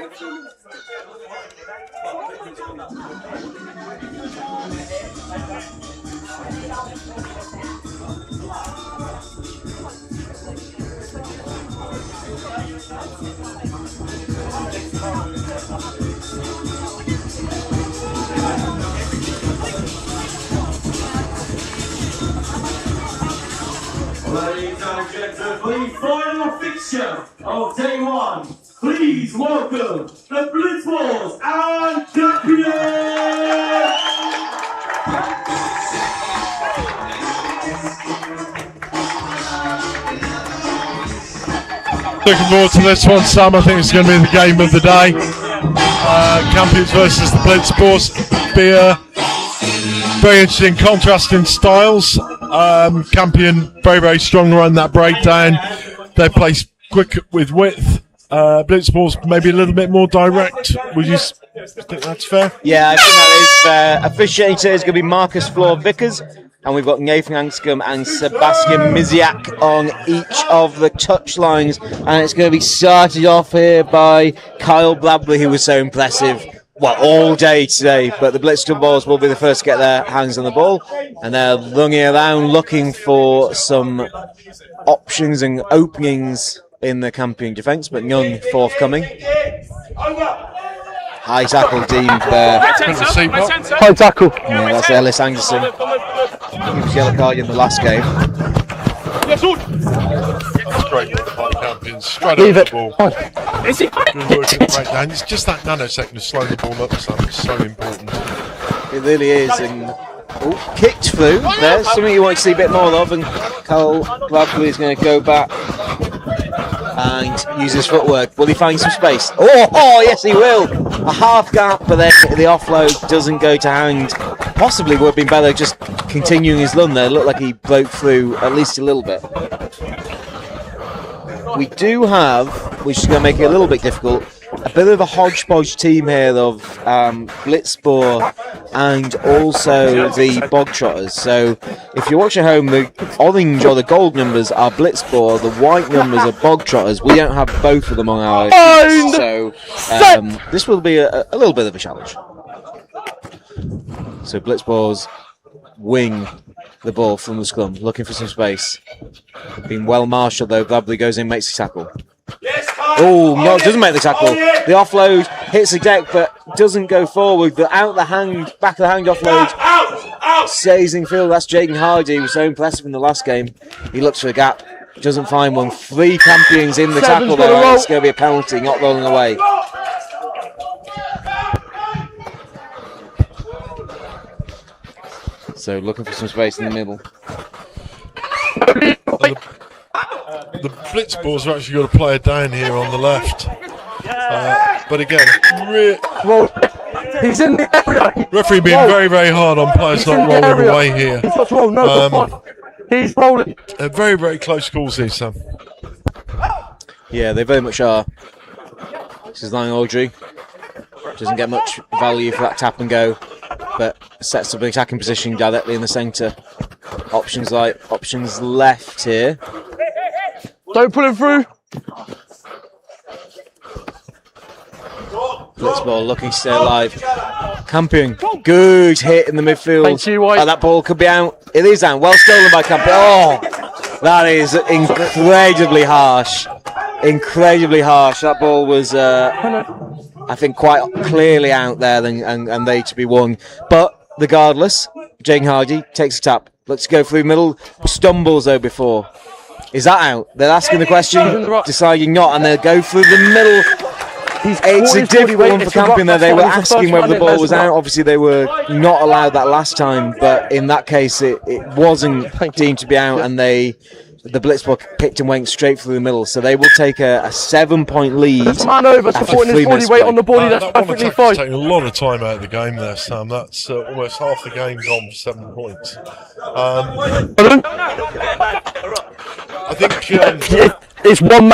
Ladies and gentlemen, for the final fixture of day one, please welcome the Blitzballs and Campion! Looking forward to this one, Sam. I think it's going to be the game of the day. Campions versus the Blitzballs. Be a very interesting contrast in styles. Campion very, very strong around that breakdown. They play quick with width. Blitzballs maybe a little bit more direct. Would you think that's fair? Yeah, I think that is fair. Officiating today is going to be Marcus Floor-Vickers, and we've got Nathan Anscombe and Sebastian Miziak on each of the touchlines, and it's going to be started off here by Kyle Bradley, who was so impressive. Well, all day today, but the Blitzballs will be the first to get their hands on the ball, and they're lunging around looking for some options and openings in the Campion defence, but none forthcoming. High tackle deemed there. High tackle. Yeah, that's Ellis Anderson. He was yellow card in the last game. Great work by the Campions. Straight Leave over it. the ball. Is it? Good work in the breakdown. It's just that nanosecond to slow the ball up, Sam. It's so important. It really is. And kicked through. There's something you want to see a bit more of, and Cole Bradley is going to go back and use his footwork. Will he find some space? Oh, yes he will. A half gap, but then the offload doesn't go to hand. Possibly would have been better just continuing his run there. It looked like he broke through at least a little bit. We do have, which is going to make it a little bit difficult, a bit of a hodgepodge team here of Blitzball and also the Bog Trotters. So if you watch at home, the orange or the gold numbers are Blitzball, the white numbers are Bog Trotters. We don't have both of them on our team, so this will be a little bit of a challenge. So Blitzballs wing the ball from the scrum, looking for some space. Being well marshalled though, Bradley goes in, makes the tackle. Oh, no, doesn't make the tackle. The offload hits the deck, but doesn't go forward. The out the hand, back of the hand offload stays in field. That's Jaden Hardy, who was so impressive in the last game. He looks for a gap, doesn't find one. 3 Campions in the tackle there. It's going to be a penalty, not rolling away. So looking for some space in the middle. The Blitzballs have actually got a player down here on the left. But again, he's in the area. Referee being very, very hard on players not rolling away here. He's not rolling, no, he's rolling. Very, very close calls here, Sam. Yeah, they very much are. This is Lion Audrey. Doesn't get much value for that tap and go, but sets up an attacking position directly in the centre. Options left here. Don't put him through. Blitzball looking to stay alive. Campion, good hit in the midfield. Thank you, White. That ball could be out. It is out. Well stolen by Campion. Oh, that is incredibly harsh. Incredibly harsh. That ball was, I think, quite clearly out there and they to be won. But regardless, Jaden Hardy takes a tap. Looks to go through middle. Stumbles though before. Is that out? They're asking the question, deciding not, and they'll go through the middle. It's a difficult one for Campion there. They were asking whether the ball was out. Obviously, they were not allowed that last time, but in that case, it wasn't deemed to be out, and the Blitzball picked and went straight through the middle. So they will take a 7-point lead. Man over, supporting his body weight on the body. That's perfectly fine. Taking a lot of time out of the game there, Sam. That's almost half the game gone for 7 points. I think it's one.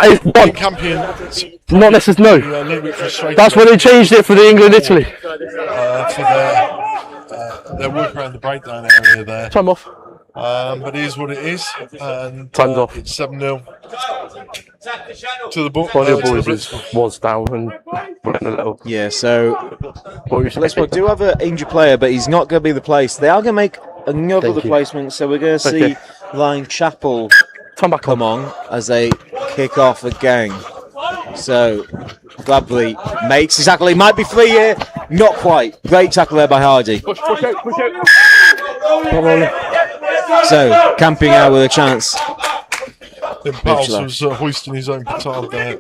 Campion. Not necessarily. No. A little bit frustrated. That's when they changed it for the England-Italy. For their work around the breakdown area there. Time off. But it is what it is. And Time's off. it's 7-0 to the ball. One of the boys was down and went a little. Yeah, so Blitzport do have an injured player, but he's not going to be the place. They are going to make another replacement, so we're going to see Ryan Chappell come on as they kick off again. So Bradbury makes his tackle. He might be free here. Not quite. Great tackle there by Hardy. Push out. So Campion now with a chance. Pals was hoisting his own petard there,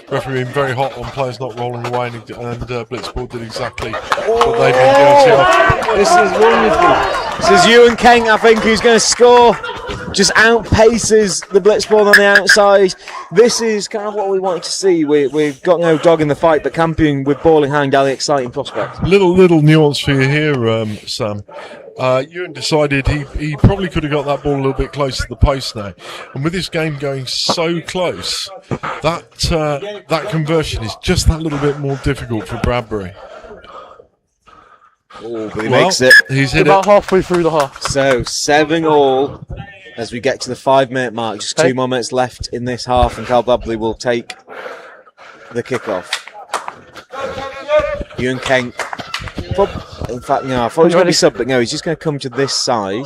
referee being very hot on players not rolling away, and Blitzball did exactly what they've been guilty of. This is wonderful. This is Ewan Kent, I think, who's going to score. Just outpaces the Blitzball on the outside. This is kind of what we wanted to see. We've got no dog in the fight, but Campion with ball in hand, an exciting prospect. Little nuance for you here, Sam. Ewan decided he probably could have got that ball a little bit closer to the post now, and with this game going so close, that conversion is just that little bit more difficult for Bradbury. Oh, but he makes it. He's hit about halfway through the half. So 7-all as we get to the 5-minute mark. Just 2 more minutes left in this half, and Carl Bradbury will take the kickoff. Ewan Kent. In fact, no, I thought he was going to be sub, but no, he's just going to come to this side.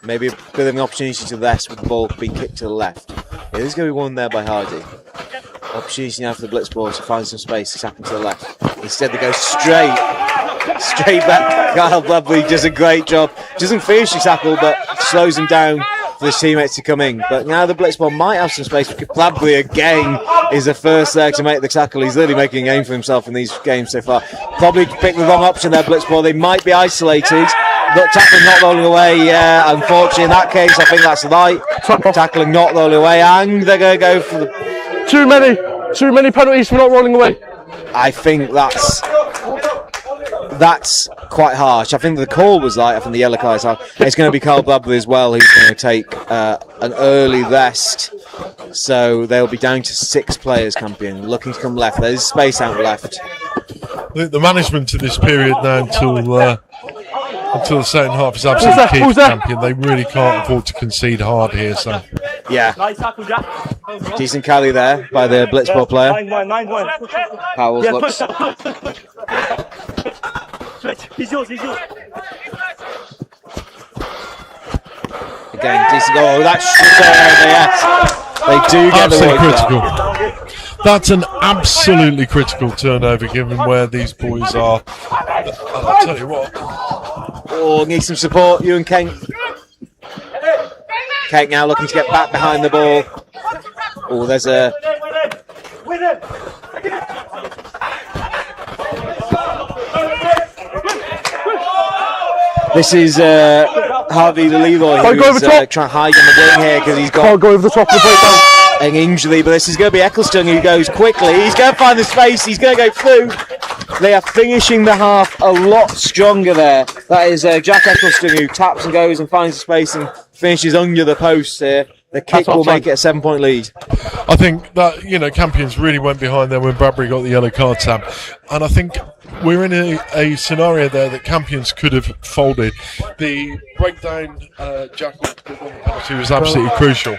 Maybe a bit of an opportunity to the left with the ball being kicked to the left. Yeah, this is going to be won there by Hardy. Opportunity now for the Blitzball to find some space. It's happened to the left. Instead, they go straight back. Kyle Bradbury does a great job. Doesn't finish the tackle, but slows him down for his teammates to come in. But now the Blitzball might have some space because Bradbury again is the first there to make the tackle. He's really making a game for himself in these games so far. Probably picked the wrong option there, Blitzball. They might be isolated. But tackling not rolling away, yeah, unfortunately in that case I think that's right. Tackling not rolling away, and they're going to go for the... Too many penalties for not rolling away. I think that's quite harsh. I think the call was right. I think the yellow card is harsh. It's going to be Carl Bradbury as well who's going to take an early rest. So they'll be down to 6 players, Campion, looking to come left. There's space out left. The management of this period now until the second half is absolutely key for Campion. They really can't afford to concede hard here. So yeah, decent carry there by the Blitzball player. Powell looks. He's yours. Again, decent goal. That's yes. They do get absolutely the critical. That's an absolutely critical turnover given where these boys are. I'll tell you what. Oh, needs some support, Ewan Kent. Kent now looking to get back behind the ball. Oh, there's a... This is Harvey Leroy who's trying to hide on the wing here because he's got... Can't go over the top of the breakdown. An injury, but this is going to be Eccleston who goes quickly. He's going to find the space. He's going to go through. They are finishing the half a lot stronger there. That is Jack Eccleston who taps and goes and finds the space and finishes under the post here. The kick will make it a 7-point lead. I think that, Campions really went behind there when Bradbury got the yellow card, Sam. And I think we're in a scenario there that Campions could have folded. The breakdown Jackal penalty was absolutely crucial.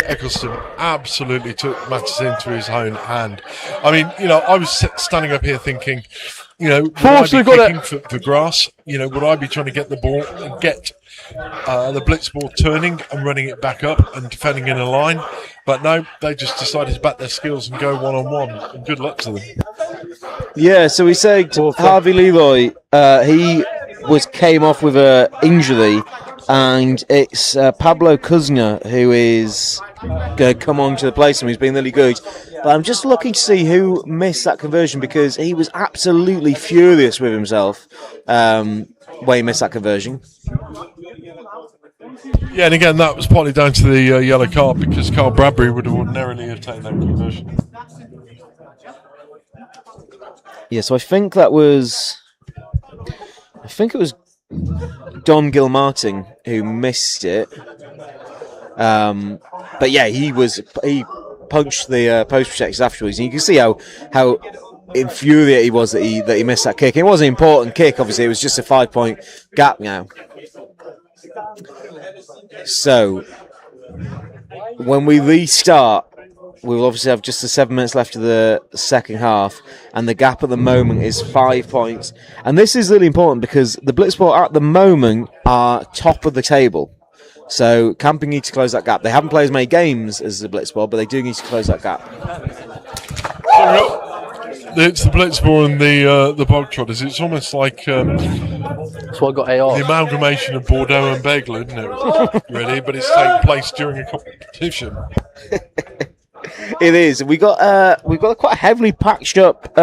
Eccleston absolutely took matters into his own hand. I mean, I was standing up here thinking, would I be kicking for grass? Would I be trying to get the ball and get the blitz ball turning and running it back up and defending in a line? But no, they just decided to back their skills and go one-on-one. And good luck to them. Yeah, so we said Harvey Leroy, he came off with an injury, and it's Pablo Kuzna who is going to come on to the place, and he's been really good. But I'm just looking to see who missed that conversion because he was absolutely furious with himself when he missed that conversion. Yeah, and again, that was partly down to the yellow card because Carl Bradbury would have ordinarily have taken that conversion. Yeah, so I think it was Don Gilmartin who missed it. But yeah, he punched the post protectors afterwards, and you can see how infuriated he was that he missed that kick. It was an important kick, obviously. It was just a 5-point gap now. So, when we restart, we will obviously have just the 7 minutes left of the second half, and the gap at the moment is 5 points. And this is really important because the Blitzball at the moment are top of the table. So Campion need to close that gap. They haven't played as many games as the Blitzball, but they do need to close that gap. It's the Blitzball and the Bogtrotters. It's almost like that's what I got AR. The amalgamation of Bordeaux and Bagel, isn't it? Really, but it's taking place during a competition. It is. We got a quite heavily patched up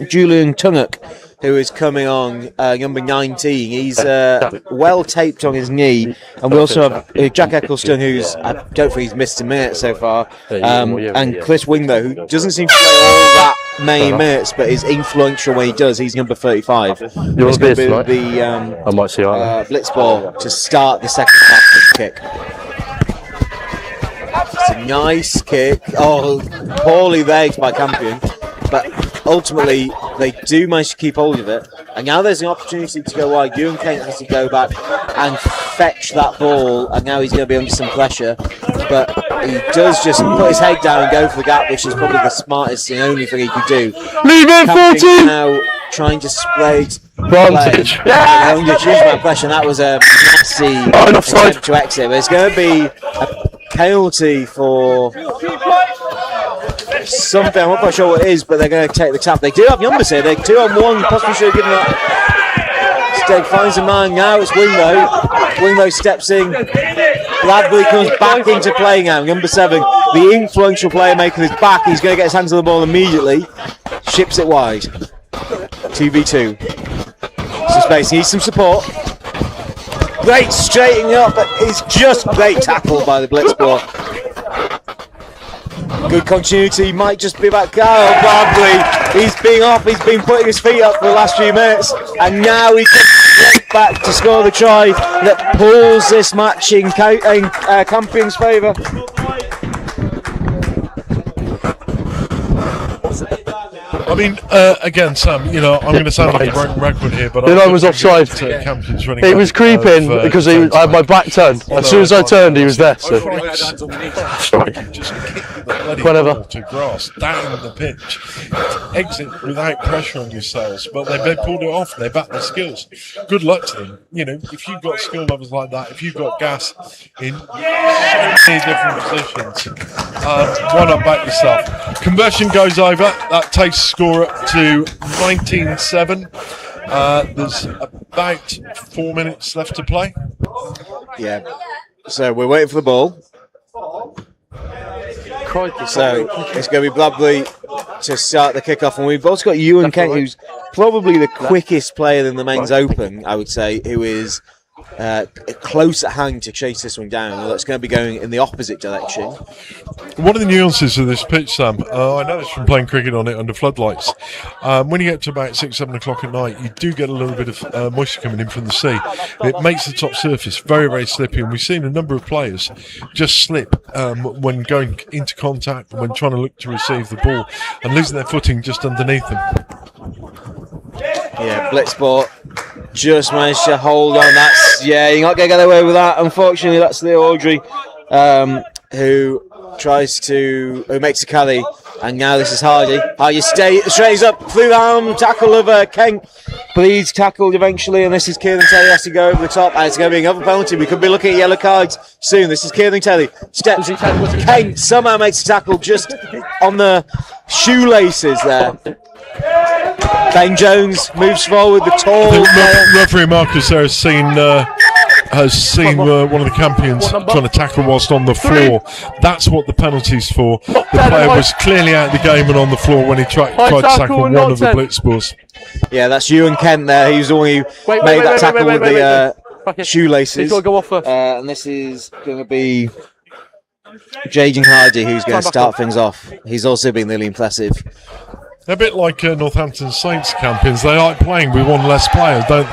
Julian Tunnock, who is coming on, number 19. He's well taped on his knee, and we also have Jack Eccleston, who's I don't think he's missed a minute so far, and Chris Wingler, who doesn't seem to play all that many minutes, but is influential when he does. He's number 35. It's going to be the I might see Blitzball to start the second half of the kick. It's a nice kick. Oh, poorly legged by Campion, but ultimately they do manage to keep hold of it. And now there's an opportunity to go wide. Ewan Kent has to go back and fetch that ball, and now he's going to be under some pressure. But he does just put his head down and go for the gap, which is probably the smartest and only thing he could do. Leave it, 14! Now trying to spray Advantage. Yeah! Under huge amount of pressure, and that was a nasty attempt to exit. But it's going to be a penalty for something. I'm not quite sure what it is, but they're going to take the tap. They do have numbers here. They're 2-on-1. Possibly should have given that. Steg finds a man. Now it's Winglow. Winglow steps in. Bradbury comes back into play now. Number 7, the influential player making his back. He's going to get his hands on the ball immediately. Ships it wide. 2v2. Some space. He needs some support. Great straightening up, but it's just great tackle by the Blitzball. Good continuity, might just be about Kyle Bradley. He's been off, he's been putting his feet up for the last few minutes, and now he comes straight back to score the try that pulls this match in Campion's favour. I mean, again, Sam, I'm going to sound like a broken record here, but I was offside. It was creeping because I had my back turned. As soon as I turned, he was there. So. Whatever. To grass, down the pitch, exit without pressure on yourselves, but they pulled it off. They backed their skills. Good luck to them. If you've got skill levels like that, if you've got gas in so many different positions, why not back yourself? Conversion goes over. That takes score up to 19-7. There's about 4 minutes left to play. Yeah. So we're waiting for the ball. So it's going to be Bradley to start the kickoff, and we've also got Ewan Kent, who's probably the quickest player in the men's open, I would say, who is close at hand to chase this one down. Although it's going to be going in the opposite direction. One of the nuances of this pitch, Sam, I noticed from playing cricket on it under floodlights, when you get to about 6-7 o'clock at night, you do get a little bit of moisture coming in from the sea. It makes the top surface very, very slippy, and we've seen a number of players just slip when going into contact, when trying to look to receive the ball, and losing their footing just underneath them. Yeah, Blitzball just managed to hold on. You're not going to get away with that. Unfortunately, that's Leo Audrey who makes a carry, and now this is Hardy. Hardy straightens up through the arm, tackle of Kent, but he's tackled eventually, and this is Kieran Telly has to go over the top, and it's going to be another penalty. We could be looking at yellow cards soon. This is Kieran Telly, steps, Kent somehow makes a tackle just on the shoelaces there. Ben Jones moves forward, the tall referee Marcus there has seen one of the Campions trying to tackle whilst on the floor. That's what the penalty's for. The player was clearly out of the game and on the floor when he tried to tackle one of the Blitzballs. Yeah, that's Ewan Kent there. He was the one who made that tackle with the shoelaces. And this is going to be Jaden Hardy who's going to start things off. He's also been really impressive. They're a bit like Northampton Saints Campions. They like playing with one less player, don't they?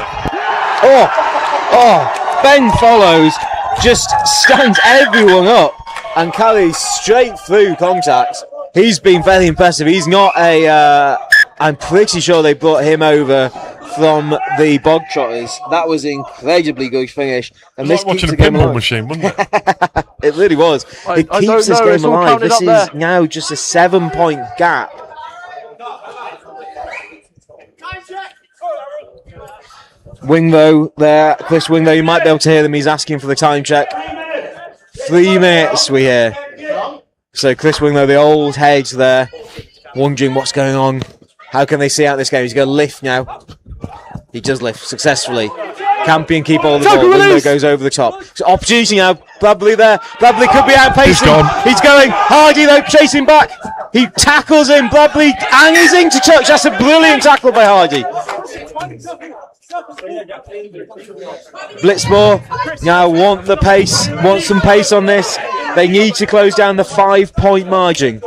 Ben follows, just stands everyone up and carries straight through contact. He's been very impressive. He's not a I'm pretty sure they brought him over from the Bog Trotters. That was an incredibly good finish. And this like keeps watching the a game pinball alive. machine, wouldn't it? It really was. It I keeps don't this know, game it's all alive. counted This up is there. now just a 7-point gap. Winglow there, Chris Winglow, you might be able to hear them. He's asking for the time check. 3 minutes we hear. So Chris Winglow, the old head there, wondering what's going on. How can they see out this game? He's going to lift now. He does lift successfully. Campion keep all the ball. Winglow goes over the top. So opportunity now. Bradley there. Bradley could be outpacing. He's going. Hardy though chasing back. He tackles him. Bradley and he's into touch. That's a brilliant tackle by Hardy. Blitzmore now want the pace, want some pace on this. They need to close down the 5-point margin.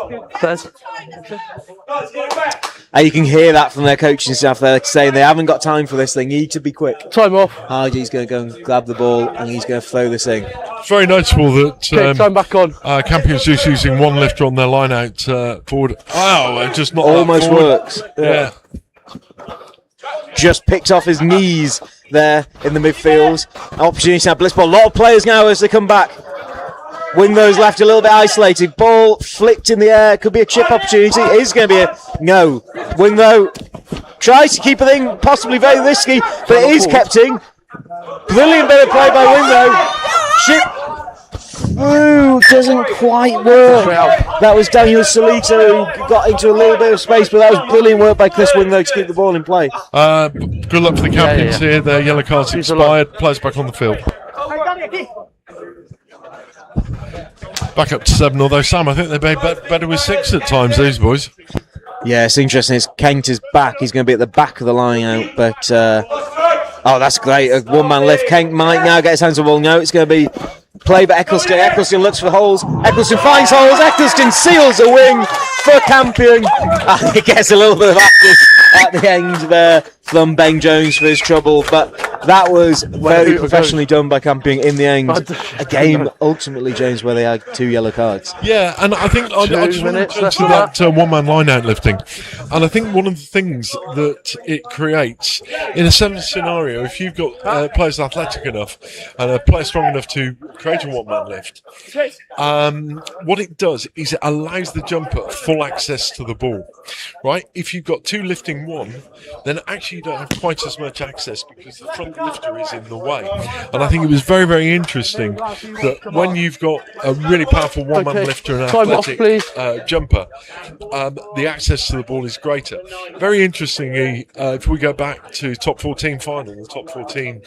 And you can hear that from their coaching staff. They're saying they haven't got time for this. They need to be quick. Time off. Hardy's going to go and grab the ball and he's going to throw this in. It's very noticeable that time back on. Campion's just using one lifter on their line out forward. Wow, it just not almost forward. works. Yeah. Just picked off his knees there in the midfield. Opportunity now, Blitzball. A lot of players now as they come back. Winglow's left a little bit isolated. Ball flicked in the air. Could be a chip opportunity. It is going to be a no. Winglow tries to keep it in, possibly very risky, but it is kept in. Brilliant bit of play by Winglow. Chip through, doesn't quite work. That was Daniel Solito who got into a little bit of space, but that was brilliant work by Chris Winglow to keep the ball in play. Good luck for the Campions here. Their yellow cards expired. Players back on the field. Back up to 7, although Sam, I think they made better with 6 at times, these boys. Yeah, it's interesting. It's Kent is back. He's going to be at the back of the line out, but oh, that's great. A one-man lift. Kent might now get his hands on the ball. No, it's going to be play by Eccleston. Eccleston looks for holes. Eccleston finds holes. Eccleston seals a win for Campion. And he gets a little bit of action at the end there from Ben Jones for his trouble, but that was very professionally done by Campion in the end. A game ultimately, James, where they had 2 yellow cards. Yeah, and I think I just want to mention that one-man line-out lifting. And I think one of the things that it creates, in a similar scenario, if you've got players athletic enough and a player strong enough to create a one-man lift, what it does is it allows the jumper full access to the ball, right? If you've got 2 lifting 1, then actually you don't have quite as much access because the front lifter is in the way. And I think it was very, very interesting that when you've got a really powerful one-man lifter and athletic jumper, the access to the ball is greater. Very interestingly, if we go back to top 14 final, the top 14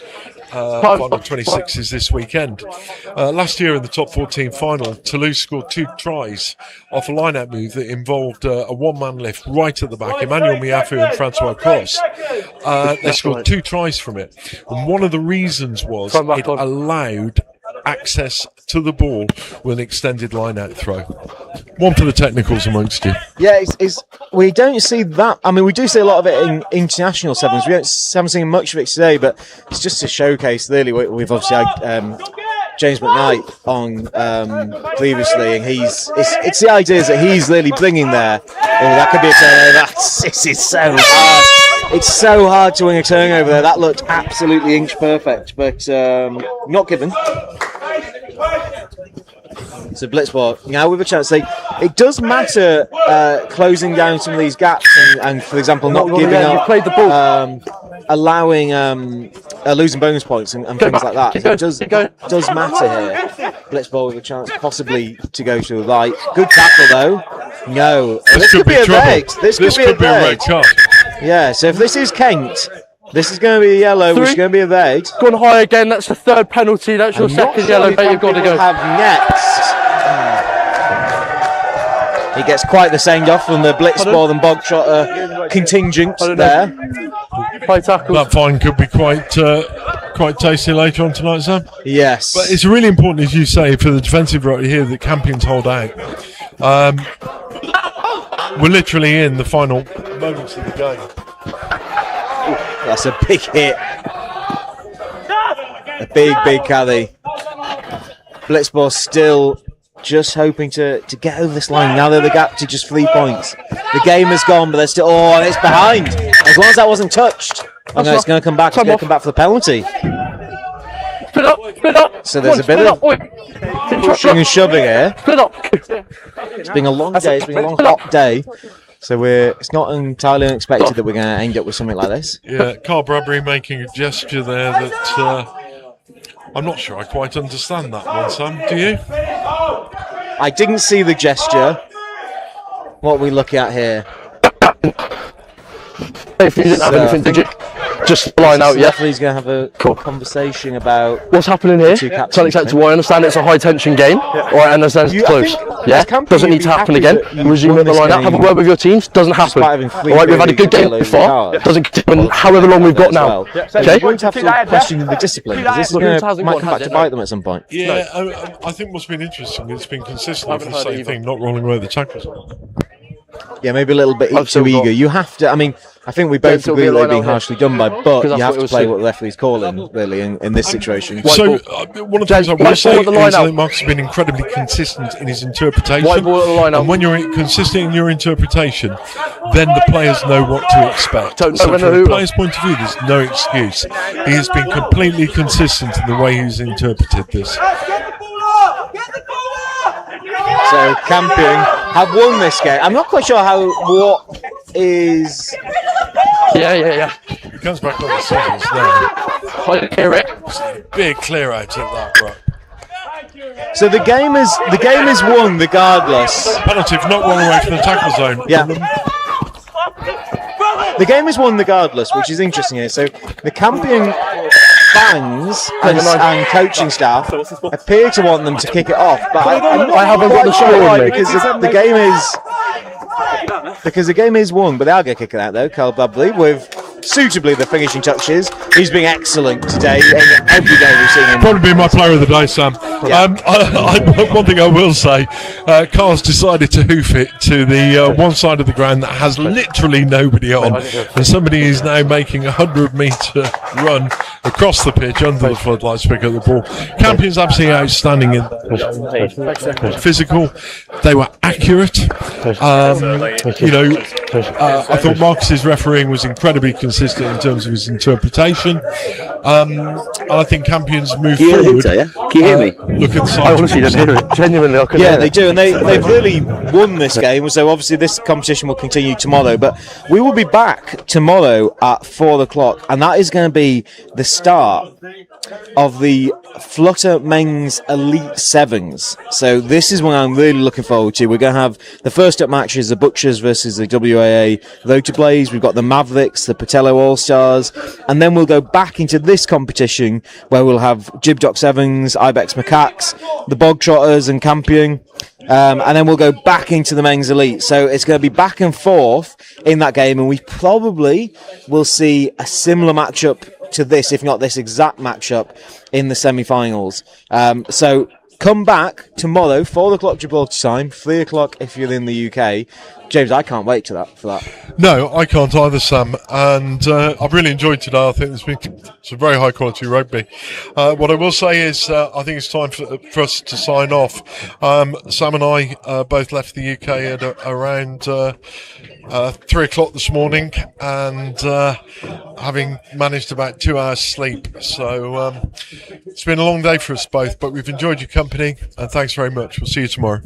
final 26 is this weekend. Last year in the top 14 final, Toulouse scored 2 tries off a line-out move that involved a one-man lift right at the back, Emmanuel Miafu and Francois Cross. They scored 2 tries from it. And one of the reasons was it allowed access to the ball with an extended line-out throw. One for the technicals amongst you. Yeah, we don't see that. I mean, we do see a lot of it in international sevens. We haven't seen much of it today, but it's just a showcase, really. We've obviously had James McKnight on previously, and it's the ideas that he's really bringing there. Oh, that could be a turnover. This is so hard. It's so hard to win a turnover there. That looked absolutely inch perfect, but not given. So Blitzball now with a chance. It does matter closing down some of these gaps and for example, not giving up, allowing losing bonus points and things like that. It does matter here. Blitzball with a chance possibly to go to the right. Good tackle though. No, this could be a red. This could be a red card. Yeah, so if this is Kent, this is going to be a yellow, which is going to be a red. Gone high again, that's the 3rd penalty, that's your 2nd yellow, but you've got to go. Have next. He gets quite the send-off from the Blitzball and Bog Trotter contingent there. That fine could be quite tasty later on tonight, Sam. Yes. But it's really important, as you say, for the defensive right here that Campions hold out. We're literally in the final moments of the game. That's a big hit. A big carry. Blitzball still just hoping to get over this line. Now they're the gap to just 3 points. The game has gone, but they're still. Oh, and it's behind. As long as that wasn't touched, it's going to come back. It's going to come back for the penalty. Split up. So there's a bit of pushing and shoving here. It's been a long day. It's been a long, hot day. So it's not entirely unexpected that we're going to end up with something like this. Yeah, Carl Bradbury making a gesture there that I'm not sure I quite understand that one, Sam. Do you? I didn't see the gesture. What are we looking at here? If you didn't have anything, did you? Just line out, yeah. He's going to have a conversation about what's happening here. It's unacceptable. I understand it's a high tension game. All right, I understand it's close. Yeah, doesn't need to happen again. Resume the line out. Have a word with your teams. Doesn't happen. All right, we've had a good game before. Doesn't continue. However long we've got now. Okay. You're going to have to question the discipline because this is might come back to bite them at some point. Yeah, I think what's been interesting is it's been consistent with the same thing, not rolling away the tackles. Yeah, maybe a little bit too eager. You have to. I mean, I think we both agree they're being harshly done by, but you have to play what the referee's calling, really, in this situation. So, one of the things I will say is I think Marcus has been incredibly consistent in his interpretation. And when you're consistent in your interpretation, then the players know what to expect. So from the player's point of view, there's no excuse. He has been completely consistent in the way he's interpreted this. So Campion have won this game. I'm not quite sure what is. Yeah. He comes back on the scissors now. I hear it. Big clear out of that, bro. So the game is won regardless. Penalty for not rolling away from the tackle zone. Yeah. The game is won regardless, which is interesting here. So the Campion fans and coaching staff appear to want them to kick it off, but I haven't got the score because the game is won. But they are going to kick it out though. Carl Bradbury with suitably the finishing touches. He's been excellent today in every game we've seen him. Probably been my player of the day, Sam. Yeah. One thing I will say, Carl's decided to hoof it to the one side of the ground that has literally nobody on, and somebody is now making a 100-metre run across the pitch under the floodlights to pick up the ball. Campion's absolutely outstanding in physical. They were accurate. I thought Marcus's refereeing was incredibly consistent in terms of his interpretation. And I think Campion's move forward. Can you hear me? Look at the side. I honestly don't hear it. Genuinely, I couldn't hear they do, and they've really won this game. So obviously this competition will continue tomorrow, but we will be back tomorrow at 4 o'clock, and that is going to be the start of the Flutter Men's Elite Sevens. So this is one I'm really looking forward to. We're going to have the first up matches, the Butchers versus the WAA Rotor Blaze. We've got the Mavericks, the Patello All-Stars, and then we'll go back into this competition where we'll have Jibdock Sevens, Ibex Macaques, the Bog Trotters and Campion, and then we'll go back into the Men's Elite. So it's going to be back and forth in that game, and we probably will see a similar matchup to this, if not this exact matchup, in the semi-finals. So come back tomorrow, 4 o'clock Gibraltar time, 3 o'clock if you're in the UK. James, I can't wait for that. No, I can't either, Sam. And I've really enjoyed today. I think there's been some very high quality rugby. What I will say is I think it's time for us to sign off. Sam and I both left the UK at around 3 o'clock this morning, and having managed about 2 hours sleep. So it's been a long day for us both, but we've enjoyed your company, and thanks very much. We'll see you tomorrow.